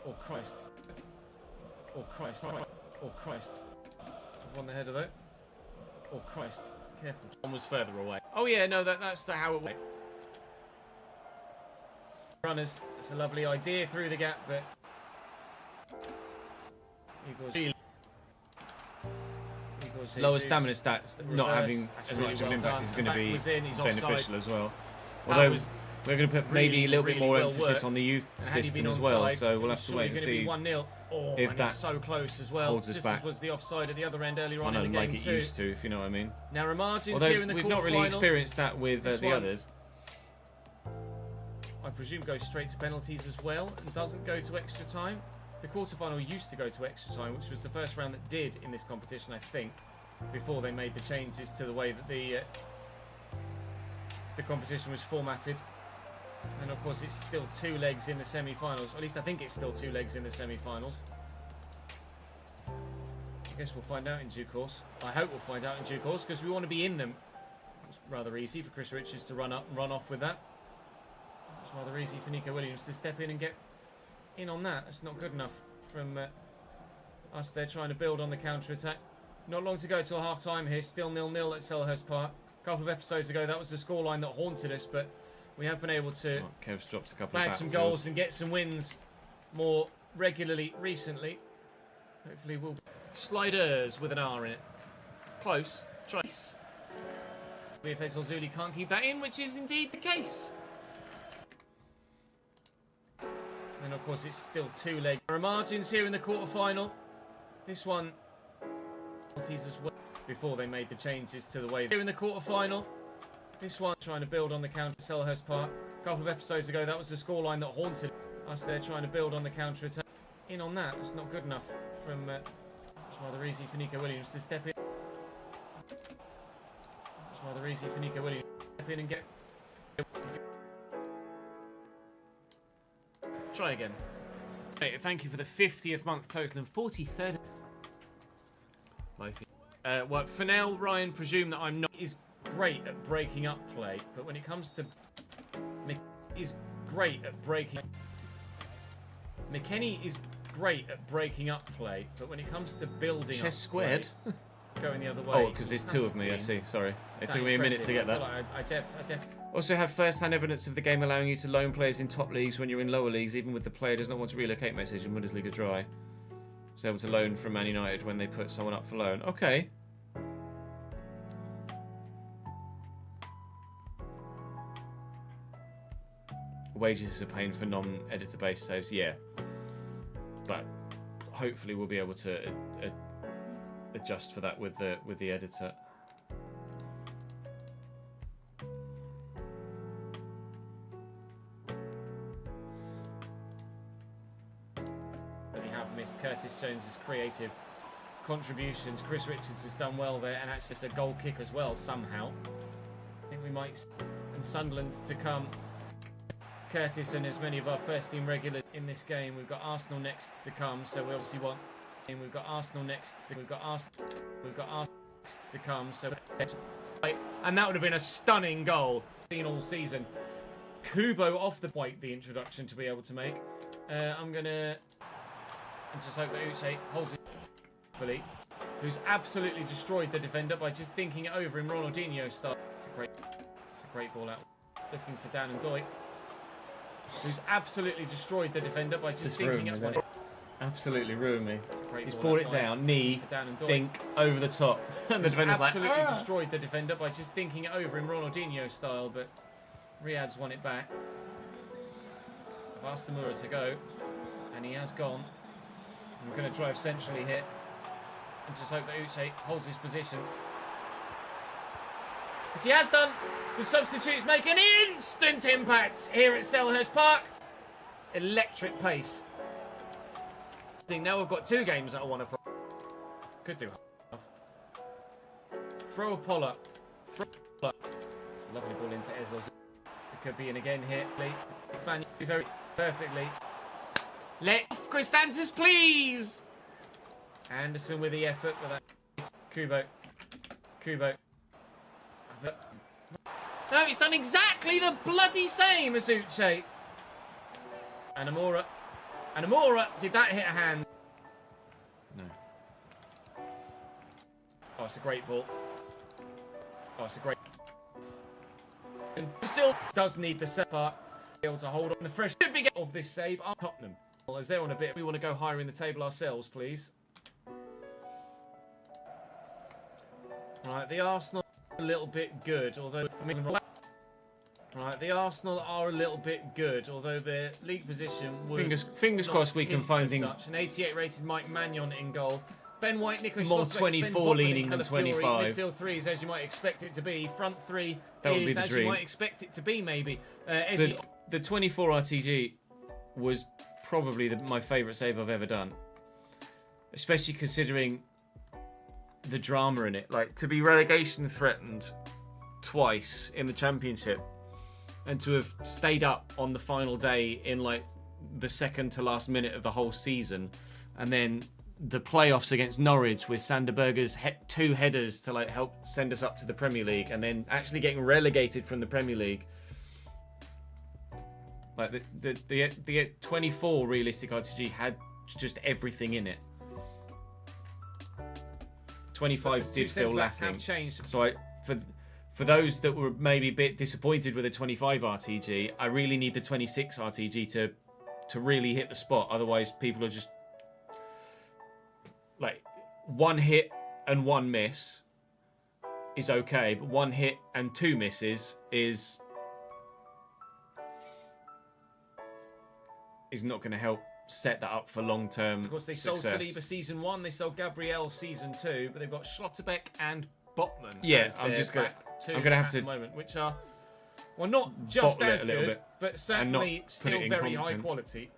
Speaker 2: Oh Christ! Oh Christ! Oh Christ! I've won the header though. Oh Christ! Careful. One was further away. Oh yeah, no, that's how it went. Runners. It's a lovely idea through the gap, but Eagles.
Speaker 1: Lower stamina stat, not having as much of an impact is going to be beneficial as well. Although we're going to put maybe a little bit more emphasis on the youth system as well, so we'll have to wait and see if that
Speaker 2: so close as well.
Speaker 1: holds us back.
Speaker 2: Was the offside at the other end earlier on in the game
Speaker 1: like it used to, if you know what I mean.
Speaker 2: Narrow margins
Speaker 1: Although
Speaker 2: here in the
Speaker 1: we've not really
Speaker 2: quarterfinal.
Speaker 1: experienced that with the others.
Speaker 2: I presume goes straight to penalties as well and doesn't go to extra time. The quarterfinal used to go to extra time, which was the first round that did in this competition, I think, before they made the changes to the way that the competition was formatted. And of course, it's still 2 legs in the semi-finals. At least I think it's still 2 legs in the semi-finals. I guess we'll find out in due course. I hope we'll find out in due course because we want to be in them. It's rather easy for Chris Richards to run up and run off with that. It's rather easy for Nico Williams to step in and get in on that. That's not good enough from us there trying to build on the counter-attack. Not long to go till half-time here. Still 0-0 at Selhurst Park. A couple of episodes ago, that was the scoreline that haunted us, but we have been able to
Speaker 1: Kev's dropped a couple
Speaker 2: bag
Speaker 1: of
Speaker 2: some goals and get some wins more regularly recently. Hopefully we'll... Sliders with an R in it. Close. Trace. VFX Ozuli can't keep that in, which is indeed the case. And of course it's still 2 leg. There are margins here in the quarterfinal. This one... as well before they made the changes to the way here in the quarterfinal. This one trying to build on the counter. Selhurst Park. A couple of episodes ago, that was the scoreline that haunted us there trying to build on the counter attack. In on that, that's not good enough from. It's rather easy for Nico Williams to step in. It's rather easy for Nico Williams to step in and get. Try again. Thank you for the 50th month total and 43rd. Well, for now, Ryan, presume that I'm not is great at breaking up play, but when it comes to is great at breaking. McKennie is great at breaking up play, but when it comes to building
Speaker 1: Chest
Speaker 2: up
Speaker 1: squared.
Speaker 2: Play, going the other way.
Speaker 1: Oh, because there's 2 of me. I see. Sorry, it took me a minute to get that.
Speaker 2: I
Speaker 1: Also had first-hand evidence of the game allowing you to loan players in top leagues when you're in lower leagues, even with the player does not want to relocate message in Bundesliga dry. Was able to loan from Man United when they put someone up for loan. Okay. Wages is a pain for non-editor based saves, yeah. But hopefully we'll be able to adjust for that with the editor.
Speaker 2: We have missed Curtis Jones's creative contributions. Chris Richards has done well there, and actually it's a goal kick as well somehow. I think we might and Sunderland to come. Curtis and as many of our first team regulars in this game. We've got Arsenal next to come, so we obviously want. And we've got Arsenal next. We've got Arsenal next to come, so. And that would have been a stunning goal seen all season. Kubo off the point, the introduction to be able to make. I'm gonna just hope that Uche holds it fully. Who's absolutely destroyed the defender by just dinking it over in Ronaldinho style. It's a great ball out. Looking for Dan and Doy. Who's absolutely destroyed the defender by just dinking it over.
Speaker 1: Absolutely ruined me. He's
Speaker 2: ball
Speaker 1: brought
Speaker 2: out.
Speaker 1: it down, knee,
Speaker 2: Dan and Doy.
Speaker 1: dink, over the top. And the defender's like,
Speaker 2: absolutely destroyed the defender by just dinking it over in Ronaldinho style, but Riyad's won it back. I've asked Tamura to go. And he has gone. And we're going to drive centrally here. And just hope that Uche holds his position. As he has done, the substitutes make an instant impact here at Selhurst Park. Electric pace. I think now we've got 2 games that I want to... Could do half. Throw a pull up. Throw a pull up. It's a lovely ball into Ezos. It could be in again here. Fan very perfectly. Let off Christantis, please! Anderson with the effort. With that. Kubo. Kubo. No, he's done exactly the bloody same as Uche. And Amora. And Amora, did that hit a hand?
Speaker 3: No.
Speaker 2: Oh, it's a great ball. Oh, it's a great... And still does need the set part. Be able to hold on the fresh big of this save. Tottenham. Well, as they're on a bit, we want to go higher in the table ourselves, please. Right, the Arsenal are a little bit good, although... Right, the Arsenal are a little bit good, although their league position was...
Speaker 3: Fingers crossed we can find things...
Speaker 2: Such. An 88 rated Mike Magnon in goal. Ben White, Nico
Speaker 3: More
Speaker 2: Schlotterbeck,
Speaker 3: 24 leaning than 25.
Speaker 2: Midfield 3 is as you might expect it to be. Front 3
Speaker 3: That would be
Speaker 2: is
Speaker 3: the
Speaker 2: as
Speaker 3: dream.
Speaker 2: you might expect it to be, maybe.
Speaker 3: The 24 RTG was probably my favourite save I've ever done. Especially considering the drama in it. Like, to be relegation threatened twice in the Championship and to have stayed up on the final day in, like, the second to last minute of the whole season, and then the playoffs against Norwich with Sander Berger's 2 headers to, like, help send us up to the Premier League, and then actually getting relegated from the Premier League. Like, the 24 realistic RTG had just everything in it. 25s did feel lacking. So for those that were maybe a bit disappointed with the 25 RTG, I really need the 26 RTG to really hit the spot. Otherwise, people are just... Like, 1 hit and 1 miss is okay, but 1 hit and 2 misses is not going to help set that up for long-term success.
Speaker 2: Of course, they sold Saliba season 1, they sold Gabriel season 2, but they've got Schlotterbeck and Botman.
Speaker 3: Yeah, I'm going to have to...
Speaker 2: At the moment, which are, well, not just as good,
Speaker 3: bit,
Speaker 2: but certainly still very high
Speaker 3: incompetent.
Speaker 2: quality.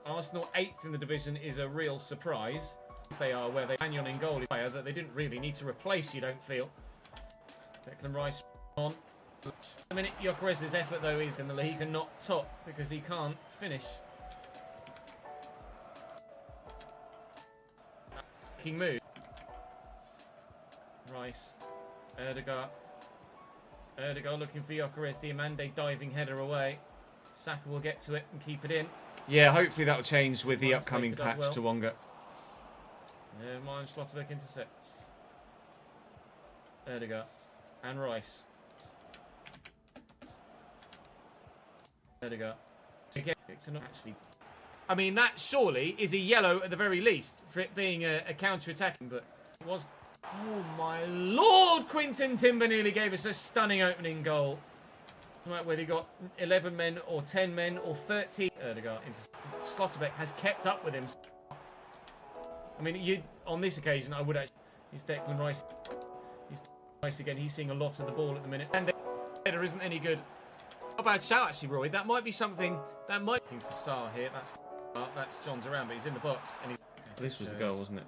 Speaker 2: Arsenal 8th in the division is a real surprise. They are where they Magnon in goal is a player that they didn't really need to replace, you don't feel. Declan Rice on. The minute Gyökeres's effort, though, is in the league and not top because he can't finish. King move. Rice. Erdegaard looking for Gyökeres. Diamande diving header away. Saka will get to it and keep it in.
Speaker 3: Yeah, hopefully that'll change with the
Speaker 2: Mine's
Speaker 3: upcoming
Speaker 2: stated as
Speaker 3: patch
Speaker 2: well.
Speaker 3: to Wonga.
Speaker 2: Yeah, Mine Schlotterbeck intercepts. Erdegaard. And Rice. Erdegaard. Again, it's not actually... I mean, that surely is a yellow at the very least for it being a counter-attacking, but it was... Oh my lord! Quinton Timber nearly gave us a stunning opening goal. Whether he got 11 men or 10 men or 13. Erdegaard into Schlotterbeck has kept up with him. I mean, on this occasion, I would actually... He's Declan Rice. He's Rice again. He's seeing a lot of the ball at the minute. And the header isn't any good. Not a bad shout, actually, Roy. That might be something... That might... Looking for Sarr here. That's John's around, but he's in the box. And he's...
Speaker 3: This was the goal, wasn't it?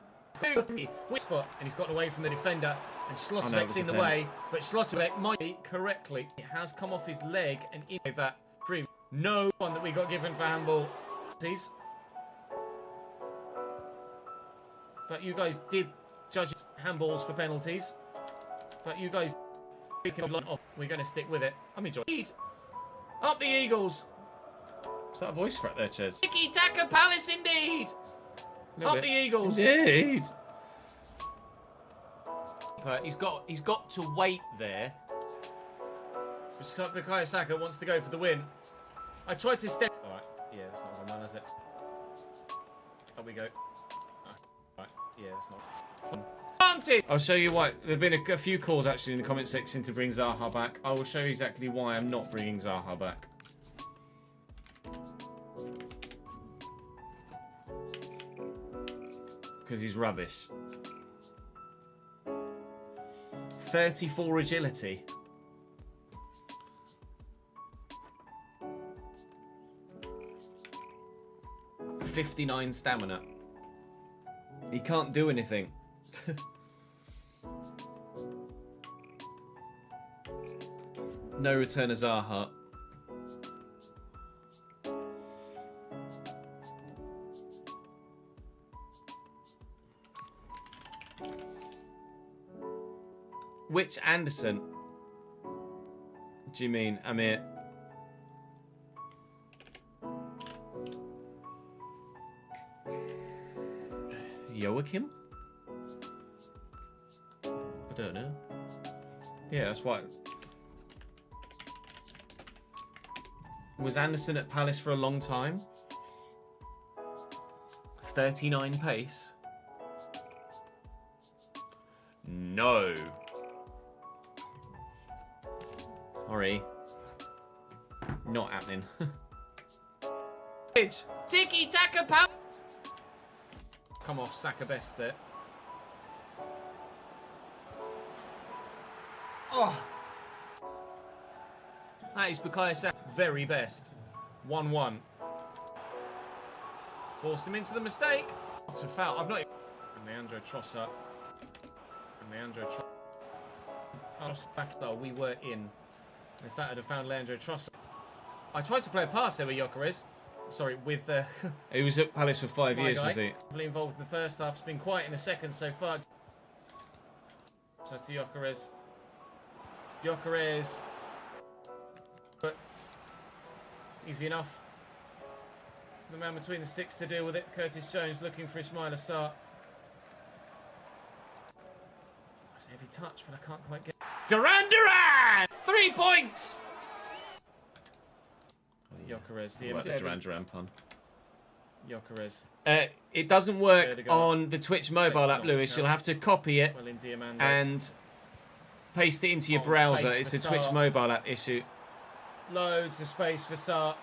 Speaker 2: Spot, and he's gotten away from the defender, and Schlotterbeck's in the way, but Schlotterbeck might be correctly. It has come off his leg and in that dream. No one that we got given for handball. But you guys did judge handballs for penalties. But you guys we're going to stick with it. I'm enjoying it. Up the Eagles.
Speaker 3: Is that a voice crack there, Ches?
Speaker 2: Tiki Taka Palace indeed. Up the Eagles.
Speaker 3: Indeed.
Speaker 2: But he's got to wait there. Bukayo Saka wants to go for the win. I tried to step. All right, yeah, that's not going on, is it? Up we go. All right, yeah, that's not. Planted.
Speaker 3: I'll show you why. There have been a few calls actually in the comment section to bring Zaha back. I will show you exactly why I'm not bringing Zaha back. because he's rubbish. 34 agility. .59 stamina. He can't do anything. No return as Zaha. Which Anderson do you mean, Amir? Joachim? I don't know. Yeah, that's why. Was Anderson at Palace for a long time? 39 pace? No. Sorry. Not happening. Tiki taka power. Come off, Saka best there. Oh. That is Bukayo Saka very best. 1-1. Forced him into the mistake. What's a foul? I've not. And Leandro Trossard. And Leandro Trossard. Back though, we were in. If that had found Leandro Trossard. I tried to play a pass there with Gyökeres. Sorry, with
Speaker 1: He was at Palace for 5 years, was he?
Speaker 3: Heavily involved in the first half. It's been quiet in the second so far. So to Gyökeres. Gyökeres. But easy enough. The man between the sticks to deal with it. Curtis Jones looking for Ismail Assar. That's a heavy touch, but I can't quite get. Duran! 3 points! Gyökeres,
Speaker 1: Like the Duran pun.
Speaker 3: Gyökeres.
Speaker 1: It doesn't work on the Twitch mobile app, Lewis. You'll have to copy it
Speaker 3: Well in Diamando.
Speaker 1: and paste it into your
Speaker 3: Oh,
Speaker 1: browser.
Speaker 3: space
Speaker 1: It's
Speaker 3: for
Speaker 1: a Twitch
Speaker 3: Sarr.
Speaker 1: mobile app issue.
Speaker 3: Loads of space for Sarr.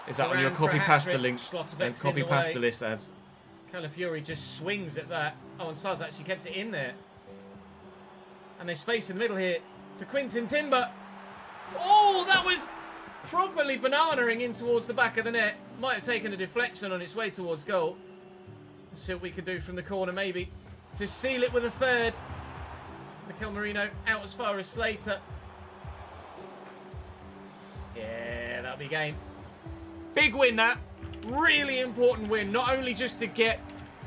Speaker 1: Is that on your
Speaker 3: Duran for a
Speaker 1: copy pasta
Speaker 3: hat-trick.
Speaker 1: link?
Speaker 3: Schlotterbeck's
Speaker 1: And copy
Speaker 3: in the
Speaker 1: pasta
Speaker 3: way.
Speaker 1: list ads.
Speaker 3: Calafiori just swings at that. Oh, and Sarr's actually kept it in there. And there's space in the middle here for Quinton Timber. Oh, that was properly bananaing in towards the back of the net. Might have taken a deflection on its way towards goal. Let's see what we could do from the corner, maybe. To seal it with a third. Mikel Merino out as far as Slater. Yeah, that'll be game. Big win, that. Really important win. Not only just to get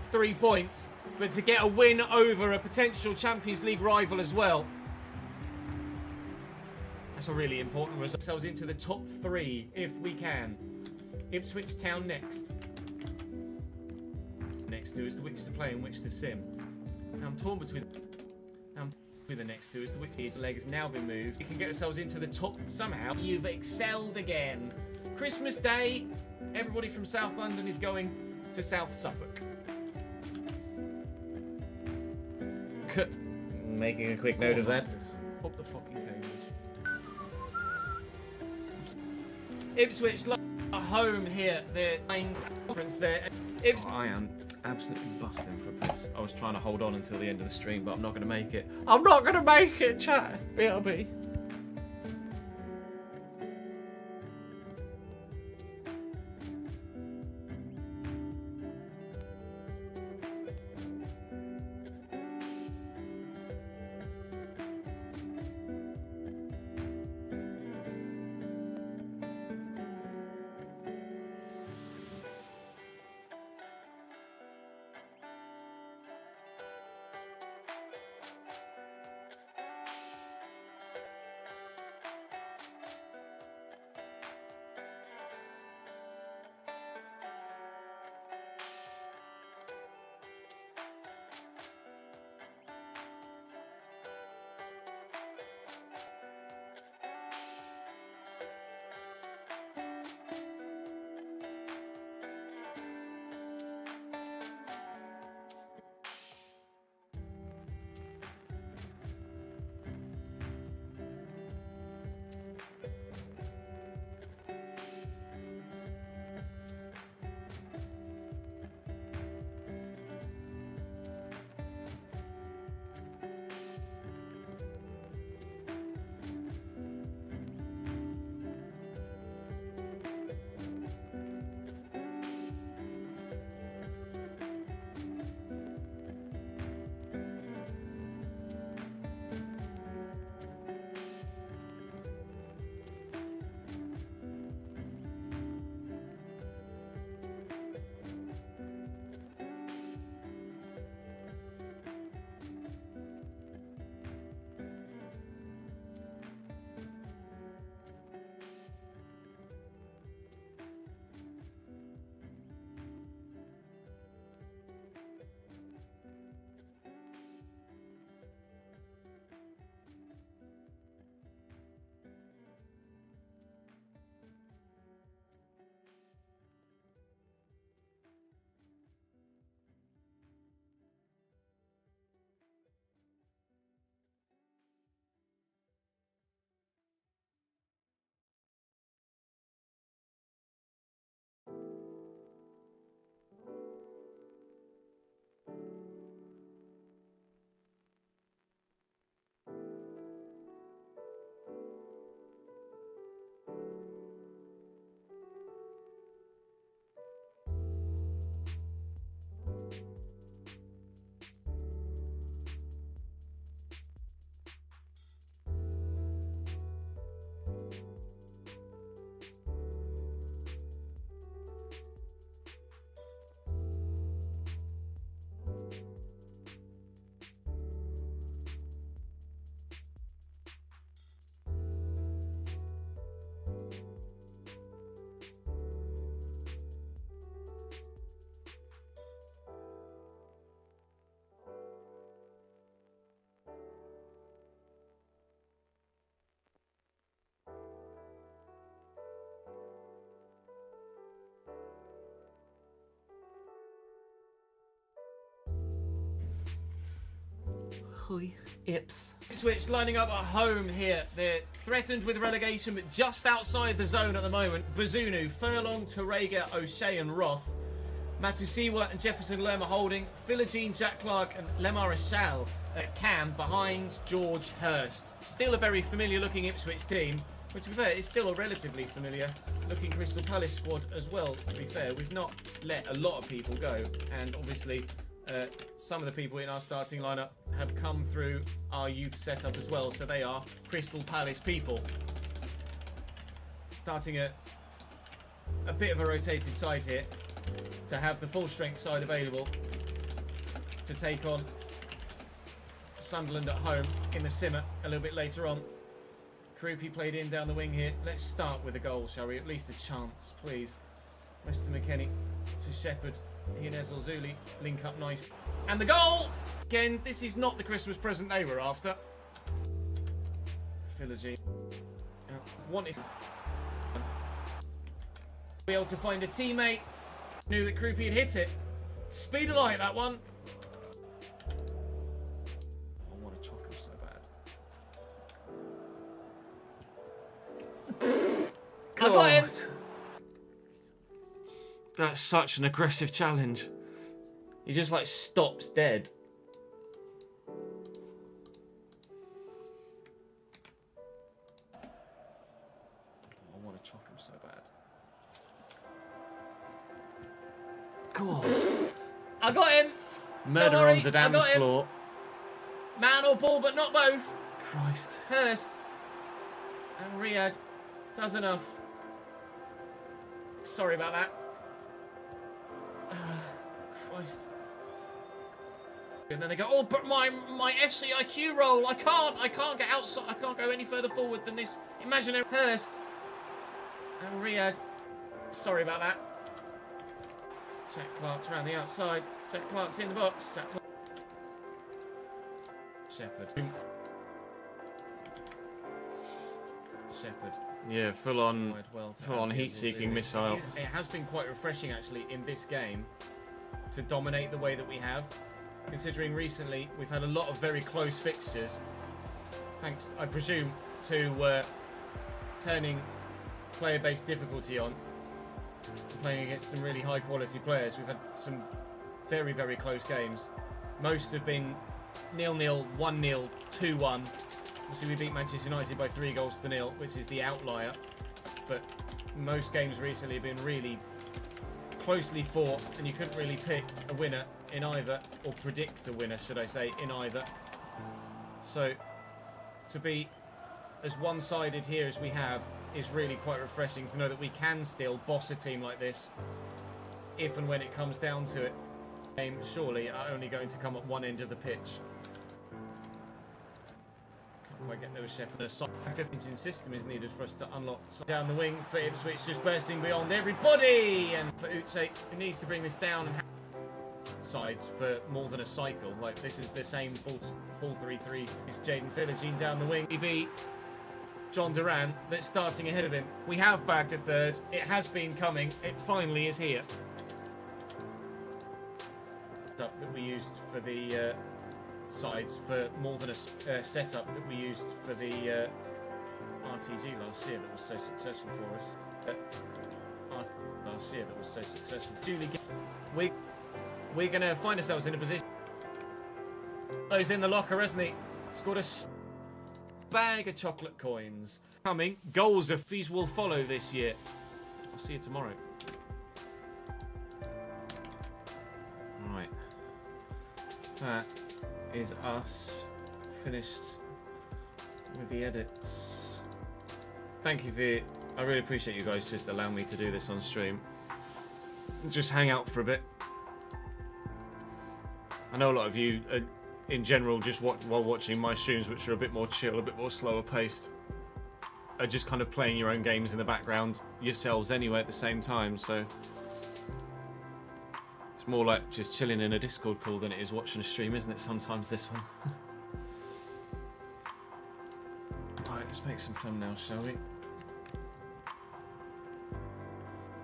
Speaker 3: 3 points, but to get a win over a potential Champions League rival as well. That's a really important result. Ourselves into the top 3 if we can. Ipswich Town next. Next two is the which to play and which to sim. Now I'm torn between. The next two is the which his leg has now been moved. We can get ourselves into the top somehow. You've excelled again. Christmas Day. Everybody from South London is going to South Suffolk.
Speaker 1: Making a quick note of that.
Speaker 3: Up the fucking Cambridge. Ipswich are home here. They're playing conference there.
Speaker 1: I am absolutely busting for a piss. I was trying to hold on until the end of the stream, but I'm not going to make it.
Speaker 3: I'm not going to make it, chat. BRB.
Speaker 2: Ahoy. Ips. Ipswich lining up at home here. They're threatened with relegation, but just outside the zone at the moment. Bazunu, Furlong, Torreira, O'Shea and Roth. Matusiwa and Jefferson Lerma holding. Philogene, Jack Clark and Lemarechal at Cam behind George Hurst. Still a very familiar looking Ipswich team. But to be fair, it's still a relatively familiar looking Crystal Palace squad as well, to be fair. We've not let a lot of people go, and obviously some of the people in our starting lineup have come through our youth setup as well, so they are Crystal Palace people. Starting a bit of a rotated side here to have the full strength side available to take on Sunderland at home in the Simmer a little bit later on. Krupi played in down the wing here. Let's start with a goal, shall we? At least a chance, please. Weston McKennie to Shepherd. Hinez Zuli link up nice. And the goal! Again, this is not the Christmas present they were after. Philogene. Wanted to be able to find a teammate. Knew that Krupi had hit it. Speed of light, that one. I want to choke him so bad. I got him. That's such an aggressive challenge. He just like stops dead. I want to chop him so bad. God. I got him.
Speaker 3: Murder on Zidane's floor.
Speaker 2: Man or ball, but not both.
Speaker 3: Christ.
Speaker 2: Hurst and Riyadh does enough. Sorry about that. Christ. And then they go, oh, but my FCIQ roll, I can't get outside, I can't go any further forward than this imaginary. Hurst and Riyadh. Sorry about that. Jack Clark's around the outside. Jack Clark's in the box. Shepherd. Shepherd.
Speaker 3: Yeah, full on heat-seeking missile.
Speaker 2: It has been quite refreshing actually in this game to dominate the way that we have, considering recently we've had a lot of very close fixtures. Thanks, I presume, to turning player-based difficulty on, playing against some really high-quality players. We've had some very, very close games. Most have been 0-0, 1-0, 2-1. Obviously, we beat Manchester United by 3-0, which is the outlier. But most games recently have been really closely fought, and you couldn't really pick a winner in either, or predict a winner, should I say, in either. So, to be as one-sided here as we have is really quite refreshing to know that we can still boss a team like this if and when it comes down to it. Game surely are only going to come at one end of the pitch. Can't quite get there with Shepherd. A difference in system is needed for us to unlock down the wing for Ipswich, just bursting beyond everybody, and for Uche, who needs to bring this down and sides for more than a cycle. Like, this is the same full 3-3. It's Jaden Philogene down the wing. He beat John Duran that's starting ahead of him. We have bagged a third. It has been coming. It finally is here. That we used for the sides for more than a setup that we used for the RTG last year that was so successful for us. Last year that was so successful. Julie, we're going to find ourselves in a position. Those in the locker, hasn't he? Scored a bag of chocolate coins. Coming. Goals of these will follow this year. I'll see you tomorrow. Right. That is us finished with the edits. Thank you for... I really appreciate you guys just allowing me to do this on stream. Just hang out for a bit. I know a lot of you, in general, just while watching my streams, which are a bit more chill, a bit more slower paced, are just kind of playing your own games in the background yourselves anyway at the same time, so it's more like just chilling in a Discord call than it is watching a stream, isn't it, sometimes, this one? Alright, let's make some thumbnails, shall we?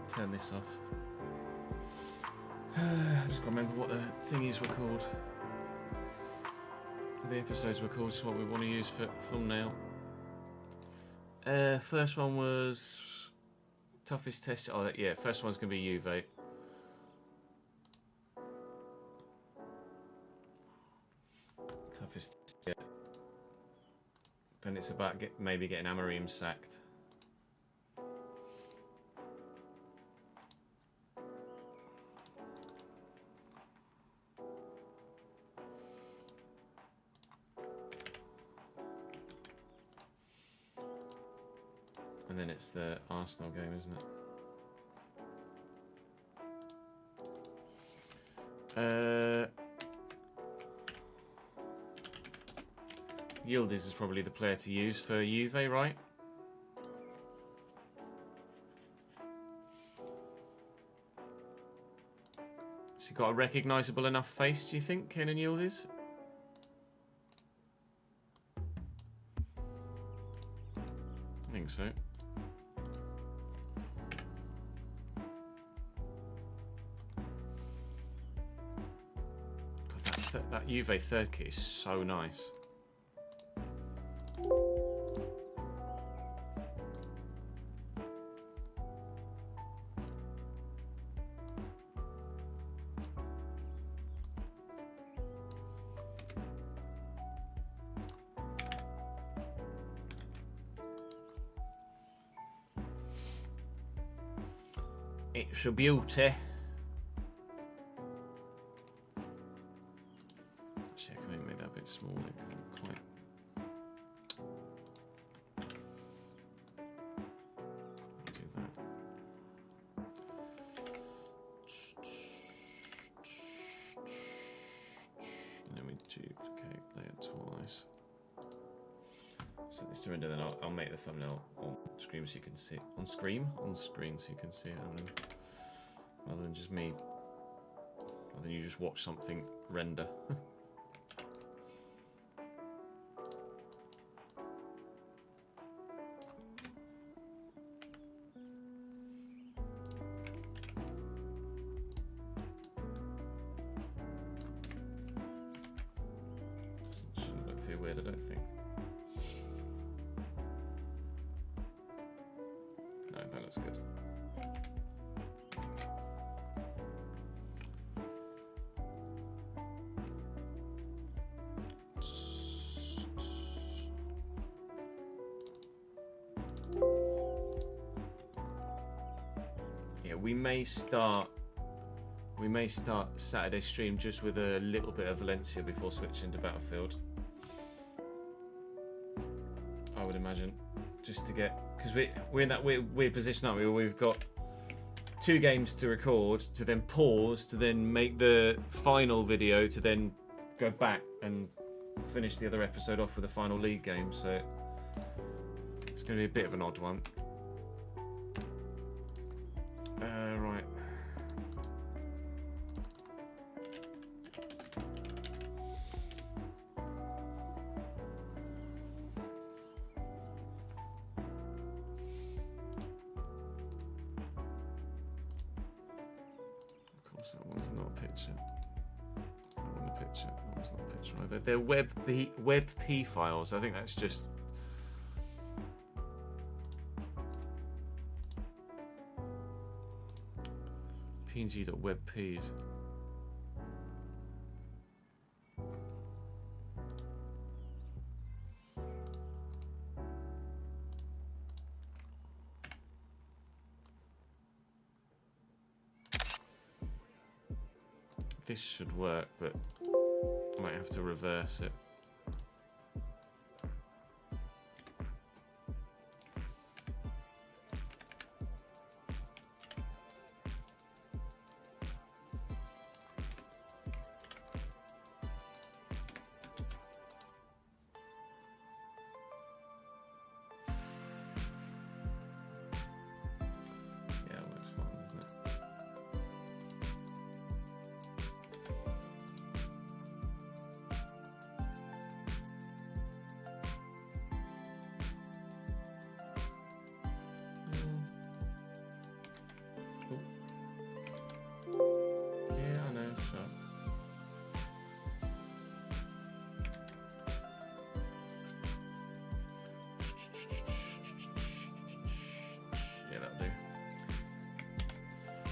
Speaker 2: Turn this off. I've just got to remember what the thingies were called.
Speaker 3: The episodes were called, just what we want to use for thumbnail. First one was toughest test. Oh yeah, first one's gonna be Juve. Toughest test yet. Then it's about maybe getting Amorim sacked. And then it's the Arsenal game, isn't it? Yildiz is probably the player to use for Juve, right? Has he got a recognisable enough face, do you think, Kenan Yildiz? I think so. God, that Juve third kit is so nice. It's a beauty. Actually, I can make that a bit smaller. Quite. I'll do that. And then we duplicate layer twice. Set this to render, then I'll make the thumbnail on screen so you can see it. On screen so you can see it. Rather than just me. Rather than you just watch something render. Shouldn't look too weird, I don't think. No, that looks good. We may start Saturday stream just with a little bit of Valencia before switching to Battlefield. I would imagine, just to get, because we're in that weird position, aren't we? Where we've got 2 games to record, to then pause, to then make the final video, to then go back and finish the other episode off with the final league game. So it's going to be a bit of an odd one. Right. Of course, that one's not a picture. That wasn't a picture. That was not a picture either. They're WebP files. I think that's just. png.webps. This should work, but I might have to reverse it.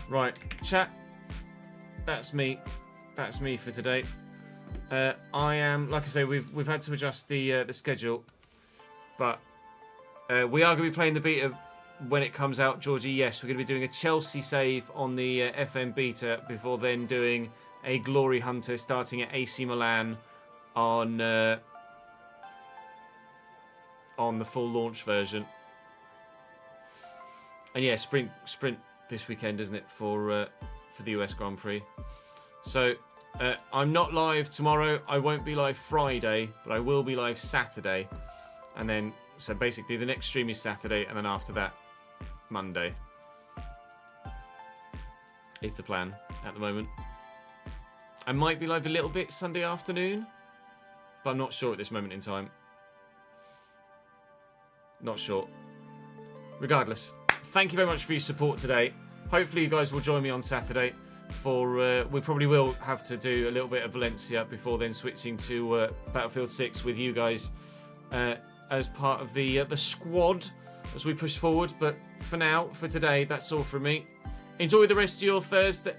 Speaker 2: Right, chat. That's me. That's me for today. I am, like I say, we've had to adjust the schedule, but we are going to be playing the beta when it comes out, Georgie. Yes, we're going to be doing a Chelsea save on the FM beta before then doing a Glory Hunter starting at AC Milan on the full launch version. And yeah, sprint this weekend, isn't it, for the US Grand Prix? So I'm not live tomorrow. I won't be live Friday, but I will be live Saturday. And then, so basically the next stream is Saturday, and then after that, Monday. Is the plan at the moment. I might be live a little bit Sunday afternoon, but I'm not sure at this moment in time. Not sure. Regardless, thank you very much for your support today. Hopefully you guys will join me on Saturday for we probably will have to do a little bit of Valencia before then switching to Battlefield 6 with you guys as part of the squad as we push forward. But for now, for today, that's all from me. Enjoy the rest of your Thursday.